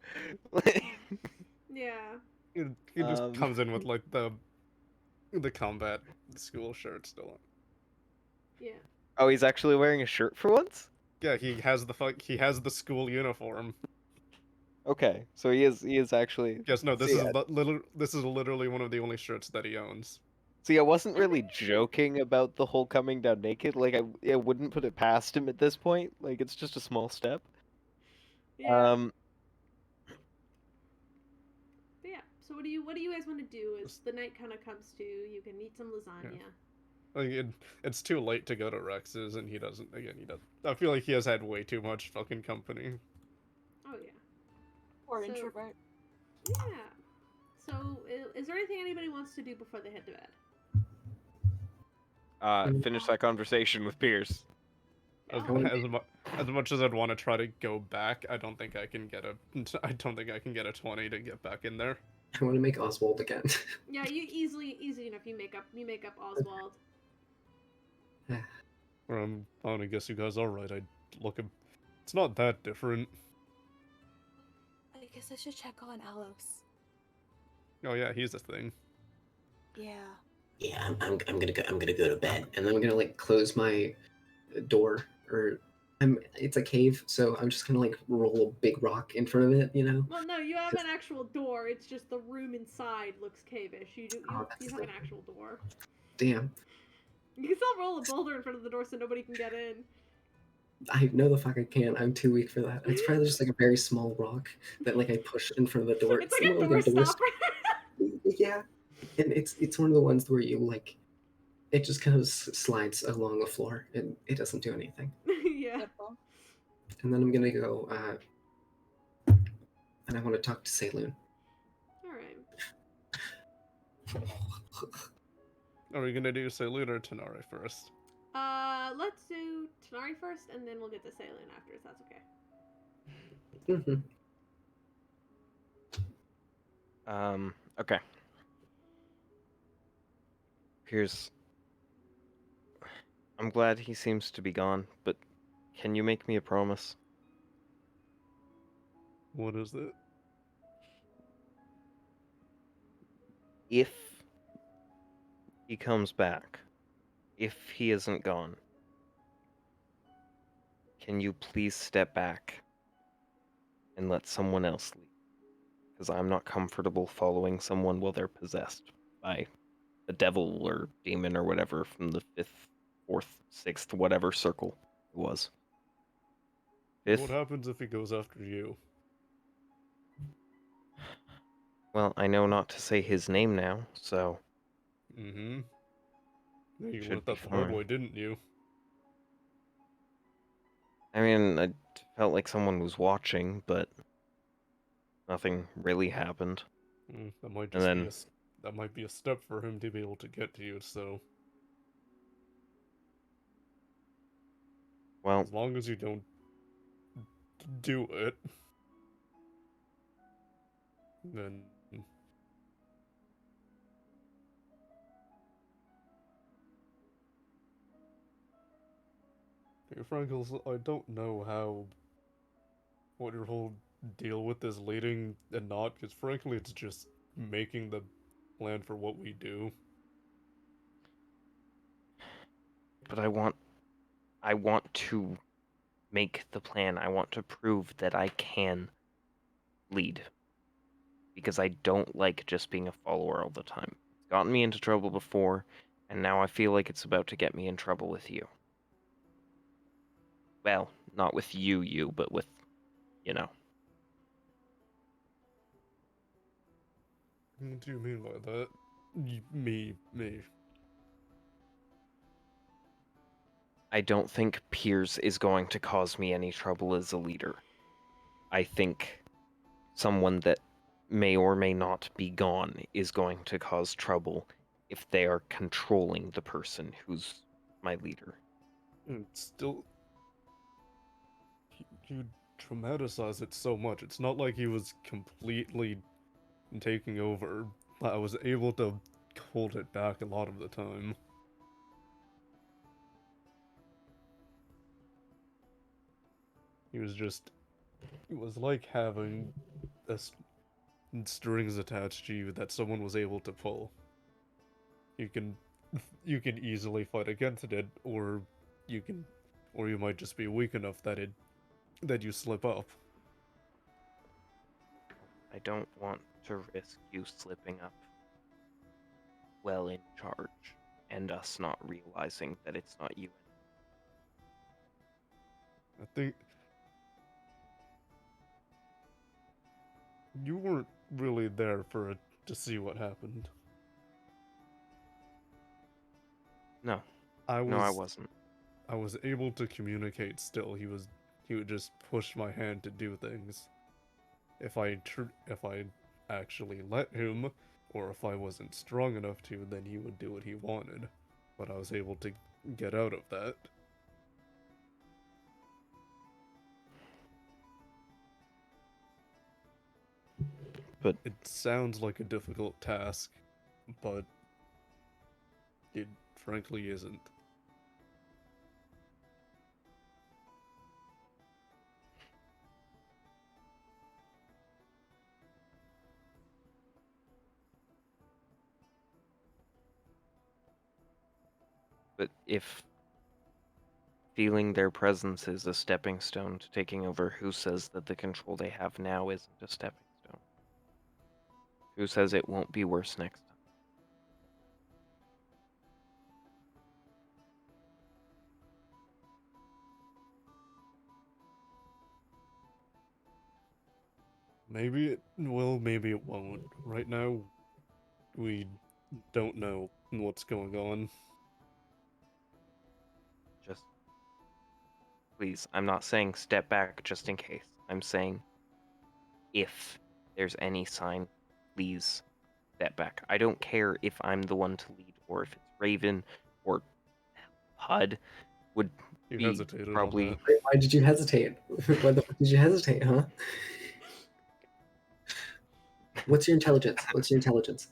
Speaker 1: Yeah.
Speaker 3: He just comes in with like the combat school shirt still on.
Speaker 1: Yeah.
Speaker 2: Oh, he's actually wearing a shirt for once?
Speaker 3: Yeah, he has the school uniform.
Speaker 2: Okay, so he is actually.
Speaker 3: Yes, no, this
Speaker 2: See,
Speaker 3: this is literally one of the only shirts that he owns.
Speaker 2: See, I wasn't really joking about the whole coming down naked. Like, I wouldn't put it past him at this point. Like, it's just a small step.
Speaker 1: Yeah. But yeah. So what do you guys want to do? As the night kind of comes to, you can eat some lasagna.
Speaker 3: Yeah. Like it's too late to go to Rex's, and he doesn't. I feel like he has had way too much fucking company.
Speaker 1: Oh yeah.
Speaker 4: Or introvert.
Speaker 1: Yeah. So, is there anything anybody wants to do before they head to bed?
Speaker 2: Finish that conversation with Pierce.
Speaker 3: As much as I'd want to try to go back, I don't think I can get a 20 to get back in there.
Speaker 5: I want to make Oswald again.
Speaker 1: Yeah, you easy enough. You make up Oswald.
Speaker 3: I guess you guys are right. It's not that different.
Speaker 4: I guess I should check on Alos.
Speaker 3: Oh yeah, he's a thing.
Speaker 4: Yeah.
Speaker 6: Yeah, I'm gonna go to bed.
Speaker 5: And then I'm gonna like close my door, or it's a cave, so I'm just gonna like roll a big rock in front of it, you know?
Speaker 1: Well, no, you have an actual door. It's just the room inside looks cavish. You have an actual door.
Speaker 5: Damn.
Speaker 1: You can still roll a boulder in front of the door so nobody can get in.
Speaker 5: I know the fuck I can. I'm too weak for that. It's probably just like a very small rock that like I push in front of the door.
Speaker 1: It's like a door stopper.
Speaker 5: Yeah, and it's one of the ones where you like, it just kind of slides along the floor and it doesn't do anything.
Speaker 1: Yeah.
Speaker 5: And then I'm gonna go, and I want to talk to Saloon.
Speaker 1: All right.
Speaker 3: Are we gonna do Saloon or Tanari first?
Speaker 1: Let's do Tanari first, and then we'll get to Saloon after, if that's okay.
Speaker 2: Okay. Pierce, I'm glad he seems to be gone, but can you make me a promise?
Speaker 3: What is it?
Speaker 2: If he comes back, if he isn't gone, can you please step back and let someone else lead? Because I'm not comfortable following someone while they're possessed by a devil or demon or whatever from the 5th, 4th, 6th, whatever circle it was.
Speaker 3: What
Speaker 2: 5th?
Speaker 3: happens if he goes after you?
Speaker 2: Well, I know not to say his name now, so
Speaker 3: Mm-hmm. You
Speaker 2: should
Speaker 3: learned
Speaker 2: be
Speaker 3: that the hard
Speaker 2: fine.
Speaker 3: way, didn't you?
Speaker 2: I mean, I felt like someone was watching, but nothing really happened.
Speaker 3: That might
Speaker 2: And
Speaker 3: just be
Speaker 2: then,
Speaker 3: that might be a step for him to be able to get to you. So
Speaker 2: well,
Speaker 3: as long as you don't do it, then hey, Frankles, I don't know how what your whole deal with this leading and not, because frankly, it's just making the plan for what we do.
Speaker 2: but I want to make the plan. I want to prove that I can lead. Because I don't like just being a follower all the time. It's gotten me into trouble before, and now I feel like it's about to get me in trouble with you. Well, not with you, but with, you know.
Speaker 3: What do you mean by that? Me.
Speaker 2: I don't think Piers is going to cause me any trouble as a leader. I think someone that may or may not be gone is going to cause trouble if they are controlling the person who's my leader.
Speaker 3: And still, you dramatize it so much. It's not like he was completely taking over. I was able to hold it back a lot of the time. It was like having strings attached to you that someone was able to pull. You can, you can easily fight against it, or you can, or you might just be weak enough that you slip up.
Speaker 2: I don't want to risk you slipping up well in charge and us not realizing that it's not you.
Speaker 3: I think you weren't really there for it to see what happened.
Speaker 2: No,
Speaker 3: I
Speaker 2: no, I
Speaker 3: was
Speaker 2: wasn't.
Speaker 3: I was able to communicate still. He would just push my hand to do things. If I actually let him, or if I wasn't strong enough to, then he would do what he wanted. But I was able to get out of that.
Speaker 2: But
Speaker 3: It sounds like a difficult task, but it frankly isn't.
Speaker 2: if feeling their presence is a stepping stone to taking over, who says that the control they have now isn't a stepping stone? Who says it won't be worse next time?
Speaker 3: Maybe it will, maybe it won't. Right now, we don't know what's going on.
Speaker 2: Just please, I'm not saying step back just in case. I'm saying if there's any sign, please step back. I don't care if I'm the one to lead or if it's Raven or Hud would
Speaker 3: You
Speaker 2: be
Speaker 3: hesitated on
Speaker 2: probably.
Speaker 3: that.
Speaker 5: Why did you hesitate? Why the fuck did you hesitate, huh? What's your intelligence? What's your intelligence?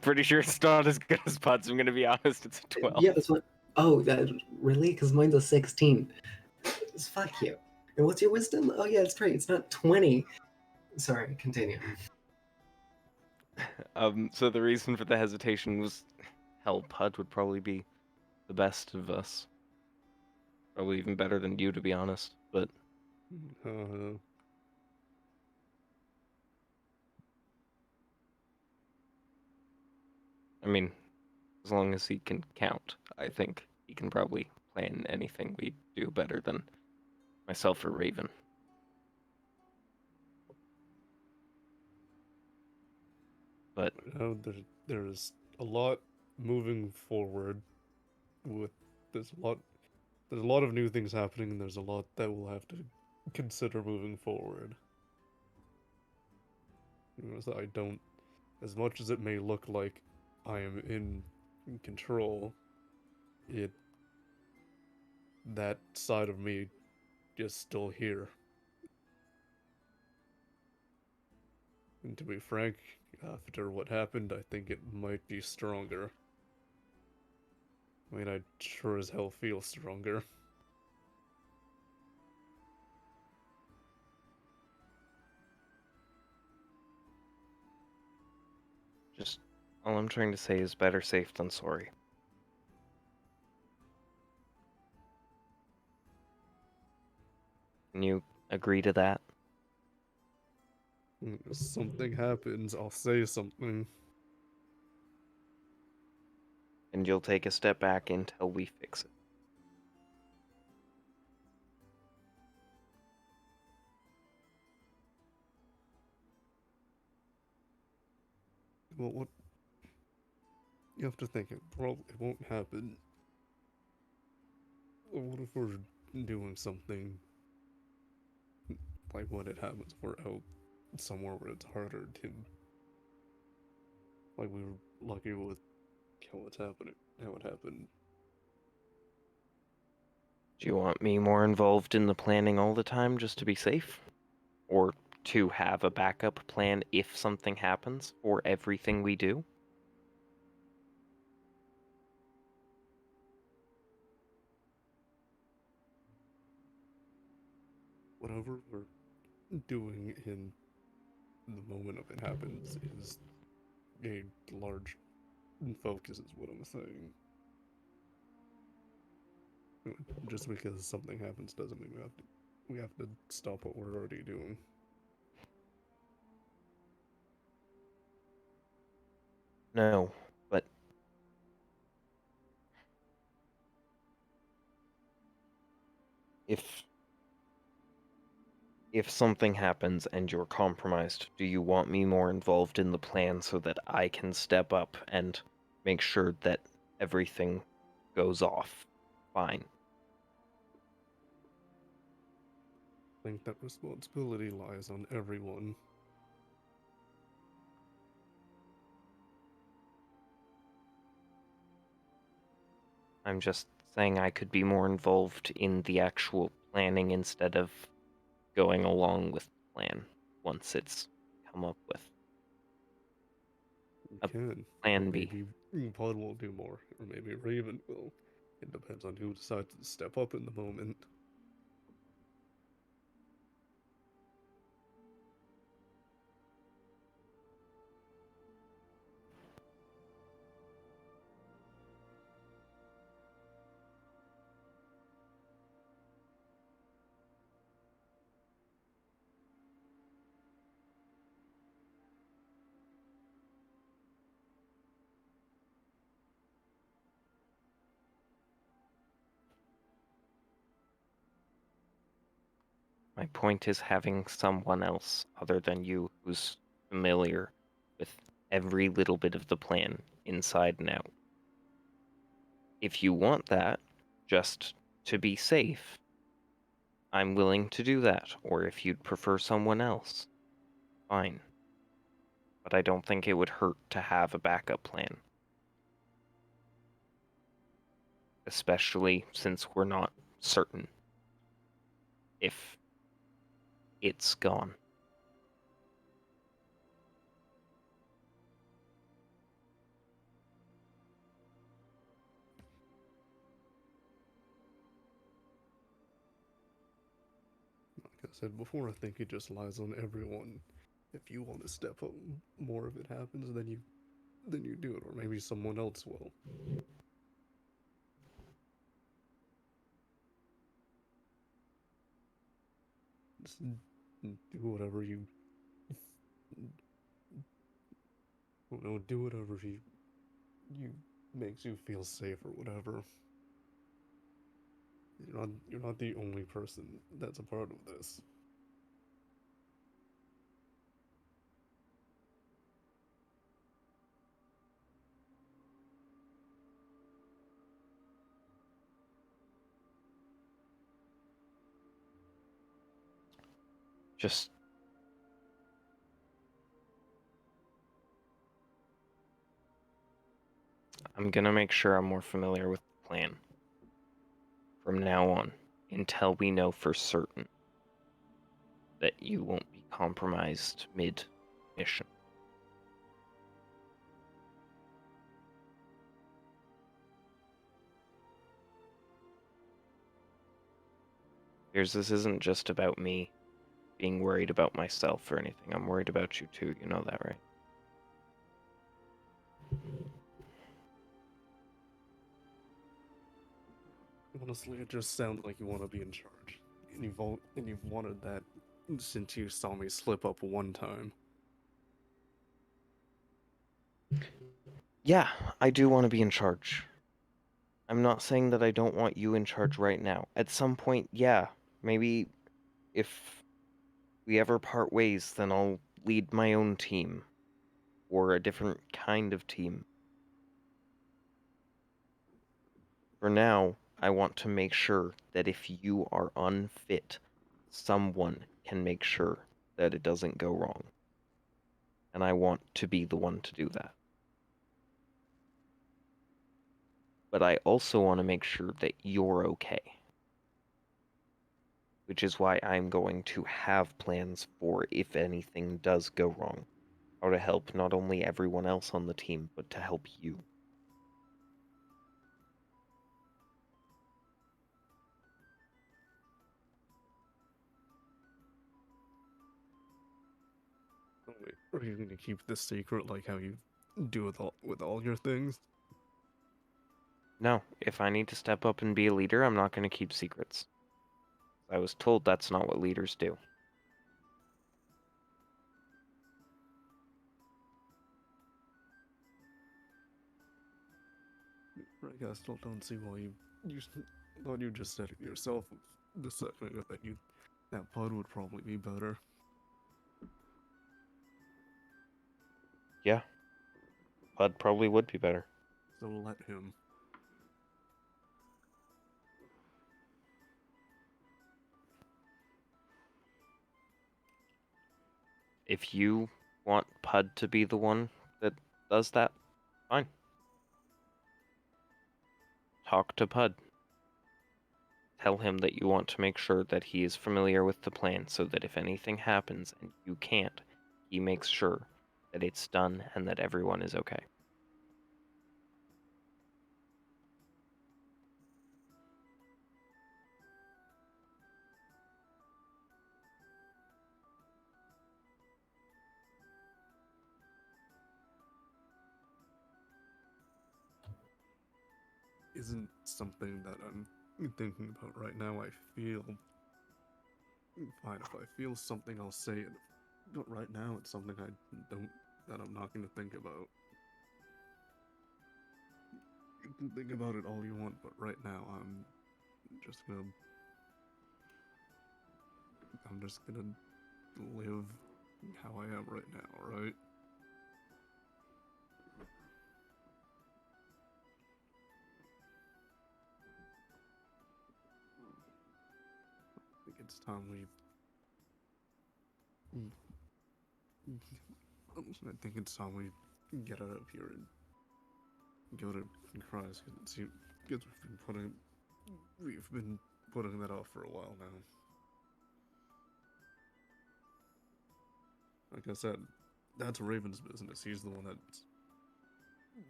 Speaker 2: Pretty sure it's not as good as Pud's. I'm gonna be honest. It's a 12.
Speaker 5: Yeah, that's what. Oh, that really? Because mine's a 16. Fuck you. And what's your wisdom? Oh yeah, that's right. It's not 20. Sorry, continue.
Speaker 2: So the reason for the hesitation was, hell, Pud would probably be the best of us. Probably even better than you, to be honest. But
Speaker 7: Uh,
Speaker 2: I mean, as long as he can count, I think he can probably plan anything we do better than myself or Raven. But
Speaker 7: there's a lot moving forward with there's a lot of new things happening, and there's a lot that we'll have to consider moving forward. So I don't, as much as it may look like I am in control, it that side of me is still here. And to be frank, after what happened, I think it might be stronger. I mean, I sure as hell feel stronger.
Speaker 2: just all I'm trying to say is better safe than sorry. Can you agree to that?
Speaker 7: If something happens, I'll say something.
Speaker 2: And you'll take a step back until we fix it.
Speaker 7: Well, what you have to think, it won't happen. What if we're doing something like when it happens? We're out somewhere where it's harder to, like we were lucky with how it happened.
Speaker 2: Do you want me more involved in the planning all the time just to be safe? Or to have a backup plan if something happens for everything we do?
Speaker 7: Whatever we're doing in the moment of it happens is a large focus, is what I'm saying. Just because something happens doesn't mean we have to stop what we're already doing.
Speaker 2: No, but if something happens and you're compromised, do you want me more involved in the plan so that I can step up and make sure that everything goes off fine?
Speaker 7: I think that responsibility lies on everyone.
Speaker 2: I'm just saying I could be more involved in the actual planning instead of going along with the plan once it's come up with.
Speaker 7: You
Speaker 2: A
Speaker 7: can.
Speaker 2: plan B.
Speaker 7: Maybe Pod will do more, or maybe Raven will. It depends on who decides to step up in the moment.
Speaker 2: My point is having someone else other than you who's familiar with every little bit of the plan inside and out. If you want that, just to be safe, I'm willing to do that. Or if you'd prefer someone else, fine. But I don't think it would hurt to have a backup plan. Especially since we're not certain if it's gone.
Speaker 7: said before, I think it just lies on everyone. If you want to step up, more of it happens, then you do it, or maybe someone else will. Just do whatever you, do whatever you makes you feel safe or whatever. You're not the only person that's a part of this.
Speaker 2: Just I'm gonna make sure I'm more familiar with the plan from now on until we know for certain that you won't be compromised mid-mission. Here's this isn't just about me being worried about myself or anything. I'm worried about you too, you know that, right?
Speaker 7: Honestly, it just sounds like you want to be in charge, and you've wanted that since you saw me slip up one time.
Speaker 2: Yeah, I do want to be in charge. I'm not saying that I don't want you in charge right now. At some point, yeah, maybe if we ever part ways, then I'll lead my own team or a different kind of team. For now, I want to make sure that if you are unfit, someone can make sure that it doesn't go wrong. And I want to be the one to do that. But I also want to make sure that you're okay. Which is why I'm going to have plans for if anything does go wrong. How to help not only everyone else on the team, but to help you.
Speaker 7: Oh, wait, are you going to keep this secret like how you do with all your things?
Speaker 2: No, if I need to step up and be a leader, I'm not going to keep secrets. I was told that's not what leaders do.
Speaker 7: Right, I still don't see why you thought you just said it yourself the second ago that Bud would probably be better.
Speaker 2: Yeah, Bud probably would be better.
Speaker 7: So let him.
Speaker 2: If you want Pud to be the one that does that, fine. Talk to Pud. Tell him that you want to make sure that he is familiar with the plan so that if anything happens and you can't, he makes sure that it's done and that everyone is okay.
Speaker 7: Isn't something that I'm thinking about right now. I feel fine. If I feel something, I'll say it. But right now, it's something that I'm not going to think about. You can think about it all you want, but right now, I'm just gonna live how I am right now, right? I think it's time I think it's time we get out of here and go to Christ, because we've been putting that off for a while now. Like I said, that's Raven's business. He's the one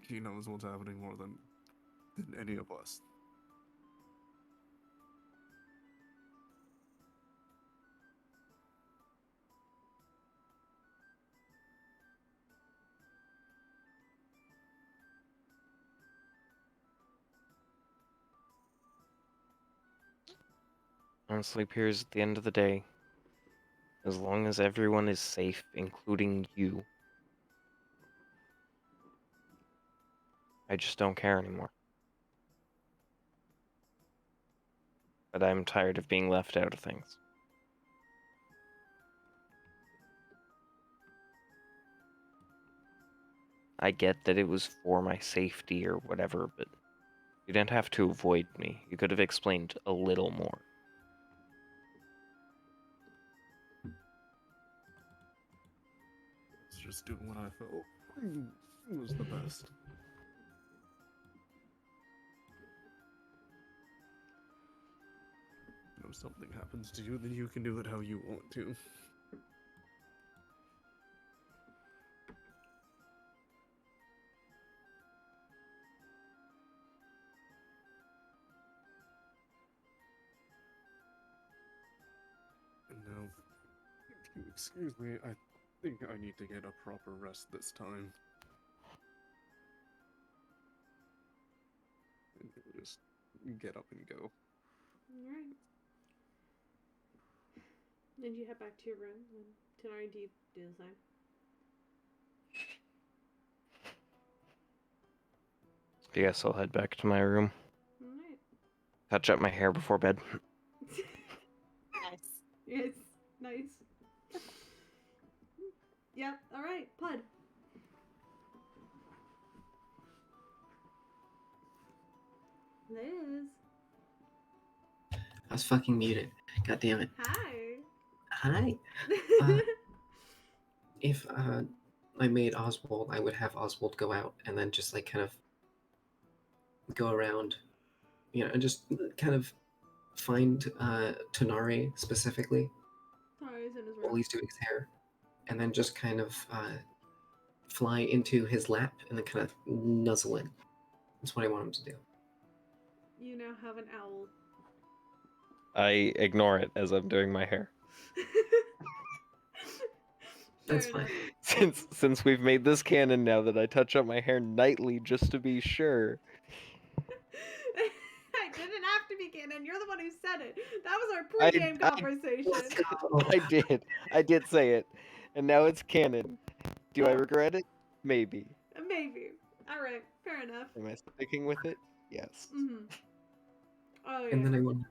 Speaker 7: he knows what's happening more than any of us.
Speaker 2: Honestly, Piers, at the end of the day, as long as everyone is safe, including you, I just don't care anymore. But I'm tired of being left out of things. I get that it was for my safety or whatever, but you didn't have to avoid me. You could have explained a little more.
Speaker 7: It's just doing what I felt was the best. You know, if something happens to you, then you can do it how you want to. And now, if you excuse me, I think I need to get a proper rest this time. And just get up and go.
Speaker 1: Alright. Then you head back to your room, and Tenari, do you do the same?
Speaker 2: Yes, I'll head back to my room.
Speaker 1: Alright.
Speaker 2: Touch up my hair before bed.
Speaker 4: Nice.
Speaker 1: Yes, nice. Yep, alright, Pud. Liz.
Speaker 5: I was fucking muted. God damn it.
Speaker 1: Hi.
Speaker 5: Hi. If I made Oswald, I would have Oswald go out and then just like kind of go around, and just kind of find Tonari specifically
Speaker 1: Tenari's in his
Speaker 5: while
Speaker 1: room.
Speaker 5: he's doing his hair, and then just kind of fly into his lap and then kind of nuzzle in. That's what I want him to do.
Speaker 1: You now have an owl.
Speaker 2: I ignore it as I'm doing my hair.
Speaker 5: That's
Speaker 1: Fair
Speaker 5: fine.
Speaker 2: Since we've made this canon now that I touch up my hair nightly just to be sure.
Speaker 1: I didn't have to be canon. You're the one who said it. That was our
Speaker 2: I-
Speaker 1: pre-game
Speaker 2: I-
Speaker 1: conversation.
Speaker 2: I did say it, and now it's canon. Do I regret it? Maybe.
Speaker 1: Maybe. All right. Fair enough.
Speaker 2: Am I sticking with it? Yes.
Speaker 1: Mm-hmm. Oh yeah.
Speaker 5: And then I want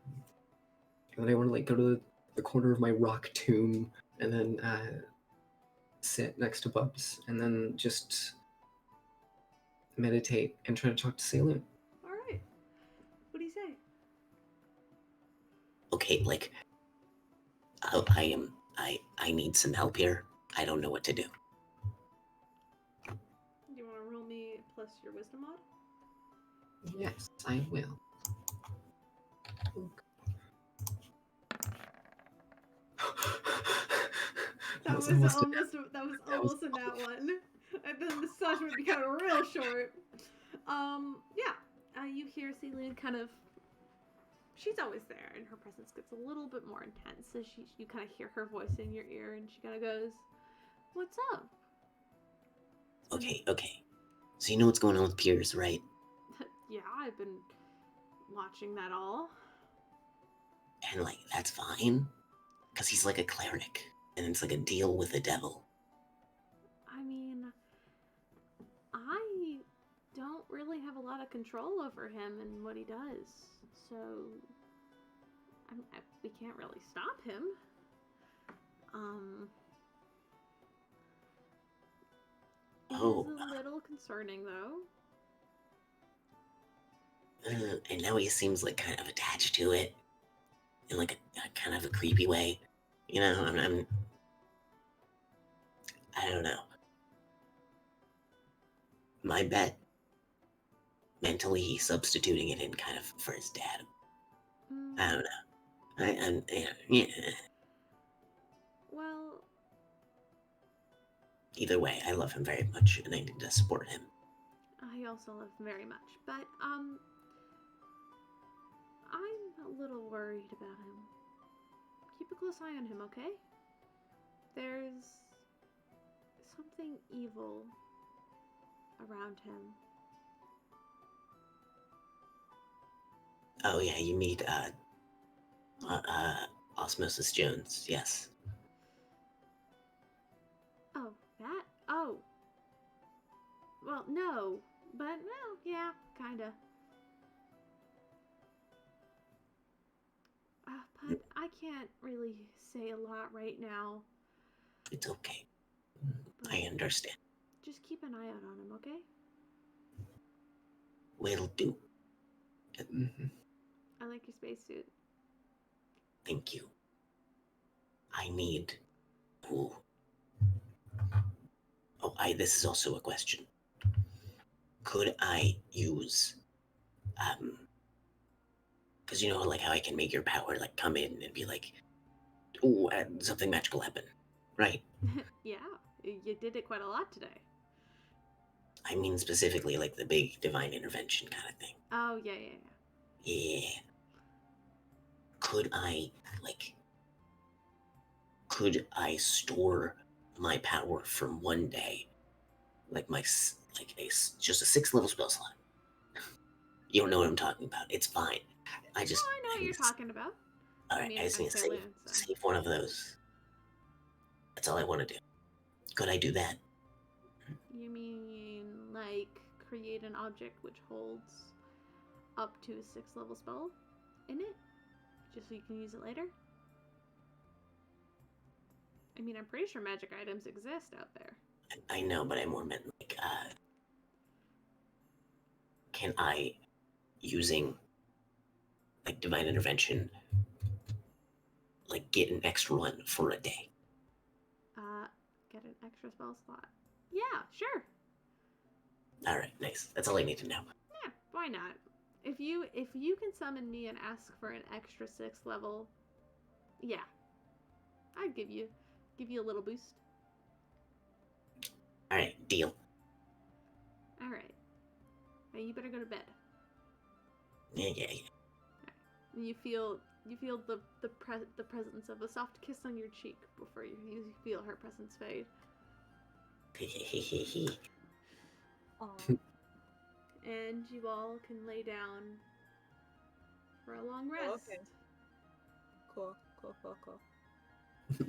Speaker 5: to like go to the corner of my rock tomb and then sit next to Bubs and then just meditate and try to talk to Salem.
Speaker 1: All right. What do you say?
Speaker 6: Okay, like, I need some help here. I don't know what to do.
Speaker 1: Do you want to roll me plus your wisdom mod?
Speaker 5: Yes, I will.
Speaker 1: That was almost a nat one. And then the session would become real short. Yeah. You hear Celine kind of. She's always there, and her presence gets a little bit more intense as you kind of hear her voice in your ear, and she kind of goes, "What's up?"
Speaker 6: Okay. So you know what's going on with Piers, right?
Speaker 1: Yeah, I've been watching that all.
Speaker 6: And like, that's fine, because he's like a cleric, and it's like a deal with the devil.
Speaker 1: I mean, I don't really have a lot of control over him and what he does, so we can't really stop him. It is a little concerning, though.
Speaker 6: And now he seems like kind of attached to it, in like a kind of a creepy way. You know, I don't know. My bet, mentally, he's substituting it in kind of for his dad. I don't know. Yeah.
Speaker 1: Well,
Speaker 6: Either way, I love him very much, and I need to support him.
Speaker 1: I also love him very much, but I'm a little worried about him. Keep a close eye on him, okay? There's something evil around him.
Speaker 6: Oh yeah, you mean Osmosis Jones, yes.
Speaker 1: Oh, that? Oh. Well, no. But, well, yeah, kinda. But I can't really say a lot right now.
Speaker 6: It's okay.
Speaker 1: But
Speaker 6: I understand.
Speaker 1: just keep an eye out on him, okay?
Speaker 6: Will do.
Speaker 5: Mhm.
Speaker 1: I like your spacesuit.
Speaker 6: Thank you. I need. Ooh. Oh, this is also a question. Could I use, because you know, like how I can make your power like come in and be like, ooh, and something magical happen, right?
Speaker 1: Yeah, you did it quite a lot today.
Speaker 6: I mean specifically like the big divine intervention kind of thing.
Speaker 1: Oh, yeah.
Speaker 6: Yeah. Could I could I store my power from one day, like just a 6th level spell slot? You don't know what I'm talking about. It's fine. I
Speaker 1: Oh,
Speaker 6: just
Speaker 1: I know what you're talking about.
Speaker 6: all
Speaker 1: I
Speaker 6: right.
Speaker 1: mean,
Speaker 6: I just
Speaker 1: I'm
Speaker 6: need to
Speaker 1: Fairland, so.
Speaker 6: save one of those. That's all I want to do. Could I do that?
Speaker 1: You mean, like, create an object which holds up to a 6th level spell in it? Just so you can use it later? I mean, I'm pretty sure magic items exist out there.
Speaker 6: I know, but I more meant like, can I, using like divine intervention, like get an extra one for a day?
Speaker 1: Get an extra spell slot. Yeah, sure.
Speaker 6: All right, nice. That's all I need to know.
Speaker 1: Yeah, why not? If you can summon me and ask for an extra 6th level, yeah, I'd give you a little boost.
Speaker 6: All right, deal.
Speaker 1: All right. Now you better go to bed.
Speaker 6: Yeah.
Speaker 1: And you feel the presence of a soft kiss on your cheek before you feel her presence fade. And you all can lay down for a long rest.
Speaker 4: Oh, okay. Cool.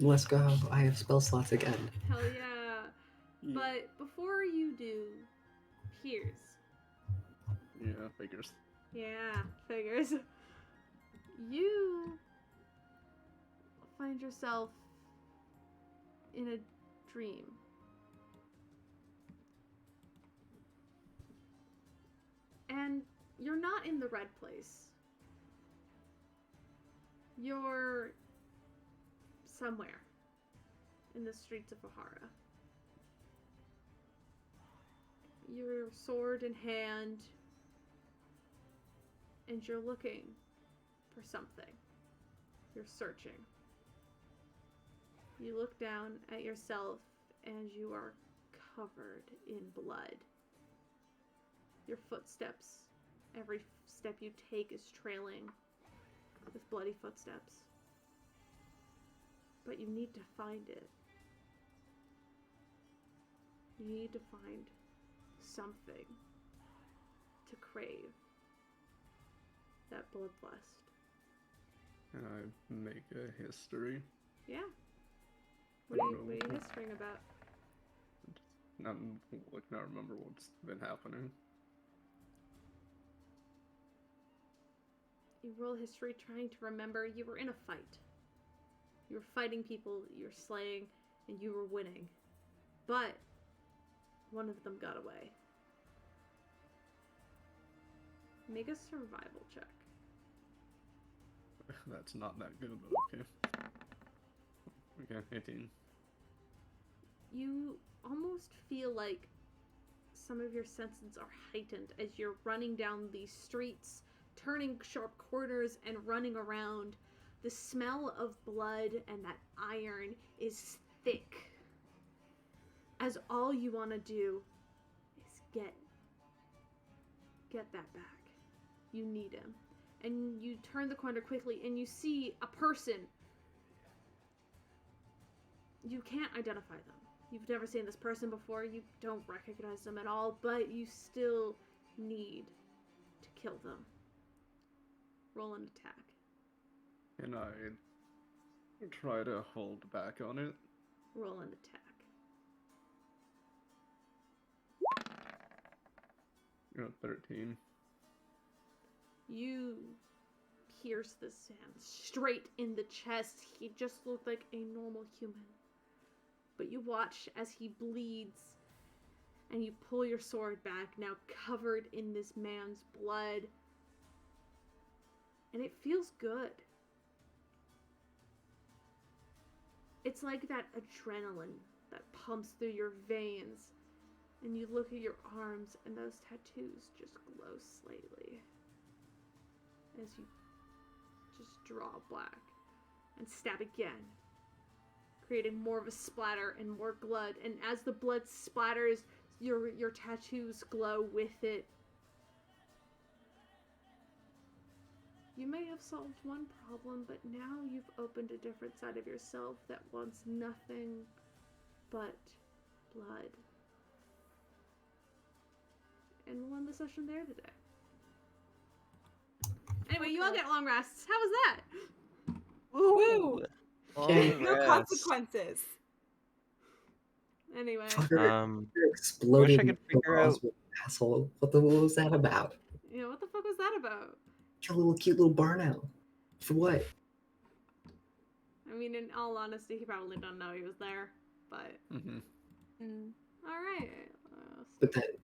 Speaker 5: Let's go. I have spell slots again.
Speaker 1: Hell yeah. But before you do, Piers.
Speaker 3: Yeah, figures.
Speaker 1: Yeah, figures. You find yourself in a dream. And you're not in the red place. You're somewhere in the streets of Ohara. Your sword in hand, and you're looking for something. You're searching. You look down at yourself, and you are covered in blood. Your footsteps, every step you take is trailing with bloody footsteps. But you need to find it. You need to find something to crave that bloodlust.
Speaker 3: Can I make a history?
Speaker 1: Yeah. What are you historying about?
Speaker 3: Not remember what's been happening.
Speaker 1: You roll history trying to remember you were in a fight. You were fighting people, you were slaying, and you were winning. But one of them got away. Make a survival check.
Speaker 3: That's not that good, but okay. Okay, 18.
Speaker 1: You almost feel like some of your senses are heightened as you're running down these streets, turning sharp corners and running around. The smell of blood and that iron is thick, as all you want to do is get that back. You need him. And you turn the corner quickly and you see a person. You can't identify them. You've never seen this person before. You don't recognize them at all, but you still need to kill them. Roll an attack.
Speaker 3: Can I try to hold back on it?
Speaker 1: Roll an attack.
Speaker 3: 13.
Speaker 1: You pierce this man straight in the chest. He just looked like a normal human. But you watch as he bleeds, and you pull your sword back, now covered in this man's blood. And it feels good. It's like that adrenaline that pumps through your veins. And you look at your arms, and those tattoos just glow slightly as you just draw black and stab again, creating more of a splatter and more blood. And as the blood splatters, your tattoos glow with it. You may have solved one problem, but now you've opened a different side of yourself that wants nothing but blood. And we'll end the session there today. Anyway, you all get long rests. How was that?
Speaker 4: Woo!
Speaker 5: Okay.
Speaker 4: No
Speaker 2: Rest.
Speaker 4: consequences.
Speaker 1: Anyway.
Speaker 5: Fucker exploded.
Speaker 2: I could figure out-
Speaker 5: Asshole. What was that about?
Speaker 1: Yeah, what the fuck was that about?
Speaker 5: Your cute little burnout. For what?
Speaker 1: I mean, in all honesty, he probably don't know he was there, but...
Speaker 3: Mm-hmm.
Speaker 1: Alright.
Speaker 5: But that